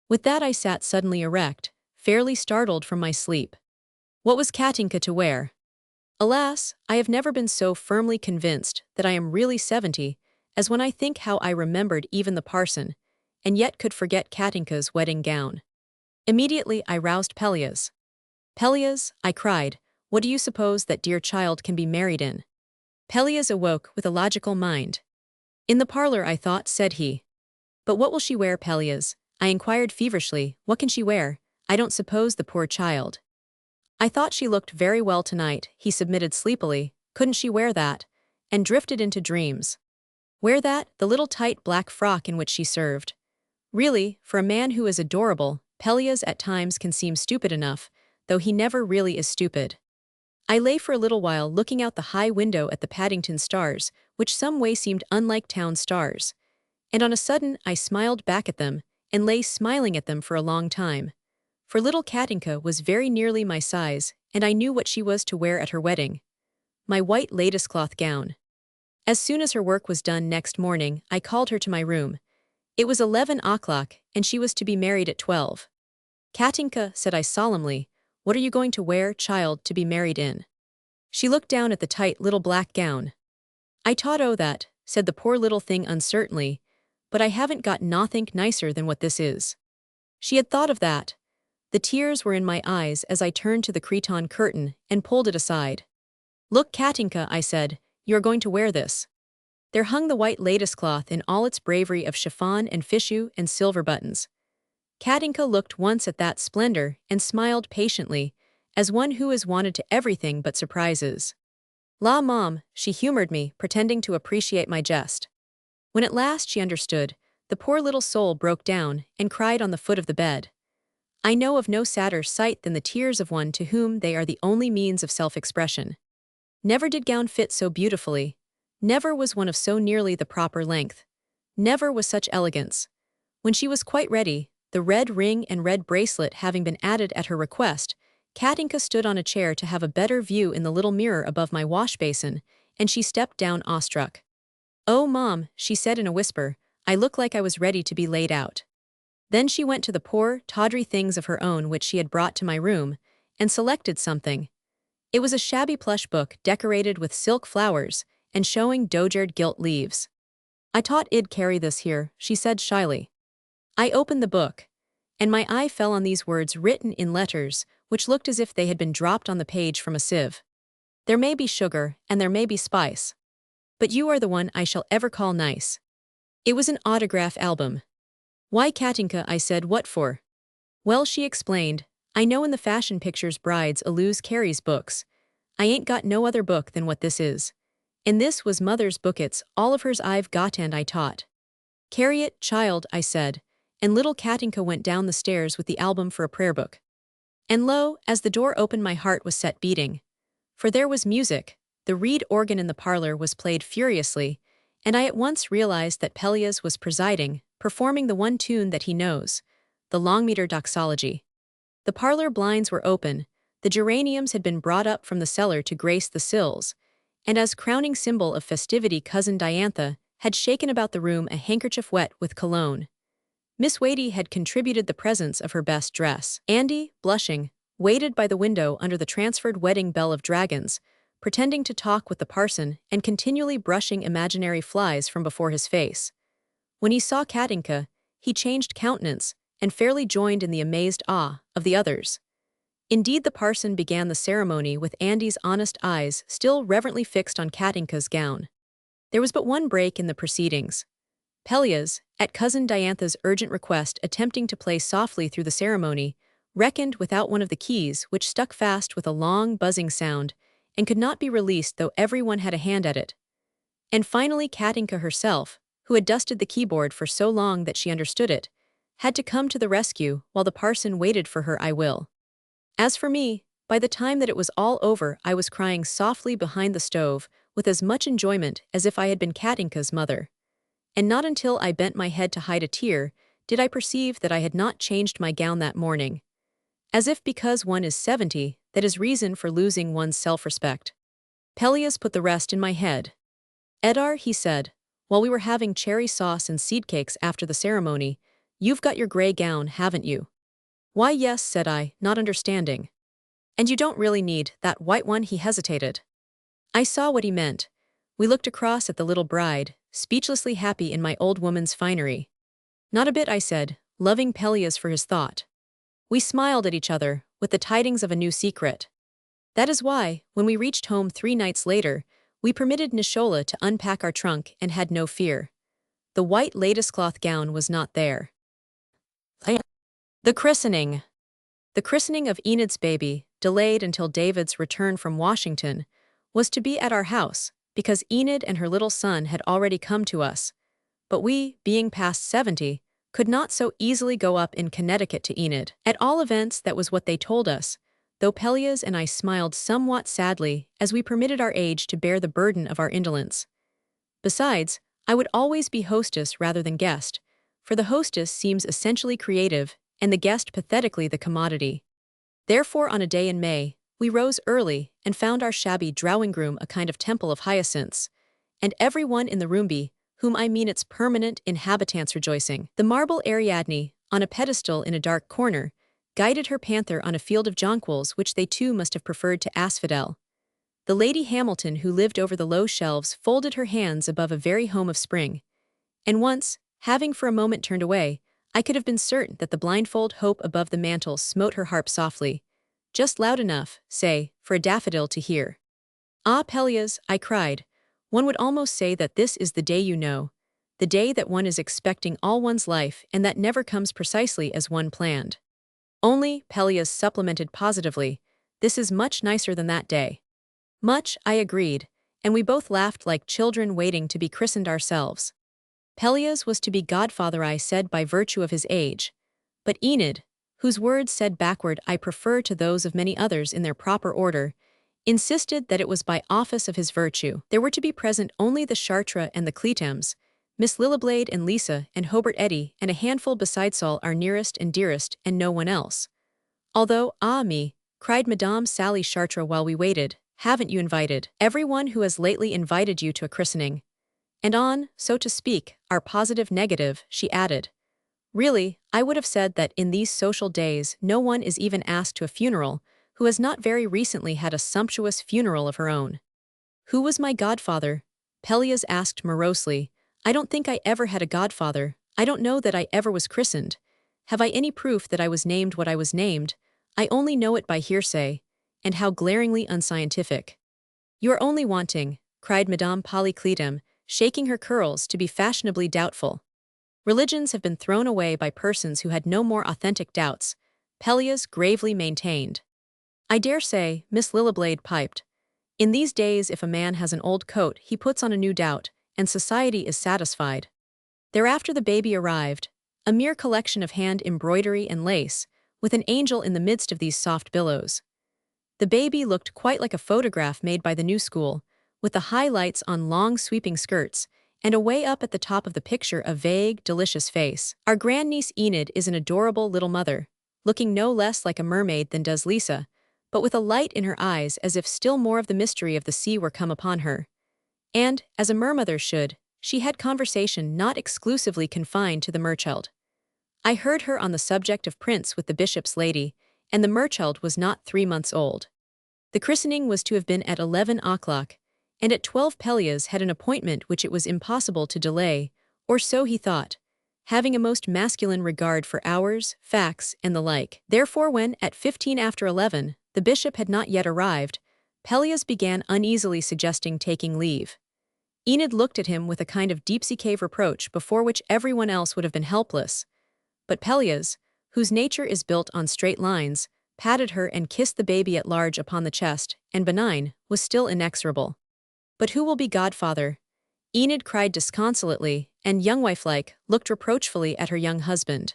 With that I sat suddenly erect, fairly startled from my sleep. What was Katinka to wear? Alas, I have never been so firmly convinced that I am really 70, as when I think how I remembered even the parson, and yet could forget Katinka's wedding gown. Immediately I roused Pelleas. "Pelleas," I cried, "what do you suppose that dear child can be married in?" Pelleas awoke with a logical mind. "In the parlor, I thought," said he. "But what will she wear, Pelleas?" I inquired feverishly. "What can she wear? I don't suppose the poor child." "I thought she looked very well tonight," he submitted sleepily. "Couldn't she wear that?" And drifted into dreams. Wear that, the little tight black frock in which she served. Really, for a man who is adorable, Pelleas at times can seem stupid enough, though he never really is stupid. I lay for a little while looking out the high window at the Paddington stars, which some way seemed unlike town stars. And on a sudden I smiled back at them, and lay smiling at them for a long time. For little Katinka was very nearly my size, and I knew what she was to wear at her wedding. My white lattice-cloth gown. As soon as her work was done next morning, I called her to my room. It was 11 o'clock, and she was to be married at 12. "Katinka," said I solemnly, "what are you going to wear, child, to be married in?" She looked down at the tight little black gown. "I thought o' that," said the poor little thing uncertainly, "but I haven't got nothink nicer than what this is." She had thought of that. The tears were in my eyes as I turned to the cretonne curtain and pulled it aside. "Look, Katinka," I said, "you are going to wear this." There hung the white lattice-cloth in all its bravery of chiffon and fichu and silver buttons. Katinka looked once at that splendor and smiled patiently, as one who is wanted to everything but surprises. "La, Mom," she humored me, pretending to appreciate my jest. When at last she understood, the poor little soul broke down and cried on the foot of the bed. I know of no sadder sight than the tears of one to whom they are the only means of self-expression. Never did gown fit so beautifully. Never was one of so nearly the proper length. Never was such elegance. When she was quite ready, the red ring and red bracelet having been added at her request, Katinka stood on a chair to have a better view in the little mirror above my wash-basin, and she stepped down awestruck. "Oh, Mom," she said in a whisper, "I look like I was ready to be laid out." Then she went to the poor, tawdry things of her own which she had brought to my room, and selected something. It was a shabby plush book decorated with silk flowers and showing dogered gilt leaves. "I thought I'd carry this here," she said shyly. I opened the book, and my eye fell on these words written in letters which looked as if they had been dropped on the page from a sieve. "There may be sugar, and there may be spice. But you are the one I shall ever call nice." It was an autograph album. "Why, Katinka," I said, "what for?" "Well," she explained, "I know in the fashion pictures brides aluse carries books. I ain't got no other book than what this is. And this was Mother's bookets, all of hers I've got and I taught." "Carry it, child," I said, and little Katinka went down the stairs with the album for a prayer book. And lo, as the door opened my heart was set beating. For there was music, the reed organ in the parlor was played furiously, and I at once realized that Pelleas was presiding, performing the one tune that he knows, the long-meter doxology. The parlor blinds were open, the geraniums had been brought up from the cellar to grace the sills, and as crowning symbol of festivity Cousin Diantha had shaken about the room a handkerchief wet with cologne. Miss Wadey had contributed the presence of her best dress. Andy, blushing, waited by the window under the transferred wedding bell of dragons, pretending to talk with the parson and continually brushing imaginary flies from before his face. When he saw Katinka, he changed countenance and fairly joined in the amazed awe of the others. Indeed, the parson began the ceremony with Andy's honest eyes still reverently fixed on Katinka's gown. There was but one break in the proceedings. Pelleas, at Cousin Diantha's urgent request attempting to play softly through the ceremony, reckoned without one of the keys which stuck fast with a long buzzing sound and could not be released though everyone had a hand at it. And finally Katinka herself, who had dusted the keyboard for so long that she understood it, had to come to the rescue while the parson waited for her I will. As for me, by the time that it was all over I was crying softly behind the stove with as much enjoyment as if I had been Katinka's mother. And not until I bent my head to hide a tear did I perceive that I had not changed my gown that morning. As if because one is 70, that is reason for losing one's self-respect. Pelleas put the rest in my head. Etarre, he said, while we were having cherry sauce and seed cakes after the ceremony, you've got your grey gown, haven't you? Why yes, said I, not understanding. And you don't really need that white one, he hesitated. I saw what he meant. We looked across at the little bride, speechlessly happy in my old woman's finery. Not a bit, I said, loving Pelleas for his thought. We smiled at each other, with the tidings of a new secret. That is why, when we reached home 3 nights later, we permitted Nishola to unpack our trunk and had no fear. The white lattice-cloth gown was not there. The christening. The christening of Enid's baby, delayed until David's return from Washington, was to be at our house, because Enid and her little son had already come to us. But we, being past 70, could not so easily go up in Connecticut to Enid. At all events, that was what they told us, though Pelleas and I smiled somewhat sadly as we permitted our age to bear the burden of our indolence. Besides, I would always be hostess rather than guest, for the hostess seems essentially creative and the guest pathetically the commodity. Therefore, on a day in May, we rose early and found our shabby drawing-room a kind of temple of hyacinths, and everyone in the roomby, whom I mean its permanent inhabitants, rejoicing. The marble Ariadne, on a pedestal in a dark corner, guided her panther on a field of jonquils which they too must have preferred to asphodel. The Lady Hamilton who lived over the low shelves folded her hands above a very home of spring. And once, having for a moment turned away, I could have been certain that the blindfold hope above the mantel smote her harp softly, just loud enough, say, for a daffodil to hear. Ah, Pelleas, I cried, one would almost say that this is the day you know, the day that one is expecting all one's life and that never comes precisely as one planned. Only, Pelleas supplemented positively, this is much nicer than that day. Much, I agreed, and we both laughed like children waiting to be christened ourselves. Pelleas was to be godfather, I said, by virtue of his age, but Enid, whose words said backward I prefer to those of many others in their proper order, insisted that it was by office of his virtue. There were to be present only the Chartres and the Cletams, Miss Lilliblade and Lisa and Hobart Eddy and a handful besides all our nearest and dearest and no one else. Although, ah me, cried Madame Sally Chartres while we waited, haven't you invited everyone who has lately invited you to a christening? And on, so to speak, our positive negative, she added. Really, I would have said that in these social days no one is even asked to a funeral who has not very recently had a sumptuous funeral of her own. Who was my godfather? Pelleas asked morosely. I don't think I ever had a godfather. I don't know that I ever was christened. Have I any proof that I was named what I was named? I only know it by hearsay. And how glaringly unscientific. You are only wanting, cried Madame Polycletum, shaking her curls to be fashionably doubtful. Religions have been thrown away by persons who had no more authentic doubts, Pelleas gravely maintained. I dare say, Miss Lilliblade piped. In these days if a man has an old coat he puts on a new doubt, and society is satisfied. Thereafter the baby arrived, a mere collection of hand embroidery and lace, with an angel in the midst of these soft billows. The baby looked quite like a photograph made by the new school, with the highlights on long sweeping skirts, and away up at the top of the picture a vague, delicious face. Our grandniece Enid is an adorable little mother, looking no less like a mermaid than does Lisa, but with a light in her eyes as if still more of the mystery of the sea were come upon her. And, as a mermother should, she had conversation not exclusively confined to the merchild. I heard her on the subject of Prince with the bishop's lady, and the merchild was not 3 months old. The christening was to have been at 11 o'clock, and at 12 Pelleas had an appointment which it was impossible to delay, or so he thought, having a most masculine regard for hours, facts, and the like. Therefore when, at 15 after 11, the bishop had not yet arrived, Pelleas began uneasily suggesting taking leave. Enid looked at him with a kind of deep-sea-cave reproach before which everyone else would have been helpless. But Pelleas, whose nature is built on straight lines, patted her and kissed the baby at large upon the chest, and benign, was still inexorable. "But who will be godfather?" Enid cried disconsolately, and young-wife-like, looked reproachfully at her young husband.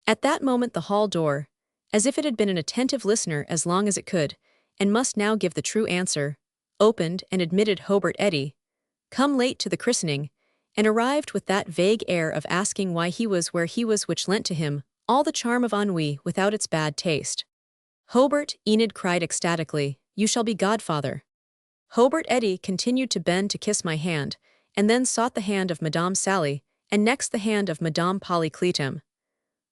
At that moment the hall door, as if it had been an attentive listener as long as it could, and must now give the true answer, opened and admitted Hobart Eddy, come late to the christening, and arrived with that vague air of asking why he was where he was which lent to him all the charm of ennui without its bad taste. "Hobart," Enid cried ecstatically, "you shall be godfather." Hobart Eddy continued to bend to kiss my hand, and then sought the hand of Madame Sally, and next the hand of Madame Polly Cleetham.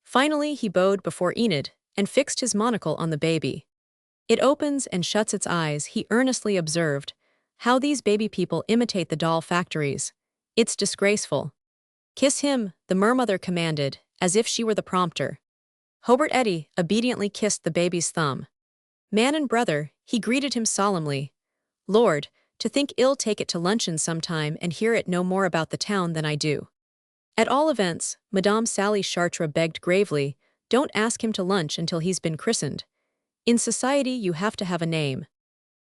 Finally he bowed before Enid, and fixed his monocle on the baby. "It opens and shuts its eyes," he earnestly observed. "How these baby people imitate the doll factories. It's disgraceful." "Kiss him," the mermother commanded, as if she were the prompter. Hobart Eddy obediently kissed the baby's thumb. "Man and brother," he greeted him solemnly. "Lord, to think I'll take it to luncheon sometime and hear it no more about the town than I do." "At all events," Madame Sally Chartres begged gravely, "don't ask him to lunch until he's been christened. In society you have to have a name."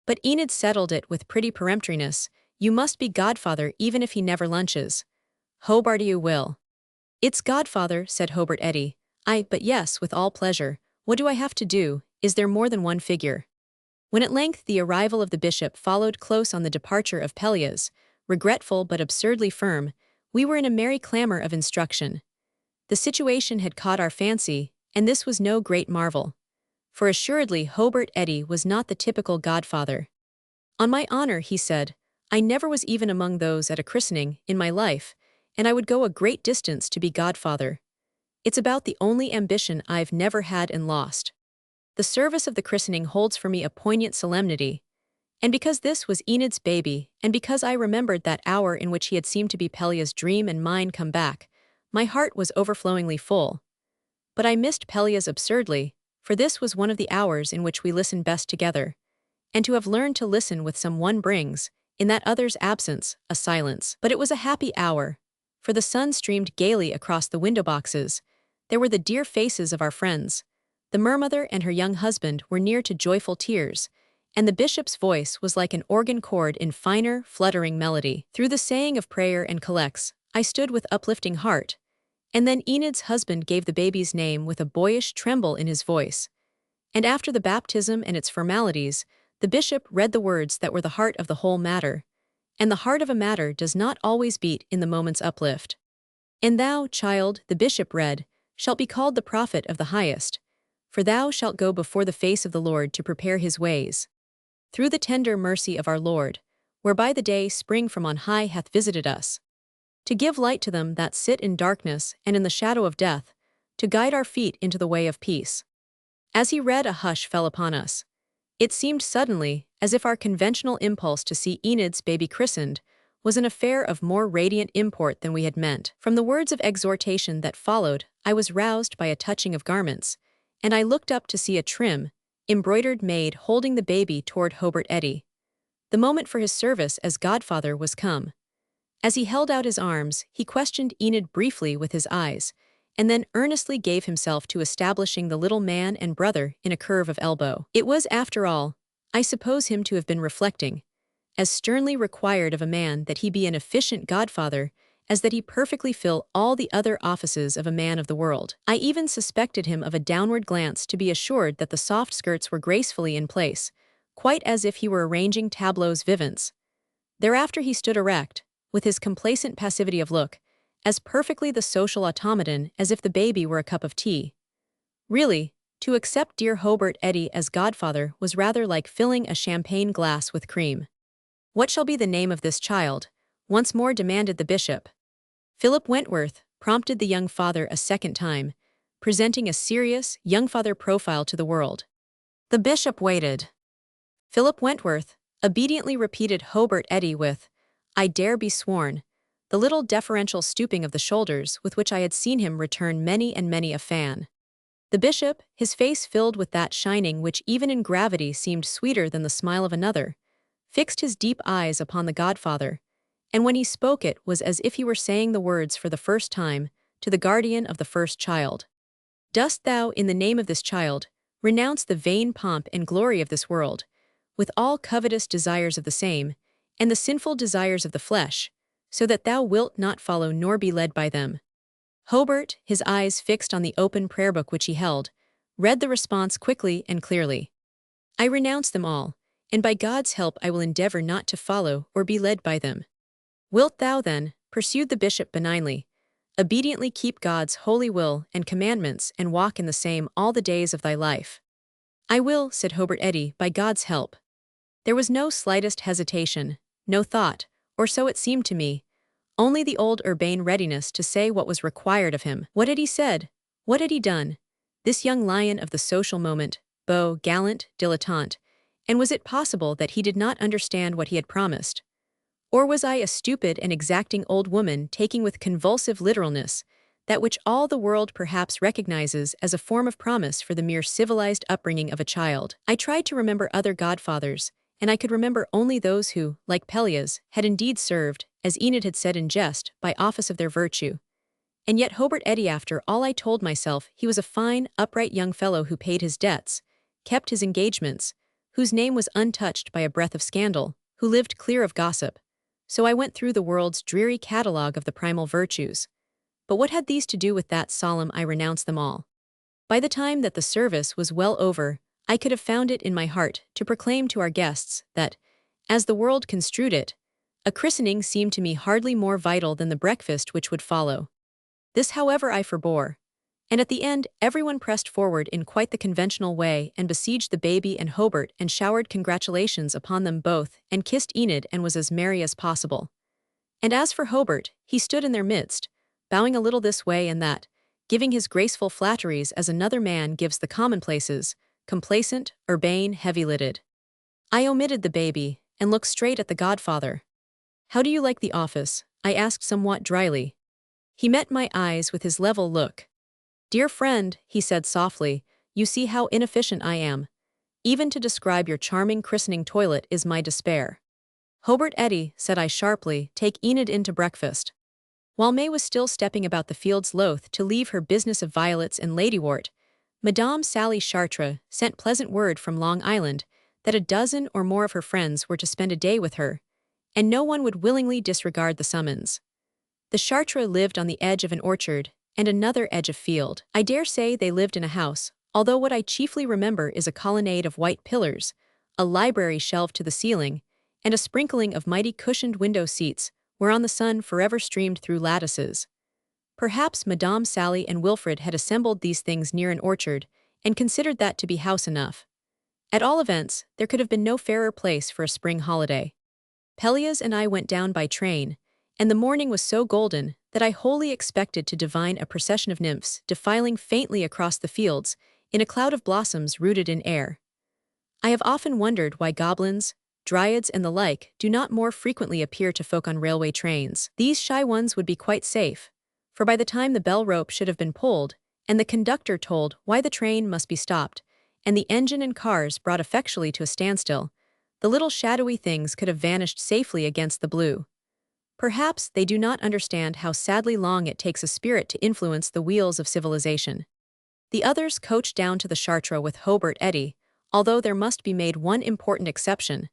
But Enid settled it with pretty peremptoriness. "You must be godfather even if he never lunches." "Hobart, you will." "It's godfather," said Hobart Eddy. But yes, with all pleasure. What do I have to do? Is there more than one figure?" When at length the arrival of the bishop followed close on the departure of Pelleas, regretful but absurdly firm, we were in a merry clamor of instruction. The situation had caught our fancy, and this was no great marvel. For assuredly Hobart Eddy was not the typical godfather. "On my honor," he said, "I never was even among those at a christening in my life, and I would go a great distance to be godfather. It's about the only ambition I've never had and lost. The service of the christening holds for me a poignant solemnity. And because this was Enid's baby, and because I remembered that hour in which he had seemed to be Pelleas' dream and mine come back, my heart was overflowingly full. But I missed Pelleas absurdly, for this was one of the hours in which we listen best together. And to have learned to listen with some one brings, in that other's absence, a silence. But it was a happy hour, for the sun streamed gaily across the window boxes. There were the dear faces of our friends. The mermother and her young husband were near to joyful tears, and the bishop's voice was like an organ chord in finer, fluttering melody. Through the saying of prayer and collects, I stood with uplifting heart, and then Enid's husband gave the baby's name with a boyish tremble in his voice. And after the baptism and its formalities, the bishop read the words that were the heart of the whole matter. And the heart of a matter does not always beat in the moment's uplift. "And thou, child," the bishop read, "shalt be called the prophet of the highest, for thou shalt go before the face of the Lord to prepare his ways. Through the tender mercy of our Lord, whereby the day spring from on high hath visited us, to give light to them that sit in darkness and in the shadow of death, to guide our feet into the way of peace." As he read, a hush fell upon us. It seemed suddenly as if our conventional impulse to see Enid's baby christened was an affair of more radiant import than we had meant. From the words of exhortation that followed, I was roused by a touching of garments, and I looked up to see a trim, embroidered maid holding the baby toward Hobart Eddy. The moment for his service as godfather was come. As he held out his arms, he questioned Enid briefly with his eyes, and then earnestly gave himself to establishing the little man and brother in a curve of elbow. It was, after all, I suppose him to have been reflecting, as sternly required of a man that he be an efficient godfather, as that he perfectly fill all the other offices of a man of the world. I even suspected him of a downward glance to be assured that the soft skirts were gracefully in place, quite as if he were arranging tableaux vivants. Thereafter he stood erect, with his complacent passivity of look, as perfectly the social automaton as if the baby were a cup of tea. Really, to accept dear Hobart Eddy as godfather was rather like filling a champagne glass with cream. "What shall be the name of this child?" once more demanded the bishop. Philip Wentworth prompted the young father a second time, presenting a serious, young father profile to the world. The bishop waited. Philip Wentworth obediently repeated Hobart Eddy with, "I dare be sworn," the little deferential stooping of the shoulders with which I had seen him return many and many a fan. The bishop, his face filled with that shining which even in gravity seemed sweeter than the smile of another, fixed his deep eyes upon the godfather, and when he spoke it was as if he were saying the words for the first time to the guardian of the first child. "Dost thou, in the name of this child, renounce the vain pomp and glory of this world, with all covetous desires of the same, and the sinful desires of the flesh, so that thou wilt not follow nor be led by them?" Hobart, his eyes fixed on the open prayer book which he held, read the response quickly and clearly. "I renounce them all, and by God's help I will endeavor not to follow or be led by them." "Wilt thou then," pursued the bishop benignly, "obediently keep God's holy will and commandments and walk in the same all the days of thy life?" "I will," said Hobart Eddy, "by God's help." There was no slightest hesitation, no thought, or so it seemed to me, only the old urbane readiness to say what was required of him. What had he said? What had he done? This young lion of the social moment, beau, gallant, dilettante, and was it possible that he did not understand what he had promised? Or was I a stupid and exacting old woman taking with convulsive literalness that which all the world perhaps recognizes as a form of promise for the mere civilized upbringing of a child? I tried to remember other godfathers, and I could remember only those who, like Pelleas, had indeed served, as Enid had said in jest, by office of their virtue. And yet Hobart Eddy, after all, I told myself he was a fine, upright young fellow who paid his debts, kept his engagements, whose name was untouched by a breath of scandal, who lived clear of gossip. So I went through the world's dreary catalogue of the primal virtues. But what had these to do with that solemn "I renounce them all"? By the time that the service was well over, I could have found it in my heart to proclaim to our guests that, as the world construed it, a christening seemed to me hardly more vital than the breakfast which would follow. This, however, I forbore, and at the end everyone pressed forward in quite the conventional way and besieged the baby and Hobart and showered congratulations upon them both and kissed Enid and was as merry as possible. And as for Hobart, he stood in their midst, bowing a little this way and that, giving his graceful flatteries as another man gives the commonplaces, complacent, urbane, heavy-lidded. I omitted the baby and looked straight at the godfather. "How do you like the office?" I asked somewhat dryly. He met my eyes with his level look. "Dear friend," he said softly, "you see how inefficient I am. Even to describe your charming christening toilet is my despair." "Hobart Eddy," said I sharply, "take Enid in to breakfast." While May was still stepping about the fields loath to leave her business of violets and ladywort, Madame Sally Chartres sent pleasant word from Long Island that a dozen or more of her friends were to spend a day with her, and no one would willingly disregard the summons. The Chartres lived on the edge of an orchard and another edge of field. I dare say they lived in a house, although what I chiefly remember is a colonnade of white pillars, a library shelved to the ceiling, and a sprinkling of mighty cushioned window seats whereon the sun forever streamed through lattices. Perhaps Madame Sally and Wilfred had assembled these things near an orchard and considered that to be house enough. At all events, there could have been no fairer place for a spring holiday. Pelleas and I went down by train, and the morning was so golden that I wholly expected to divine a procession of nymphs defiling faintly across the fields in a cloud of blossoms rooted in air. I have often wondered why goblins, dryads and the like do not more frequently appear to folk on railway trains. These shy ones would be quite safe, for by the time the bell rope should have been pulled, and the conductor told why the train must be stopped, and the engine and cars brought effectually to a standstill, the little shadowy things could have vanished safely against the blue. Perhaps they do not understand how sadly long it takes a spirit to influence the wheels of civilization. The others coached down to the Chartres with Hobart Eddy, although there must be made one important exception.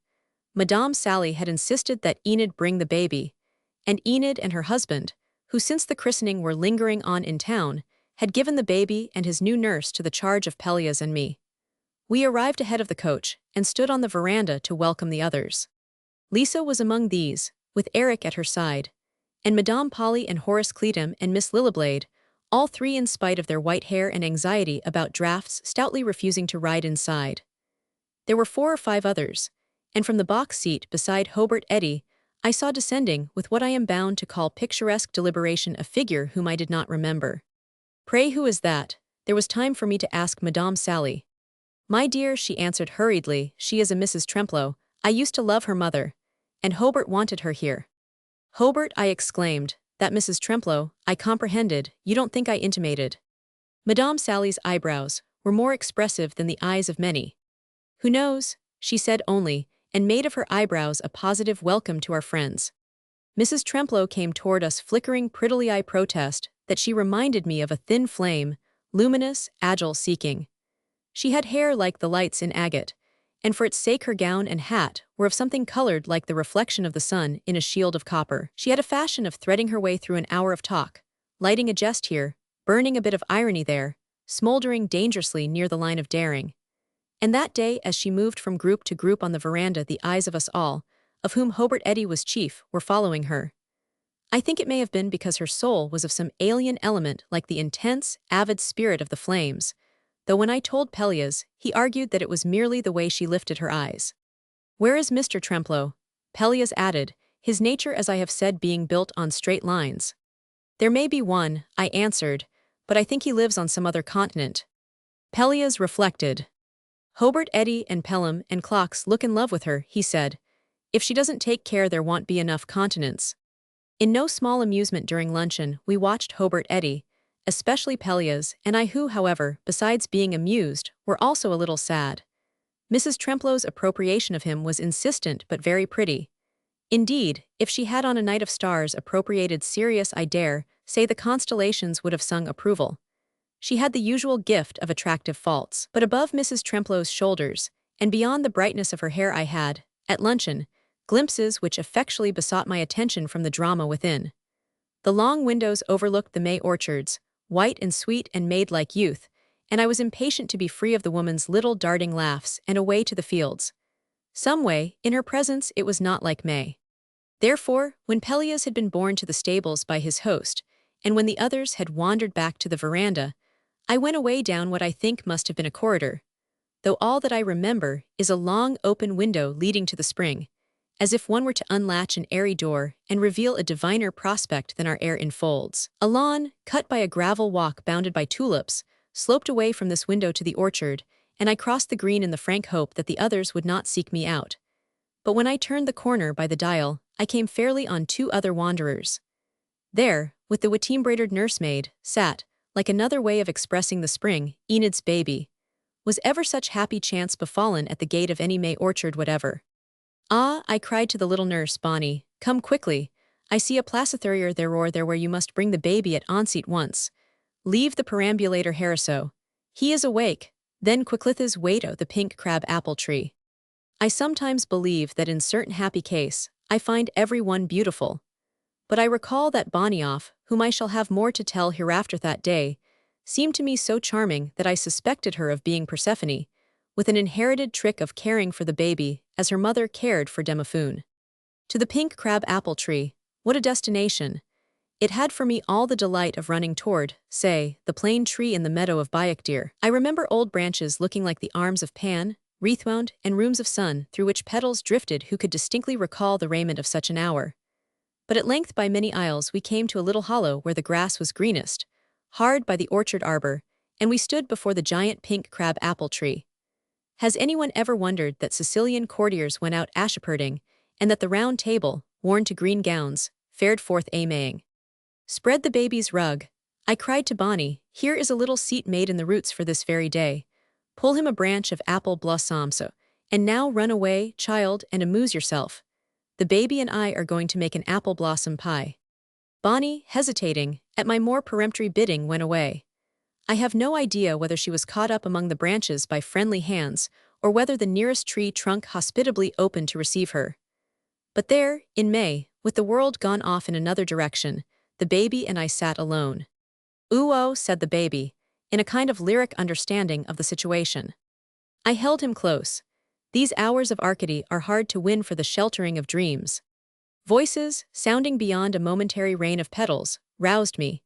Madame Sally had insisted that Enid bring the baby, and Enid and her husband, who since the christening were lingering on in town, had given the baby and his new nurse to the charge of Pelleas and me. We arrived ahead of the coach and stood on the veranda to welcome the others. Lisa was among these, with Eric at her side, and Madame Polly and Horace Cleetham and Miss Lilliblade, all three in spite of their white hair and anxiety about draughts stoutly refusing to ride inside. There were 4 or 5 others, and from the box seat beside Hobart Eddy, I saw descending, with what I am bound to call picturesque deliberation, a figure whom I did not remember. "Pray, who is that?" There was time for me to ask Madame Sally. "My dear," she answered hurriedly, "she is a Mrs. Tremplow. I used to love her mother. And Hobart wanted her here." "Hobart," I exclaimed. "That Mrs. Tremplow, I comprehended. You don't think I intimated." Madame Sally's eyebrows were more expressive than the eyes of many. "Who knows?" she said only, and made of her eyebrows a positive welcome to our friends. Mrs. Tremplow came toward us flickering prettily. I protest that she reminded me of a thin flame, luminous, agile, seeking. She had hair like the lights in agate, and for its sake her gown and hat were of something colored like the reflection of the sun in a shield of copper. She had a fashion of threading her way through an hour of talk, lighting a jest here, burning a bit of irony there, smoldering dangerously near the line of daring. And that day, as she moved from group to group on the veranda, the eyes of us all, of whom Hobart Eddy was chief, were following her. I think it may have been because her soul was of some alien element like the intense, avid spirit of the flames, though when I told Pelleas, he argued that it was merely the way she lifted her eyes. "Where is Mr. Tremplow?" Pelleas added, his nature, as I have said, being built on straight lines. "There may be one," I answered, "but I think he lives on some other continent." Pelleas reflected. "Hobart Eddy and Pelham and Clocks look in love with her," he said. "If she doesn't take care, there won't be enough continents." In no small amusement during luncheon, we watched Hobart Eddy, especially Pelleas and I, who, however, besides being amused, were also a little sad. Mrs. Tremplow's appropriation of him was insistent but very pretty. Indeed, if she had on a night of stars appropriated Sirius, I dare say the constellations would have sung approval. She had the usual gift of attractive faults. But above Mrs. Tremplow's shoulders, and beyond the brightness of her hair, I had, at luncheon, glimpses which effectually besought my attention from the drama within. The long windows overlooked the May orchards, white and sweet and maid-like youth, and I was impatient to be free of the woman's little darting laughs and away to the fields. Some way, in her presence, it was not like May. Therefore, when Pelleas had been borne to the stables by his host, and when the others had wandered back to the veranda, I went away down what I think must have been a corridor, though all that I remember is a long open window leading to the spring, as if one were to unlatch an airy door and reveal a diviner prospect than our air enfolds. A lawn, cut by a gravel walk bounded by tulips, sloped away from this window to the orchard, and I crossed the green in the frank hope that the others would not seek me out. But when I turned the corner by the dial, I came fairly on two other wanderers. There, with the Witty-embroidered nursemaid, sat, like another way of expressing the spring, Enid's baby. Was ever such happy chance befallen at the gate of any May orchard whatever? "Ah," I cried to the little nurse, "Bonnie, come quickly. I see a placithurier there or there where you must bring the baby at onset once. Leave the perambulator here so. He is awake." Then quicklithas wait o' the pink crab apple tree. I sometimes believe that in certain happy case, I find every one beautiful. But I recall that Bonnie off, whom I shall have more to tell hereafter, that day, seemed to me so charming that I suspected her of being Persephone, with an inherited trick of caring for the baby as her mother cared for Demophoon. To the pink crab apple tree, what a destination! It had for me all the delight of running toward, say, the plane tree in the meadow of Bayekdeer. I remember old branches looking like the arms of Pan, wreath-wound, and rooms of sun through which petals drifted. Who could distinctly recall the raiment of such an hour? But at length by many aisles we came to a little hollow where the grass was greenest, hard by the orchard arbor, and we stood before the giant pink crab apple tree. Has anyone ever wondered that Sicilian courtiers went out asheparding, and that the round table, worn to green gowns, fared forth a-maying? "Spread the baby's rug," I cried to Bonnie. "Here is a little seat made in the roots for this very day. Pull him a branch of apple blossom so, and now run away, child, and amuse yourself. The baby and I are going to make an apple blossom pie." Bonnie, hesitating, at my more peremptory bidding, went away. I have no idea whether she was caught up among the branches by friendly hands, or whether the nearest tree trunk hospitably opened to receive her. But there, in May, with the world gone off in another direction, the baby and I sat alone. "Ooh-oh," said the baby, in a kind of lyric understanding of the situation. I held him close. These hours of Arcady are hard to win for the sheltering of dreams. Voices, sounding beyond a momentary rain of petals, roused me.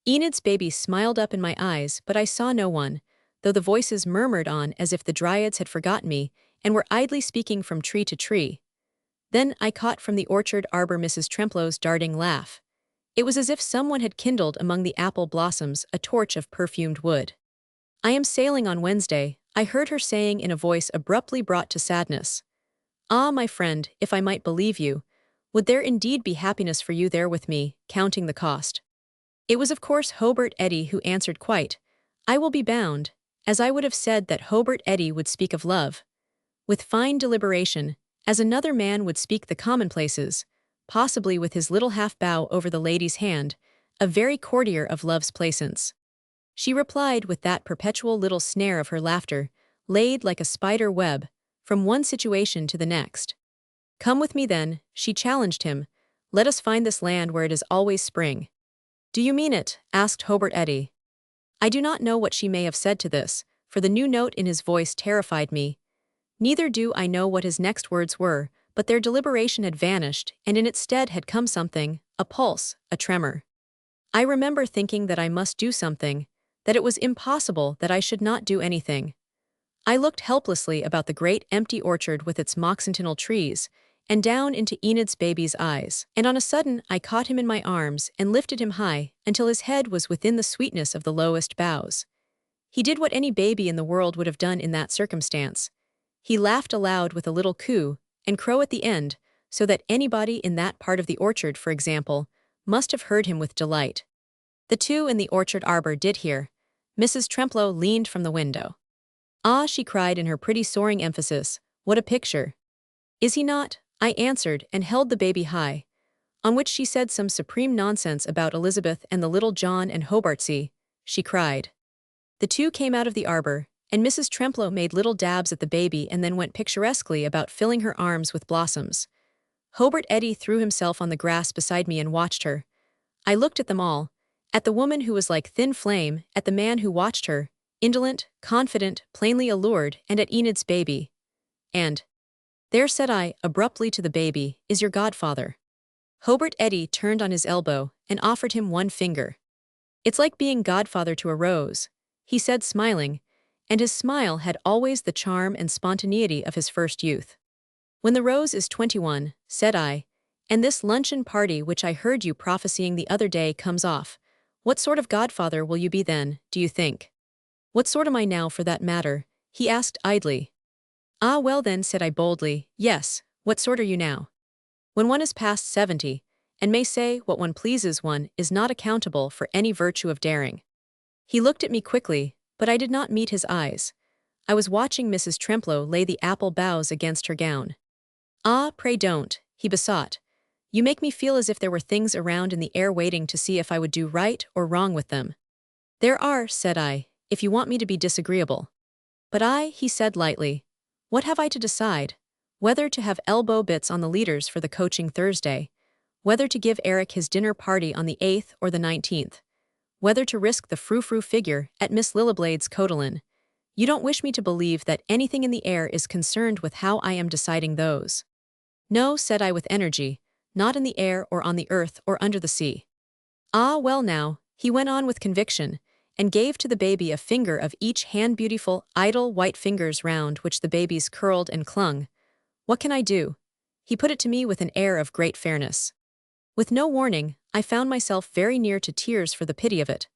Enid's baby smiled up in my eyes, but I saw no one, though the voices murmured on as if the dryads had forgotten me and were idly speaking from tree to tree. Then I caught from the orchard arbor Mrs. Tremplow's darting laugh. It was as if someone had kindled among the apple blossoms a torch of perfumed wood. "I am sailing on Wednesday," I heard her saying in a voice abruptly brought to sadness. "Ah, my friend, if I might believe you, would there indeed be happiness for you there with me, counting the cost?" It was of course Hobart Eddy who answered quite, I will be bound, as I would have said that Hobart Eddy would speak of love, with fine deliberation, as another man would speak the commonplaces, possibly with his little half-bow over the lady's hand, a very courtier of love's plaisance. She replied with that perpetual little snare of her laughter, laid like a spider web, from one situation to the next. "Come with me then," she challenged him. "Let us find this land where it is always spring." "Do you mean it?" asked Hobart Eddy. I do not know what she may have said to this, for the new note in his voice terrified me. Neither do I know what his next words were, but their deliberation had vanished, and in its stead had come something, a pulse, a tremor. I remember thinking that I must do something, that it was impossible that I should not do anything. I looked helplessly about the great empty orchard with its moxentinal trees, and down into Enid's baby's eyes, and on a sudden I caught him in my arms and lifted him high until his head was within the sweetness of the lowest boughs. He did what any baby in the world would have done in that circumstance. He laughed aloud with a little coo and crow at the end, so that anybody in that part of the orchard, for example, must have heard him with delight. The two in the orchard arbor did hear. Mrs. Tremplow leaned from the window. "Ah," she cried in her pretty soaring emphasis, "what a picture!" "Is he not?" I answered and held the baby high, on which she said some supreme nonsense about Elizabeth and the little John and Hobartsey. She cried. The two came out of the arbor, and Mrs. Tremplow made little dabs at the baby and then went picturesquely about filling her arms with blossoms. Hobart Eddy threw himself on the grass beside me and watched her. I looked at them all, at the woman who was like thin flame, at the man who watched her, indolent, confident, plainly allured, and at Enid's baby. And there, said I, abruptly to the baby, is your godfather. Hobart Eddy turned on his elbow and offered him one finger. "It's like being godfather to a rose," he said smiling, and his smile had always the charm and spontaneity of his first youth. "When the rose is 21, said I, and this luncheon party which I heard you prophesying the other day comes off, what sort of godfather will you be then, do you think?" "What sort am I now, for that matter?" he asked idly. "Ah, well then," said I boldly, "yes, what sort are you now? When one is past 70, and may say what one pleases, one is not accountable for any virtue of daring." He looked at me quickly, but I did not meet his eyes. I was watching Mrs. Tremplow lay the apple boughs against her gown. "Ah, pray don't," he besought. "You make me feel as if there were things around in the air waiting to see if I would do right or wrong with them." "There are," said I, "if you want me to be disagreeable." "But he said lightly, what have I to decide? Whether to have elbow bits on the leaders for the coaching Thursday, whether to give Eric his dinner party on the 8th or the 19th, whether to risk the frou-frou figure at Miss Lilliblade's cotillion. You don't wish me to believe that anything in the air is concerned with how I am deciding those." "No," said I with energy, "not in the air or on the earth or under the sea." "Ah, well now," he went on with conviction, and gave to the baby a finger of each hand, beautiful, idle white fingers round which the babies curled and clung. "What can I do?" He put it to me with an air of great fairness. With no warning, I found myself very near to tears for the pity of it.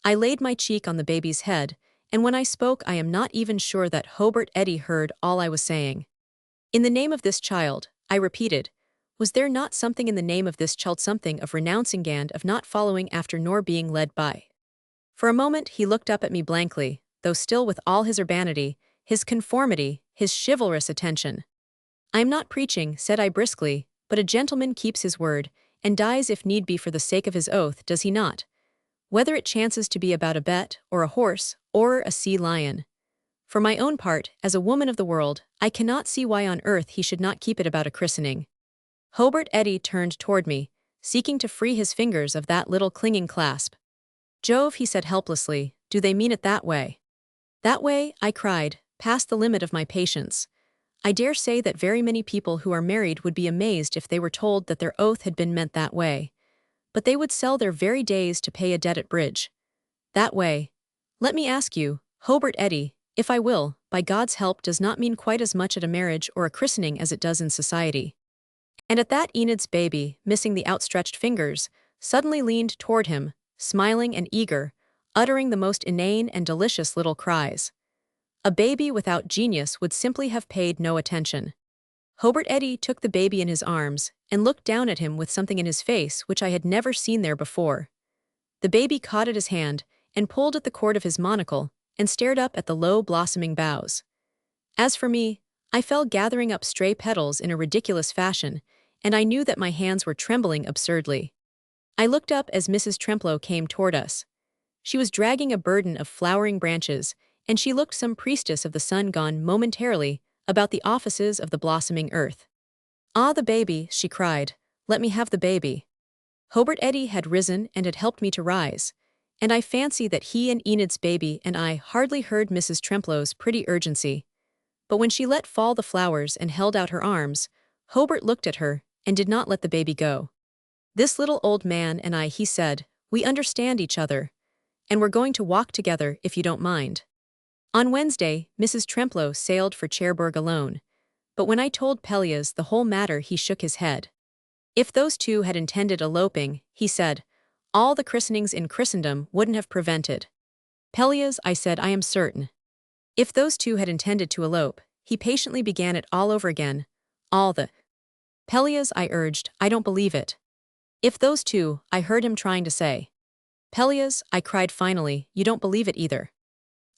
I laid my cheek on the baby's head, and when I spoke I am not even sure that Hobart Eddy heard all I was saying. "In the name of this child," I repeated. Was there not something in the name of this child, something of renouncing and of not following after nor being led by? For a moment he looked up at me blankly, though still with all his urbanity, his conformity, his chivalrous attention. "I am not preaching," said I briskly, "but a gentleman keeps his word, and dies if need be for the sake of his oath, does he not? Whether it chances to be about a bet, or a horse, or a sea lion. For my own part, as a woman of the world, I cannot see why on earth he should not keep it about a christening." Hobart Eddy turned toward me, seeking to free his fingers of that little clinging clasp. "Jove," he said helplessly, "do they mean it that way?" "That way?" I cried, past the limit of my patience. I dare say that very many people who are married would be amazed if they were told that their oath had been meant that way. But they would sell their very days to pay a debt at bridge. That way. Let me ask you, Hobart Eddy, if I will, by God's help, does not mean quite as much at a marriage or a christening as it does in society. And at that Enid's baby, missing the outstretched fingers, suddenly leaned toward him, smiling and eager, uttering the most inane and delicious little cries. A baby without genius would simply have paid no attention. Hobart Eddy took the baby in his arms and looked down at him with something in his face which I had never seen there before. The baby caught at his hand and pulled at the cord of his monocle and stared up at the low blossoming boughs. As for me, I fell gathering up stray petals in a ridiculous fashion, and I knew that my hands were trembling absurdly. I looked up as Mrs. Tremplow came toward us. She was dragging a burden of flowering branches, and she looked some priestess of the sun gone momentarily about the offices of the blossoming earth. "Ah, the baby," she cried. "Let me have the baby." Hobart Eddy had risen and had helped me to rise, and I fancy that he and Enid's baby and I hardly heard Mrs. Tremplow's pretty urgency. But when she let fall the flowers and held out her arms, Hobart looked at her and did not let the baby go. "This little old man and I," he said, "we understand each other, and we're going to walk together if you don't mind." On Wednesday, Mrs. Tremplow sailed for Cherbourg alone, but when I told Pelleas the whole matter he shook his head. If those two had intended eloping, he said, all the christenings in Christendom wouldn't have prevented. "Pelleas," I said, "I am certain. If those two had intended to elope," he patiently began it all over again. "All the—" "Pelleas," I urged, "I don't believe it." "If those two," I heard him trying to say. "Pelleas," I cried finally, "you don't believe it either."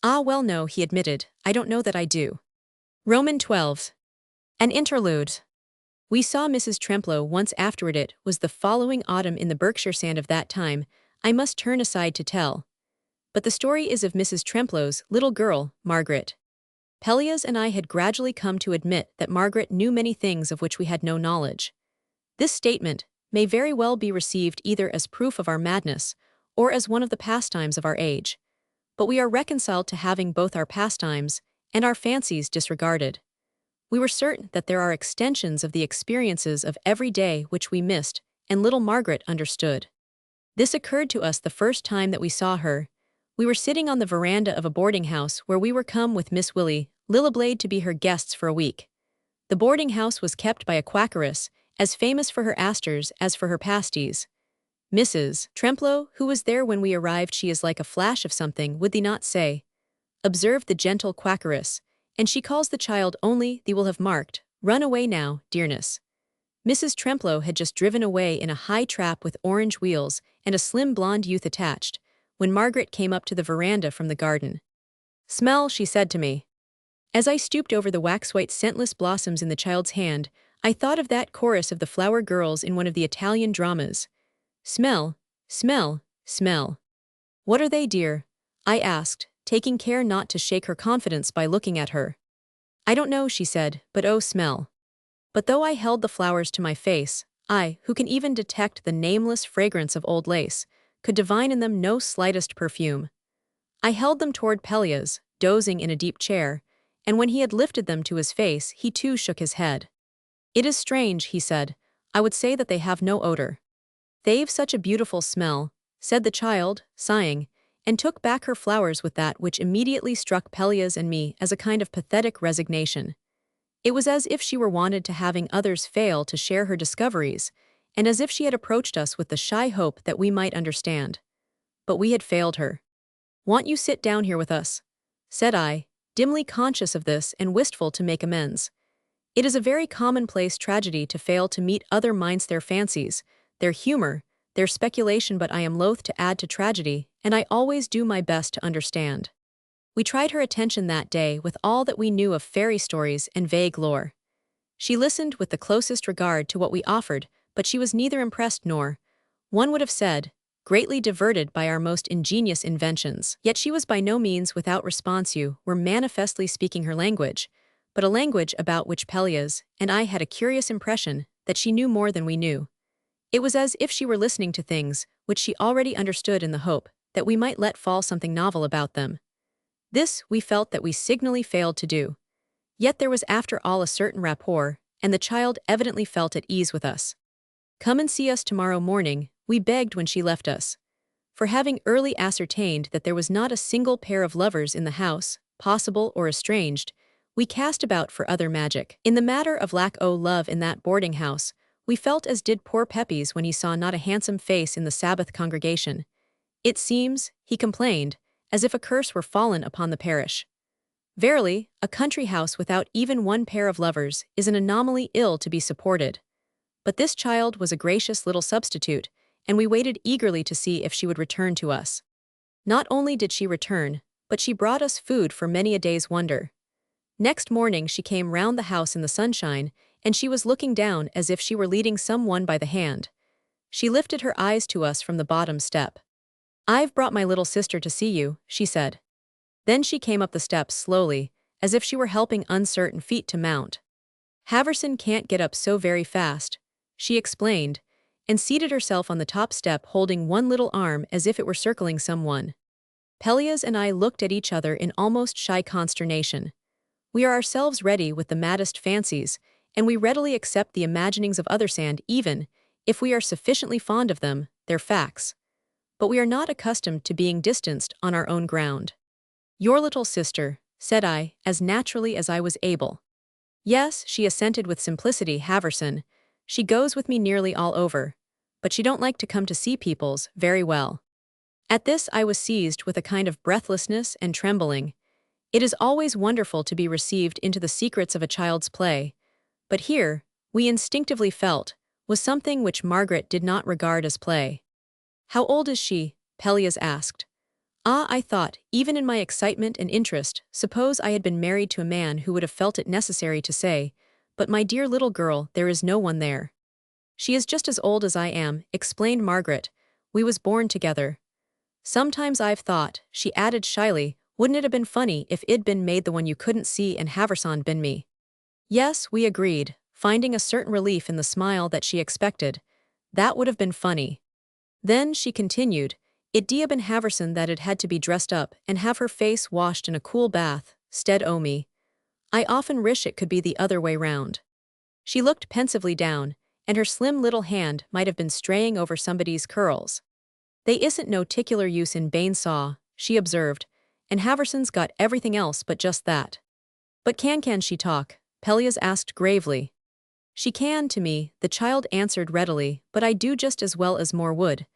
"Ah, well, no," he admitted, "I don't know that I do." Roman 12. An interlude. We saw Mrs. Tremplow once afterward. It was the following autumn in the Berkshire sand of that time, I must turn aside to tell. But the story is of Mrs. Tremplow's little girl, Margaret. Pelleas and I had gradually come to admit that Margaret knew many things of which we had no knowledge. This statement may very well be received either as proof of our madness or as one of the pastimes of our age. But we are reconciled to having both our pastimes and our fancies disregarded. We were certain that there are extensions of the experiences of every day which we missed, and little Margaret understood. This occurred to us the first time that we saw her. We were sitting on the veranda of a boarding house where we were come with Miss Willie Lillablade to be her guests for a week. The boarding house was kept by a quakeress, as famous for her asters as for her pasties. Mrs. Tremplow, who was there when we arrived, "She is like a flash of something, would thee not say?" observed the gentle quakeress, "and she calls the child only, thee will have marked, run away now, dearness." Mrs. Tremplow had just driven away in a high trap with orange wheels and a slim blonde youth attached, when Margaret came up to the veranda from the garden. "Smell," she said to me. As I stooped over the wax-white scentless blossoms in the child's hand, I thought of that chorus of the flower girls in one of the Italian dramas. "Smell, smell, smell." "What are they, dear?" I asked, taking care not to shake her confidence by looking at her. "I don't know," she said, "but oh, smell." But though I held the flowers to my face, I, who can even detect the nameless fragrance of old lace, could divine in them no slightest perfume. I held them toward Pelleas, dozing in a deep chair, and when he had lifted them to his face, he too shook his head. "It is strange," he said, "I would say that they have no odor." "They've such a beautiful smell," said the child, sighing, and took back her flowers with that which immediately struck Pelleas and me as a kind of pathetic resignation. It was as if she were wanted to having others fail to share her discoveries, and as if she had approached us with the shy hope that we might understand. But we had failed her. "Want you sit down here with us?" said I, dimly conscious of this and wistful to make amends. It is a very commonplace tragedy to fail to meet other minds, their fancies, their humor, their speculation, but I am loath to add to tragedy, and I always do my best to understand. We tried her attention that day with all that we knew of fairy stories and vague lore. She listened with the closest regard to what we offered, but she was neither impressed nor, one would have said, greatly diverted by our most ingenious inventions. Yet she was by no means without response. You were manifestly speaking her language, but a language about which Pelleas and I had a curious impression that she knew more than we knew. It was as if she were listening to things which she already understood in the hope that we might let fall something novel about them. This we felt that we signally failed to do. Yet there was after all a certain rapport, and the child evidently felt at ease with us. "Come and see us tomorrow morning," we begged when she left us. For having early ascertained that there was not a single pair of lovers in the house, possible or estranged, we cast about for other magic. In the matter of lack o' love in that boarding house, We felt as did poor Pepys when he saw not a handsome face in the Sabbath congregation. It seems, he complained, as if a curse were fallen upon the parish. Verily, a country house without even one pair of lovers is an anomaly ill to be supported. But this child was a gracious little substitute, and we waited eagerly to see if she would return to us. Not only did she return, but she brought us food for many a day's wonder. Next morning she came round the house in the sunshine, and she was looking down as if she were leading some one by the hand. She lifted her eyes to us from the bottom step. "I've brought my little sister to see you," she said. Then she came up the steps slowly, as if she were helping uncertain feet to mount. "Haverson can't get up so very fast," she explained, and seated herself on the top step holding one little arm as if it were circling someone. Pelleas and I looked at each other in almost shy consternation. We are ourselves ready with the maddest fancies, and we readily accept the imaginings of others and even, if we are sufficiently fond of them, their facts. But we are not accustomed to being distanced on our own ground. "Your little sister," said I, as naturally as I was able. "Yes," she assented with simplicity, "Haverson. She goes with me nearly all over. But she don't like to come to see people's very well." At this I was seized with a kind of breathlessness and trembling. It is always wonderful to be received into the secrets of a child's play. But here, we instinctively felt, was something which Margaret did not regard as play. "How old is she?" Pelleas asked. Ah, I thought, even in my excitement and interest, suppose I had been married to a man who would have felt it necessary to say, "But my dear little girl, there is no one there." "She is just as old as I am," explained Margaret. "We was born together." "Sometimes I've thought," she added shyly, "wouldn't it have been funny if I'd been made the one you couldn't see and Haverson been me?" "Yes," we agreed, finding a certain relief in the smile that she expected. "That would have been funny." Then, she continued, "It'd ha' been Haverson that'd had to be dressed up and have her face washed in a cool bath, 'stead o' me. I often wish it could be the other way round." She looked pensively down, and her slim little hand might have been straying over somebody's curls. "They isn't no ticular use in bane saw," she observed, "and Haverson's got everything else but just that." "But can she talk?" Pelleas asked gravely. "She can to me," the child answered readily, "but I do just as well as more would.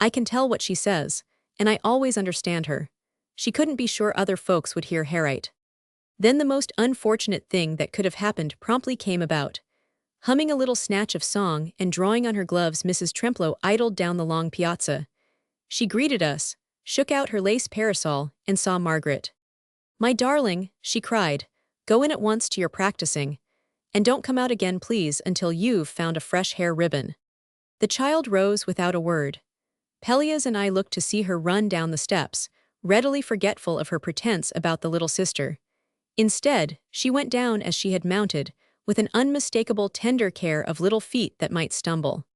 I can tell what she says, and I always understand her. She couldn't be sure other folks would hear Harriet." Then the most unfortunate thing that could have happened promptly came about. Humming a little snatch of song and drawing on her gloves, Mrs. Tremplow idled down the long piazza. She greeted us, shook out her lace parasol, and saw Margaret. "My darling," she cried, "go in at once to your practicing. And don't come out again, please, until you've found a fresh hair ribbon." The child rose without a word. Pelleas and I looked to see her run down the steps, readily forgetful of her pretense about the little sister. Instead, she went down as she had mounted, with an unmistakable tender care of little feet that might stumble.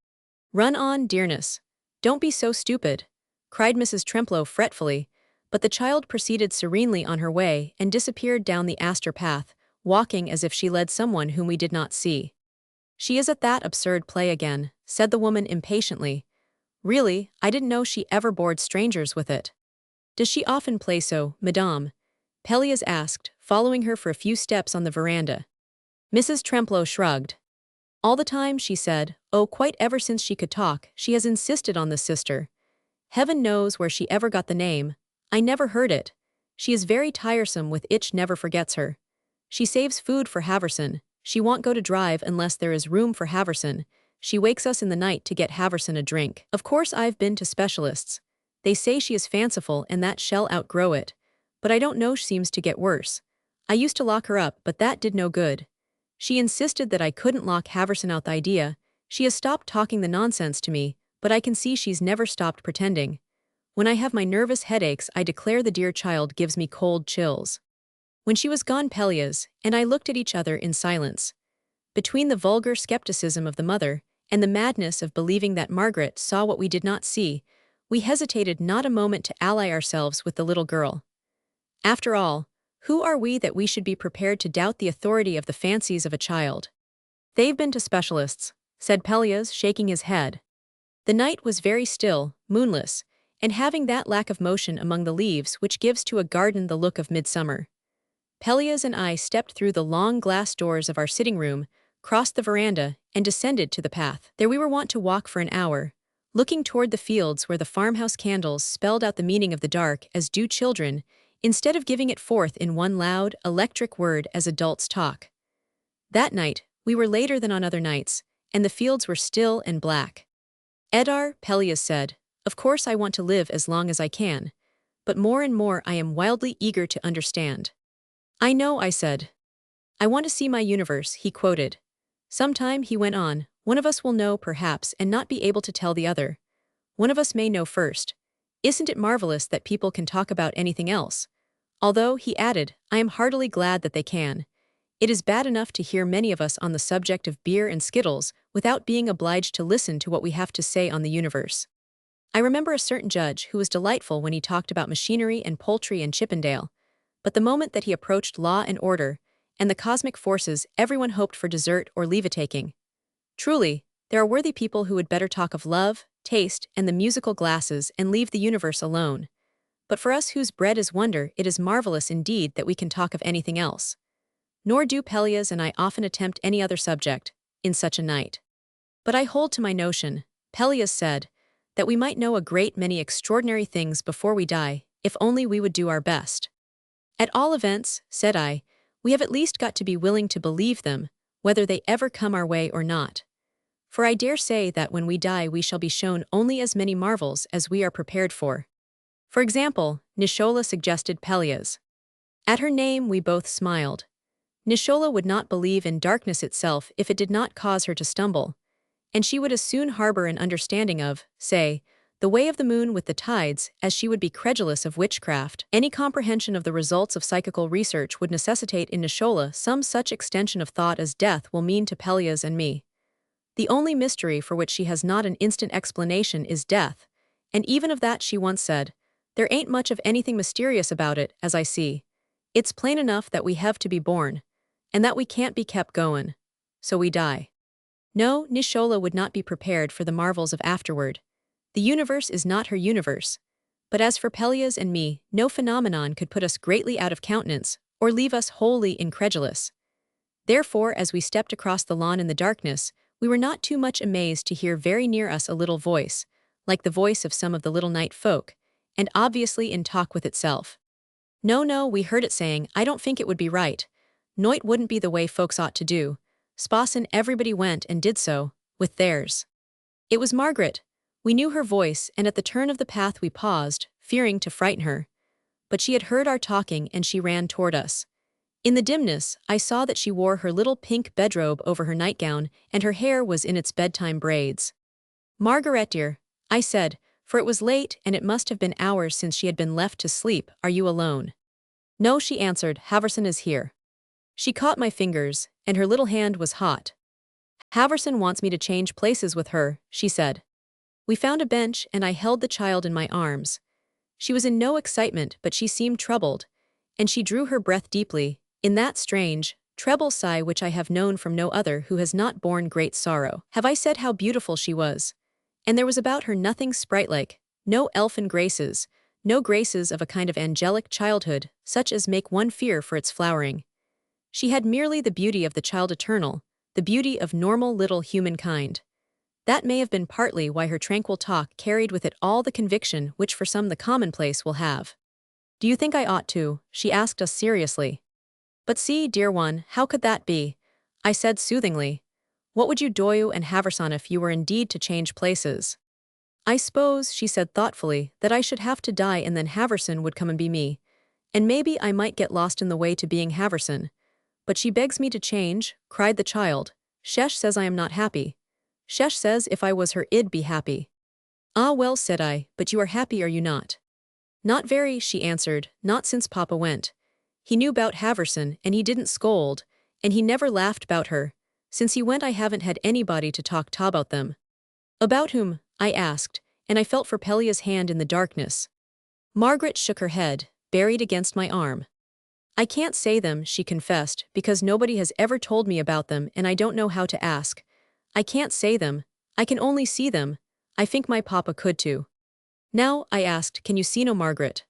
"Run on, dearness. Don't be so stupid," cried Mrs. Tremplow fretfully, but the child proceeded serenely on her way and disappeared down the Astor path, walking as if she led someone whom we did not see. "She is at that absurd play again," said the woman impatiently. "Really, I didn't know she ever bored strangers with it." "Does she often play so, madame?" Pelleas asked, following her for a few steps on the veranda. Mrs. Tremplow shrugged. "All the time," she said. "Oh, quite ever since she could talk, she has insisted on this sister. Heaven knows where she ever got the name. I never heard it. She is very tiresome with itch, never forgets her. She saves food for Haverson. She won't go to drive unless there is room for Haverson. She wakes us in the night to get Haverson a drink. Of course I've been to specialists. They say she is fanciful and that she'll outgrow it. But I don't know, she seems to get worse. I used to lock her up, but that did no good. She insisted that I couldn't lock Haverson out. The idea. She has stopped talking the nonsense to me, but I can see she's never stopped pretending. When I have my nervous headaches, I declare the dear child gives me cold chills." When she was gone, Pelleas and I looked at each other in silence. Between the vulgar skepticism of the mother and the madness of believing that Margaret saw what we did not see, we hesitated not a moment to ally ourselves with the little girl. After all, who are we that we should be prepared to doubt the authority of the fancies of a child? "They've been to specialists," said Pelleas, shaking his head. The night was very still, moonless, and having that lack of motion among the leaves which gives to a garden the look of midsummer. Pelleas and I stepped through the long glass doors of our sitting room, crossed the veranda, and descended to the path. There we were wont to walk for an hour, looking toward the fields where the farmhouse candles spelled out the meaning of the dark as do children, instead of giving it forth in one loud, electric word as adults talk. That night, we were later than on other nights, and the fields were still and black. Etarre, Pelleas said, "Of course I want to live as long as I can, but more and more I am wildly eager to understand." "I know," I said. "I want to see my universe," he quoted. "Sometime," he went on, "one of us will know perhaps and not be able to tell the other. One of us may know first. Isn't it marvelous that people can talk about anything else? Although," he added, "I am heartily glad that they can. It is bad enough to hear many of us on the subject of beer and skittles without being obliged to listen to what we have to say on the universe." I remember a certain judge who was delightful when he talked about machinery and poultry and Chippendale, but the moment that he approached law and order and the cosmic forces, everyone hoped for dessert or leave-a-taking. Truly, there are worthy people who would better talk of love, taste, and the musical glasses and leave the universe alone. But for us whose bread is wonder, it is marvelous indeed that we can talk of anything else. Nor do Pelleas and I often attempt any other subject, in such a night. But I hold to my notion, Pelleas said, that we might know a great many extraordinary things before we die, if only we would do our best. At all events, said I, we have at least got to be willing to believe them, whether they ever come our way or not. For I dare say that when we die we shall be shown only as many marvels as we are prepared for. For example, Nishola suggested Pelleas. At her name we both smiled. Nishola would not believe in darkness itself if it did not cause her to stumble, and she would as soon harbor an understanding of, say, the way of the moon with the tides, as she would be credulous of witchcraft. Any comprehension of the results of psychical research would necessitate in Nishola some such extension of thought as death will mean to Pelleas and me. The only mystery for which she has not an instant explanation is death, and even of that she once said, "There ain't much of anything mysterious about it, as I see. It's plain enough that we have to be born, and that we can't be kept goin'. So we die." No, Nishola would not be prepared for the marvels of afterward. The universe is not her universe. But as for Pelleas and me, no phenomenon could put us greatly out of countenance, or leave us wholly incredulous. Therefore, as we stepped across the lawn in the darkness, we were not too much amazed to hear very near us a little voice, like the voice of some of the little night folk, and obviously in talk with itself. No, we heard it saying, "I don't think it would be right. Noit wouldn't be the way folks ought to do." Spossen everybody went and did so, with theirs. It was Margaret. We knew her voice, and at the turn of the path we paused, fearing to frighten her. But she had heard our talking and she ran toward us. In the dimness, I saw that she wore her little pink bedrobe over her nightgown and her hair was in its bedtime braids. "Margaret dear," I said, for it was late and it must have been hours since she had been left to sleep, "are you alone?" "No," she answered, "Haverson is here." She caught my fingers, and her little hand was hot. "Haverson wants me to change places with her," she said. We found a bench and I held the child in my arms. She was in no excitement but she seemed troubled, and she drew her breath deeply, in that strange, treble sigh which I have known from no other who has not borne great sorrow. Have I said how beautiful she was? And there was about her nothing sprite-like, no elfin graces, no graces of a kind of angelic childhood, such as make one fear for its flowering. She had merely the beauty of the child eternal, the beauty of normal little humankind. That may have been partly why her tranquil talk carried with it all the conviction which for some the commonplace will have. "Do you think I ought to?" she asked us seriously. "But see, dear one, how could that be?" I said soothingly. "What would you do and Haverson if you were indeed to change places?" "I suppose," she said thoughtfully, "that I should have to die and then Haverson would come and be me. And maybe I might get lost in the way to being Haverson. But she begs me to change," cried the child. "Shesh says I am not happy. Shesh says if I was her I'd be happy." "Ah well," said I, "but you are happy, are you not?" "Not very," she answered, "not since Papa went. He knew 'bout Haverson and he didn't scold, and he never laughed 'bout her. Since he went I haven't had anybody to talk ta about them." "About whom?" I asked, and I felt for Pelleas' hand in the darkness. Margaret shook her head, buried against my arm. "I can't say them," she confessed, "because nobody has ever told me about them and I don't know how to ask. I can't say them, I can only see them. I think my papa could too." "Now," I asked, "can you see no Margaret?"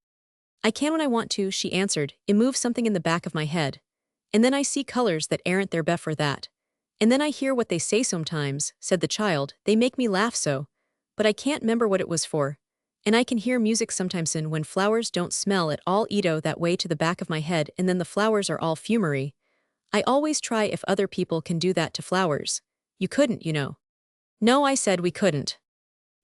"I can when I want to," she answered. "It moves something in the back of my head. And then I see colors that aren't there before that. And then I hear what they say sometimes, said the child, they make me laugh so. But I can't remember what it was for. And I can hear music sometimes in when flowers don't smell at all edo that way to the back of my head and then the flowers are all fumery. I always try if other people can do that to flowers. You couldn't, you know. No, I said we couldn't.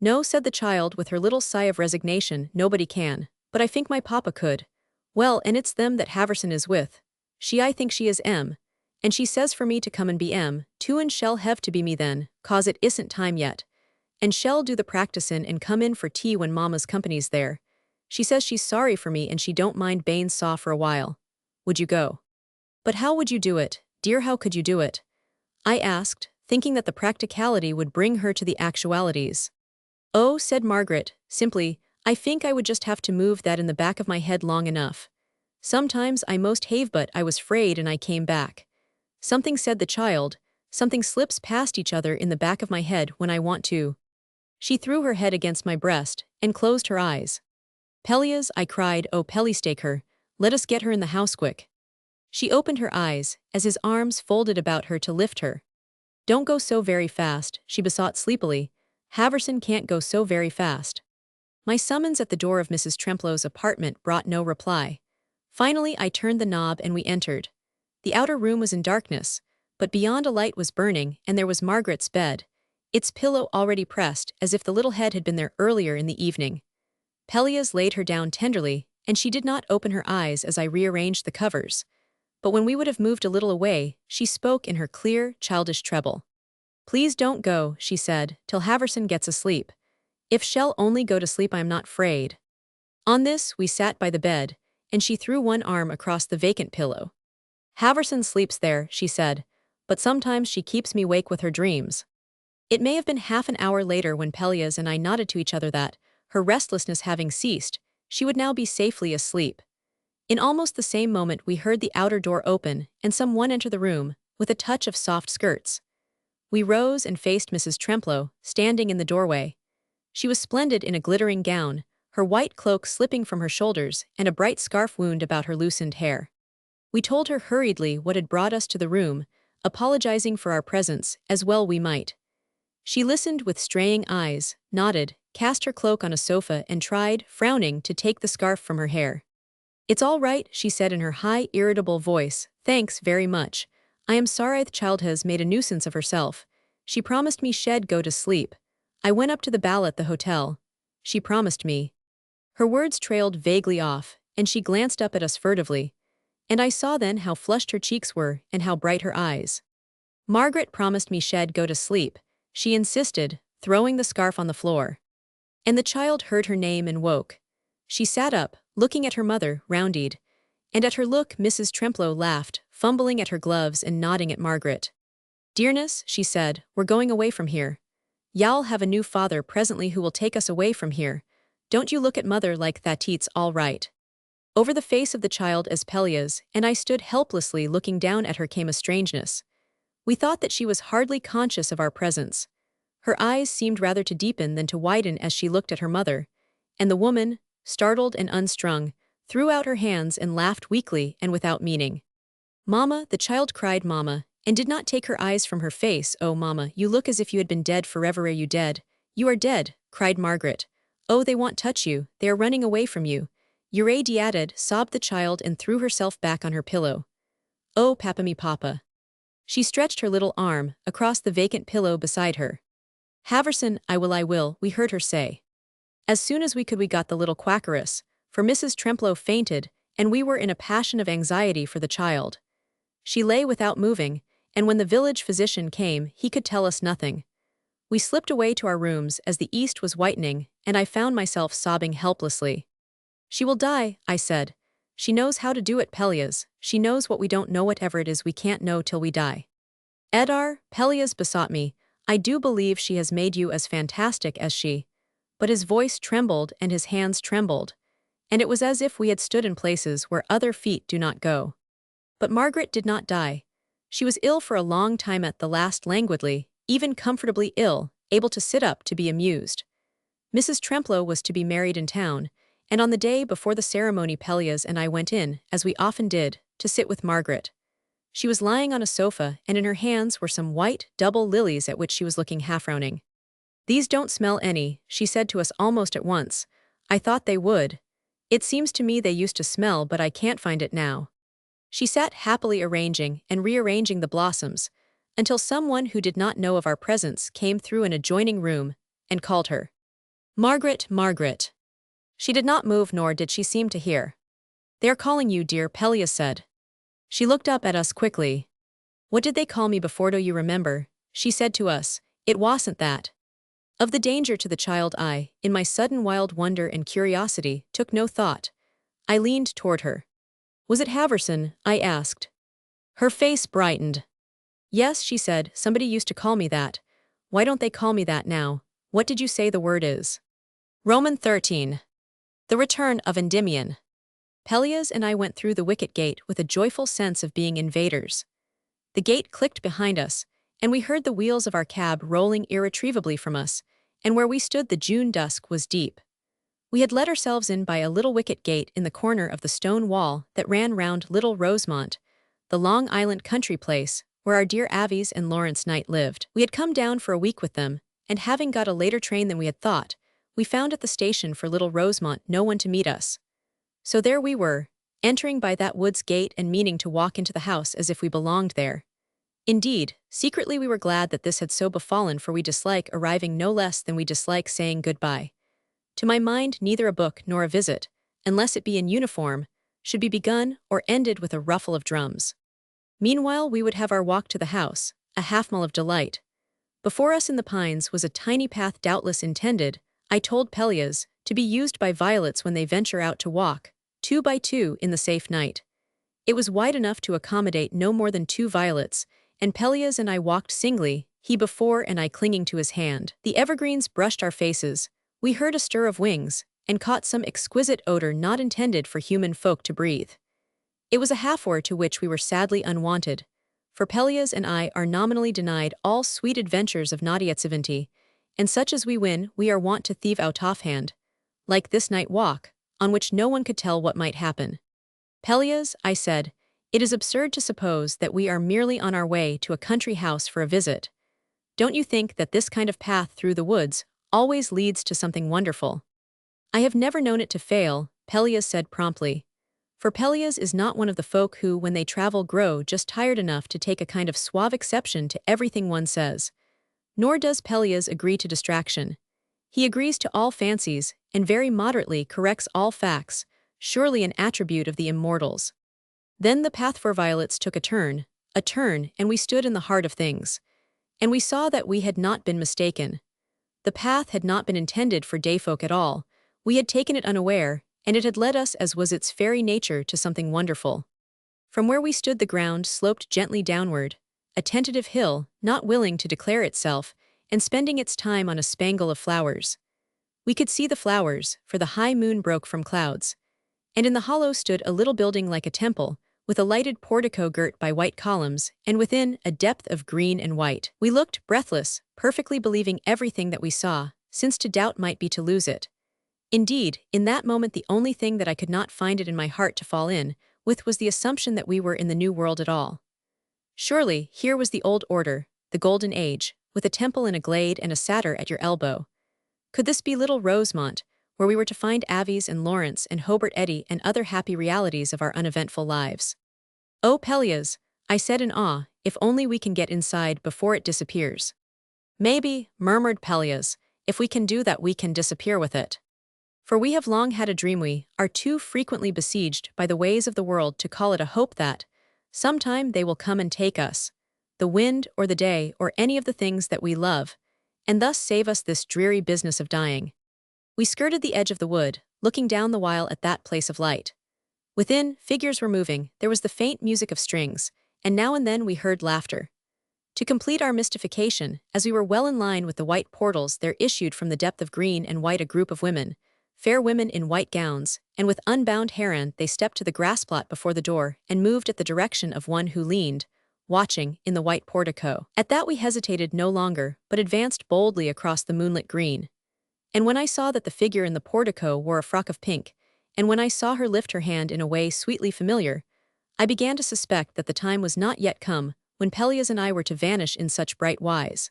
No, said the child with her little sigh of resignation, nobody can. But I think my papa could. Well, and it's them that Haverson is with. I think she is M. And she says for me to come and be M, too and shall have to be me then, cause it isn't time yet. And shall do the practicin' and come in for tea when mama's company's there. She says she's sorry for me and she don't mind Bain saw for a while. Would you go? But how would you do it, dear, how could you do it? I asked, thinking that the practicality would bring her to the actualities. Oh, said Margaret, simply, I think I would just have to move that in the back of my head long enough. Sometimes I most have but I was afraid and I came back. Something, said the child, something slips past each other in the back of my head when I want to. She threw her head against my breast and closed her eyes. Pelleas, I cried, oh Pelleas, take her, let us get her in the house quick. She opened her eyes, as his arms folded about her to lift her. Don't go so very fast, she besought sleepily. Haverson can't go so very fast. My summons at the door of Mrs. Tremplow's apartment brought no reply. Finally I turned the knob and we entered. The outer room was in darkness, but beyond a light was burning and there was Margaret's bed, its pillow already pressed as if the little head had been there earlier in the evening. Pelleas laid her down tenderly, and she did not open her eyes as I rearranged the covers. But when we would have moved a little away, she spoke in her clear, childish treble. Please don't go, she said, till Haverson gets asleep. If shall only go to sleep I am not afraid. On this we sat by the bed, and she threw one arm across the vacant pillow. Haverson sleeps there, she said, but sometimes she keeps me wake with her dreams. It may have been half an hour later when Pelleas and I nodded to each other that, her restlessness having ceased, she would now be safely asleep. In almost the same moment we heard the outer door open and some one enter the room, with a touch of soft skirts. We rose and faced Mrs. Tremplow, standing in the doorway. She was splendid in a glittering gown, her white cloak slipping from her shoulders and a bright scarf wound about her loosened hair. We told her hurriedly what had brought us to the room, apologizing for our presence, as well we might. She listened with straying eyes, nodded, cast her cloak on a sofa and tried, frowning, to take the scarf from her hair. It's all right, she said in her high, irritable voice, thanks very much. I am sorry the child has made a nuisance of herself. She promised me she'd go to sleep. I went up to the ball at the hotel. She promised me. Her words trailed vaguely off, and she glanced up at us furtively. And I saw then how flushed her cheeks were and how bright her eyes. Margaret promised me she'd go to sleep, she insisted, throwing the scarf on the floor. And the child heard her name and woke. She sat up, looking at her mother, round-eyed. And at her look Mrs. Tremplow laughed, fumbling at her gloves and nodding at Margaret. Dearness, she said, we're going away from here. Y'all have a new father presently who will take us away from here. Don't you look at mother like that, it's all right. Over the face of the child as Pelleas and I stood helplessly looking down at her came a strangeness. We thought that she was hardly conscious of our presence. Her eyes seemed rather to deepen than to widen as she looked at her mother, and the woman, startled and unstrung, threw out her hands and laughed weakly and without meaning. Mama, the child cried Mama, and did not take her eyes from her face. Oh Mama, you look as if you had been dead forever. Are you dead? You are dead, cried Margaret. Oh, they won't touch you, they are running away from you. Irradiated, sobbed the child and threw herself back on her pillow. Oh, papa me papa. She stretched her little arm across the vacant pillow beside her. Haverson, I will, we heard her say. As soon as we could we got the little quackeress, for Mrs. Tremplow fainted, and we were in a passion of anxiety for the child. She lay without moving, and when the village physician came he could tell us nothing. We slipped away to our rooms as the east was whitening, and I found myself sobbing helplessly. She will die, I said. She knows how to do it, Pelleas. She knows what we don't know, whatever it is we can't know till we die. Etarre, Pelleas besought me, I do believe she has made you as fantastic as she. But his voice trembled and his hands trembled, and it was as if we had stood in places where other feet do not go. But Margaret did not die. She was ill for a long time at the last, languidly, even comfortably ill, able to sit up to be amused. Mrs. Tremplow was to be married in town, and on the day before the ceremony Pelleas and I went in, as we often did, to sit with Margaret. She was lying on a sofa, and in her hands were some white, double lilies at which she was looking half-frowning. "These don't smell any," she said to us almost at once. "I thought they would. It seems to me they used to smell, but I can't find it now." She sat happily arranging and rearranging the blossoms, until someone who did not know of our presence came through an adjoining room and called her. "Margaret, Margaret." She did not move, nor did she seem to hear. "They are calling you, dear," Pelleas said. She looked up at us quickly. "What did they call me before, do you remember?" she said to us. "It wasn't that." Of the danger to the child I, in my sudden wild wonder and curiosity, took no thought. I leaned toward her. "Was it Haverson?" I asked. Her face brightened. "Yes," she said, "somebody used to call me that. Why don't they call me that now? What did you say the word is?" Roman 13. The Return of Endymion. Pelleas and I went through the wicket gate with a joyful sense of being invaders. The gate clicked behind us, and we heard the wheels of our cab rolling irretrievably from us, and where we stood the June dusk was deep. We had let ourselves in by a little wicket gate in the corner of the stone wall that ran round Little Rosemont, the Long Island country place where our dear Avies and Lawrence Knight lived. We had come down for a week with them, and having got a later train than we had thought, we found at the station for Little Rosemont no one to meet us. So there we were, entering by that wood's gate and meaning to walk into the house as if we belonged there. Indeed, secretly we were glad that this had so befallen, for we dislike arriving no less than we dislike saying goodbye. To my mind, neither a book nor a visit, unless it be in uniform, should be begun or ended with a ruffle of drums. Meanwhile we would have our walk to the house, a half-mile of delight. Before us in the pines was a tiny path, doubtless intended, I told Pelleas, to be used by violets when they venture out to walk, 2 by 2 in the safe night. It was wide enough to accommodate no more than 2 violets, and Pelleas and I walked singly, he before and I clinging to his hand. The evergreens brushed our faces, we heard a stir of wings, and caught some exquisite odor not intended for human folk to breathe. It was a half-hour to which we were sadly unwanted, for Pelleas and I are nominally denied all sweet adventures of naughty and such as we win we are wont to thieve out offhand, like this night walk, on which no one could tell what might happen. "Pelleas," I said, "it is absurd to suppose that we are merely on our way to a country house for a visit. Don't you think that this kind of path through the woods always leads to something wonderful?" "I have never known it to fail," Pelleas said promptly. For Pelleas is not one of the folk who, when they travel, grow just tired enough to take a kind of suave exception to everything one says. Nor does Pelleas agree to distraction. He agrees to all fancies, and very moderately corrects all facts, surely an attribute of the immortals. Then the path for violets took a turn, and we stood in the heart of things. And we saw that we had not been mistaken. The path had not been intended for dayfolk at all, we had taken it unaware, and it had led us, as was its very nature, to something wonderful. From where we stood the ground sloped gently downward, a tentative hill, not willing to declare itself, and spending its time on a spangle of flowers. We could see the flowers, for the high moon broke from clouds. And in the hollow stood a little building like a temple, with a lighted portico girt by white columns, and within, a depth of green and white. We looked, breathless, perfectly believing everything that we saw, since to doubt might be to lose it. Indeed, in that moment the only thing that I could not find it in my heart to fall in with was the assumption that we were in the New World at all. Surely, here was the old order, the Golden Age, with a temple in a glade and a satyr at your elbow. Could this be Little Rosemont, where we were to find Avies and Lawrence and Hobart Eddy and other happy realities of our uneventful lives? "Oh, Pelleas," I said in awe, "if only we can get inside before it disappears." "Maybe," murmured Pelleas, "if we can do that we can disappear with it. For we have long had a dream, we are too frequently besieged by the ways of the world to call it a hope that sometime they will come and take us, the wind or the day or any of the things that we love, and thus save us this dreary business of dying." We skirted the edge of the wood, looking down the while at that place of light. Within, figures were moving, there was the faint music of strings, and now and then we heard laughter. To complete our mystification, as we were well in line with the white portals, there issued from the depth of green and white a group of women, fair women in white gowns, and with unbound hair, they stepped to the grass plot before the door and moved at the direction of one who leaned, watching, in the white portico. At that we hesitated no longer, but advanced boldly across the moonlit green. And when I saw that the figure in the portico wore a frock of pink, and when I saw her lift her hand in a way sweetly familiar, I began to suspect that the time was not yet come when Pelleas and I were to vanish in such bright wise.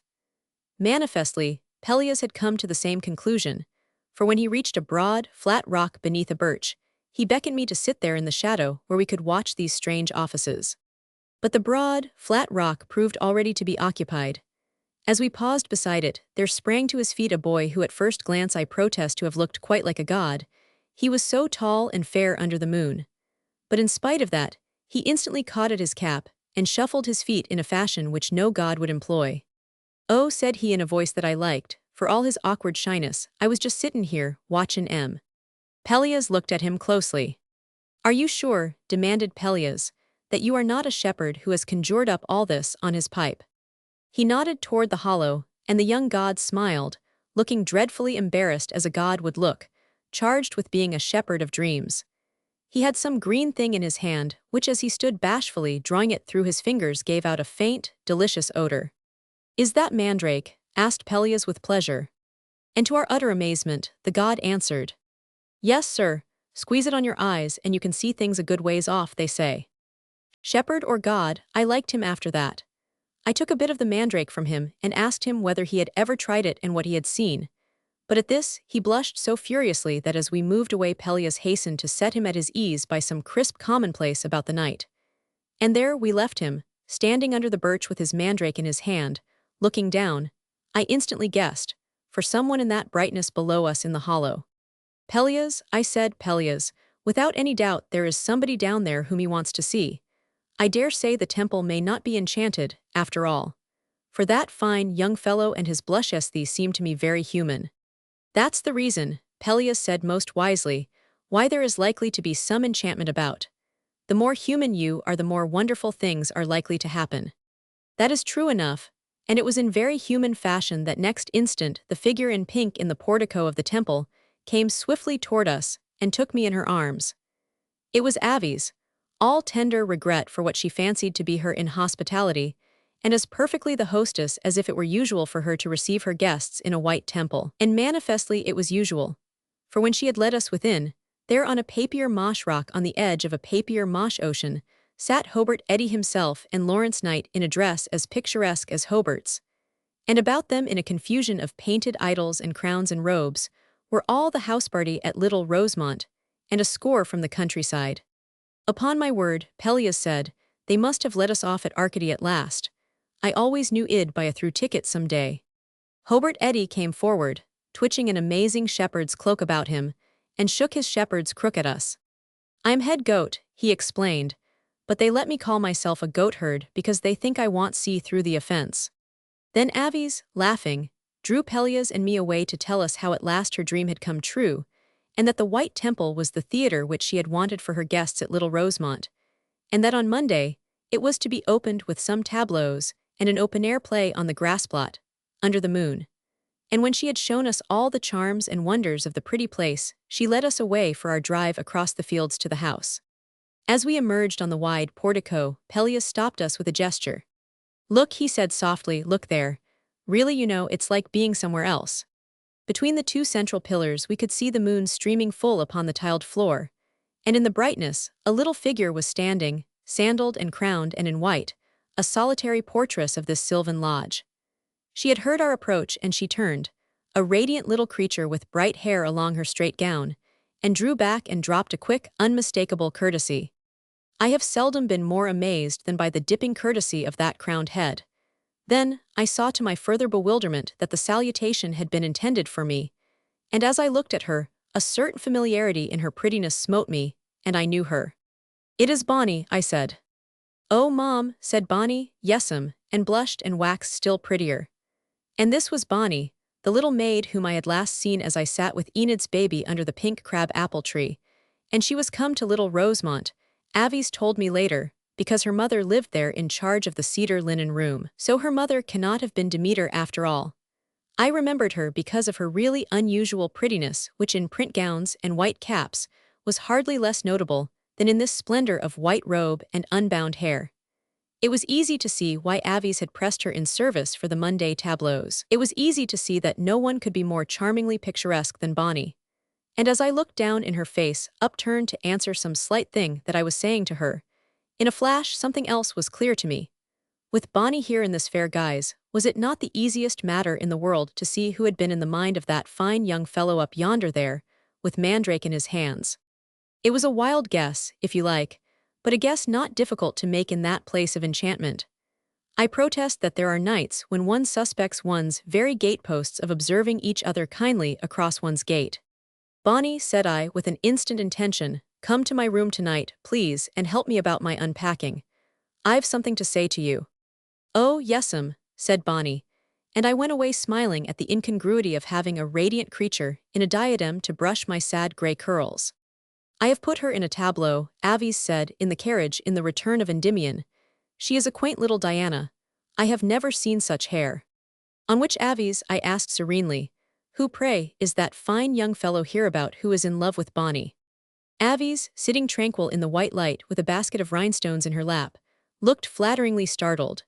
Manifestly, Pelleas had come to the same conclusion, for when he reached a broad, flat rock beneath a birch, he beckoned me to sit there in the shadow where we could watch these strange offices. But the broad, flat rock proved already to be occupied. As we paused beside it, there sprang to his feet a boy who at first glance I protest to have looked quite like a god. He was so tall and fair under the moon. But in spite of that, he instantly caught at his cap and shuffled his feet in a fashion which no god would employ. "Oh," said he in a voice that I liked, for all his awkward shyness, "I was just sittin' here, watchin' 'em." Pelleas looked at him closely. "Are you sure," demanded Pelleas, "that you are not a shepherd who has conjured up all this on his pipe?" He nodded toward the hollow, and the young god smiled, looking dreadfully embarrassed as a god would look, charged with being a shepherd of dreams. He had some green thing in his hand, which as he stood bashfully drawing it through his fingers gave out a faint, delicious odor. "Is that mandrake?" asked Pelleas with pleasure. And to our utter amazement, the god answered, "Yes, sir, squeeze it on your eyes and you can see things a good ways off, they say." Shepherd or god, I liked him after that. I took a bit of the mandrake from him and asked him whether he had ever tried it and what he had seen. But at this, he blushed so furiously that as we moved away Pelleas hastened to set him at his ease by some crisp commonplace about the night. And there we left him, standing under the birch with his mandrake in his hand, looking down. I instantly guessed, for someone in that brightness below us in the hollow. "Pelleas," I said, "Pelleas, without any doubt there is somebody down there whom he wants to see. I dare say the temple may not be enchanted, after all. For that fine young fellow and his blushesthi seem to me very human." "That's the reason," Pelleas said most wisely, "why there is likely to be some enchantment about. The more human you are, the more wonderful things are likely to happen." That is true enough, and it was in very human fashion that next instant the figure in pink in the portico of the temple came swiftly toward us and took me in her arms. It was Avies, all tender regret for what she fancied to be her inhospitality, and as perfectly the hostess as if it were usual for her to receive her guests in a white temple. And manifestly it was usual, for when she had led us within, there on a papier-mâche rock on the edge of a papier-mâche ocean, sat Hobart Eddy himself and Lawrence Knight in a dress as picturesque as Hobart's. And about them in a confusion of painted idols and crowns and robes, were all the house party at Little Rosemont, and a score from the countryside. "Upon my word," Pelleas said, "they must have let us off at Arcady at last. I always knew I'd buy a through ticket some day." Hobart Eddy came forward, twitching an amazing shepherd's cloak about him, and shook his shepherd's crook at us. "I'm head goat," he explained, "but they let me call myself a goatherd because they think I want see through the offense." Then Avies, laughing, drew Pelleas and me away to tell us how at last her dream had come true, and that the White Temple was the theater which she had wanted for her guests at Little Rosemont, and that on Monday it was to be opened with some tableaux and an open-air play on the grass plot, under the moon. And when she had shown us all the charms and wonders of the pretty place, she led us away for our drive across the fields to the house. As we emerged on the wide portico, Pelleas stopped us with a gesture. "Look," he said softly, "look there. Really, you know, it's like being somewhere else." Between the two central pillars we could see the moon streaming full upon the tiled floor, and in the brightness, a little figure was standing, sandaled and crowned and in white, a solitary portress of this sylvan lodge. She had heard our approach and she turned, a radiant little creature with bright hair along her straight gown, and drew back and dropped a quick, unmistakable courtesy. I have seldom been more amazed than by the dipping courtesy of that crowned head. Then, I saw to my further bewilderment that the salutation had been intended for me, and as I looked at her, a certain familiarity in her prettiness smote me, and I knew her. "It is Bonnie," I said. "Oh, Mom," said Bonnie, "yes'm," and blushed and waxed still prettier. And this was Bonnie, the little maid whom I had last seen as I sat with Enid's baby under the pink crab apple tree, and she was come to Little Rosemont, Avies told me later, because her mother lived there in charge of the cedar linen room. So her mother cannot have been Demeter after all. I remembered her because of her really unusual prettiness, which in print gowns and white caps was hardly less notable than in this splendor of white robe and unbound hair. It was easy to see why Avies had pressed her in service for the Monday tableaux. It was easy to see that no one could be more charmingly picturesque than Bonnie. And as I looked down in her face, upturned to answer some slight thing that I was saying to her, In a flash, something else was clear to me. With Bonnie here in this fair guise, was it not the easiest matter in the world to see who had been in the mind of that fine young fellow up yonder there, with Mandrake in his hands? It was a wild guess, if you like, but a guess not difficult to make in that place of enchantment. I protest that there are nights when one suspects one's very gateposts of observing each other kindly across one's gate. Bonnie, said I with an instant intention, come to my room tonight, please, and help me about my unpacking. I've something to say to you. Oh, yes'm, said Bonnie, and I went away smiling at the incongruity of having a radiant creature in a diadem to brush my sad gray curls. I have put her in a tableau, Aves said, in the carriage in the Return of Endymion. She is a quaint little Diana. I have never seen such hair. On which Aves, I asked serenely, who, pray, is that fine young fellow hereabout who is in love with Bonnie? Aves, sitting tranquil in the white light with a basket of rhinestones in her lap, looked flatteringly startled.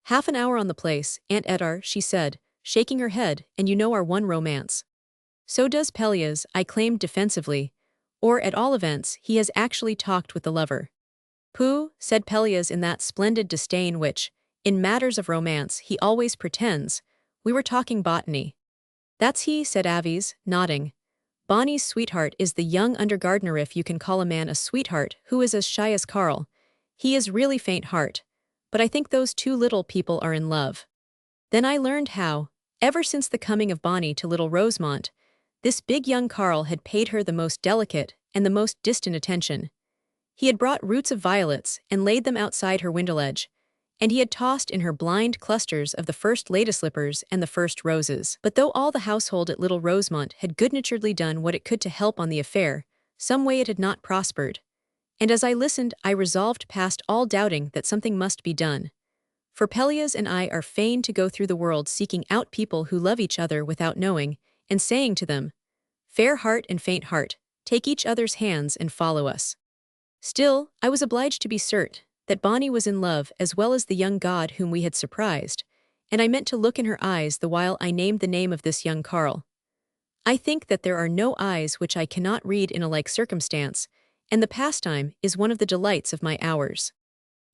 Half an hour on the place, Aunt Etarre, she said, shaking her head, and you know our one romance. So does Pelleas, I claimed defensively, or at all events he has actually talked with the lover. Pooh, said Pelleas in that splendid disdain which, in matters of romance, he always pretends. We were talking botany. That's he, said Aves, nodding. Bonnie's sweetheart is the young undergardener, if you can call a man a sweetheart who is as shy as Carl. He is really faint heart. But I think those two little people are in love. Then I learned how, ever since the coming of Bonnie to Little Rosemont, this big young Carl had paid her the most delicate and the most distant attention. He had brought roots of violets and laid them outside her window ledge, and he had tossed in her blind clusters of the first ladyslippers and the first roses. But though all the household at Little Rosemont had good-naturedly done what it could to help on the affair, some way it had not prospered. And as I listened, I resolved past all doubting that something must be done. For Pelleas and I are fain to go through the world seeking out people who love each other without knowing, and saying to them, fair heart and faint heart, take each other's hands and follow us. Still, I was obliged to be certain that Bonnie was in love as well as the young god whom we had surprised, and I meant to look in her eyes the while I named the name of this young Carl. I think that there are no eyes which I cannot read in a like circumstance, and the pastime is one of the delights of my hours.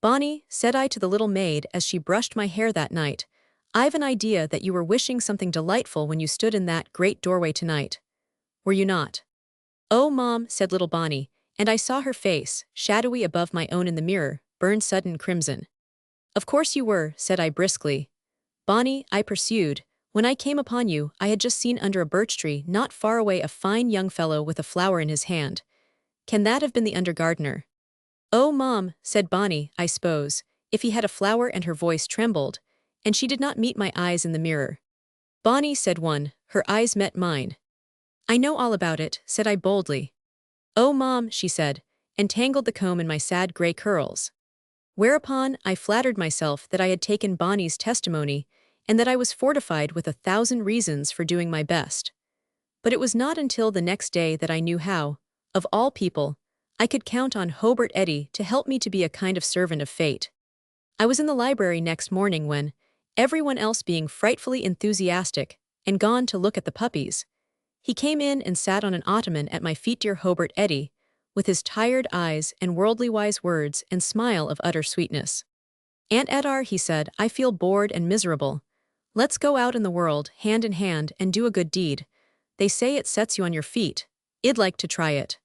Bonnie, said I to the little maid as she brushed my hair that night, I've an idea that you were wishing something delightful when you stood in that great doorway tonight. Were you not? Oh, Mom, said little Bonnie, and I saw her face, shadowy above my own in the mirror, burn sudden crimson. Of course you were, said I briskly. Bonnie, I pursued, when I came upon you, I had just seen under a birch tree not far away a fine young fellow with a flower in his hand. Can that have been the undergardener? Oh, Mom, said Bonnie, I suppose, if he had a flower, and her voice trembled, and she did not meet my eyes in the mirror. Bonnie, said one, her eyes met mine. I know all about it, said I boldly. Oh, Mom, she said, and tangled the comb in my sad gray curls. Whereupon I flattered myself that I had taken Bonnie's testimony, and that I was fortified with 1,000 reasons for doing my best. But it was not until the next day that I knew how, of all people, I could count on Hobart Eddy to help me to be a kind of servant of fate. I was in the library next morning when, everyone else being frightfully enthusiastic and gone to look at the puppies, he came in and sat on an ottoman at my feet. Dear Hobart Eddy, with his tired eyes and worldly-wise words and smile of utter sweetness. Aunt Etarre, he said, I feel bored and miserable. Let's go out in the world, hand in hand, and do a good deed. They say it sets you on your feet. I'd like to try it.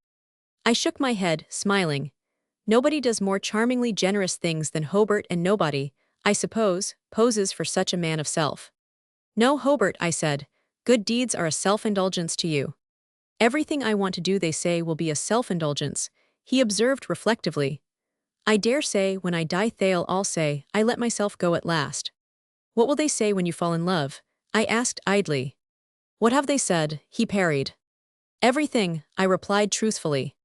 I shook my head, smiling. Nobody does more charmingly generous things than Hobart, and nobody, I suppose, poses for such a man of self. No, Hobart, I said, good deeds are a self-indulgence to you. Everything I want to do, they say, will be a self-indulgence, he observed reflectively. I dare say when I die they'll all say, I let myself go at last. What will they say when you fall in love? I asked idly. What have they said? He parried. Everything, I replied truthfully.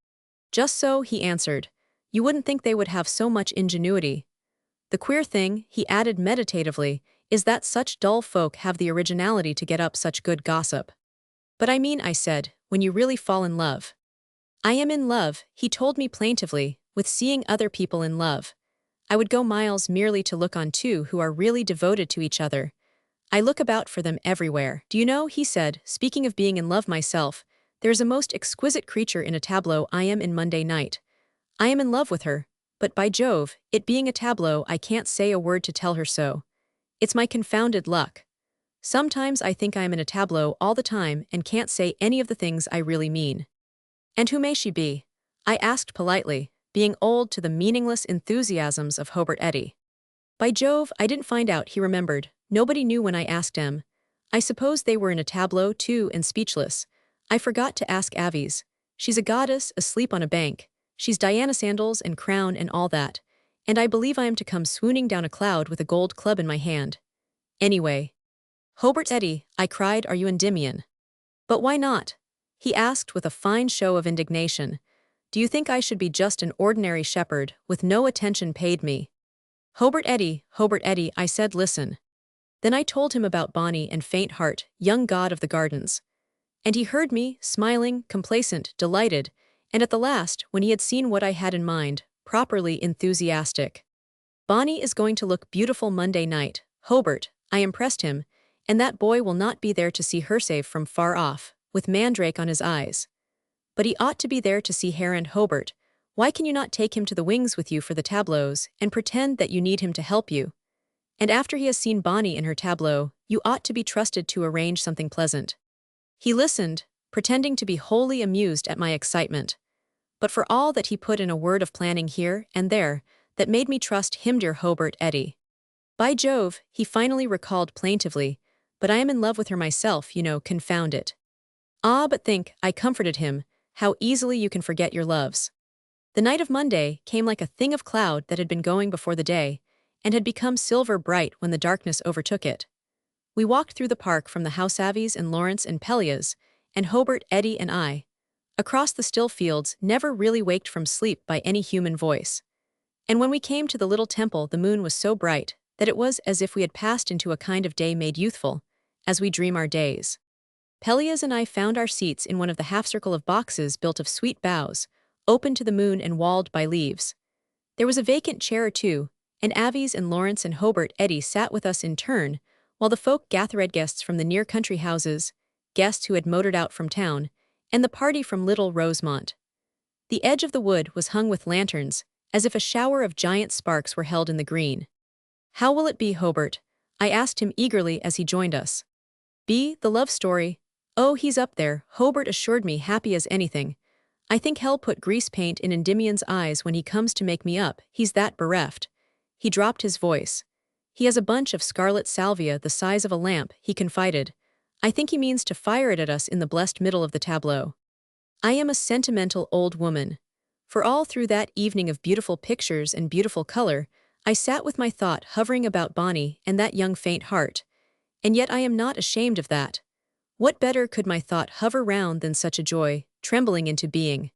Just so, he answered. You wouldn't think they would have so much ingenuity. The queer thing, he added meditatively, is that such dull folk have the originality to get up such good gossip. But I mean, I said, when you really fall in love. I am in love, he told me plaintively, with seeing other people in love. I would go miles merely to look on two who are really devoted to each other. I look about for them everywhere. Do you know, he said, speaking of being in love myself, there is a most exquisite creature in a tableau I am in Monday night. I am in love with her, but by Jove, it being a tableau, I can't say a word to tell her so. It's my confounded luck. Sometimes I think I am in a tableau all the time and can't say any of the things I really mean. And who may she be? I asked politely, being old to the meaningless enthusiasms of Hobart Eddy. By Jove, I didn't find out, he remembered. Nobody knew when I asked him. I suppose they were in a tableau, too, and speechless. I forgot to ask Avies. She's a goddess, asleep on a bank. She's Diana sandals and crown and all that. And I believe I am to come swooning down a cloud with a gold club in my hand. Anyway. Hobart Eddy, I cried, are you Endymion? But why not? He asked with a fine show of indignation. Do you think I should be just an ordinary shepherd, with no attention paid me? Hobart Eddy, I said, listen. Then I told him about Bonny and Faint Heart, young god of the gardens. And he heard me, smiling, complacent, delighted, and at the last, when he had seen what I had in mind, properly enthusiastic. Bonny is going to look beautiful Monday night, Hobart, I impressed him, and that boy will not be there to see her save from far off, with mandrake on his eyes. But he ought to be there to see her. And Hobart, why can you not take him to the wings with you for the tableaux, and pretend that you need him to help you? And after he has seen Bonny in her tableau, you ought to be trusted to arrange something pleasant. He listened, pretending to be wholly amused at my excitement. But for all that he put in a word of planning here and there, that made me trust him, dear Hobart Eddy. By Jove, he finally recalled plaintively, but I am in love with her myself, you know, confound it. Ah, but think, I comforted him, how easily you can forget your loves. The night of Monday came like a thing of cloud that had been going before the day, and had become silver bright when the darkness overtook it. We walked through the park from the house Avies and Lawrence and Pelleas, and Hobart Eddy and I, across the still fields, never really waked from sleep by any human voice. And when we came to the little temple, the moon was so bright that it was as if we had passed into a kind of day made youthful, as we dream our days. Pelleas and I found our seats in one of the half-circle of boxes built of sweet boughs, open to the moon and walled by leaves. There was a vacant chair or two, and Avies and Lawrence and Hobart Eddy sat with us in turn, while the folk gathered guests from the near country houses, guests who had motored out from town, and the party from Little Rosemont. The edge of the wood was hung with lanterns, as if a shower of giant sparks were held in the green. How will it be, Hobart? I asked him eagerly as he joined us. Be the love story? Oh, he's up there, Hobart assured me, happy as anything. I think hell put grease paint in Endymion's eyes when he comes to make me up, he's that bereft. He dropped his voice. He has a bunch of scarlet salvia the size of a lamp, he confided. I think he means to fire it at us in the blessed middle of the tableau. I am a sentimental old woman. For all through that evening of beautiful pictures and beautiful color, I sat with my thought hovering about Bonny and that young Faint Heart. And yet I am not ashamed of that. What better could my thought hover round than such a joy, trembling into being?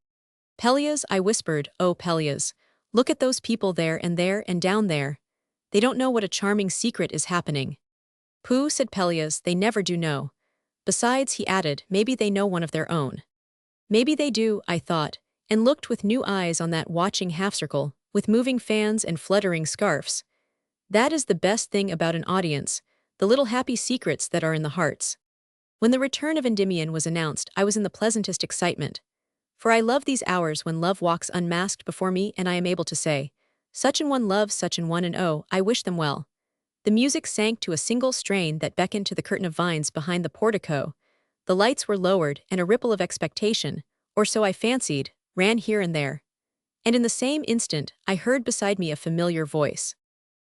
Pelleas, I whispered, oh Pelleas, look at those people there and down there. They don't know what a charming secret is happening. Pooh, said Pelleas, they never do know. Besides, he added, maybe they know one of their own. Maybe they do, I thought, and looked with new eyes on that watching half-circle, with moving fans and fluttering scarfs. That is the best thing about an audience, the little happy secrets that are in the hearts. When the return of Endymion was announced, I was in the pleasantest excitement. For I love these hours when love walks unmasked before me and I am able to say, such an one loves such an one, and oh, I wish them well. The music sank to a single strain that beckoned to the curtain of vines behind the portico. The lights were lowered, and a ripple of expectation, or so I fancied, ran here and there. And in the same instant, I heard beside me a familiar voice.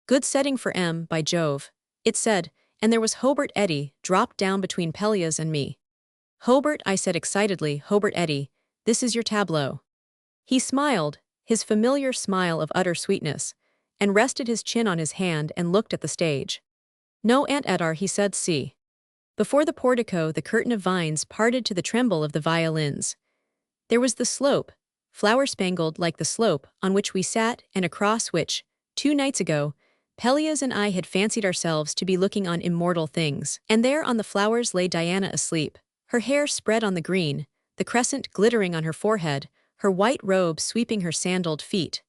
Good setting for M, by Jove, it said, and there was Hobart Eddy, dropped down between Pelleas and me. Hobart, I said excitedly, Hobart Eddy, this is your tableau. He smiled, his familiar smile of utter sweetness, and rested his chin on his hand and looked at the stage. No, Aunt Etarre, he said, see. Before the portico the curtain of vines parted to the tremble of the violins. There was the slope, flower-spangled like the slope on which we sat and across which, 2 nights ago, Pelleas and I had fancied ourselves to be looking on immortal things. And there on the flowers lay Diana asleep, her hair spread on the green, the crescent glittering on her forehead, her white robe sweeping her sandaled feet.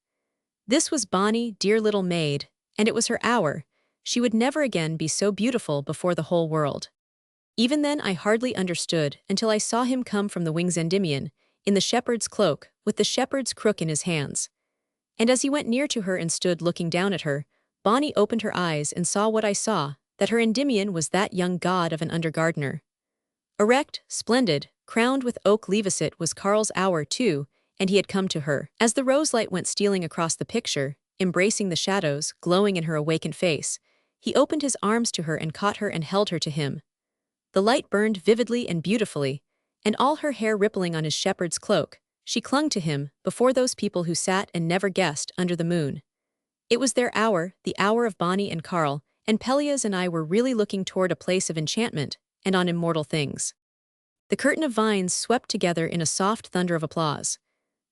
This was Bonny, dear little maid, and it was her hour. She would never again be so beautiful before the whole world. Even then I hardly understood until I saw him come from the wings Endymion, in the shepherd's cloak, with the shepherd's crook in his hands. And as he went near to her and stood looking down at her, Bonnie opened her eyes and saw what I saw, that her Endymion was that young god of an undergardener. Erect, splendid, crowned with oak levasit was Karl's hour too, and he had come to her. As the roselight went stealing across the picture, embracing the shadows, glowing in her awakened face, he opened his arms to her and caught her and held her to him. The light burned vividly and beautifully, and all her hair rippling on his shepherd's cloak, she clung to him, before those people who sat and never guessed, under the moon. It was their hour, the hour of Bonnie and Karl, and Pelleas and I were really looking toward a place of enchantment, and on immortal things. The curtain of vines swept together in a soft thunder of applause.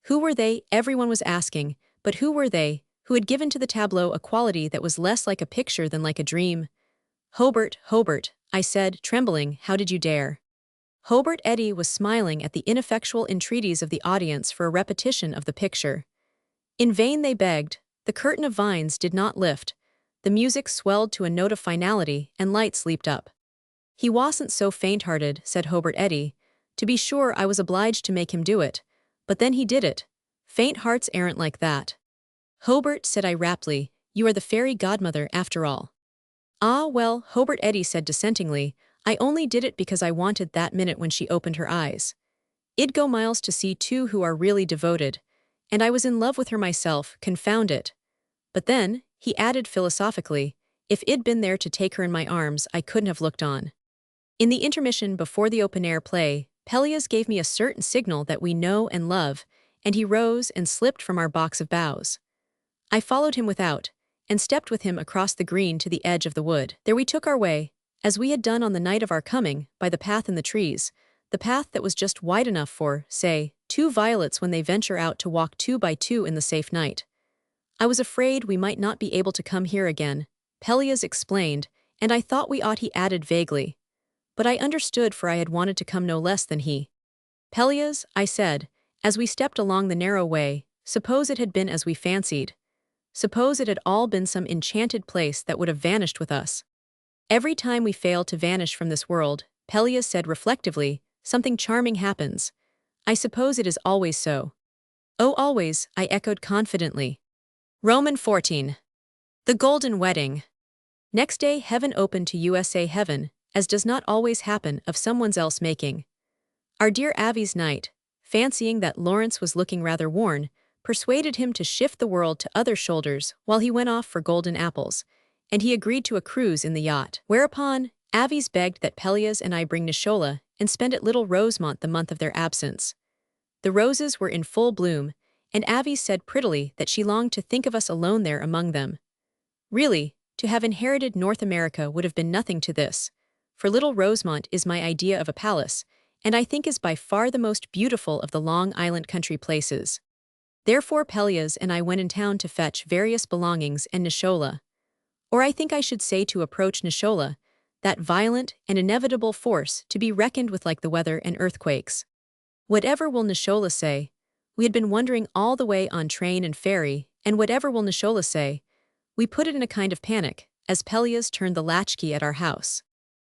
Who were they, everyone was asking, but who were they, who had given to the tableau a quality that was less like a picture than like a dream? Hobart, Hobart, I said, trembling, how did you dare? Hobart Eddy was smiling at the ineffectual entreaties of the audience for a repetition of the picture. In vain they begged, the curtain of vines did not lift, the music swelled to a note of finality, and lights leaped up. He wasn't so faint-hearted, said Hobart Eddy. To be sure I was obliged to make him do it, but then he did it. Faint hearts aren't like that. Hobart, said I raptly, you are the fairy godmother after all. Ah well, Hobart Eddy said dissentingly, I only did it because I wanted that minute when she opened her eyes. I'd go miles to see two who are really devoted, and I was in love with her myself, confound it. But then, he added philosophically, if I'd been there to take her in my arms I couldn't have looked on. In the intermission before the open-air play, Pelleas gave me a certain signal that we know and love, and he rose and slipped from our box of boughs. I followed him without, and stepped with him across the green to the edge of the wood. There we took our way, as we had done on the night of our coming, by the path in the trees, the path that was just wide enough for, say, two violets when they venture out to walk 2 by 2 in the safe night. I was afraid we might not be able to come here again, Pelleas explained, and I thought we ought, he added vaguely. But I understood, for I had wanted to come no less than he. Pelleas, I said, as we stepped along the narrow way, suppose it had been as we fancied. Suppose it had all been some enchanted place that would have vanished with us. Every time we fail to vanish from this world, Pelleas said reflectively, something charming happens. I suppose it is always so. Oh, always, I echoed confidently. Roman 14. The Golden Wedding. Next day heaven opened to USA heaven, as does not always happen of someone's else making. Our dear Avi's knight, fancying that Lawrence was looking rather worn, persuaded him to shift the world to other shoulders while he went off for golden apples, and he agreed to a cruise in the yacht. Whereupon, Avi's begged that Pelleas and I bring Nishola and spend at Little Rosemont the month of their absence. The roses were in full bloom, and Avi said prettily that she longed to think of us alone there among them. Really, to have inherited North America would have been nothing to this, for Little Rosemont is my idea of a palace, and I think is by far the most beautiful of the Long Island country places. Therefore Pelleas and I went in town to fetch various belongings and Nishola. Or I think I should say to approach Nishola, that violent and inevitable force to be reckoned with like the weather and earthquakes. Whatever will Nishola say? We had been wondering all the way on train and ferry, and whatever will Nishola say? We put it in a kind of panic, as Pelleas turned the latchkey at our house.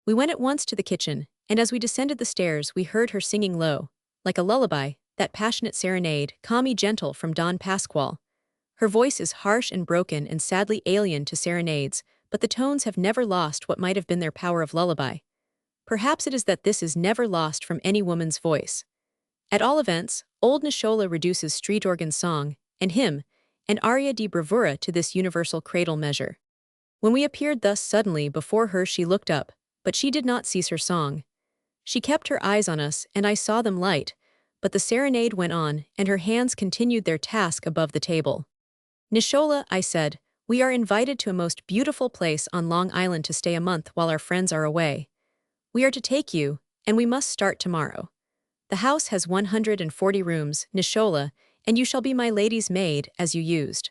We went at once to the kitchen, and as we descended the stairs we heard her singing low, like a lullaby, that passionate serenade, Calm Me Gentle from Don Pasquale. Her voice is harsh and broken and sadly alien to serenades, but the tones have never lost what might have been their power of lullaby. Perhaps it is that this is never lost from any woman's voice. At all events, old Nishola reduces street organ song, and hymn, and aria di bravura to this universal cradle measure. When we appeared thus suddenly before her she looked up, but she did not cease her song. She kept her eyes on us, and I saw them light, but the serenade went on, and her hands continued their task above the table. Nishola, I said, we are invited to a most beautiful place on Long Island to stay a month while our friends are away. We are to take you, and we must start tomorrow. The house has 140 rooms, Nishola, and you shall be my lady's maid, as you used.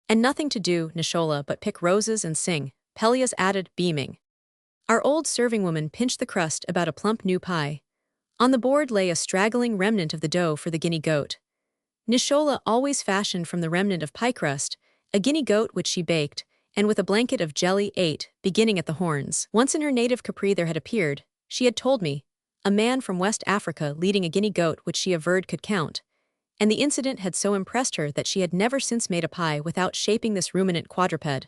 And nothing to do, Nishola, but pick roses and sing, Pelleas added, beaming. Our old serving woman pinched the crust about a plump new pie. On the board lay a straggling remnant of the dough for the guinea goat. Nishola always fashioned from the remnant of pie crust a guinea goat which she baked, and with a blanket of jelly ate, beginning at the horns. Once in her native Capri there had appeared, she had told me, a man from West Africa leading a guinea goat which she averred could count, and the incident had so impressed her that she had never since made a pie without shaping this ruminant quadruped.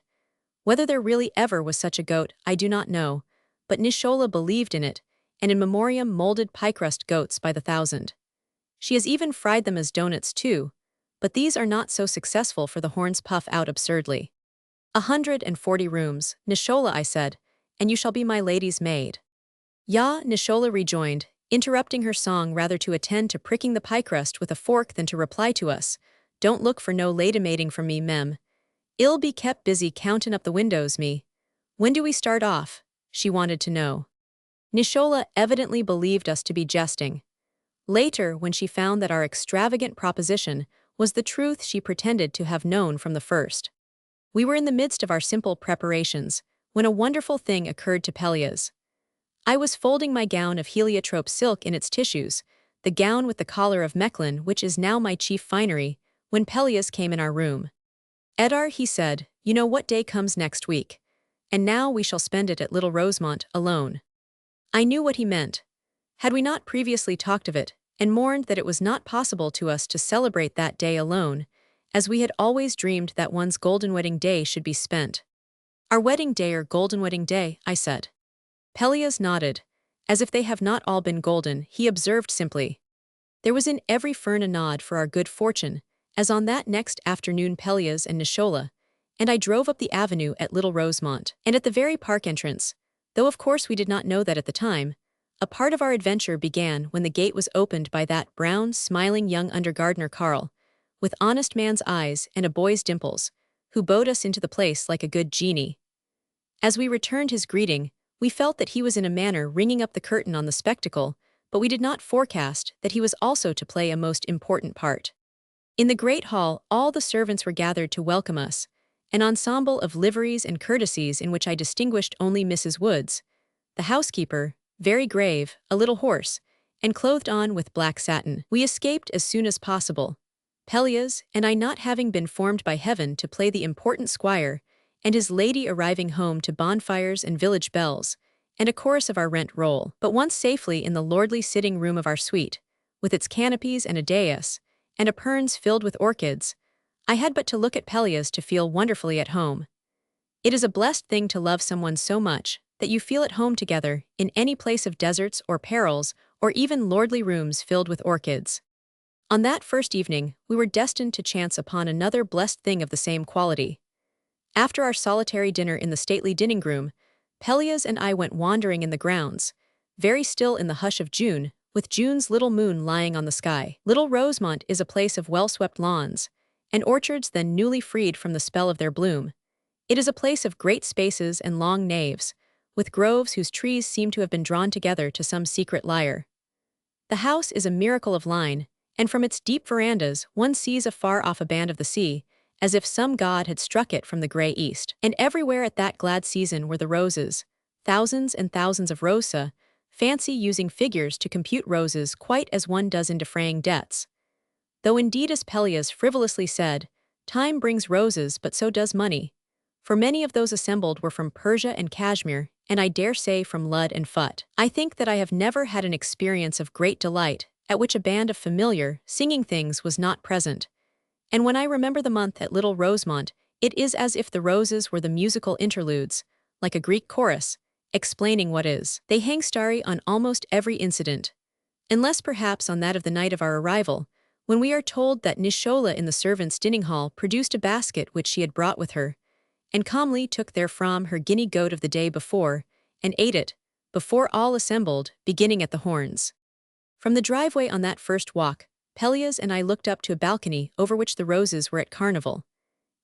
Whether there really ever was such a goat, I do not know, but Nishola believed in it, and in memoriam molded pie-crust goats by the thousand. She has even fried them as donuts too, but these are not so successful for the horns puff out absurdly. 140 rooms, Nishola, I said, and you shall be my lady's maid. Ya, Nishola rejoined, interrupting her song rather to attend to pricking the pie crust with a fork than to reply to us. Don't look for no lady maiding from me, mem. I'll be kept busy countin' up the windows, me. When do we start off? She wanted to know. Nishola evidently believed us to be jesting. Later, when she found that our extravagant proposition was the truth she pretended to have known from the first. We were in the midst of our simple preparations, when a wonderful thing occurred to Pelleas. I was folding my gown of heliotrope silk in its tissues, the gown with the collar of Mechlin which is now my chief finery, when Pelleas came in our room. Etarre, he said, you know what day comes next week, and now we shall spend it at Little Rosemont, alone. I knew what he meant. Had we not previously talked of it, and mourned that it was not possible to us to celebrate that day alone, as we had always dreamed that one's golden wedding day should be spent. Our wedding day or golden wedding day, I said. Pelleas nodded. As if they have not all been golden, he observed simply. There was in every fern a nod for our good fortune, as on that next afternoon Pelleas and Nishola, and I drove up the avenue at Little Rosemont, and at the very park entrance, though of course we did not know that at the time, a part of our adventure began when the gate was opened by that brown, smiling young undergardener Carl, with honest man's eyes and a boy's dimples, who bowed us into the place like a good genie. As we returned his greeting, we felt that he was in a manner ringing up the curtain on the spectacle, but we did not forecast that he was also to play a most important part. In the great hall, all the servants were gathered to welcome us, an ensemble of liveries and courtesies in which I distinguished only Mrs. Woods, the housekeeper, very grave, a little hoarse, and clothed on with black satin. We escaped as soon as possible, Pelleas and I not having been formed by heaven to play the important squire, and his lady arriving home to bonfires and village bells, and a chorus of our rent roll. But once safely in the lordly sitting room of our suite, with its canopies and a dais, and a perns filled with orchids, I had but to look at Pelleas to feel wonderfully at home. It is a blessed thing to love someone so much that you feel at home together in any place of deserts or perils or even lordly rooms filled with orchids. On that first evening, we were destined to chance upon another blessed thing of the same quality. After our solitary dinner in the stately dining-room, Pelleas and I went wandering in the grounds, very still in the hush of June, with June's little moon lying on the sky. Little Rosemont is a place of well-swept lawns, and orchards then newly freed from the spell of their bloom. It is a place of great spaces and long naves, with groves whose trees seem to have been drawn together to some secret lyre. The house is a miracle of line, and from its deep verandas one sees afar off a band of the sea, as if some god had struck it from the grey east. And everywhere at that glad season were the roses, thousands and thousands of rosa, fancy using figures to compute roses quite as one does in defraying debts. Though indeed, as Pelleas frivolously said, time brings roses but so does money, for many of those assembled were from Persia and Kashmir, and I dare say from Lud and Fut. I think that I have never had an experience of great delight at which a band of familiar, singing things was not present. And when I remember the month at Little Rosemont, it is as if the roses were the musical interludes, like a Greek chorus, explaining what is. They hang starry on almost every incident, unless perhaps on that of the night of our arrival, when we are told that Nishola in the servants' dining hall produced a basket which she had brought with her, and calmly took therefrom her guinea goat of the day before, and ate it, before all assembled, beginning at the horns. From the driveway on that first walk, Pelleas and I looked up to a balcony over which the roses were at carnival.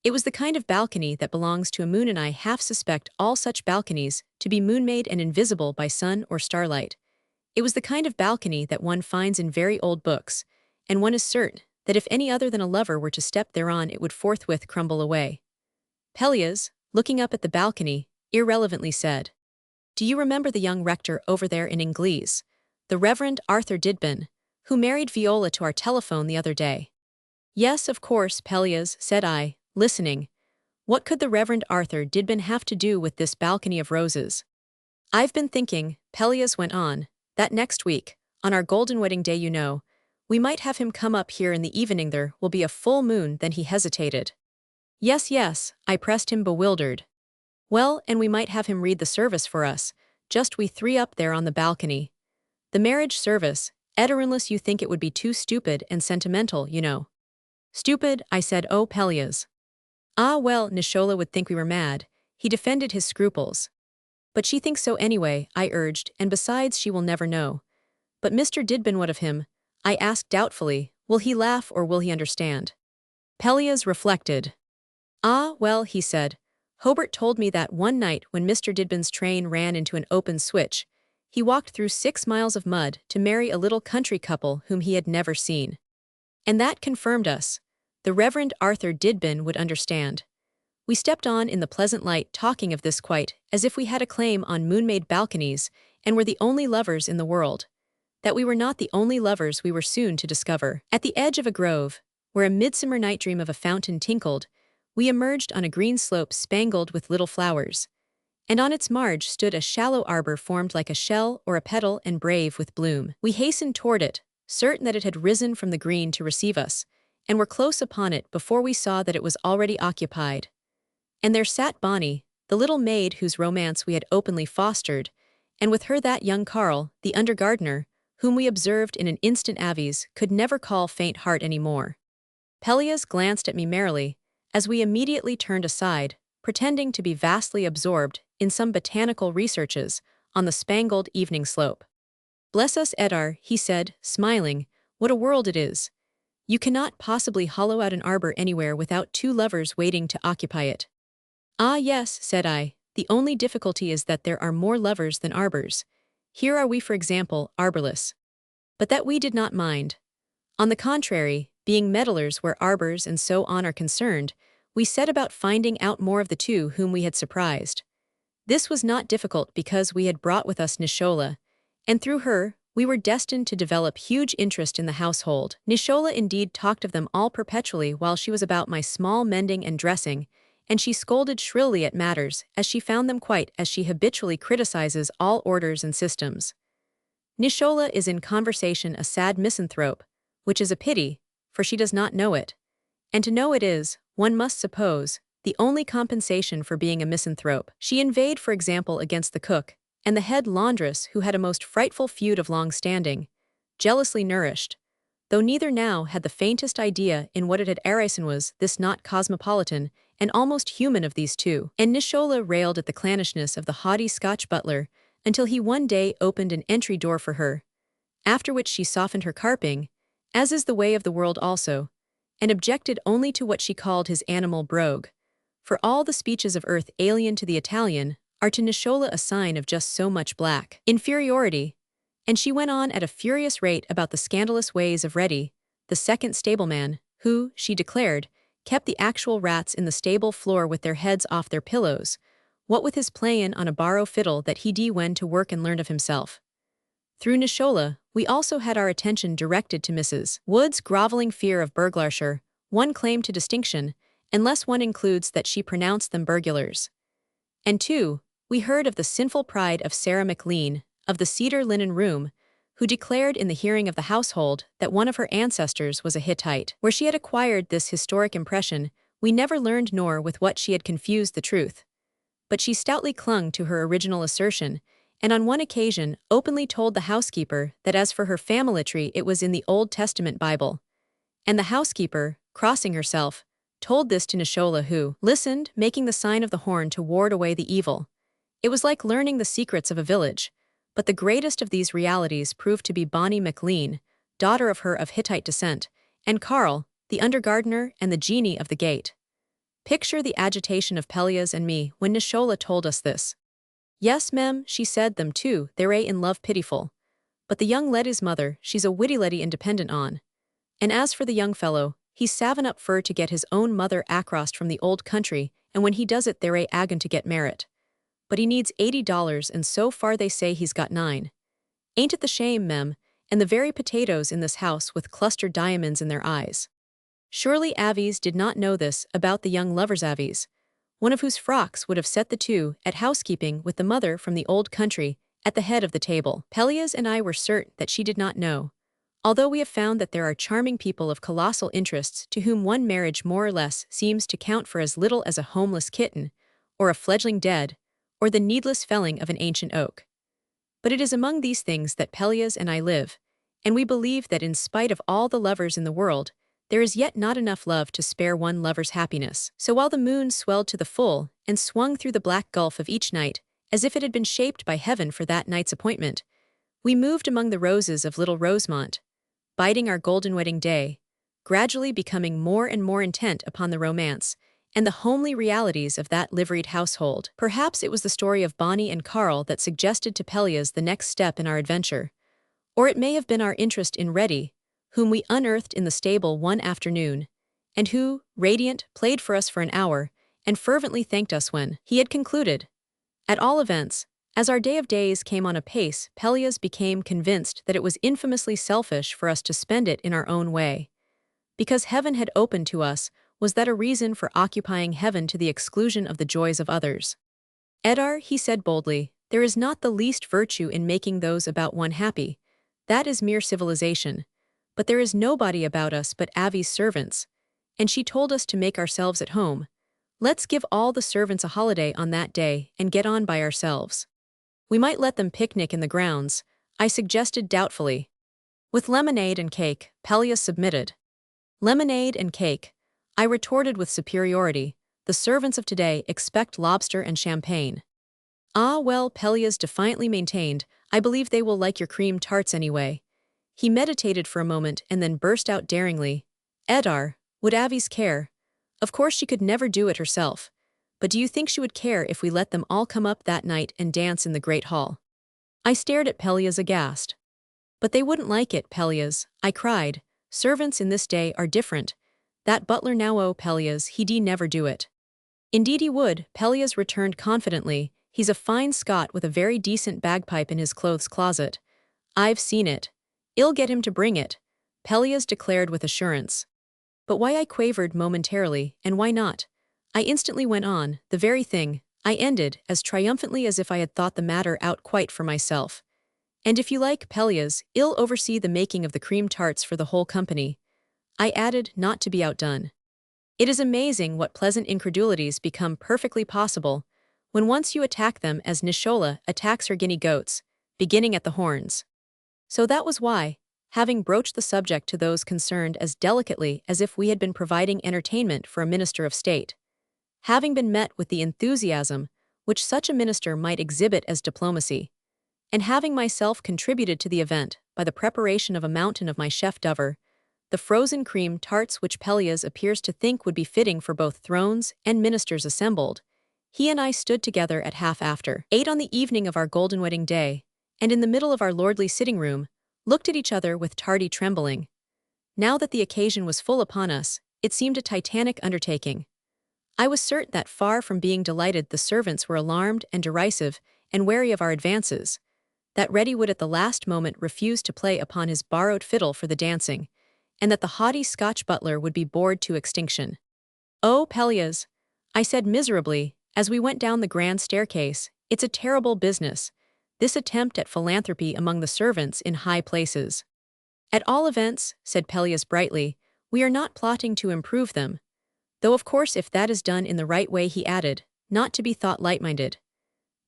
It was the kind of balcony that belongs to a moon, and I half suspect all such balconies to be moon-made and invisible by sun or starlight. It was the kind of balcony that one finds in very old books, and one is certain that if any other than a lover were to step thereon it would forthwith crumble away. Pelleas, looking up at the balcony, irrelevantly said, "Do you remember the young rector over there in Inglees, the Reverend Arthur Didbin, who married Viola to our telephone the other day?" "Yes, of course, Pelleas," said I, listening. What could the Reverend Arthur Didbin have to do with this balcony of roses? "I've been thinking," Pelleas went on, "that next week, on our golden wedding day, you know, We might have him come up here in the evening. There will be a full moon. Then he hesitated. Yes, yes, I pressed him, bewildered. Well, and we might have him read the service for us, just we three up there on the balcony. The marriage service, unless you think it would be too stupid and sentimental, you know. Stupid, I said. Oh, Pelleas. Ah, well, Nishola would think we were mad. He defended his scruples. But she thinks so anyway, I urged, and besides she will never know. But Mr. Didbin, what of him? I asked doubtfully. Will he laugh or will he understand? Pelleas reflected. Ah, well, he said. Hobart told me that one night when Mr. Didbin's train ran into an open switch, he walked through 6 miles of mud to marry a little country couple whom he had never seen. And that confirmed us. The Reverend Arthur Didbin would understand. We stepped on in the pleasant light, talking of this quite as if we had a claim on moon-made balconies and were the only lovers in the world. That we were not the only lovers we were soon to discover. At the edge of a grove, where a midsummer night dream of a fountain tinkled, we emerged on a green slope spangled with little flowers. And on its marge stood a shallow arbor formed like a shell or a petal and brave with bloom. We hastened toward it, certain that it had risen from the green to receive us, and were close upon it before we saw that it was already occupied. And there sat Bonnie, the little maid whose romance we had openly fostered, and with her that young Carl, the under-gardener, whom we observed in an instant Avies could never call faint heart any more. Pelleas glanced at me merrily, as we immediately turned aside, pretending to be vastly absorbed in some botanical researches on the spangled evening slope. Bless us, Etarre, he said, smiling, what a world it is. You cannot possibly hollow out an arbor anywhere without 2 lovers waiting to occupy it. Ah yes, said I, the only difficulty is that there are more lovers than arbors. Here are we, for example, arborless. But that we did not mind. On the contrary, being meddlers where arbors and so on are concerned, we set about finding out more of the 2 whom we had surprised. This was not difficult because we had brought with us Nishola, and through her, we were destined to develop huge interest in the household. Nishola indeed talked of them all perpetually while she was about my small mending and dressing, and she scolded shrilly at matters as she found them, quite as she habitually criticizes all orders and systems. Nishola is in conversation a sad misanthrope, which is a pity, for she does not know it. And to know it is, one must suppose, the only compensation for being a misanthrope. She inveighed, for example, against the cook, and the head laundress who had a most frightful feud of long standing, jealously nourished, though neither now had the faintest idea in what it had arisen was this not cosmopolitan and almost human of these 2. And Nishola railed at the clannishness of the haughty Scotch butler until he one day opened an entry door for her, after which she softened her carping, as is the way of the world also, and objected only to what she called his animal brogue, for all the speeches of earth alien to the Italian are to Nishola a sign of just so much black inferiority, and she went on at a furious rate about the scandalous ways of Reddy, the second stableman, who, she declared, kept the actual rats in the stable floor with their heads off their pillows, what with his playin' on a borrow fiddle that he went to work and learned of himself. Through Nishola, we also had our attention directed to Mrs. Wood's groveling fear of burglarshire, one claim to distinction, unless one includes that she pronounced them burglars. And 2, we heard of the sinful pride of Sarah McLean, of the Cedar Linen Room, who declared in the hearing of the household that one of her ancestors was a Hittite. Where she had acquired this historic impression, we never learned nor with what she had confused the truth. But she stoutly clung to her original assertion, and on one occasion openly told the housekeeper that as for her family tree it was in the Old Testament Bible. And the housekeeper, crossing herself, told this to Nishola, who listened, making the sign of the horn to ward away the evil. It was like learning the secrets of a village, but the greatest of these realities proved to be Bonnie McLean, daughter of her of Hittite descent, and Carl, the under-gardener and the genie of the gate. Picture the agitation of Pelleas and me when Nishola told us this. Yes, mem, she said, them 2, they're in love pitiful. But the young leddy's mother, she's a witty leddy independent on. And as for the young fellow, he's savin' up fur to get his own mother across from the old country, and when he does it they're agon to get merit. But he needs $80 and so far they say he's got 9. Ain't it the shame, mem, and the very potatoes in this house with clustered diamonds in their eyes. Surely Avies did not know this about the young lovers Avies, one of whose frocks would have set the 2 at housekeeping with the mother from the old country at the head of the table. Pelleas and I were certain that she did not know. Although we have found that there are charming people of colossal interests to whom one marriage more or less seems to count for as little as a homeless kitten, or a fledgling dead, or the needless felling of an ancient oak. But it is among these things that Pelleas and I live, and we believe that in spite of all the lovers in the world, there is yet not enough love to spare one lover's happiness. So while the moon swelled to the full and swung through the black gulf of each night, as if it had been shaped by heaven for that night's appointment, we moved among the roses of Little Rosemont, biding our golden wedding day, gradually becoming more and more intent upon the romance and the homely realities of that liveried household. Perhaps it was the story of Bonnie and Carl that suggested to Pelleas the next step in our adventure, or it may have been our interest in Reddy, whom we unearthed in the stable one afternoon, and who, radiant, played for us for an hour and fervently thanked us when he had concluded. At all events, as our day of days came on apace, Pelleas became convinced that it was infamously selfish for us to spend it in our own way. Because heaven had opened to us, was that a reason for occupying heaven to the exclusion of the joys of others? Etarre, he said boldly, there is not the least virtue in making those about one happy. That is mere civilization. But there is nobody about us but Avi's servants, and she told us to make ourselves at home. Let's give all the servants a holiday on that day and get on by ourselves. We might let them picnic in the grounds, I suggested doubtfully. With lemonade and cake, Pelleas submitted. Lemonade and cake, I retorted with superiority. The servants of today expect lobster and champagne. Ah well, Pelleas defiantly maintained, I believe they will like your cream tarts anyway. He meditated for a moment and then burst out daringly. Etarre, would Avis care? Of course she could never do it herself. But do you think she would care if we let them all come up that night and dance in the great hall? I stared at Pelleas aghast. But they wouldn't like it, Pelleas, I cried. Servants in this day are different. That butler now, oh Pelleas, he'd never do it. Indeed he would, Pelleas returned confidently. He's a fine Scot with a very decent bagpipe in his clothes closet. I've seen it. I'll get him to bring it, Pelleas declared with assurance. But why, I quavered momentarily, and why not? I instantly went on, the very thing, I ended, as triumphantly as if I had thought the matter out quite for myself. And if you like, Pelleas, I'll oversee the making of the cream tarts for the whole company. I added, not to be outdone. It is amazing what pleasant incredulities become perfectly possible when once you attack them as Nishola attacks her guinea goats, beginning at the horns. So that was why, having broached the subject to those concerned as delicately as if we had been providing entertainment for a minister of state, having been met with the enthusiasm which such a minister might exhibit as diplomacy, and having myself contributed to the event by the preparation of a mountain of my chef d'oeuvre, the frozen cream tarts which Pelleas appears to think would be fitting for both thrones and ministers assembled, he and I stood together at 8:30 on the evening of our golden wedding day, and in the middle of our lordly sitting room, looked at each other with tardy trembling. Now that the occasion was full upon us, it seemed a titanic undertaking. I was certain that far from being delighted, the servants were alarmed and derisive and wary of our advances, that Reddy would at the last moment refuse to play upon his borrowed fiddle for the dancing, and that the haughty Scotch butler would be bored to extinction. Oh, Pelleas, I said miserably, as we went down the grand staircase, it's a terrible business, this attempt at philanthropy among the servants in high places. At all events, said Pelleas brightly, we are not plotting to improve them. Though of course if that is done in the right way, he added, not to be thought light-minded.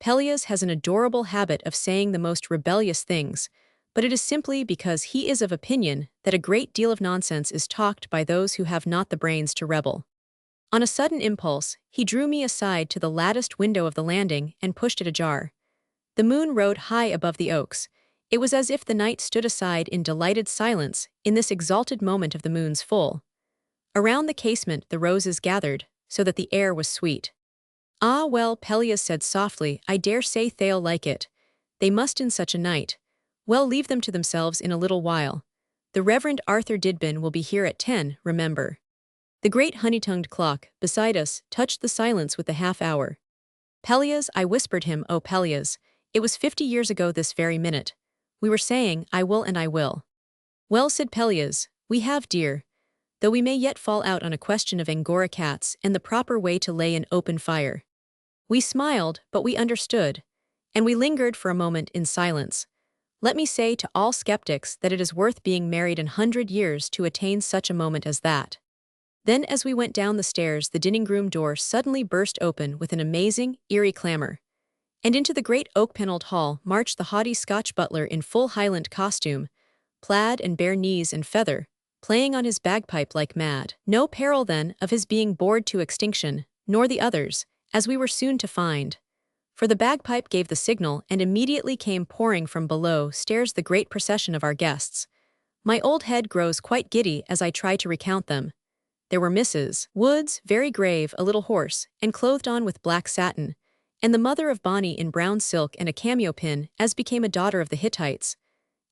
Pelleas has an adorable habit of saying the most rebellious things, but it is simply because he is of opinion that a great deal of nonsense is talked by those who have not the brains to rebel. On a sudden impulse, he drew me aside to the latticed window of the landing and pushed it ajar. The moon rode high above the oaks. It was as if the night stood aside in delighted silence in this exalted moment of the moon's full. Around the casement the roses gathered, so that the air was sweet. Ah well, Pelleas said softly, I dare say they'll like it. They must in such a night. Well, leave them to themselves in a little while. The Reverend Arthur Didbin will be here at 10, remember. The great honey-tongued clock, beside us, touched the silence with the half-hour. Pelleas, I whispered him, oh Pelleas, it was 50 years ago this very minute. We were saying, I will and I will. Well, said Pelleas, we have, dear. Though we may yet fall out on a question of Angora cats and the proper way to lay an open fire. We smiled, but we understood, and we lingered for a moment in silence. Let me say to all skeptics that it is worth being married 100 years to attain such a moment as that. Then as we went down the stairs, the dining room door suddenly burst open with an amazing, eerie clamor, and into the great oak-paneled hall marched the haughty Scotch butler in full Highland costume, plaid and bare knees and feather, playing on his bagpipe like mad. No peril, then, of his being bored to extinction, nor the others, as we were soon to find. For the bagpipe gave the signal, and immediately came pouring from below stairs the great procession of our guests. My old head grows quite giddy as I try to recount them. There were Mrs. Woods, very grave, a little hoarse, and clothed on with black satin, and the mother of Bonnie in brown silk and a cameo pin, as became a daughter of the Hittites,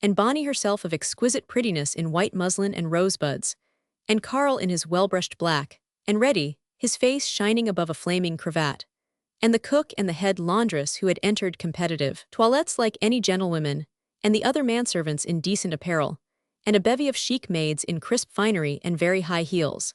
and Bonnie herself of exquisite prettiness in white muslin and rosebuds, and Carl in his well-brushed black, and Reddy, his face shining above a flaming cravat, and the cook and the head laundress who had entered competitive toilettes like any gentlewomen, and the other manservants in decent apparel, and a bevy of chic maids in crisp finery and very high heels.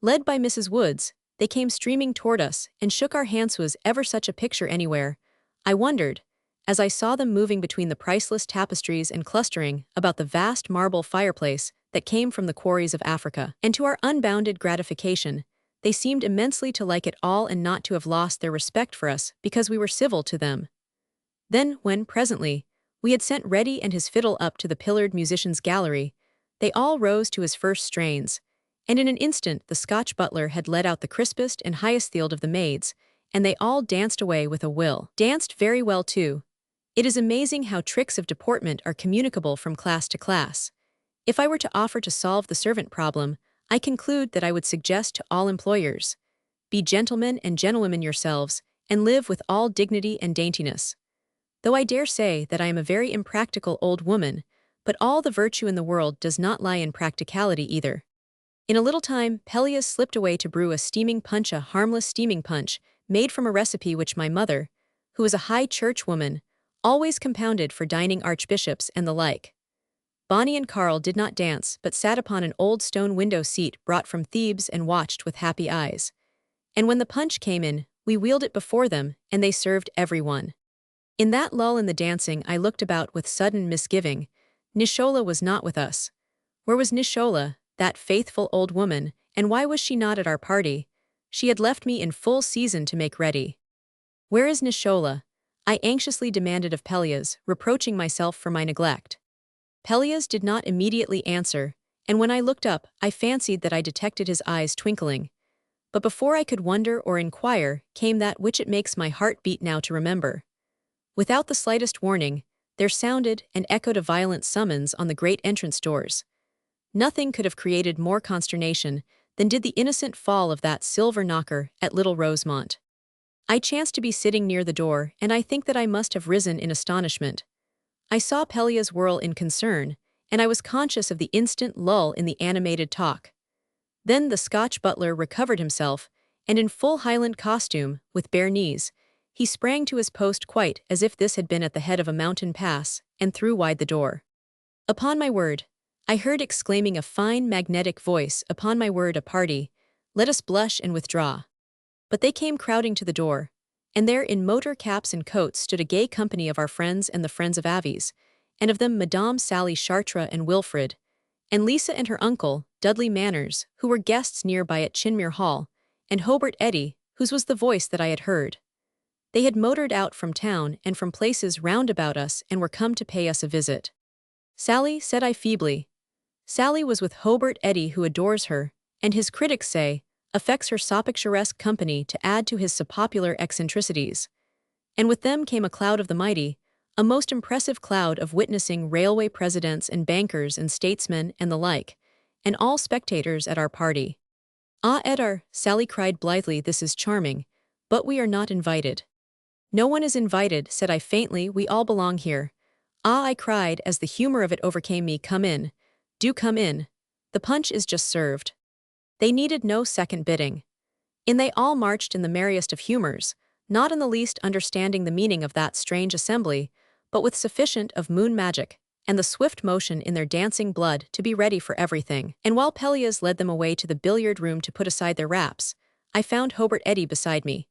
Led by Mrs. Woods, they came streaming toward us and shook our hands. Was ever such a picture anywhere? I wondered, as I saw them moving between the priceless tapestries and clustering about the vast marble fireplace that came from the quarries of Africa. And to our unbounded gratification, they seemed immensely to like it all and not to have lost their respect for us because we were civil to them. Then, when, presently, we had sent Reddy and his fiddle up to the pillared musicians' gallery, they all rose to his first strains, and in an instant the Scotch butler had led out the crispest and highest-theeled of the maids, and they all danced away with a will. Danced very well, too. It is amazing how tricks of deportment are communicable from class to class. If I were to offer to solve the servant problem, I conclude that I would suggest to all employers, be gentlemen and gentlewomen yourselves, and live with all dignity and daintiness. Though I dare say that I am a very impractical old woman, but all the virtue in the world does not lie in practicality either. In a little time, Pelleas slipped away to brew a steaming punch, a harmless steaming punch, made from a recipe which my mother, who was a high church woman, always compounded for dining archbishops and the like. Bonnie and Carl did not dance, but sat upon an old stone window seat brought from Thebes and watched with happy eyes. And when the punch came in, we wheeled it before them, and they served everyone. In that lull in the dancing, I looked about with sudden misgiving. Nishola was not with us. Where was Nishola, that faithful old woman, and why was she not at our party? She had left me in full season to make ready. Where is Nishola? I anxiously demanded of Pelleas, reproaching myself for my neglect. Pelleas did not immediately answer, and when I looked up, I fancied that I detected his eyes twinkling. But before I could wonder or inquire, came that which it makes my heart beat now to remember. Without the slightest warning, there sounded and echoed a violent summons on the great entrance doors. Nothing could have created more consternation than did the innocent fall of that silver knocker at Little Rosemont. I chanced to be sitting near the door, and I think that I must have risen in astonishment. I saw Pelleas whirl in concern, and I was conscious of the instant lull in the animated talk. Then the Scotch butler recovered himself, and in full Highland costume, with bare knees, he sprang to his post quite as if this had been at the head of a mountain pass, and threw wide the door. Upon my word, I heard exclaiming a fine magnetic voice, upon my word, a party, let us blush and withdraw. But they came crowding to the door, and there in motor caps and coats stood a gay company of our friends and the friends of Avies, and of them Madame Sally Chartres and Wilfred, and Lisa and her uncle, Dudley Manners, who were guests nearby at Chinmere Hall, and Hobart Eddy, whose was the voice that I had heard. They had motored out from town and from places round about us and were come to pay us a visit. Sally, said I feebly. Sally was with Hobart Eddy, who adores her, and his critics say, affects her sopicturesque company to add to his popular eccentricities. And with them came a cloud of the mighty, a most impressive cloud of witnessing railway presidents and bankers and statesmen and the like, and all spectators at our party. Ah, Etarre, Sally cried blithely, this is charming, but we are not invited. No one is invited, said I faintly, we all belong here. Ah, I cried as the humor of it overcame me, come in. Do come in. The punch is just served. They needed no second bidding. In they all marched in the merriest of humors, not in the least understanding the meaning of that strange assembly, but with sufficient of moon magic, and the swift motion in their dancing blood to be ready for everything. And while Pelleas led them away to the billiard room to put aside their wraps, I found Hobart Eddy beside me.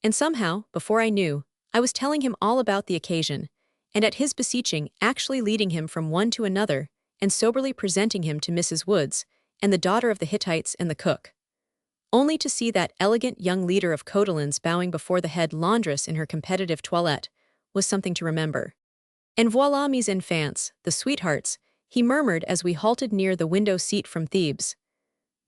And somehow, before I knew, I was telling him all about the occasion, and at his beseeching actually leading him from one to another, and soberly presenting him to Mrs. Woods, and the daughter of the Hittites and the cook. Only to see that elegant young leader of Cotelans bowing before the head laundress in her competitive toilette was something to remember. "En voilà mes enfants, the sweethearts," he murmured as we halted near the window seat from Thebes.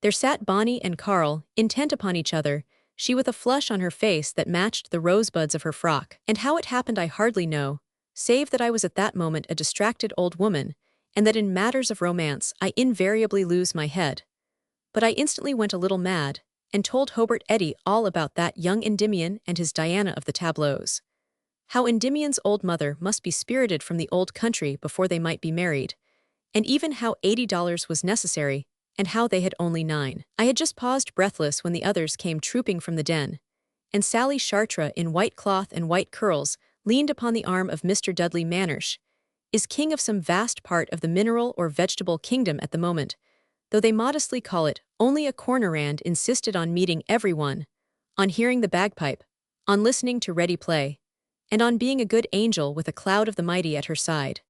There sat Bonnie and Carl, intent upon each other, she with a flush on her face that matched the rosebuds of her frock. And how it happened I hardly know, save that I was at that moment a distracted old woman, and that in matters of romance I invariably lose my head. But I instantly went a little mad, and told Hobart Eddy all about that young Endymion and his Diana of the tableaus. How Endymion's old mother must be spirited from the old country before they might be married, and even how $80 was necessary, and how they had only 9. I had just paused breathless when the others came trooping from the den, and Sally Chartres in white cloth and white curls leaned upon the arm of Mr. Dudley Manners, is king of some vast part of the mineral or vegetable kingdom at the moment, though they modestly call it only a corner, and insisted on meeting everyone, on hearing the bagpipe, on listening to ready play, and on being a good angel with a cloud of the mighty at her side.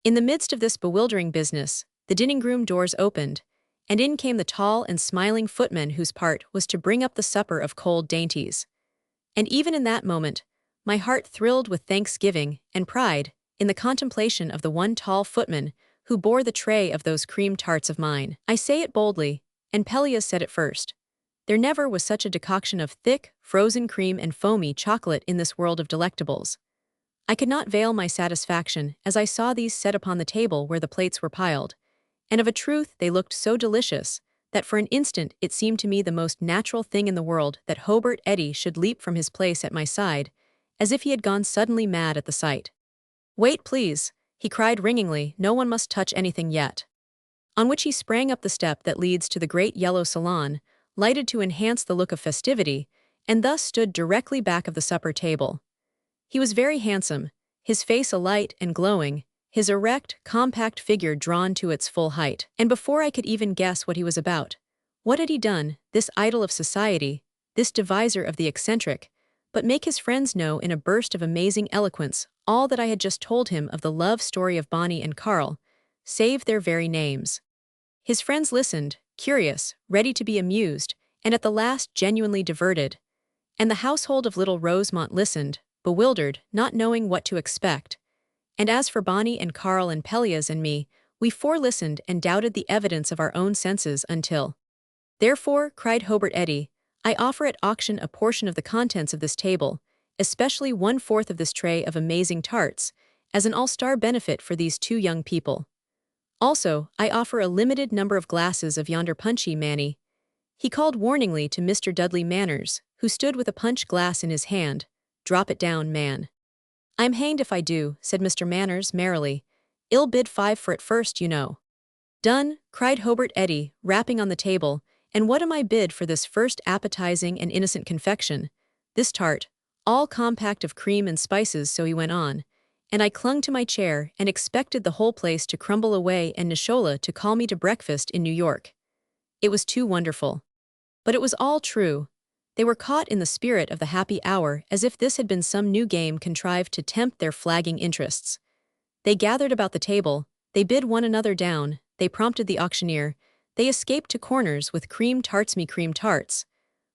In the midst of this bewildering business, the dining-room doors opened, and in came the tall and smiling footman whose part was to bring up the supper of cold dainties. And even in that moment, my heart thrilled with thanksgiving and pride in the contemplation of the one tall footman who bore the tray of those cream tarts of mine. I say it boldly, and Pelleas said it first. There never was such a decoction of thick, frozen cream and foamy chocolate in this world of delectables. I could not veil my satisfaction as I saw these set upon the table where the plates were piled, and of a truth they looked so delicious that for an instant it seemed to me the most natural thing in the world that Hobart Eddy should leap from his place at my side, as if he had gone suddenly mad at the sight. "Wait, please," he cried ringingly, "no one must touch anything yet." On which he sprang up the step that leads to the great yellow salon, lighted to enhance the look of festivity, and thus stood directly back of the supper table. He was very handsome, his face alight and glowing, his erect, compact figure drawn to its full height. And before I could even guess what he was about, what had he done, this idol of society, this deviser of the eccentric, but make his friends know in a burst of amazing eloquence all that I had just told him of the love story of Bonnie and Carl, save their very names. His friends listened, curious, ready to be amused, and at the last genuinely diverted. And the household of little Rosemont listened, bewildered, not knowing what to expect. And as for Bonnie and Carl and Pelleas and me, we four listened and doubted the evidence of our own senses until. "Therefore," cried Hobart Eddy, "I offer at auction a portion of the contents of this table, especially 1/4 of this tray of amazing tarts, as an all-star benefit for these two young people. Also, I offer a limited number of glasses of yonder punchy Manny." He called warningly to Mr. Dudley Manners, who stood with a punch glass in his hand. "Drop it down, man." "I'm hanged if I do," said Mr. Manners merrily. "I'll bid 5 for it first, you know." "Done," cried Hobart Eddy, rapping on the table, "and what am I bid for this first appetizing and innocent confection, this tart, all compact of cream and spices?" So he went on, and I clung to my chair and expected the whole place to crumble away and Nishola to call me to breakfast in New York. It was too wonderful. But it was all true. They were caught in the spirit of the happy hour as if this had been some new game contrived to tempt their flagging interests. They gathered about the table, they bid one another down, they prompted the auctioneer, they escaped to corners with cream tarts,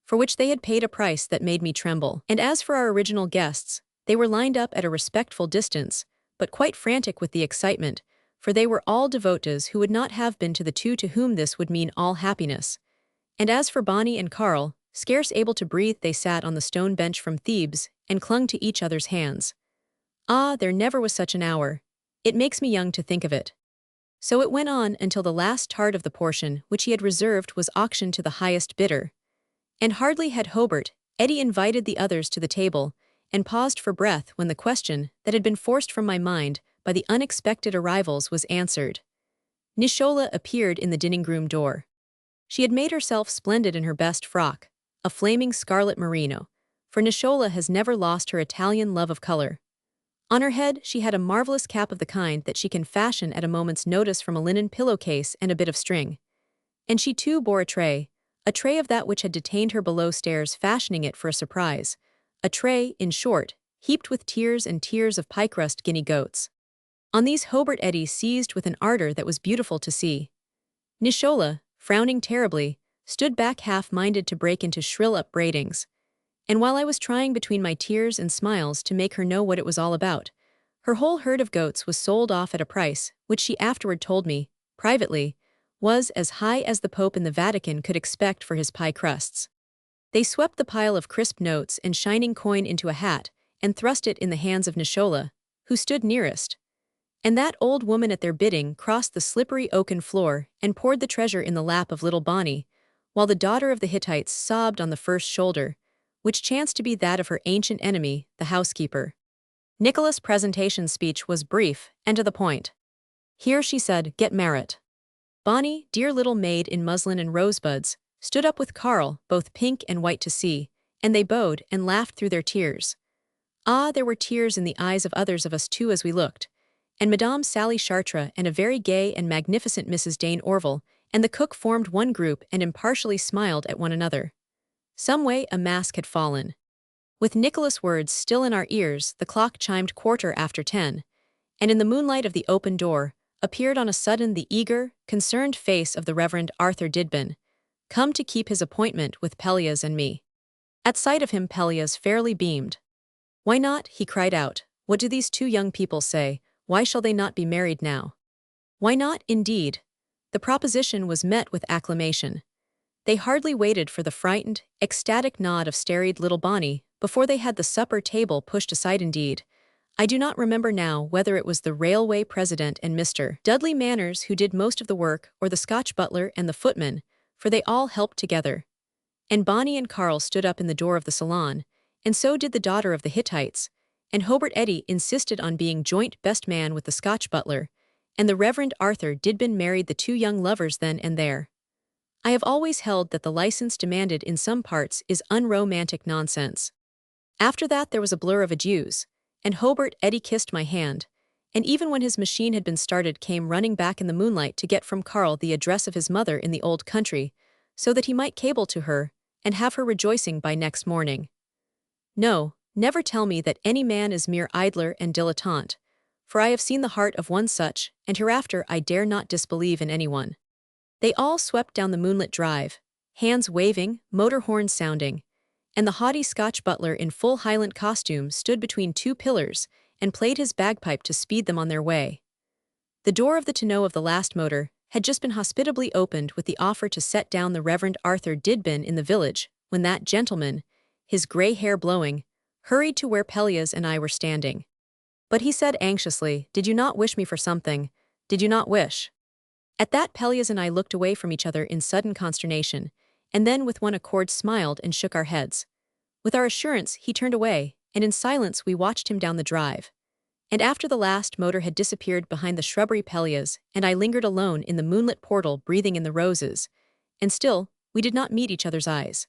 for which they had paid a price that made me tremble. And as for our original guests, they were lined up at a respectful distance, but quite frantic with the excitement, for they were all devotees who would not have been to the two to whom this would mean all happiness. And as for Bonnie and Carl, scarce able to breathe, they sat on the stone bench from Thebes and clung to each other's hands. Ah, there never was such an hour. It makes me young to think of it. So it went on until the last tart of the portion which he had reserved was auctioned to the highest bidder. And hardly had Hobart Eddy invited the others to the table, and paused for breath when the question that had been forced from my mind by the unexpected arrivals was answered. Nishola appeared in the dining-room door. She had made herself splendid in her best frock, a flaming scarlet merino, for Nishola has never lost her Italian love of color. On her head she had a marvelous cap of the kind that she can fashion at a moment's notice from a linen pillowcase and a bit of string. And she too bore a tray of that which had detained her below stairs, fashioning it for a surprise. A tray, in short, heaped with tiers and tiers of pie-crust guinea goats. On these Hobart Eddy seized with an ardor that was beautiful to see. Nishola, frowning terribly, stood back half-minded to break into shrill upbraidings. And while I was trying between my tears and smiles to make her know what it was all about, her whole herd of goats was sold off at a price, which she afterward told me, privately, was as high as the Pope in the Vatican could expect for his pie crusts. They swept the pile of crisp notes and shining coin into a hat and thrust it in the hands of Nishola, who stood nearest. And that old woman at their bidding crossed the slippery oaken floor and poured the treasure in the lap of little Bonnie, while the daughter of the Hittites sobbed on the first shoulder, which chanced to be that of her ancient enemy, the housekeeper. Nicholas' presentation speech was brief and to the point. Here, she said, get merit. Bonnie, dear little maid in muslin and rosebuds, stood up with Carl, both pink and white to see, and they bowed and laughed through their tears. Ah, there were tears in the eyes of others of us too as we looked, and Madame Sally Chartres and a very gay and magnificent Mrs. Dane Orville and the cook formed one group and impartially smiled at one another. Some way a mask had fallen. With Nicholas' words still in our ears, the clock chimed 10:15, and in the moonlight of the open door appeared on a sudden the eager, concerned face of the Reverend Arthur Didbin, come to keep his appointment with Pelleas and me. At sight of him Pelleas fairly beamed. Why not? He cried out. What do these two young people say? Why shall they not be married now? Why not, indeed? The proposition was met with acclamation. They hardly waited for the frightened, ecstatic nod of starried little Bonnie before they had the supper table pushed aside. Indeed, I do not remember now whether it was the railway president and Mr. Dudley Manners who did most of the work or the Scotch butler and the footman, for they all helped together. And Bonnie and Carl stood up in the door of the salon, and so did the daughter of the Hittites, and Hobart Eddy insisted on being joint best man with the Scotch butler, and the Reverend Arthur Didbin married the two young lovers then and there. I have always held that the license demanded in some parts is unromantic nonsense. After that there was a blur of adieus, and Hobart Eddy kissed my hand, and even when his machine had been started came running back in the moonlight to get from Carl the address of his mother in the old country, so that he might cable to her and have her rejoicing by next morning. No, never tell me that any man is mere idler and dilettante, for I have seen the heart of one such, and hereafter I dare not disbelieve in anyone. They all swept down the moonlit drive, hands waving, motor horns sounding, and the haughty Scotch butler in full Highland costume stood between two pillars and played his bagpipe to speed them on their way. The door of the tonneau of the last motor had just been hospitably opened with the offer to set down the Reverend Arthur Didbin in the village, when that gentleman, his grey hair blowing, hurried to where Pelleas and I were standing. But he said anxiously, "Did you not wish me for something? Did you not wish?" At that Pelleas and I looked away from each other in sudden consternation, and then with one accord smiled and shook our heads. With our assurance he turned away, and in silence we watched him down the drive. And after the last motor had disappeared behind the shrubbery Pelleas and I lingered alone in the moonlit portal breathing in the roses, and still we did not meet each other's eyes.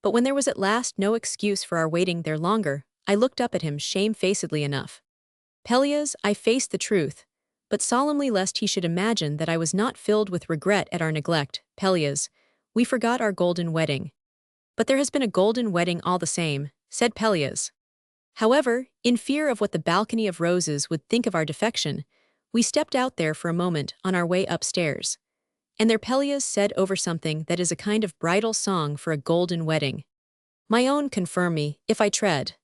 But when there was at last no excuse for our waiting there longer, I looked up at him shamefacedly enough. Pelleas, I faced the truth, but solemnly lest he should imagine that I was not filled with regret at our neglect. Pelleas, we forgot our golden wedding. But there has been a golden wedding all the same, said Pelleas. However, in fear of what the balcony of roses would think of our defection, we stepped out there for a moment on our way upstairs. And there Pelleas said over something that is a kind of bridal song for a golden wedding. My own confirm me, if I tread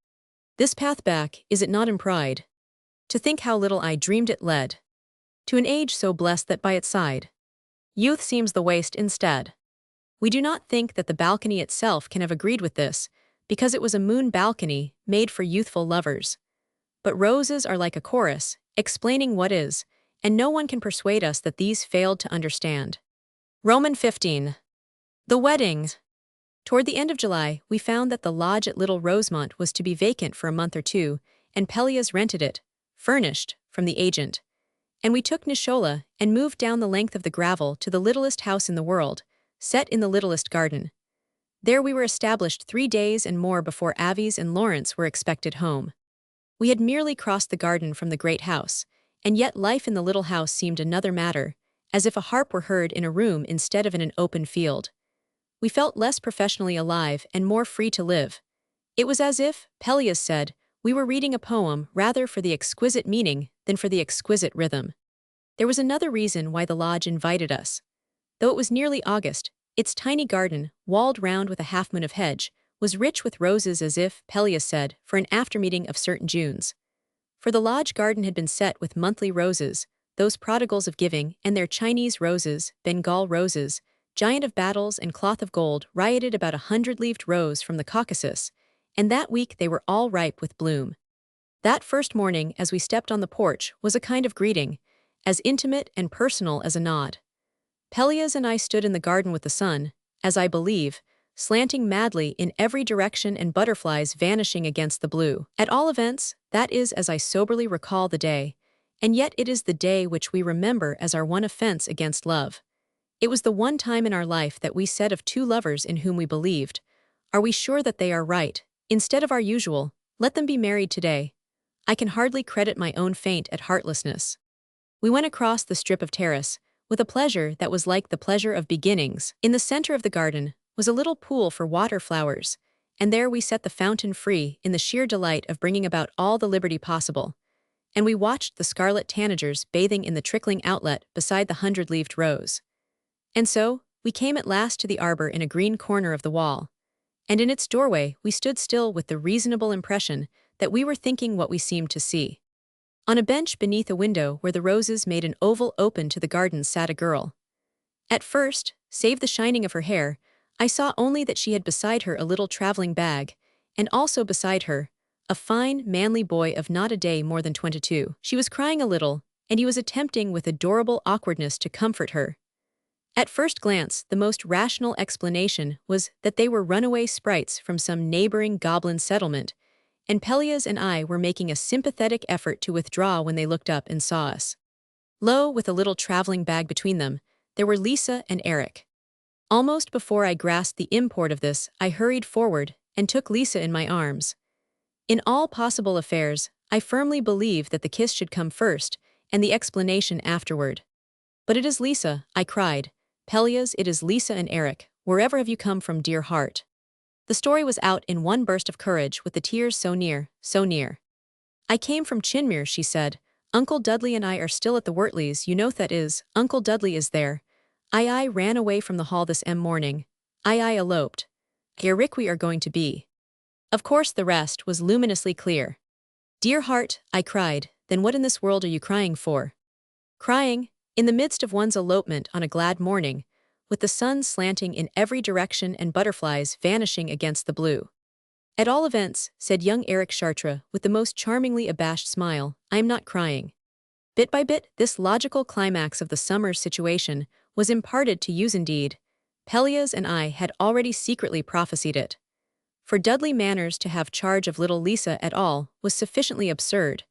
this path back, is it not in pride? To think how little I dreamed it led to an age so blessed that by its side youth seems the waste instead. We do not think that the balcony itself can have agreed with this, because it was a moon balcony made for youthful lovers. But roses are like a chorus, explaining what is, and no one can persuade us that these failed to understand. Roman 15. The wedding. Toward the end of July, we found that the lodge at Little Rosemont was to be vacant for a month or two, and Pelleas rented it, furnished, from the agent. And we took Nishola and moved down the length of the gravel to the littlest house in the world, set in the littlest garden. There we were established 3 days and more before Avies and Lawrence were expected home. We had merely crossed the garden from the great house, and yet life in the little house seemed another matter, as if a harp were heard in a room instead of in an open field. We felt less professionally alive and more free to live. It was as if, Pelleas said, We were reading a poem rather for the exquisite meaning than for the exquisite rhythm. There was another reason why the lodge invited us. Though it was nearly August, its tiny garden, walled round with a half-moon of hedge, was rich with roses as if, Pelleas said, for an after-meeting of certain Junes. For the lodge garden had been set with monthly roses, those prodigals of giving, and their Chinese roses, Bengal roses, giant of battles and cloth of gold, rioted about 100-leaved rose from the Caucasus, and that week they were all ripe with bloom. That first morning, as we stepped on the porch, was a kind of greeting, as intimate and personal as a nod. Pelleas and I stood in the garden with the sun, as I believe, slanting madly in every direction and butterflies vanishing against the blue. At all events, that is as I soberly recall the day, and yet it is the day which we remember as our one offense against love. It was the one time in our life that we said of two lovers in whom we believed, "Are we sure that they are right?" Instead of our usual, "Let them be married today." I can hardly credit my own feint at heartlessness. We went across the strip of terrace, with a pleasure that was like the pleasure of beginnings. In the center of the garden was a little pool for water flowers, and there we set the fountain free in the sheer delight of bringing about all the liberty possible. And we watched the scarlet tanagers bathing in the trickling outlet beside the 100-leaved rose. And so, we came at last to the arbor in a green corner of the wall. And in its doorway we stood still with the reasonable impression that we were thinking what we seemed to see. On a bench beneath a window where the roses made an oval open to the garden sat a girl. At first, save the shining of her hair, I saw only that she had beside her a little traveling bag, and also beside her, a fine, manly boy of not a day more than 22. She was crying a little, and he was attempting with adorable awkwardness to comfort her. At first glance, the most rational explanation was that they were runaway sprites from some neighboring goblin settlement, and Pelleas and I were making a sympathetic effort to withdraw when they looked up and saw us. Lo, with a little traveling bag between them, there were Lisa and Eric. Almost before I grasped the import of this, I hurried forward and took Lisa in my arms. In all possible affairs, I firmly believe that the kiss should come first, and the explanation afterward. "But it is Lisa," I cried. "Pelleas, it is Lisa and Eric. Wherever have you come from, dear heart?" The story was out in one burst of courage with the tears so near, so near. "I came from Chinmere," she said. "Uncle Dudley and I are still at the Wortleys, you know that is. Uncle Dudley is there. I ran away from the hall this morning. I eloped. Eric we are going to be." Of course the rest was luminously clear. "Dear heart," I cried, "then what in this world are you crying for?" Crying, in the midst of one's elopement on a glad morning, with the sun slanting in every direction and butterflies vanishing against the blue. "At all events," said young Eric Chartres with the most charmingly abashed smile, "I am not crying." Bit by bit, this logical climax of the summer's situation was imparted to use indeed. Pelleas and I had already secretly prophesied it. For Dudley Manners to have charge of little Lisa at all was sufficiently absurd,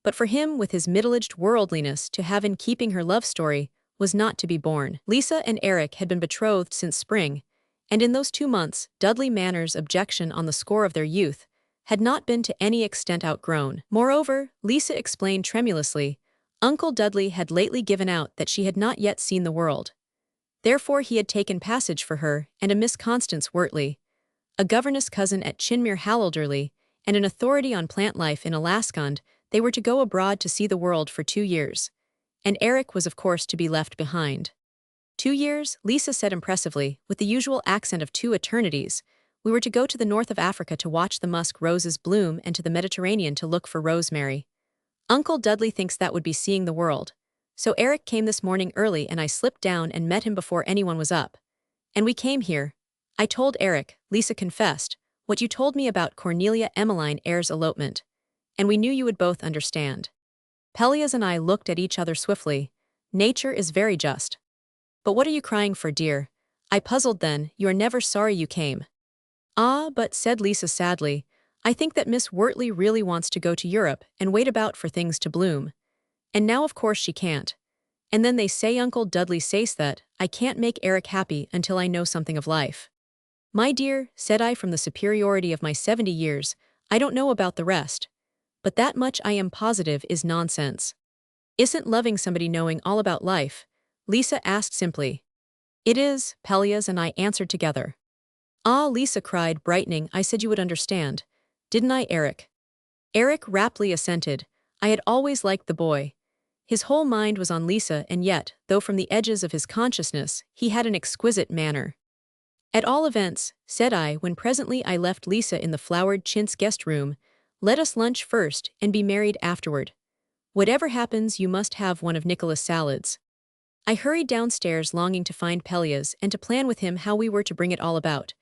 but for him with his middle-aged worldliness to have in keeping her love story was not to be borne. Lisa and Eric had been betrothed since spring, and in those 2 months Dudley Manners' objection on the score of their youth had not been to any extent outgrown. Moreover, Lisa explained tremulously, Uncle Dudley had lately given out that she had not yet seen the world. Therefore he had taken passage for her and a Miss Constance Wortley, a governess cousin at Chinmere Halelderly, and an authority on plant life in Alaskund. They were to go abroad to see the world for 2 years. And Eric was of course to be left behind. 2 years, Lisa said impressively, with the usual accent of 2 eternities. We were to go to the north of Africa to watch the musk roses bloom and to the Mediterranean to look for rosemary. Uncle Dudley thinks that would be seeing the world. So Eric came this morning early and I slipped down and met him before anyone was up. And we came here. I told Eric, Lisa confessed, what you told me about Cornelia Emmeline Eyre's elopement. And we knew you would both understand. Pelleas and I looked at each other swiftly. Nature is very just. "But what are you crying for, dear?" I puzzled then. "You are never sorry you came." "Ah, but," said Lisa sadly, "I think that Miss Wortley really wants to go to Europe and wait about for things to bloom. And now of course she can't. And then they say Uncle Dudley says that I can't make Eric happy until I know something of life." "My dear," said I from the superiority of my 70 years, "I don't know about the rest. But that much I am positive is nonsense." "Isn't loving somebody knowing all about life?" Lisa asked simply. "It is," Pelleas and I answered together. "Ah," Lisa cried, brightening, "I said you would understand. Didn't I, Eric?" Eric raptly assented. I had always liked the boy. His whole mind was on Lisa, and yet, though from the edges of his consciousness, he had an exquisite manner. At all events, said I when presently I left Lisa in the flowered chintz guest room, let us lunch first and be married afterward. Whatever happens, you must have one of Nicholas' salads. I hurried downstairs longing to find Pelleas and to plan with him how we were to bring it all about.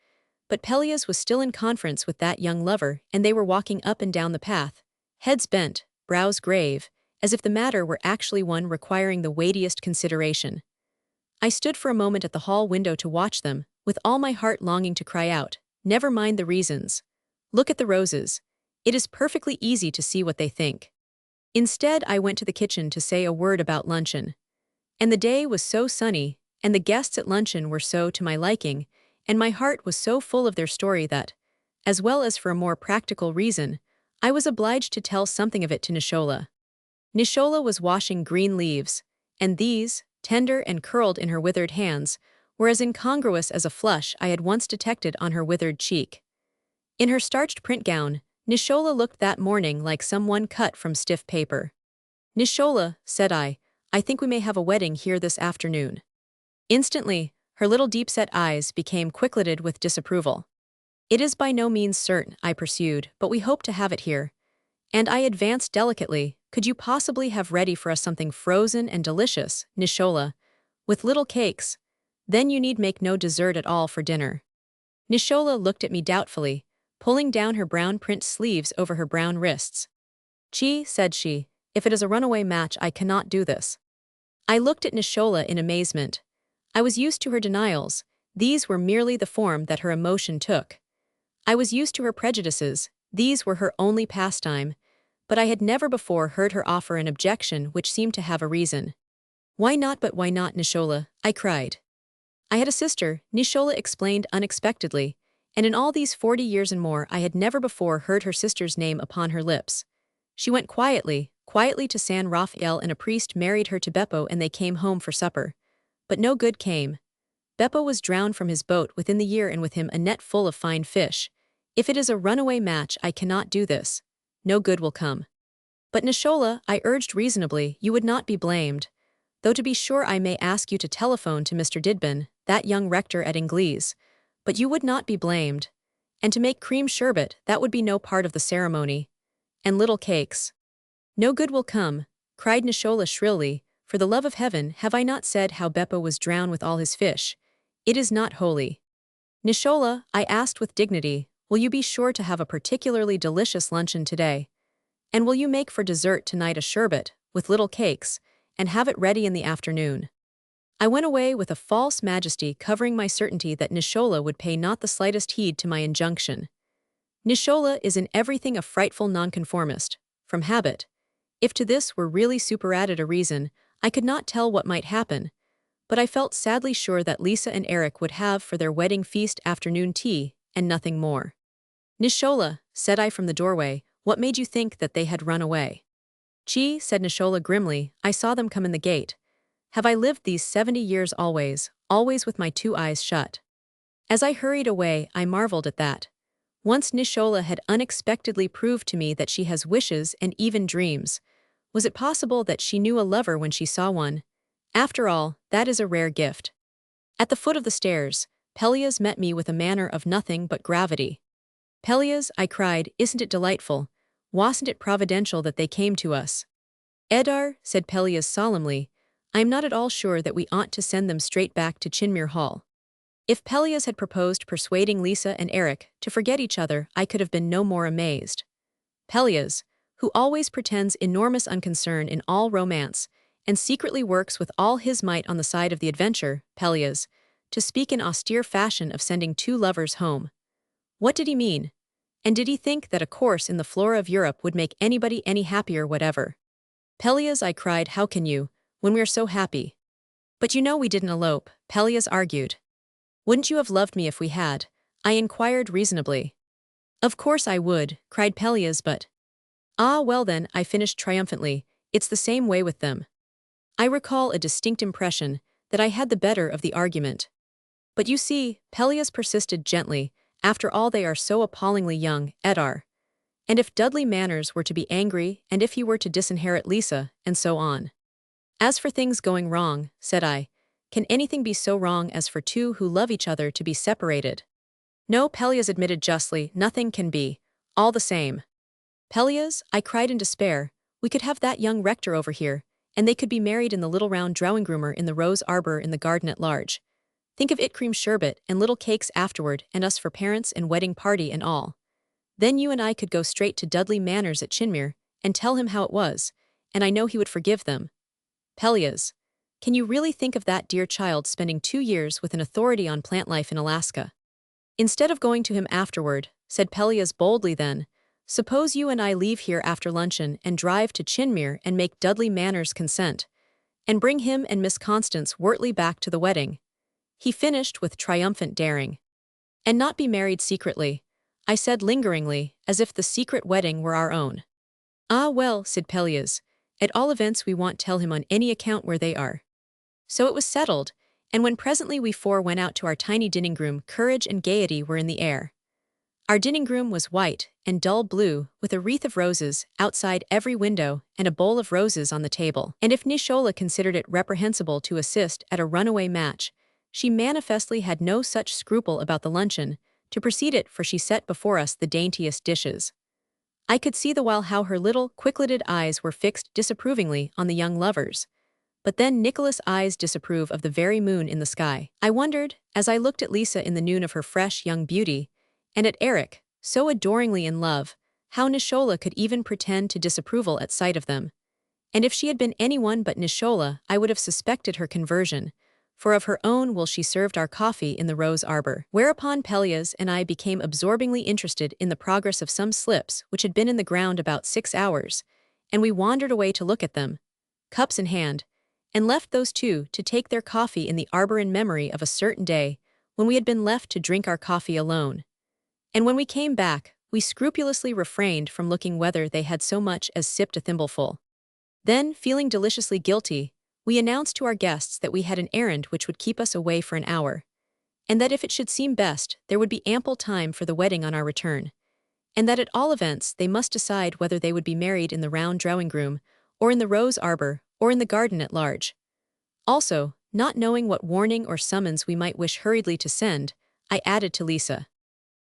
But Pelleas was still in conference with that young lover, and they were walking up and down the path, heads bent, brows grave, as if the matter were actually one requiring the weightiest consideration. I stood for a moment at the hall window to watch them, with all my heart longing to cry out, never mind the reasons. Look at the roses. It is perfectly easy to see what they think. Instead, I went to the kitchen to say a word about luncheon. And the day was so sunny, and the guests at luncheon were so to my liking, and my heart was so full of their story that, as well as for a more practical reason, I was obliged to tell something of it to Nishola. Nishola was washing green leaves, and these, tender and curled in her withered hands, were as incongruous as a flush I had once detected on her withered cheek. In her starched print gown, Nishola looked that morning like someone cut from stiff paper. Nishola, said I think we may have a wedding here this afternoon. Instantly, her little deep-set eyes became quick-lidded with disapproval. It is by no means certain, I pursued, but we hope to have it here. And I advanced delicately, could you possibly have ready for us something frozen and delicious, Nishola, with little cakes? Then you need make no dessert at all for dinner. Nishola looked at me doubtfully, pulling down her brown print sleeves over her brown wrists. Chi, said she, if it is a runaway match I cannot do this. I looked at Nishola in amazement. I was used to her denials, these were merely the form that her emotion took. I was used to her prejudices, these were her only pastime, but I had never before heard her offer an objection which seemed to have a reason. Why not, Nishola? I cried. I had a sister, Nishola explained unexpectedly, and in all these 40 years and more I had never before heard her sister's name upon her lips. She went quietly to San Rafael, and a priest married her to Beppo, and they came home for supper. But no good came. Beppo was drowned from his boat within the year, and with him a net full of fine fish. If it is a runaway match I cannot do this. No good will come. But Nishola, I urged reasonably, you would not be blamed. Though to be sure I may ask you to telephone to Mr. Didbin, that young rector at Ingles, but you would not be blamed. And to make cream sherbet, that would be no part of the ceremony. And little cakes. No good will come, cried Nishola shrilly, for the love of heaven, have I not said how Beppo was drowned with all his fish? It is not holy. Nishola, I asked with dignity, will you be sure to have a particularly delicious luncheon today? And will you make for dessert tonight a sherbet, with little cakes, and have it ready in the afternoon? I went away with a false majesty covering my certainty that Nishola would pay not the slightest heed to my injunction. Nishola is in everything a frightful nonconformist, from habit. If to this were really superadded a reason, I could not tell what might happen, but I felt sadly sure that Lisa and Eric would have for their wedding feast afternoon tea, and nothing more. Nishola, said I from the doorway, what made you think that they had run away? Chi, said Nishola grimly, I saw them come in the gate. Have I lived these 70 years always with my 2 eyes shut? As I hurried away, I marveled at that. Once Nishola had unexpectedly proved to me that she has wishes and even dreams. Was it possible that she knew a lover when she saw one? After all, that is a rare gift. At the foot of the stairs, Pelleas met me with a manner of nothing but gravity. Pelleas, I cried, isn't it delightful? Wasn't it providential that they came to us? Etarre, said Pelleas solemnly, I am not at all sure that we ought to send them straight back to Chinmere Hall. If Pelleas had proposed persuading Lisa and Eric to forget each other, I could have been no more amazed. Pelleas, who always pretends enormous unconcern in all romance, and secretly works with all his might on the side of the adventure, Pelleas, to speak in austere fashion of sending 2 lovers home. What did he mean? And did he think that a course in the flora of Europe would make anybody any happier whatever? Pelleas, I cried, how can you, when we are so happy? But you know we didn't elope, Pelleas argued. Wouldn't you have loved me if we had? I inquired reasonably. Of course I would, cried Pelleas, but... Ah, well then, I finished triumphantly, it's the same way with them. I recall a distinct impression that I had the better of the argument. But you see, Pelleas persisted gently, after all they are so appallingly young, Etarre. And if Dudley Manners were to be angry, and if he were to disinherit Lisa, and so on. As for things going wrong, said I, can anything be so wrong as for two who love each other to be separated? No, Pelleas admitted justly, nothing can be. All the same. Pelleas, I cried in despair, we could have that young rector over here, and they could be married in the little round drawing-roomer in the rose arbor in the garden at large. Think of it, cream sherbet and little cakes afterward, and us for parents and wedding party and all. Then you and I could go straight to Dudley Manners at Chinmere and tell him how it was, and I know he would forgive them. Pelleas, can you really think of that dear child spending 2 years with an authority on plant life in Alaska? Instead of going to him afterward, said Pelleas boldly then, suppose you and I leave here after luncheon and drive to Chinmere and make Dudley Manners consent, and bring him and Miss Constance Wortley back to the wedding. He finished with triumphant daring. And not be married secretly, I said lingeringly, as if the secret wedding were our own. Ah well, said Pelleas, at all events we won't tell him on any account where they are. So it was settled, and when presently we four went out to our tiny dining-room, courage and gaiety were in the air. Our dining-room was white and dull blue, with a wreath of roses outside every window and a bowl of roses on the table. And if Nishola considered it reprehensible to assist at a runaway match, she manifestly had no such scruple about the luncheon, to precede it, for she set before us the daintiest dishes. I could see the while how her little, quick-lidded eyes were fixed disapprovingly on the young lovers. But then Nicholas' eyes disapprove of the very moon in the sky. I wondered, as I looked at Lisa in the noon of her fresh young beauty, and at Eric, so adoringly in love, how Nishola could even pretend to disapproval at sight of them. And if she had been anyone but Nishola, I would have suspected her conversion, for of her own will she served our coffee in the rose arbor. Whereupon Pelleas and I became absorbingly interested in the progress of some slips which had been in the ground about 6 hours, and we wandered away to look at them, cups in hand, and left those two to take their coffee in the arbor in memory of a certain day when we had been left to drink our coffee alone. And when we came back, we scrupulously refrained from looking whether they had so much as sipped a thimbleful. Then, feeling deliciously guilty, we announced to our guests that we had an errand which would keep us away for an hour, and that if it should seem best, there would be ample time for the wedding on our return, and that at all events they must decide whether they would be married in the round drawing-room, or in the rose arbor, or in the garden at large. Also, not knowing what warning or summons we might wish hurriedly to send, I added to Lisa,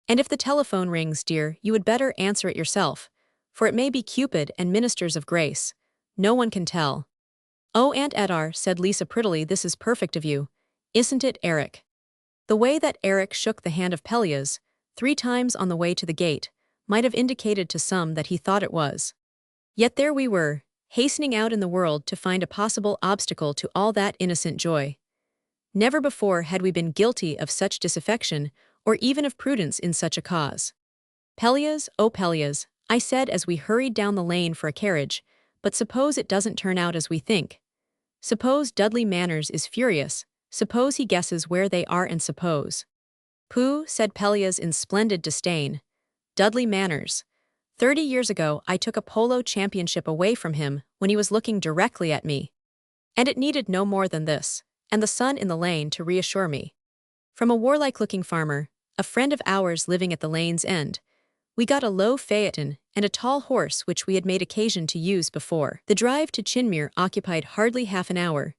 and if the telephone rings, dear, you would better answer it yourself, for it may be Cupid and ministers of grace. No one can tell. Oh, Aunt Etarre, said Lisa prettily, this is perfect of you, isn't it, Eric? The way that Eric shook the hand of Pelleas 3 times on the way to the gate might have indicated to some that he thought it was. Yet there we were, hastening out in the world to find a possible obstacle to all that innocent joy. Never before had we been guilty of such disaffection, or even of prudence in such a cause. Pelleas, oh Pelleas, I said as we hurried down the lane for a carriage, but suppose it doesn't turn out as we think. Suppose Dudley Manners is furious, suppose he guesses where they are, and suppose— Pooh, said Pelleas in splendid disdain. Dudley Manners. 30 years ago I took a polo championship away from him when he was looking directly at me. And it needed no more than this, and the sun in the lane to reassure me. From a warlike-looking farmer, a friend of ours living at the lane's end, we got a low phaeton and a tall horse which we had made occasion to use before. The drive to Chinmere occupied hardly half an hour,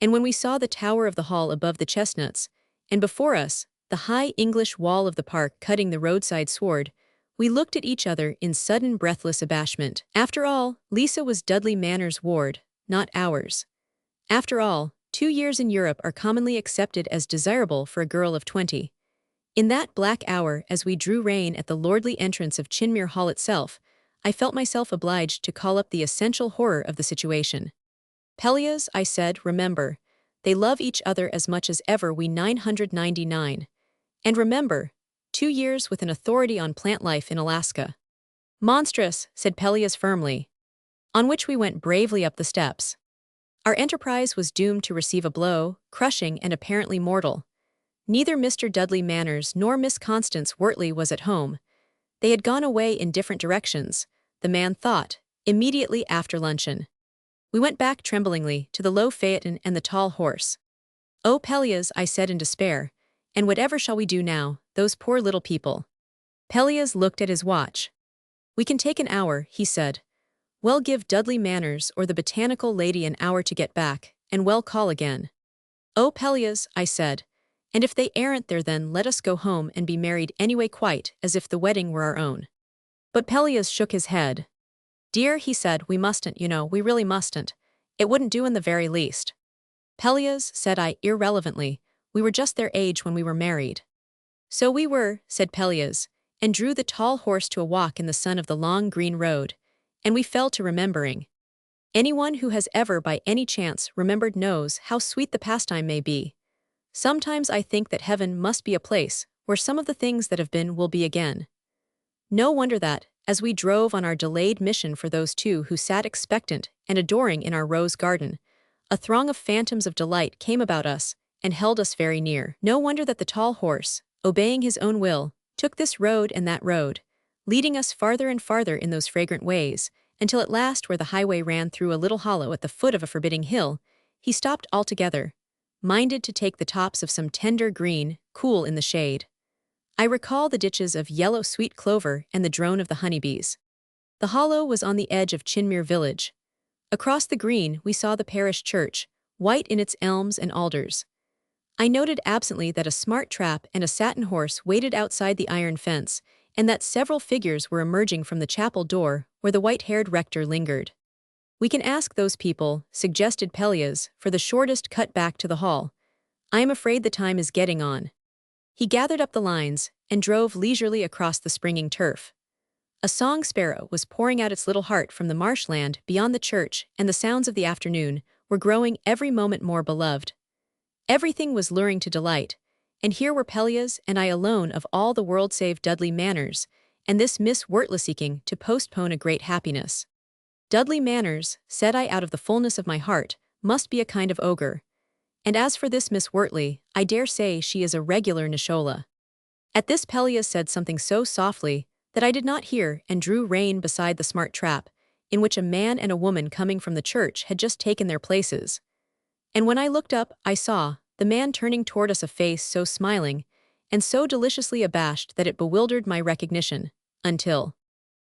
and when we saw the tower of the hall above the chestnuts, and before us, the high English wall of the park cutting the roadside sward, we looked at each other in sudden breathless abashment. After all, Lisa was Dudley Manners' ward, not ours. After all, 2 years in Europe are commonly accepted as desirable for a girl of 20. In that black hour, as we drew rein at the lordly entrance of Chinmere Hall itself, I felt myself obliged to call up the essential horror of the situation. Pelleas, I said, remember, they love each other as much as ever we 999. And remember, 2 years with an authority on plant life in Alaska. Monstrous, said Pelleas firmly. On which we went bravely up the steps. Our enterprise was doomed to receive a blow, crushing and apparently mortal. Neither Mr. Dudley Manners nor Miss Constance Wortley was at home. They had gone away in different directions, the man thought, immediately after luncheon. We went back tremblingly to the low phaeton and the tall horse. Oh, Pelleas, I said in despair, and whatever shall we do now, those poor little people? Pelleas looked at his watch. We can take an hour, he said. Well, give Dudley Manners or the botanical lady an hour to get back, and we'll call again. Oh, Pelleas, I said. And if they aren't there, then let us go home and be married anyway, quite as if the wedding were our own. But Pelleas shook his head. Dear, he said, we mustn't, we really mustn't. It wouldn't do in the very least. Pelleas, said I irrelevantly, we were just their age when we were married. So we were, said Pelleas, and drew the tall horse to a walk in the sun of the long green road, and we fell to remembering. Anyone who has ever by any chance remembered knows how sweet the pastime may be. Sometimes I think that heaven must be a place where some of the things that have been will be again. No wonder that, as we drove on our delayed mission for those two who sat expectant and adoring in our rose garden, a throng of phantoms of delight came about us and held us very near. No wonder that the tall horse, obeying his own will, took this road and that road, leading us farther and farther in those fragrant ways, until at last, where the highway ran through a little hollow at the foot of a forbidding hill, he stopped altogether, minded to take the tops of some tender green, cool in the shade. I recall the ditches of yellow sweet clover and the drone of the honeybees. The hollow was on the edge of Chinmere village. Across the green we saw the parish church, white in its elms and alders. I noted absently that a smart trap and a satin horse waited outside the iron fence, and that several figures were emerging from the chapel door where the white-haired rector lingered. We can ask those people, suggested Pelleas, for the shortest cut back to the hall. I am afraid the time is getting on. He gathered up the lines and drove leisurely across the springing turf. A song sparrow was pouring out its little heart from the marshland beyond the church, and the sounds of the afternoon were growing every moment more beloved. Everything was luring to delight, and here were Pelleas and I alone of all the world save Dudley Manners, and this Miss Wortley seeking to postpone a great happiness. Dudley Manners, said I out of the fullness of my heart, must be a kind of ogre. And as for this Miss Wortley, I dare say she is a regular Nishola. At this Pelleas said something so softly that I did not hear and drew rein beside the smart trap, in which a man and a woman coming from the church had just taken their places. And when I looked up, I saw the man turning toward us a face so smiling and so deliciously abashed that it bewildered my recognition, until—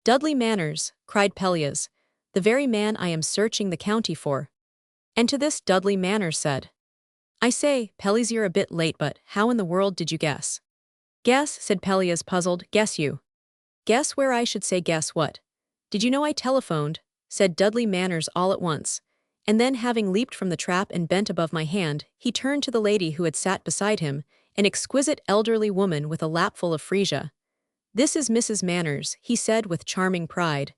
Dudley Manners, cried Pelleas, the very man I am searching the county for. And to this Dudley Manners said, I say, Pelleas, you're a bit late, but how in the world did you guess? Guess, said Pelleas, puzzled, guess you. Guess where? I should say guess what. Did you know I telephoned, said Dudley Manners all at once, and then having leaped from the trap and bent above my hand, he turned to the lady who had sat beside him, an exquisite elderly woman with a lapful of freesia. This is Mrs. Manners, he said with charming pride.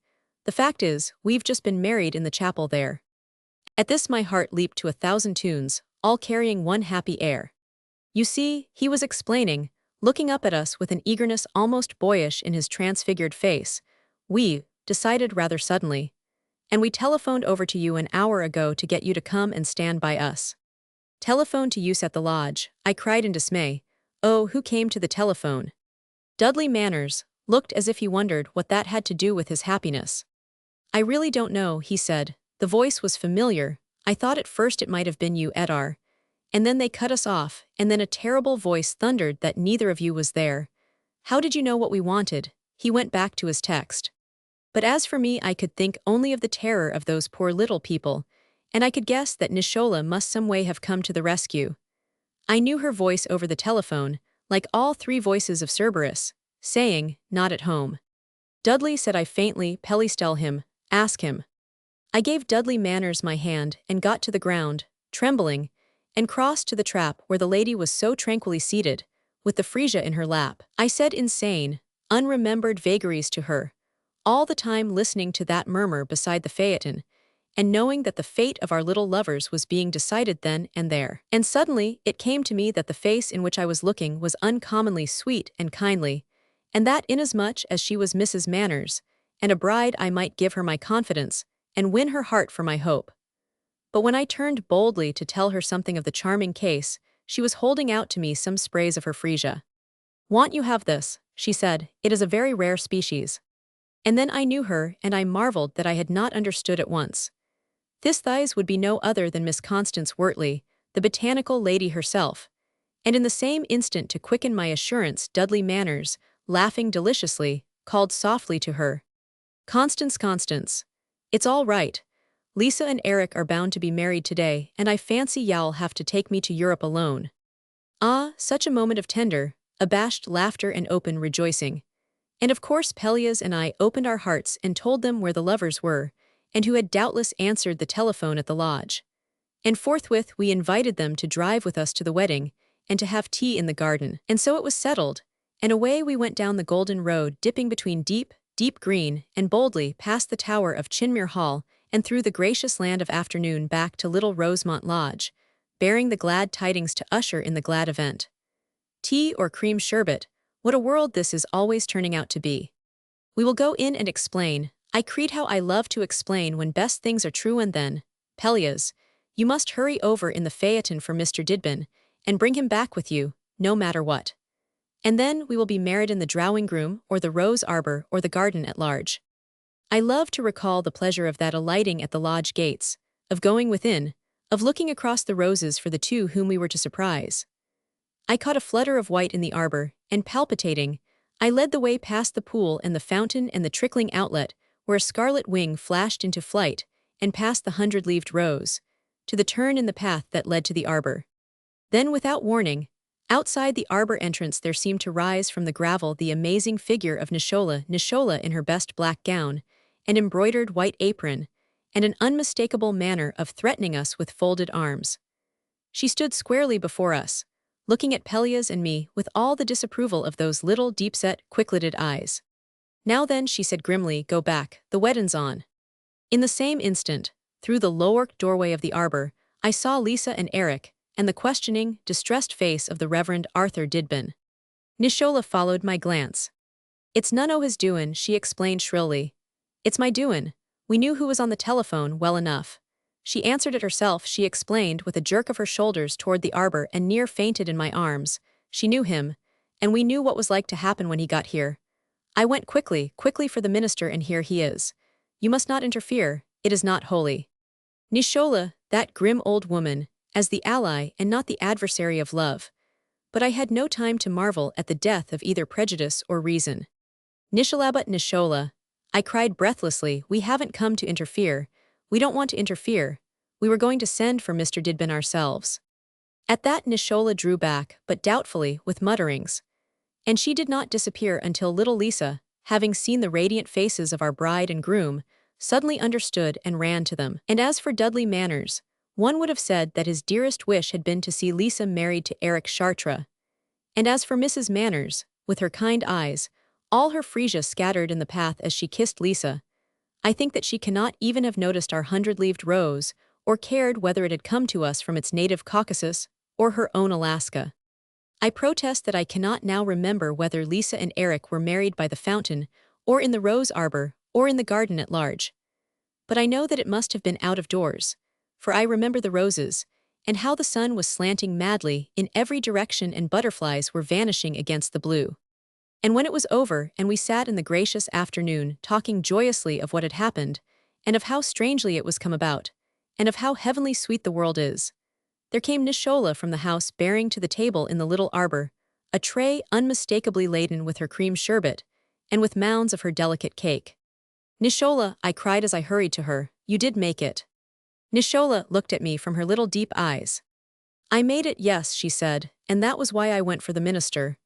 The fact is, we've just been married in the chapel there. At this my heart leaped to 1,000 tunes, all carrying one happy air. You see, he was explaining, looking up at us with an eagerness almost boyish in his transfigured face, we decided rather suddenly. And we telephoned over to you an hour ago to get you to come and stand by us. Telephone to use at the lodge, I cried in dismay. Oh, who came to the telephone? Dudley Manners looked as if he wondered what that had to do with his happiness. I really don't know, he said. The voice was familiar. I thought at first it might have been you, Etarre. And then they cut us off, and then a terrible voice thundered that neither of you was there. How did you know what we wanted? He went back to his text. But as for me, I could think only of the terror of those poor little people, and I could guess that Nishola must some way have come to the rescue. I knew her voice over the telephone, like all three voices of Cerberus, saying, not at home. Dudley, said I faintly, Pelleas, tell him, ask him. I gave Dudley Manners my hand and got to the ground, trembling, and crossed to the trap where the lady was so tranquilly seated, with the freesia in her lap. I said insane, unremembered vagaries to her, all the time listening to that murmur beside the phaeton, and knowing that the fate of our little lovers was being decided then and there. And suddenly it came to me that the face in which I was looking was uncommonly sweet and kindly, and that inasmuch as she was Mrs. Manners, and a bride I might give her my confidence, and win her heart for my hope. But when I turned boldly to tell her something of the charming case, she was holding out to me some sprays of her freesia. Want you have this, she said, it is a very rare species. And then I knew her, and I marveled that I had not understood at once. This thighs would be no other than Miss Constance Wortley, the botanical lady herself, and in the same instant to quicken my assurance Dudley Manners, laughing deliciously, called softly to her, Constance. It's all right. Lisa and Eric are bound to be married today, and I fancy y'all have to take me to Europe alone. Ah, such a moment of tender, abashed laughter and open rejoicing. And of course Pelleas and I opened our hearts and told them where the lovers were, and who had doubtless answered the telephone at the lodge. And forthwith we invited them to drive with us to the wedding, and to have tea in the garden. And so it was settled, and away we went down the golden road, dipping between deep green, and boldly past the tower of Chinmere Hall, and through the gracious land of afternoon back to little Rosemont Lodge, bearing the glad tidings to usher in the glad event. Tea or cream sherbet, what a world this is always turning out to be. We will go in and explain. I creed how I love to explain when best things are true. And then, Pelleas, you must hurry over in the phaeton for Mr. Dibdin, and bring him back with you, no matter what. And then we will be married in the drawing room, or the rose arbor, or the garden at large. I love to recall the pleasure of that alighting at the lodge gates, of going within, of looking across the roses for the two whom we were to surprise. I caught a flutter of white in the arbor, and palpitating, I led the way past the pool and the fountain and the trickling outlet, where a scarlet wing flashed into flight, and past the 100-leaved rose, to the turn in the path that led to the arbor. Then, without warning, outside the arbor entrance there seemed to rise from the gravel the amazing figure of Nishola in her best black gown, and embroidered white apron, and an unmistakable manner of threatening us with folded arms. She stood squarely before us, looking at Pelleas and me with all the disapproval of those little deep-set, quick-lidded eyes. Now then, she said grimly, go back, the weddin's on. In the same instant, through the low-worked doorway of the arbor, I saw Lisa and Eric, and the questioning, distressed face of the Reverend Arthur Dibdin. Nishola followed my glance. It's none o' his doin', she explained shrilly. It's my doin'. We knew who was on the telephone well enough. She answered it herself, she explained with a jerk of her shoulders toward the arbor, and near fainted in my arms. She knew him, and we knew what was like to happen when he got here. I went quickly for the minister, and here he is. You must not interfere, it is not holy. Nishola, that grim old woman, as the ally and not the adversary of love. But I had no time to marvel at the death of either prejudice or reason. Nishola, I cried breathlessly, we haven't come to interfere. We don't want to interfere. We were going to send for Mr. Dibdin ourselves. At that Nishola drew back, but doubtfully, with mutterings. And she did not disappear until little Lisa, having seen the radiant faces of our bride and groom, suddenly understood and ran to them. And as for Dudley Manners, one would have said that his dearest wish had been to see Lisa married to Eric Chartres. And as for Mrs. Manners, with her kind eyes, all her freesia scattered in the path as she kissed Lisa, I think that she cannot even have noticed our 100-leaved rose, or cared whether it had come to us from its native Caucasus, or her own Alaska. I protest that I cannot now remember whether Lisa and Eric were married by the fountain, or in the rose arbor, or in the garden at large. But I know that it must have been out of doors, for I remember the roses, and how the sun was slanting madly in every direction and butterflies were vanishing against the blue. And when it was over and we sat in the gracious afternoon talking joyously of what had happened, and of how strangely it was come about, and of how heavenly sweet the world is, there came Nishola from the house bearing to the table in the little arbor a tray unmistakably laden with her cream sherbet, and with mounds of her delicate cake. Nishola, I cried as I hurried to her, you did make it. Nishola looked at me from her little deep eyes. I made it, yes, she said, and that was why I went for the minister.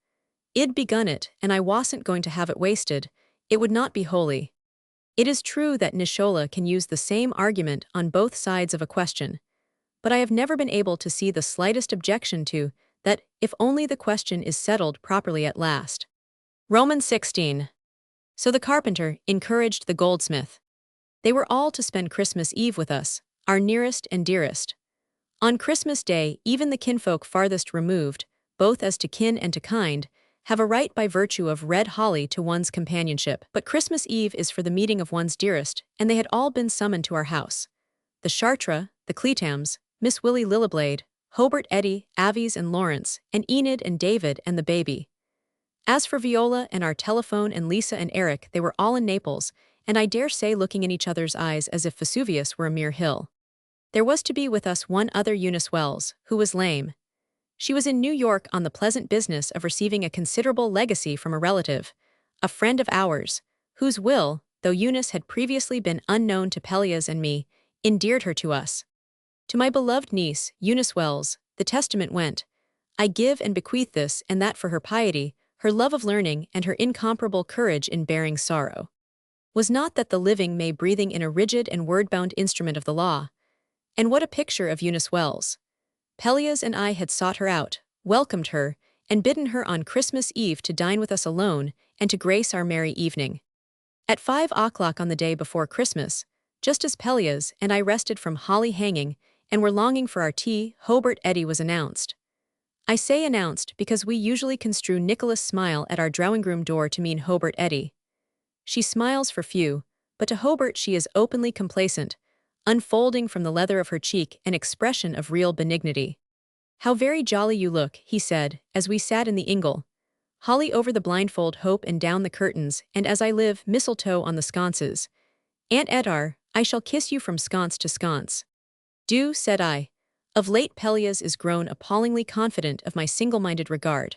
I'd begun it, and I wasn't going to have it wasted. It would not be holy. It is true that Nishola can use the same argument on both sides of a question, but I have never been able to see the slightest objection to that if only the question is settled properly at last. Romans 16. So the carpenter encouraged the goldsmith. They were all to spend Christmas Eve with us, our nearest and dearest. On Christmas Day, even the kinfolk farthest removed, both as to kin and to kind, have a right by virtue of red holly to one's companionship. But Christmas Eve is for the meeting of one's dearest, and they had all been summoned to our house. The Chartres, the Cletams, Miss Willie Lillablade, Hobart Eddy, Avies and Lawrence, and Enid and David and the baby. As for Viola and our telephone and Lisa and Eric, they were all in Naples, and I dare say looking in each other's eyes as if Vesuvius were a mere hill. There was to be with us one other Eunice Wells, who was lame. She was in New York on the pleasant business of receiving a considerable legacy from a relative, a friend of ours, whose will, though Eunice had previously been unknown to Pelleas and me, endeared her to us. To my beloved niece, Eunice Wells, the testament went, I give and bequeath this and that for her piety, her love of learning, and her incomparable courage in bearing sorrow. Was not that the living may breathing in a rigid and word-bound instrument of the law? And what a picture of Eunice Wells! Pelleas and I had sought her out, welcomed her, and bidden her on Christmas Eve to dine with us alone and to grace our merry evening. At 5 o'clock on the day before Christmas, just as Pelleas and I rested from holly hanging and were longing for our tea, Hobart Eddy was announced. I say announced because we usually construe Nicholas' smile at our drawing-room door to mean Hobart Eddy. She smiles for few, but to Hobart she is openly complacent, unfolding from the leather of her cheek an expression of real benignity. How very jolly you look, he said, as we sat in the ingle. Holly over the blindfold, hope and down the curtains, and as I live, mistletoe on the sconces. Aunt Etarre, I shall kiss you from sconce to sconce. Do, said I. Of late Pelleas is grown appallingly confident of my single-minded regard.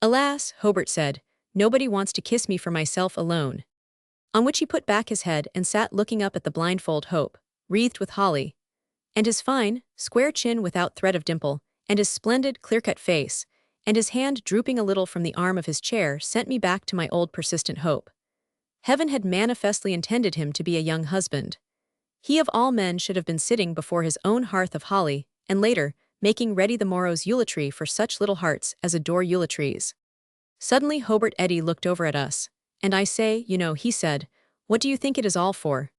Alas, Hobart said, nobody wants to kiss me for myself alone. On which he put back his head and sat looking up at the blindfold hope, wreathed with holly. And his fine, square chin without thread of dimple, and his splendid, clear-cut face, and his hand drooping a little from the arm of his chair sent me back to my old persistent hope. Heaven had manifestly intended him to be a young husband. He of all men should have been sitting before his own hearth of holly, and later, making ready the morrow's Yule-tree for such little hearts as adore Yule-trees. Suddenly Hobart Eddy looked over at us, and I say, you know, he said, what do you think it is all for?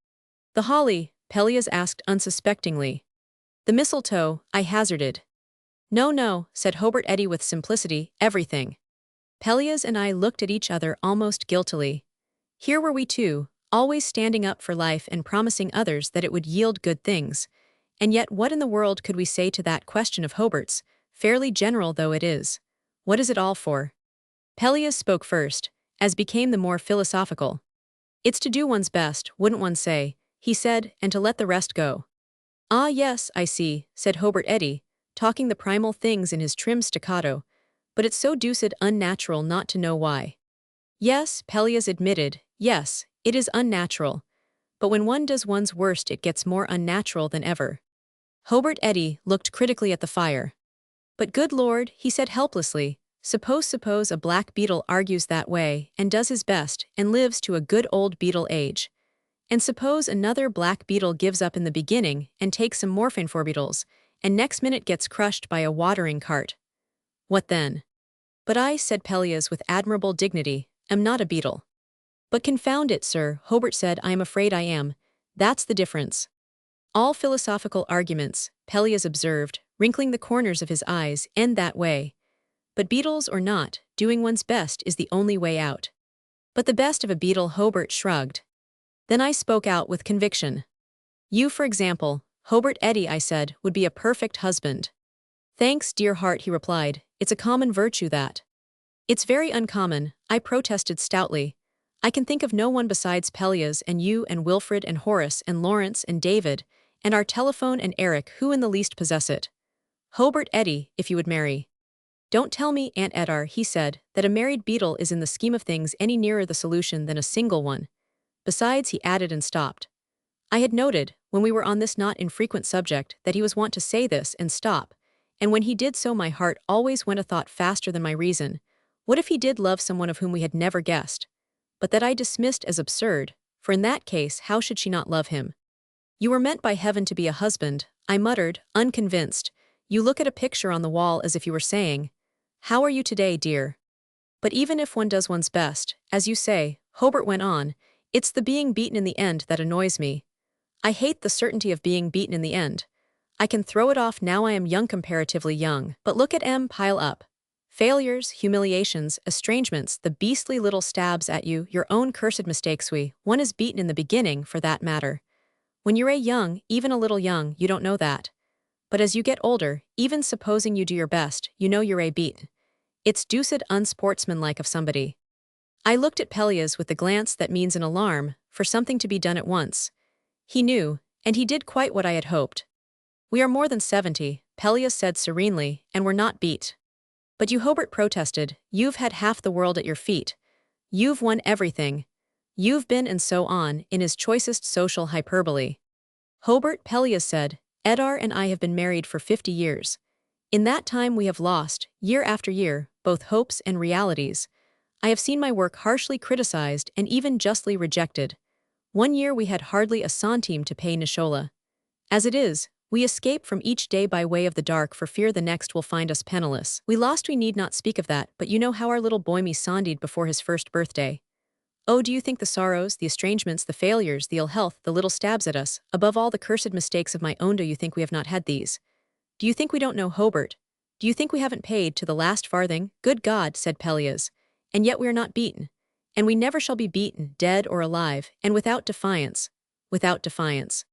The holly, Pelleas asked unsuspectingly. The mistletoe, I hazarded. No, no, said Hobart Eddy with simplicity, everything. Pelleas and I looked at each other almost guiltily. Here were we two, always standing up for life and promising others that it would yield good things, and yet what in the world could we say to that question of Hobart's, fairly general though it is? What is it all for? Pelleas spoke first, as became the more philosophical. It's to do one's best, wouldn't one say, he said, and to let the rest go. Ah yes, I see, said Hobart Eddy, talking the primal things in his trim staccato, but it's so deuced unnatural not to know why. Yes, Pelleas admitted, yes, it is unnatural, but when one does one's worst it gets more unnatural than ever. Hobart Eddy looked critically at the fire. But good Lord, he said helplessly, suppose a black beetle argues that way and does his best and lives to a good old beetle age. And suppose another black beetle gives up in the beginning and takes some morphine for beetles, and next minute gets crushed by a watering cart. What then? But I, said Pelleas with admirable dignity, am not a beetle. But confound it, sir, Hobart said, I am afraid I am. That's the difference. All philosophical arguments, Pelleas observed, wrinkling the corners of his eyes, end that way. But beetles or not, doing one's best is the only way out. But the best of a beetle, Hobart shrugged. Then I spoke out with conviction. You, for example, Hobart Eddy, I said, would be a perfect husband. Thanks, dear heart, he replied, it's a common virtue that. It's very uncommon, I protested stoutly. I can think of no one besides Pelleas and you and Wilfred and Horace and Lawrence and David, and our telephone and Eric who in the least possess it. Hobart Eddy, if you would marry. Don't tell me, Aunt Etarre, he said, that a married beetle is in the scheme of things any nearer the solution than a single one. Besides, he added and stopped. I had noted, when we were on this not infrequent subject, that he was wont to say this and stop, and when he did so my heart always went a thought faster than my reason. What if he did love someone of whom we had never guessed? But that I dismissed as absurd, for in that case how should she not love him? You were meant by heaven to be a husband, I muttered, unconvinced. You look at a picture on the wall as if you were saying, how are you today, dear? But even if one does one's best, as you say, Hobart went on, it's the being beaten in the end that annoys me. I hate the certainty of being beaten in the end. I can throw it off now I am young, comparatively young, but look at M pile up. Failures, humiliations, estrangements, the beastly little stabs at you, your own cursed mistakes. One is beaten in the beginning, for that matter. When you're young, even a little young, you don't know that. But as you get older, even supposing you do your best, you know you're beat. It's deuced unsportsmanlike of somebody. I looked at Pelleas with the glance that means an alarm, for something to be done at once. He knew, and he did quite what I had hoped. We are more than 70, Pelleas said serenely, and we're not beat. But you, Hobart protested, you've had half the world at your feet. You've won everything. you've been and so on, in his choicest social hyperbole. Hobart, Pelleas said, Etarre and I have been married for 50 years. In that time we have lost, year after year, both hopes and realities. I have seen my work harshly criticized and even justly rejected. One year we had hardly a centime to pay Nishola. As it is, we escape from each day by way of the dark for fear the next will find us penniless. We lost, we need not speak of that, but you know how our little boy me sondied before his first birthday. Oh, do you think the sorrows, the estrangements, the failures, the ill health, the little stabs at us, above all the cursed mistakes of my own, do you think we have not had these? Do you think we don't know Hobart? Do you think we haven't paid to the last farthing? Good God, said Pelleas. And yet we are not beaten. And we never shall be beaten, dead or alive, and without defiance. Without defiance.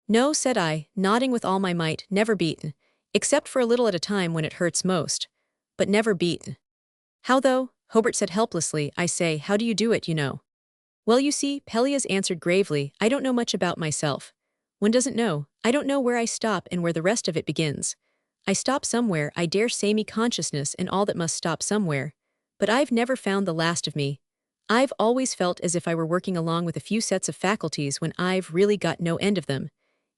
No, said I, nodding with all my might, never beaten, except for a little at a time when it hurts most. But never beaten. How though? Hobart said helplessly. I say, how do you do it, you know? Well, you see, Pelleas answered gravely, I don't know much about myself. One doesn't know. I don't know where I stop and where the rest of it begins. I stop somewhere, I dare say me consciousness and all that must stop somewhere. But I've never found the last of me. I've always felt as if I were working along with a few sets of faculties when I've really got no end of them.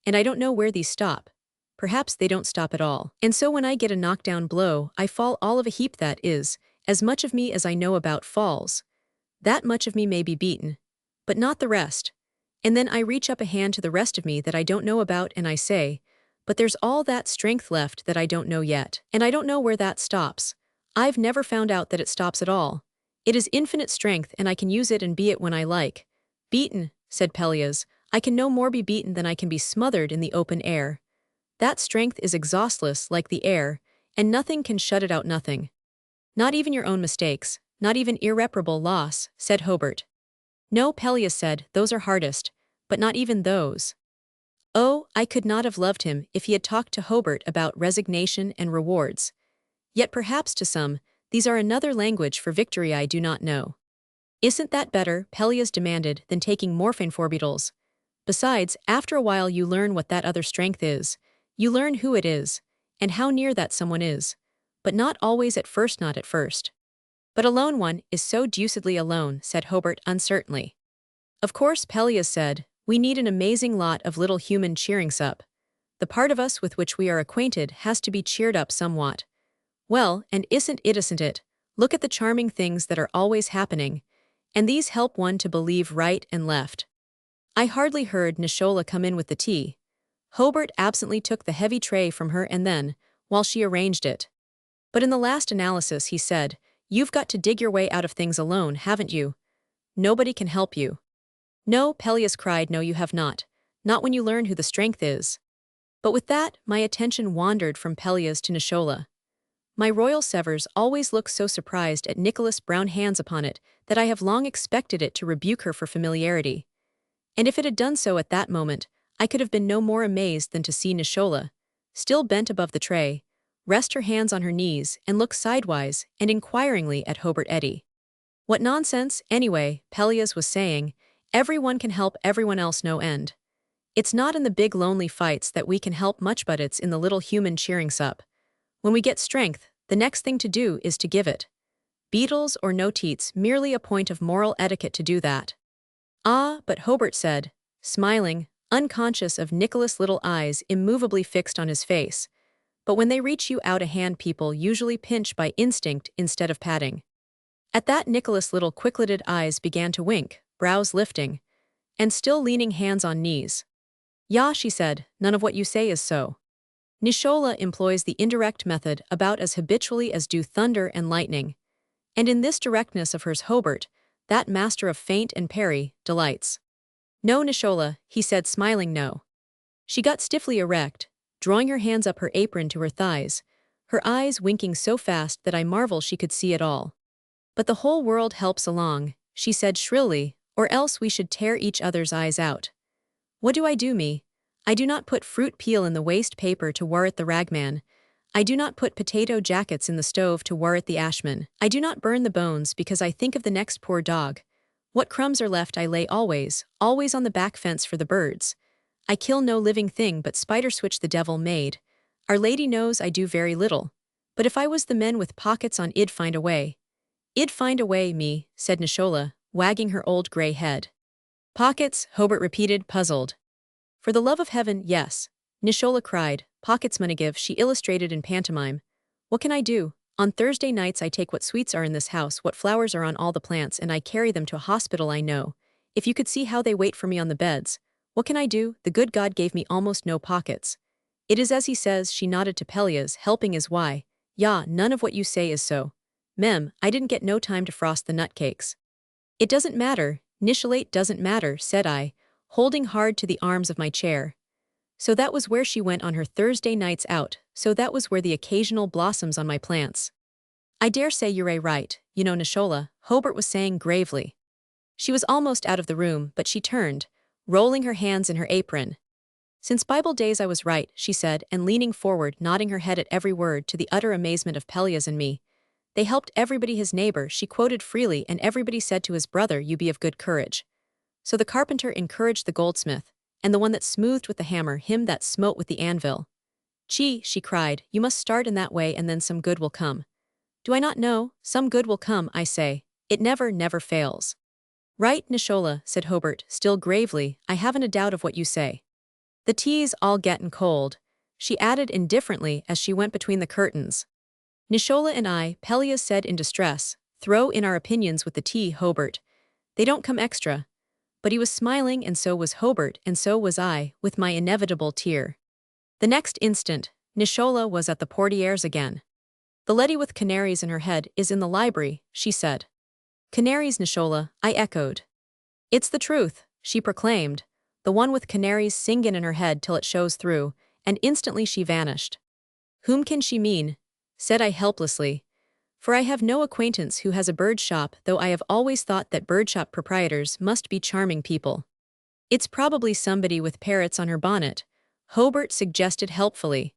And I don't know where these stop. Perhaps they don't stop at all. And so when I get a knockdown blow, I fall all of a heap, that is, as much of me as I know about falls. That much of me may be beaten. But not the rest. And then I reach up a hand to the rest of me that I don't know about and I say, but there's all that strength left that I don't know yet. And I don't know where that stops. I've never found out that it stops at all. It is infinite strength and I can use it and be it when I like. Beaten, said Pelleas. I can no more be beaten than I can be smothered in the open air. That strength is exhaustless like the air, and nothing can shut it out, nothing. Not even your own mistakes, not even irreparable loss, said Hobart. No, Pelleas said, those are hardest, but not even those. Oh, I could not have loved him if he had talked to Hobart about resignation and rewards. Yet perhaps to some, these are another language for victory I do not know. Isn't that better, Pelleas demanded, than taking morphine forbitals? Besides, after a while you learn what that other strength is. You learn who it is, and how near that someone is. But not always at first, not at first. But alone one is so deucedly alone, said Hobart uncertainly. Of course, Pelleas said, we need an amazing lot of little human cheerings up. The part of us with which we are acquainted has to be cheered up somewhat. Well, and isn't it? Look at the charming things that are always happening, and these help one to believe right and left. I hardly heard Nishola come in with the tea. Hobart absently took the heavy tray from her and then, while she arranged it. But in the last analysis, he said, you've got to dig your way out of things alone, haven't you? Nobody can help you. No, Pelleas cried, no you have not. Not when you learn who the strength is. But with that, my attention wandered from Pelleas to Nishola. My royal severs always look so surprised at Nicholas' brown hands upon it that I have long expected it to rebuke her for familiarity. And if it had done so at that moment, I could have been no more amazed than to see Nishola, still bent above the tray, rest her hands on her knees and look sidewise and inquiringly at Hobart Eddy. What nonsense, anyway, Pelleas was saying, everyone can help everyone else no end. It's not in the big lonely fights that we can help much, but it's in the little human cheerings up. When we get strength, the next thing to do is to give it. Beetles or no teats, merely a point of moral etiquette to do that. Ah, but Hobart said, smiling, unconscious of Nicholas' little eyes immovably fixed on his face. But when they reach you out a hand, people usually pinch by instinct instead of patting. At that Nicholas' little quick-lidded eyes began to wink, brows lifting, and still leaning hands on knees. Ya, she said, none of what you say is so. Nishola employs the indirect method about as habitually as do thunder and lightning. And in this directness of hers Hobart, that master of feint and parry, delights. No, Nishola, he said, smiling, no. She got stiffly erect, drawing her hands up her apron to her thighs, her eyes winking so fast that I marvel she could see it all. But the whole world helps along, she said shrilly, or else we should tear each other's eyes out. What do I do, me? I do not put fruit peel in the waste paper to worrit the ragman. I do not put potato jackets in the stove to worrit the ashman. I do not burn the bones because I think of the next poor dog. What crumbs are left I lay always on the back fence for the birds. I kill no living thing but spiders which the devil made. Our Lady knows I do very little. But if I was the men with pockets on, I'd find a way. I'd find a way, me, said Nishola, wagging her old gray head. Pockets, Hobart repeated, puzzled. For the love of heaven, yes. Nishola cried. Pockets Munigiv, she illustrated in pantomime. What can I do? On Thursday nights I take what sweets are in this house, what flowers are on all the plants, and I carry them to a hospital I know. If you could see how they wait for me on the beds. What can I do? The good God gave me almost no pockets. It is as he says, she nodded to Pelleas, helping is why. Ya, none of what you say is so. Mem, I didn't get no time to frost the nutcakes. It doesn't matter, Nishalate doesn't matter, said I, holding hard to the arms of my chair. So that was where she went on her Thursday nights out, so that was where the occasional blossoms on my plants. I dare say you're right, you know Nishola, Hobart was saying gravely. She was almost out of the room, but she turned, rolling her hands in her apron. Since Bible days I was right, she said, and leaning forward, nodding her head at every word to the utter amazement of Pelleas and me. They helped everybody his neighbor, she quoted freely, and everybody said to his brother, you be of good courage. So the carpenter encouraged the goldsmith, and the one that smoothed with the hammer him that smote with the anvil. Gee, she cried, you must start in that way and then some good will come. Do I not know? Some good will come, I say. It never fails. Right, Nishola, said Hobart, still gravely, I haven't a doubt of what you say. The tea's all gettin' cold, she added indifferently as she went between the curtains. Nishola and I, Pelleas said in distress, throw in our opinions with the tea, Hobart. They don't come extra. But he was smiling, and so was Hobart, and so was I, with my inevitable tear. The next instant, Nishola was at the portieres again. The lady with canaries in her head is in the library, she said. Canaries, Nishola, I echoed. It's the truth, she proclaimed, the one with canaries singin' in her head till it shows through, and instantly she vanished. Whom can she mean? Said I helplessly. For I have no acquaintance who has a bird shop, though I have always thought that bird shop proprietors must be charming people. It's probably somebody with parrots on her bonnet, Hobart suggested helpfully.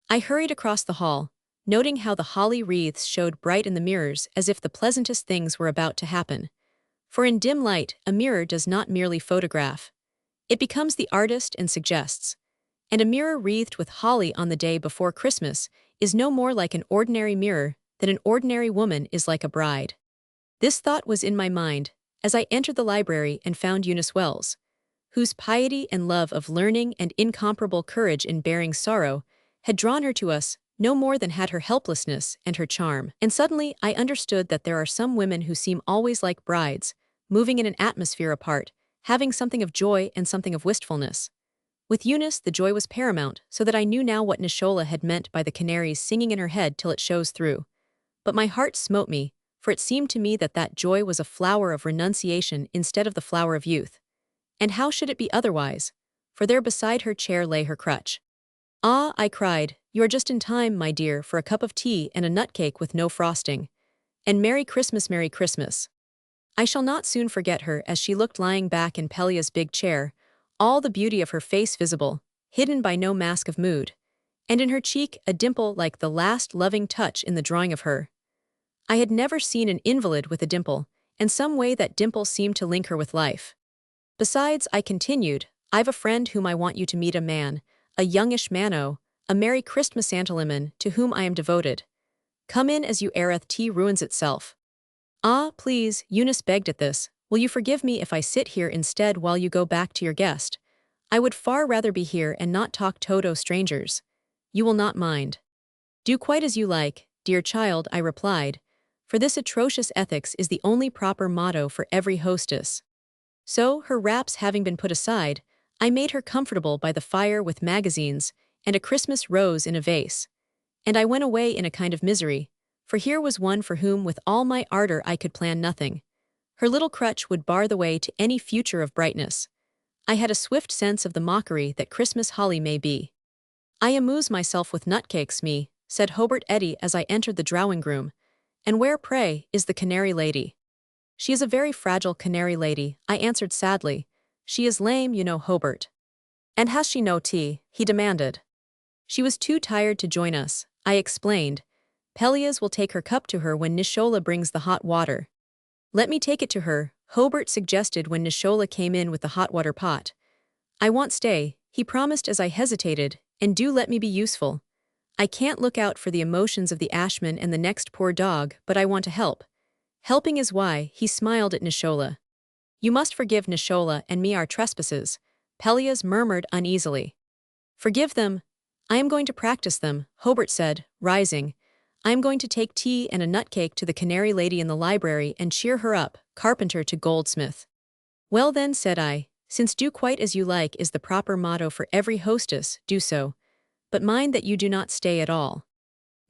I hurried across the hall, noting how the holly wreaths showed bright in the mirrors as if the pleasantest things were about to happen. For in dim light, a mirror does not merely photograph. It becomes the artist and suggests. And a mirror wreathed with holly on the day before Christmas is no more like an ordinary mirror than an ordinary woman is like a bride. This thought was in my mind as I entered the library and found Eunice Wells, whose piety and love of learning and incomparable courage in bearing sorrow had drawn her to us no more than had her helplessness and her charm. And suddenly I understood that there are some women who seem always like brides, moving in an atmosphere apart, having something of joy and something of wistfulness. With Eunice the joy was paramount, so that I knew now what Nishola had meant by the canaries singing in her head till it shows through. But my heart smote me, for it seemed to me that that joy was a flower of renunciation instead of the flower of youth. And how should it be otherwise? For there beside her chair lay her crutch. Ah, I cried, you are just in time, my dear, for a cup of tea and a nutcake with no frosting. And Merry Christmas, Merry Christmas. I shall not soon forget her as she looked lying back in Pelleas' big chair, all the beauty of her face visible, hidden by no mask of mood, and in her cheek a dimple like the last loving touch in the drawing of her. I had never seen an invalid with a dimple, and some way that dimple seemed to link her with life. Besides, I continued, I've a friend whom I want you to meet, a man, a youngish mano, a Merry Christmas Antaliman, to whom I am devoted. Come in as you ereth tea ruins itself. Ah, please, Eunice begged at this, will you forgive me if I sit here instead while you go back to your guest? I would far rather be here and not talk toto strangers. You will not mind. Do quite as you like, dear child, I replied, for this atrocious ethics is the only proper motto for every hostess. So, her wraps having been put aside, I made her comfortable by the fire with magazines and a Christmas rose in a vase. And I went away in a kind of misery, for here was one for whom with all my ardor I could plan nothing. Her little crutch would bar the way to any future of brightness. I had a swift sense of the mockery that Christmas holly may be. I amuse myself with nutcakes, me, said Hobart Eddy as I entered the drawing-room. And where, pray, is the canary lady? She is a very fragile canary lady, I answered sadly. She is lame, you know, Hobart. And has she no tea? He demanded. She was too tired to join us, I explained. Pelleas will take her cup to her when Nishola brings the hot water. Let me take it to her, Hobart suggested when Nishola came in with the hot water pot. I won't stay, he promised as I hesitated, and do let me be useful. I can't look out for the emotions of the ashman and the next poor dog, but I want to help. Helping is why, he smiled at Nishola. You must forgive Nishola and me our trespasses, Pelleas murmured uneasily. Forgive them? I am going to practice them, Hobart said, rising. I am going to take tea and a nutcake to the canary lady in the library and cheer her up, carpenter to goldsmith. Well then, said I, since do quite as you like is the proper motto for every hostess, do so. But mind that you do not stay at all.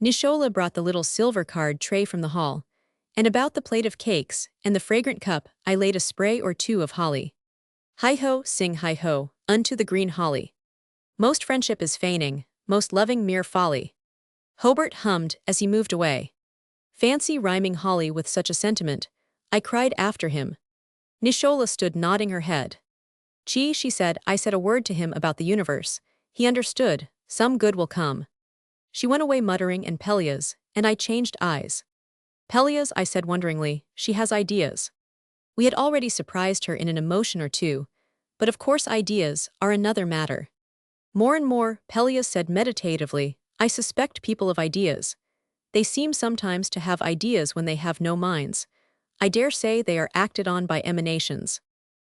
Nishola brought the little silver card tray from the hall, and about the plate of cakes and the fragrant cup I laid a spray or two of holly. Hi-ho, sing hi-ho, unto the green holly. Most friendship is feigning, most loving mere folly. Hobart hummed as he moved away. Fancy rhyming holly with such a sentiment, I cried after him. Nishola stood nodding her head. Gee, she said, I said a word to him about the universe. He understood, some good will come. She went away muttering and Pelleas, and I changed eyes. Pelleas, I said wonderingly, she has ideas. We had already surprised her in an emotion or two, but of course ideas are another matter. More and more, Pelleas said meditatively, I suspect people of ideas. They seem sometimes to have ideas when they have no minds. I dare say they are acted on by emanations.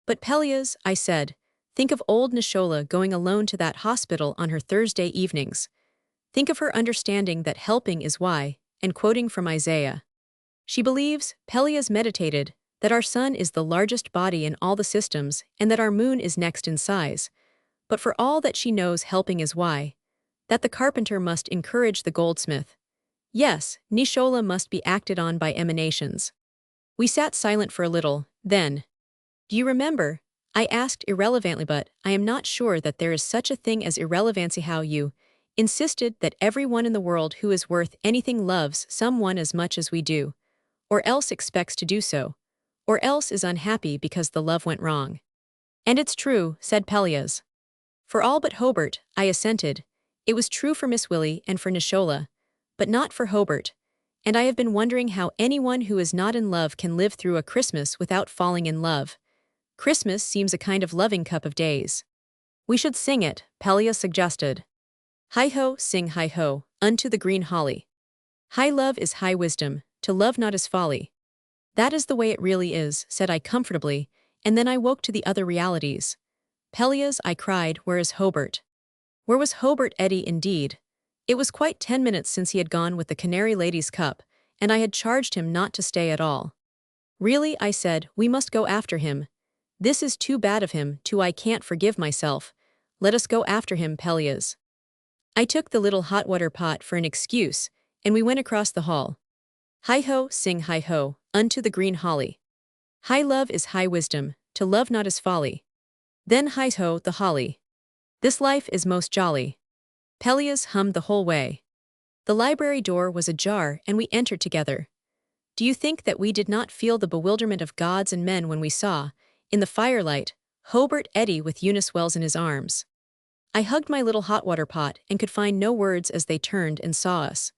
But Pelleas, I said, think of old Nishola going alone to that hospital on her Thursday evenings. Think of her understanding that helping is why, and quoting from Isaiah. She believes, Pelleas meditated, that our sun is the largest body in all the systems and that our moon is next in size. But for all that she knows helping is why, that the carpenter must encourage the goldsmith. Yes, Nishola must be acted on by emanations. We sat silent for a little, then. Do you remember? I asked irrelevantly, but I am not sure that there is such a thing as irrelevancy. How you insisted that everyone in the world who is worth anything loves someone as much as we do, or else expects to do so, or else is unhappy because the love went wrong. And it's true, said Pelleas. For all but Hobart, I assented. It was true for Miss Willie and for Nishola, but not for Hobart. And I have been wondering how anyone who is not in love can live through a Christmas without falling in love. Christmas seems a kind of loving cup of days. We should sing it, Pelleas suggested. Hi-ho, sing hi-ho, unto the green holly. High love is high wisdom, to love not is folly. That is the way it really is, said I comfortably, and then I woke to the other realities. Pelleas, I cried, where is Hobart? Where was Hobart Eddy indeed? It was quite 10 minutes since he had gone with the canary lady's cup, and I had charged him not to stay at all. Really, I said, we must go after him. This is too bad of him, too I can't forgive myself. Let us go after him, Pelleas. I took the little hot water pot for an excuse, and we went across the hall. Hi-ho, sing hi-ho, unto the green holly. High love is high wisdom, to love not is folly. Then hi-ho, the holly. This life is most jolly. Pelleas hummed the whole way. The library door was ajar and we entered together. Do you think that we did not feel the bewilderment of gods and men when we saw, in the firelight, Hobart Eddy with Eunice Wells in his arms? I hugged my little hot water pot and could find no words as they turned and saw us.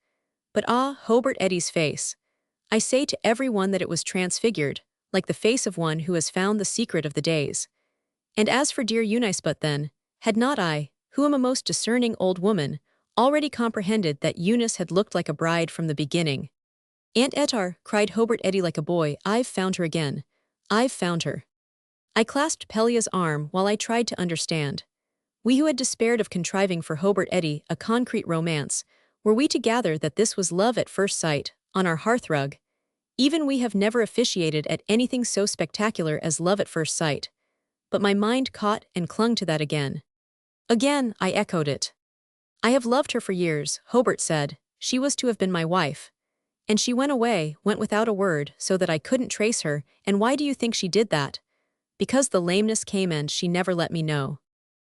But ah, Hobart Eddy's face. I say to every one that it was transfigured, like the face of one who has found the secret of the days. And as for dear Eunice, but then, had not I, who am a most discerning old woman, already comprehended that Eunice had looked like a bride from the beginning? Aunt Etarre, cried Hobart Eddy like a boy, I've found her again. I've found her. I clasped Pelleas' arm while I tried to understand. We who had despaired of contriving for Hobart Eddy a concrete romance, were we to gather that this was love at first sight, on our hearthrug? Even we have never officiated at anything so spectacular as love at first sight. But my mind caught and clung to that again. Again, I echoed it. I have loved her for years, Hobart said. She was to have been my wife. And she went away, went without a word, so that I couldn't trace her, and why do you think she did that? Because the lameness came and she never let me know.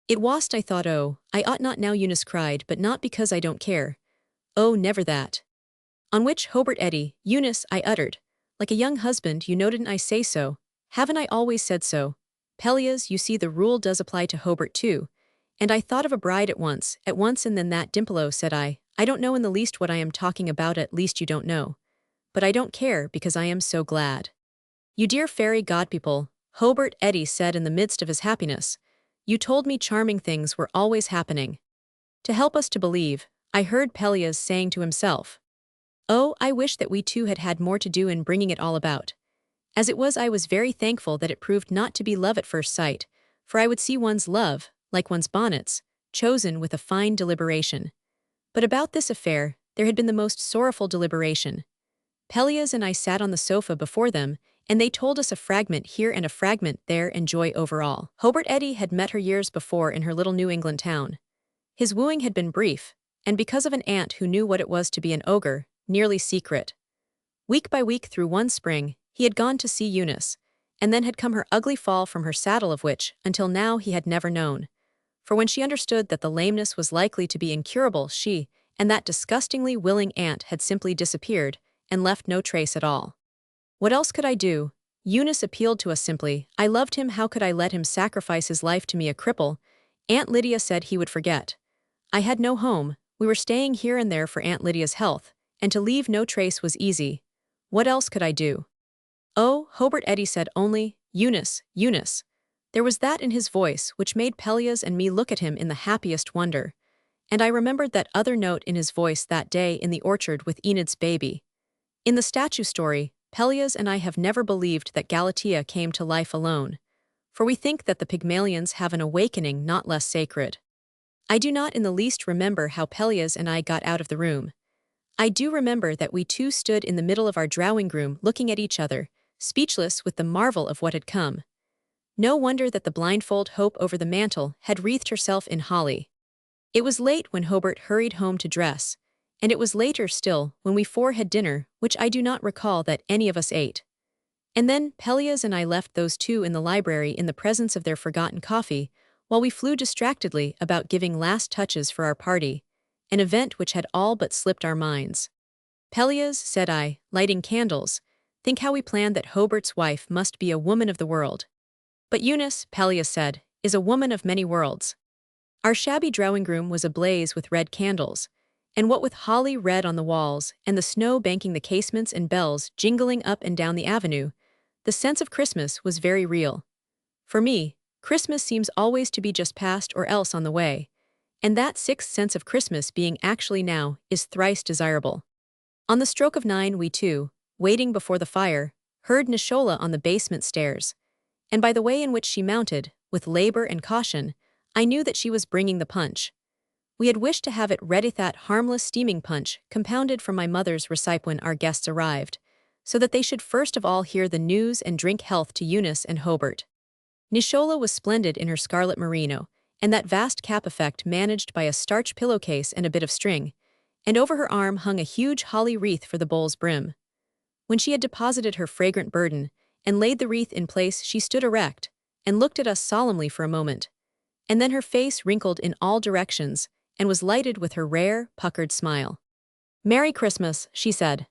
It was't I thought, oh, I ought not now, Eunice cried, but not because I don't care. Oh, never that. On which Hobart Eddy, Eunice, I uttered, like a young husband, you know, didn't I say so? Haven't I always said so? Pelleas, you see the rule does apply to Hobart too. And I thought of a bride at once, and then that Dimpolo, said I don't know in the least what I am talking about, at least you don't know. But I don't care, because I am so glad. You dear fairy godpeople, Hobart Eddy said in the midst of his happiness, you told me charming things were always happening. To help us to believe, I heard Pelleas saying to himself. Oh, I wish that we two had had more to do in bringing it all about. As it was, I was very thankful that it proved not to be love at first sight, for I would see one's love, like one's bonnets, chosen with a fine deliberation. But about this affair, there had been the most sorrowful deliberation. Pelleas and I sat on the sofa before them, and they told us a fragment here and a fragment there and joy over all. Hobart Eddy had met her years before in her little New England town. His wooing had been brief, and because of an aunt who knew what it was to be an ogre, nearly secret. Week by week through one spring, he had gone to see Eunice, and then had come her ugly fall from her saddle of which, until now, he had never known. For when she understood that the lameness was likely to be incurable, she, and that disgustingly willing aunt had simply disappeared, and left no trace at all. What else could I do? Eunice appealed to us simply. I loved him, how could I let him sacrifice his life to me, a cripple? Aunt Lydia said he would forget. I had no home, we were staying here and there for Aunt Lydia's health, and to leave no trace was easy. What else could I do? Oh, Hobart Eddy said only, Eunice, Eunice. There was that in his voice which made Pelleas and me look at him in the happiest wonder. And I remembered that other note in his voice that day in the orchard with Enid's baby. In the statue story, Pelleas and I have never believed that Galatea came to life alone, for we think that the Pygmalions have an awakening not less sacred. I do not in the least remember how Pelleas and I got out of the room. I do remember that we two stood in the middle of our drawing-room looking at each other, speechless with the marvel of what had come. No wonder that the blindfold Hope over the mantel had wreathed herself in holly. It was late when Hobart hurried home to dress, and it was later still when we four had dinner, which I do not recall that any of us ate. And then Pelleas and I left those two in the library in the presence of their forgotten coffee, while we flew distractedly about giving last touches for our party, an event which had all but slipped our minds. Pelleas, said I, lighting candles, think how we planned that Hobart's wife must be a woman of the world. But Eunice, Pelleas said, is a woman of many worlds. Our shabby drawing-room was ablaze with red candles, and what with holly red on the walls and the snow banking the casements and bells jingling up and down the avenue, the sense of Christmas was very real. For me, Christmas seems always to be just past or else on the way, and that sixth sense of Christmas being actually now is thrice desirable. On the stroke of 9 we two, waiting before the fire, heard Nishola on the basement stairs, and by the way in which she mounted, with labor and caution, I knew that she was bringing the punch. We had wished to have it ready, that harmless steaming punch compounded from my mother's recipe when our guests arrived, so that they should first of all hear the news and drink health to Eunice and Hobart. Nishola was splendid in her scarlet merino, and that vast cap effect managed by a starch pillowcase and a bit of string, and over her arm hung a huge holly wreath for the bowl's brim. When she had deposited her fragrant burden, and laid the wreath in place, she stood erect, and looked at us solemnly for a moment, and then her face wrinkled in all directions, and was lighted with her rare, puckered smile. "Merry Christmas," she said.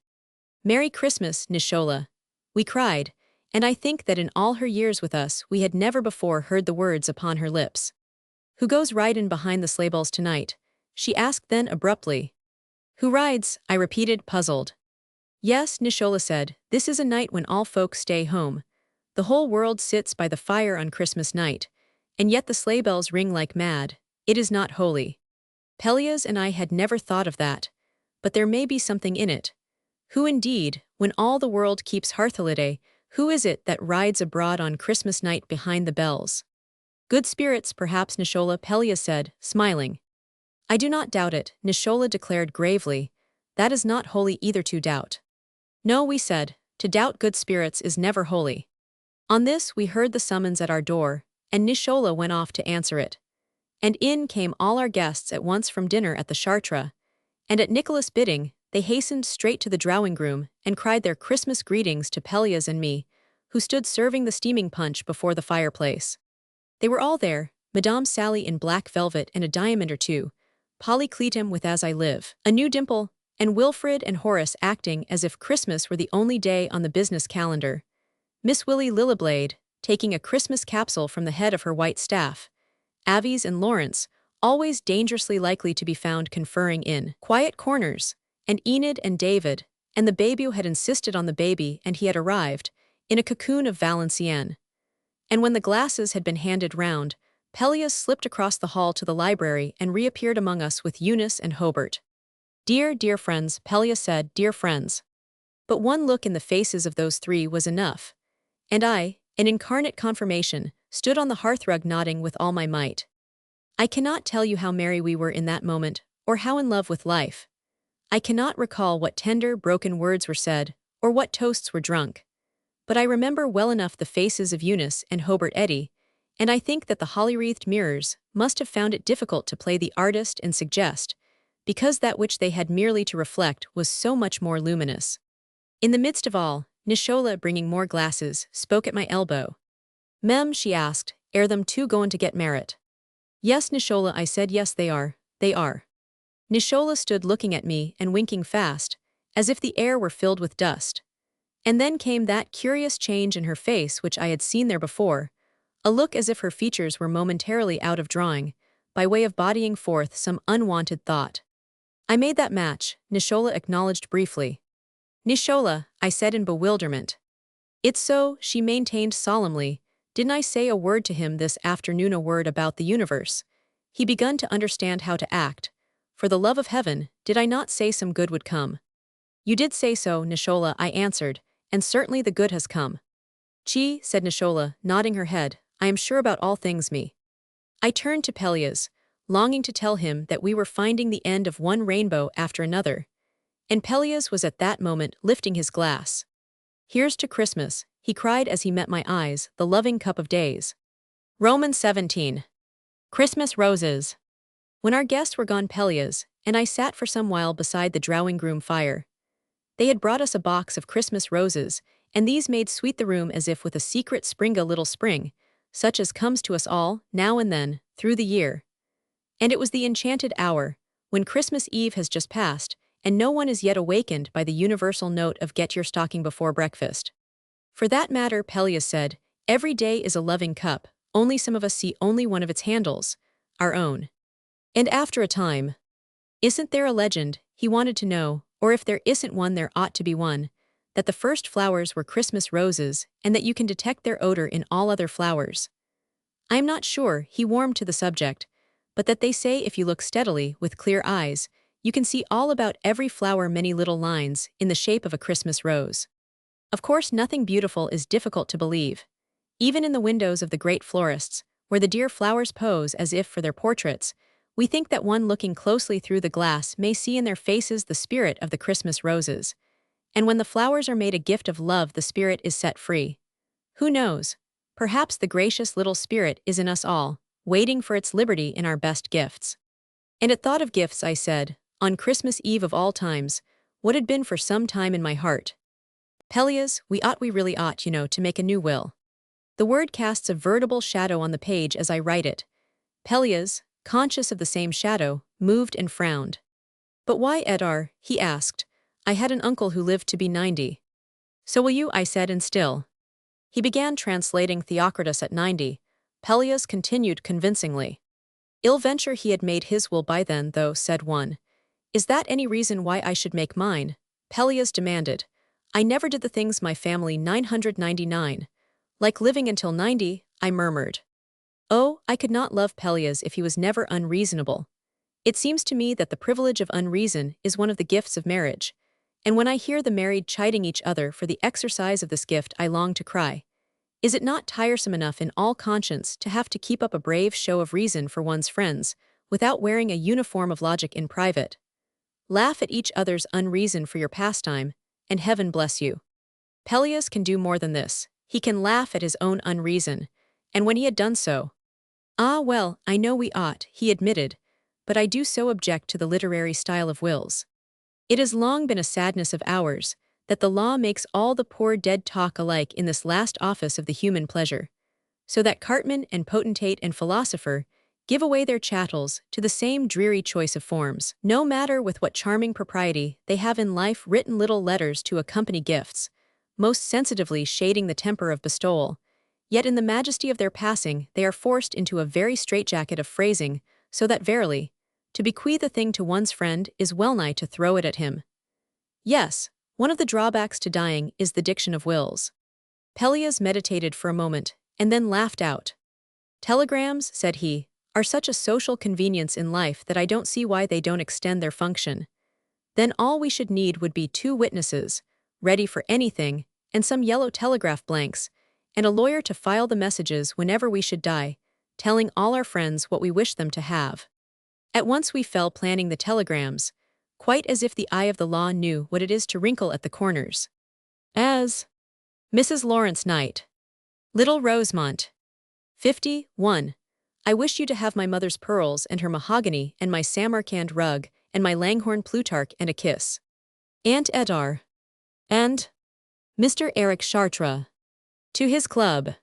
"Merry Christmas, Nishola," we cried, and I think that in all her years with us we had never before heard the words upon her lips. "Who goes ridin' behind the sleigh bells tonight?" she asked then abruptly. "Who rides?" I repeated, puzzled. "Yes," Nishola said, "this is a night when all folks stay home. The whole world sits by the fire on Christmas night, and yet the sleigh bells ring like mad. It is not holy." Pelleas and I had never thought of that, but there may be something in it. Who indeed, when all the world keeps hearth-holiday, who is it that rides abroad on Christmas night behind the bells? "Good spirits, perhaps, Nishola," Pelleas said, smiling. "I do not doubt it," Nishola declared gravely. "That is not holy either to doubt." "No," we said, "to doubt good spirits is never holy." On this we heard the summons at our door, and Nishola went off to answer it. And in came all our guests at once from dinner at the Chartres, and at Nicholas' bidding, they hastened straight to the drawing-room and cried their Christmas greetings to Pelleas and me, who stood serving the steaming punch before the fireplace. They were all there, Madame Sally in black velvet and a diamond or two, Polly Cleetham with As I Live, a new dimple, and Wilfred and Horace acting as if Christmas were the only day on the business calendar. Miss Willie Lilliblade, taking a Christmas capsule from the head of her white staff. Avies and Lawrence, always dangerously likely to be found conferring in quiet corners, and Enid and David, and the baby who had insisted on the baby and he had arrived, in a cocoon of Valenciennes. And when the glasses had been handed round, Pelleas slipped across the hall to the library and reappeared among us with Eunice and Hobart. Dear, dear friends, Pelleas said, dear friends. But one look in the faces of those three was enough. And I, an incarnate confirmation, stood on the hearthrug nodding with all my might. I cannot tell you how merry we were in that moment, or how in love with life. I cannot recall what tender, broken words were said, or what toasts were drunk. But I remember well enough the faces of Eunice and Hobart Eddy, and I think that the holly-wreathed mirrors must have found it difficult to play the artist and suggest, because that which they had merely to reflect was so much more luminous. In the midst of all, Nishola, bringing more glasses, spoke at my elbow. Mem, she asked, are them two goin' to get merit? Yes, Nishola, I said, yes, they are. Nishola stood looking at me and winking fast, as if the air were filled with dust. And then came that curious change in her face which I had seen there before, a look as if her features were momentarily out of drawing, by way of bodying forth some unwanted thought. I made that match, Nishola acknowledged briefly. Nishola, I said in bewilderment. It's so, she maintained solemnly. Didn't I say a word to him this afternoon, a word about the universe? He begun to understand how to act. For the love of heaven, did I not say some good would come? You did say so, Nishola, I answered, and certainly the good has come. Chi, said Nishola, nodding her head, I am sure about all things me. I turned to Pelleas, longing to tell him that we were finding the end of one rainbow after another. And Pelleas was at that moment lifting his glass. Here's to Christmas, he cried as he met my eyes, the loving cup of days. Romans 17. Christmas roses. When our guests were gone, Pelleas and I sat for some while beside the drawing room fire. They had brought us a box of Christmas roses, and these made sweet the room as if with a secret springa little spring, such as comes to us all, now and then, through the year. And it was the enchanted hour, when Christmas Eve has just passed, and no one is yet awakened by the universal note of get your stocking before breakfast. For that matter, Pelleas said, every day is a loving cup, only some of us see only one of its handles, our own. And after a time, isn't there a legend, he wanted to know, or if there isn't one there ought to be one, that the first flowers were Christmas roses and that you can detect their odor in all other flowers. I am not sure, he warmed to the subject, but that they say if you look steadily with clear eyes, you can see all about every flower many little lines in the shape of a Christmas rose. Of course, nothing beautiful is difficult to believe. Even in the windows of the great florists, where the dear flowers pose as if for their portraits, we think that one looking closely through the glass may see in their faces the spirit of the Christmas roses. And when the flowers are made a gift of love, the spirit is set free. Who knows? Perhaps the gracious little spirit is in us all, waiting for its liberty in our best gifts. And at thought of gifts, I said, on Christmas Eve of all times, what had been for some time in my heart. Pelleas, we really ought, to make a new will. The word casts a veritable shadow on the page as I write it. Pelleas, conscious of the same shadow, moved and frowned. But why, Etarre? He asked. I had an uncle who lived to be 90. So will you, I said, and still. He began translating Theocritus at 90. Pelleas continued convincingly. Ill venture he had made his will by then, though, said one. Is that any reason why I should make mine? Pelleas demanded. I never did the things my family 999. Like living until 90, I murmured. Oh, I could not love Pelleas if he was never unreasonable. It seems to me that the privilege of unreason is one of the gifts of marriage, and when I hear the married chiding each other for the exercise of this gift, I long to cry. Is it not tiresome enough in all conscience to have to keep up a brave show of reason for one's friends, without wearing a uniform of logic in private? Laugh at each other's unreason for your pastime, and heaven bless you. Pelleas can do more than this. He can laugh at his own unreason, and when he had done so, ah well, I know we ought, he admitted, but I do so object to the literary style of wills. It has long been a sadness of ours, that the law makes all the poor dead talk alike in this last office of the human pleasure, so that cartman and potentate and philosopher give away their chattels to the same dreary choice of forms, no matter with what charming propriety they have in life written little letters to accompany gifts, most sensitively shading the temper of bestowal, yet in the majesty of their passing they are forced into a very straitjacket of phrasing, so that verily, to bequeath a thing to one's friend is well-nigh to throw it at him. Yes, one of the drawbacks to dying is the diction of wills. Pelleas meditated for a moment, and then laughed out. Telegrams, said he, are such a social convenience in life that I don't see why they don't extend their function. Then all we should need would be 2 witnesses, ready for anything, and some yellow telegraph blanks, and a lawyer to file the messages whenever we should die, telling all our friends what we wish them to have. At once we fell planning the telegrams, quite as if the eye of the law knew what it is to wrinkle at the corners. As Mrs. Lawrence Knight, Little Rosemont, 51. I wish you to have my mother's pearls and her mahogany and my Samarkand rug and my Langhorne Plutarch and a kiss. Aunt Etarre. And Mr. Eric Chartres. To his club.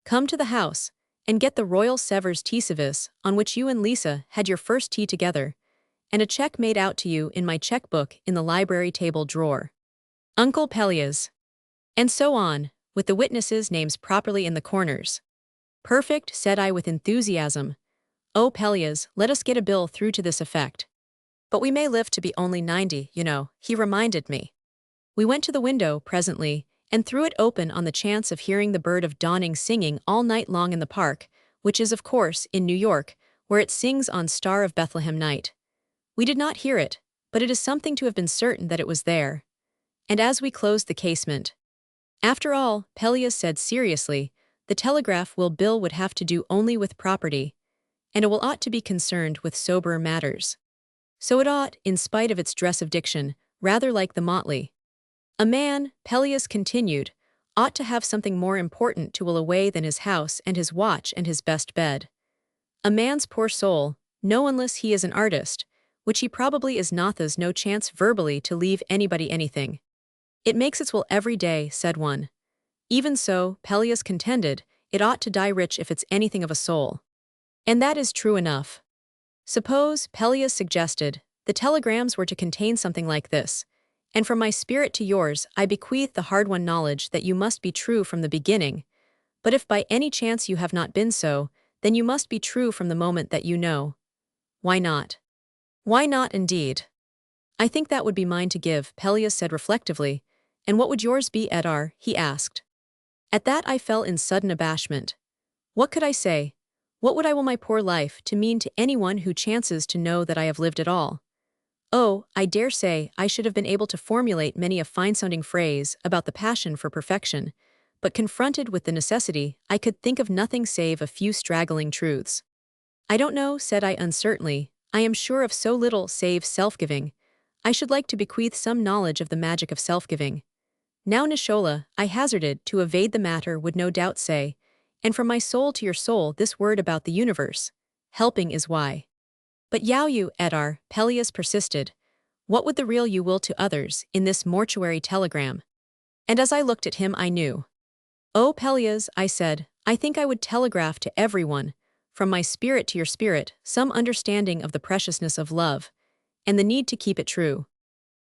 Come to the house and get the Royal Sevres tea service on which you and Lisa had your first tea together, and a check made out to you in my checkbook in the library table drawer. Uncle Pelleas. And so on, with the witnesses' names properly in the corners. Perfect, said I with enthusiasm. Oh, Pelleas, let us get a bill through to this effect. But we may live to be only 90, you know, he reminded me. We went to the window, presently, and threw it open on the chance of hearing the bird of dawning singing all night long in the park, which is, of course, in New York, where it sings on Star of Bethlehem night. We did not hear it, but it is something to have been certain that it was there. And as we closed the casement, after all, Pelleas said seriously, the telegraph bill would have to do only with property, and it will ought to be concerned with soberer matters. So it ought, in spite of its dress of diction, rather like the motley. A man, Pelleas continued, ought to have something more important to will away than his house and his watch and his best bed. A man's poor soul, no unless he is an artist, which he probably is not, there's no chance verbally to leave anybody anything. It makes its will every day, said one. Even so, Pelleas contended, it ought to die rich if it's anything of a soul. And that is true enough. Suppose, Pelleas suggested, the telegrams were to contain something like this, and from my spirit to yours I bequeath the hard-won knowledge that you must be true from the beginning, but if by any chance you have not been so, then you must be true from the moment that you know. Why not? Why not, indeed? I think that would be mine to give, Pelleas said reflectively. And what would yours be, Etarre? He asked. At that I fell in sudden abashment. What could I say? What would I will my poor life to mean to anyone who chances to know that I have lived at all? Oh, I dare say I should have been able to formulate many a fine-sounding phrase about the passion for perfection, but confronted with the necessity, I could think of nothing save a few straggling truths. I don't know, said I uncertainly, I am sure of so little save self-giving. I should like to bequeath some knowledge of the magic of self-giving. Now Nishola, I hazarded, to evade the matter would no doubt say, and from my soul to your soul this word about the universe, helping is why. But you, Etarre, Pelleas persisted, what would the real you will to others in this mortuary telegram? And as I looked at him I knew. Oh, Pelleas, I said, I think I would telegraph to everyone, from my spirit to your spirit, some understanding of the preciousness of love, and the need to keep it true.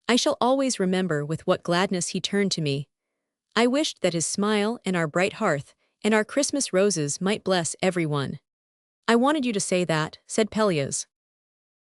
I shall always remember with what gladness he turned to me. I wished that his smile and our bright hearth and our Christmas roses might bless everyone. I wanted you to say that, said Pelleas.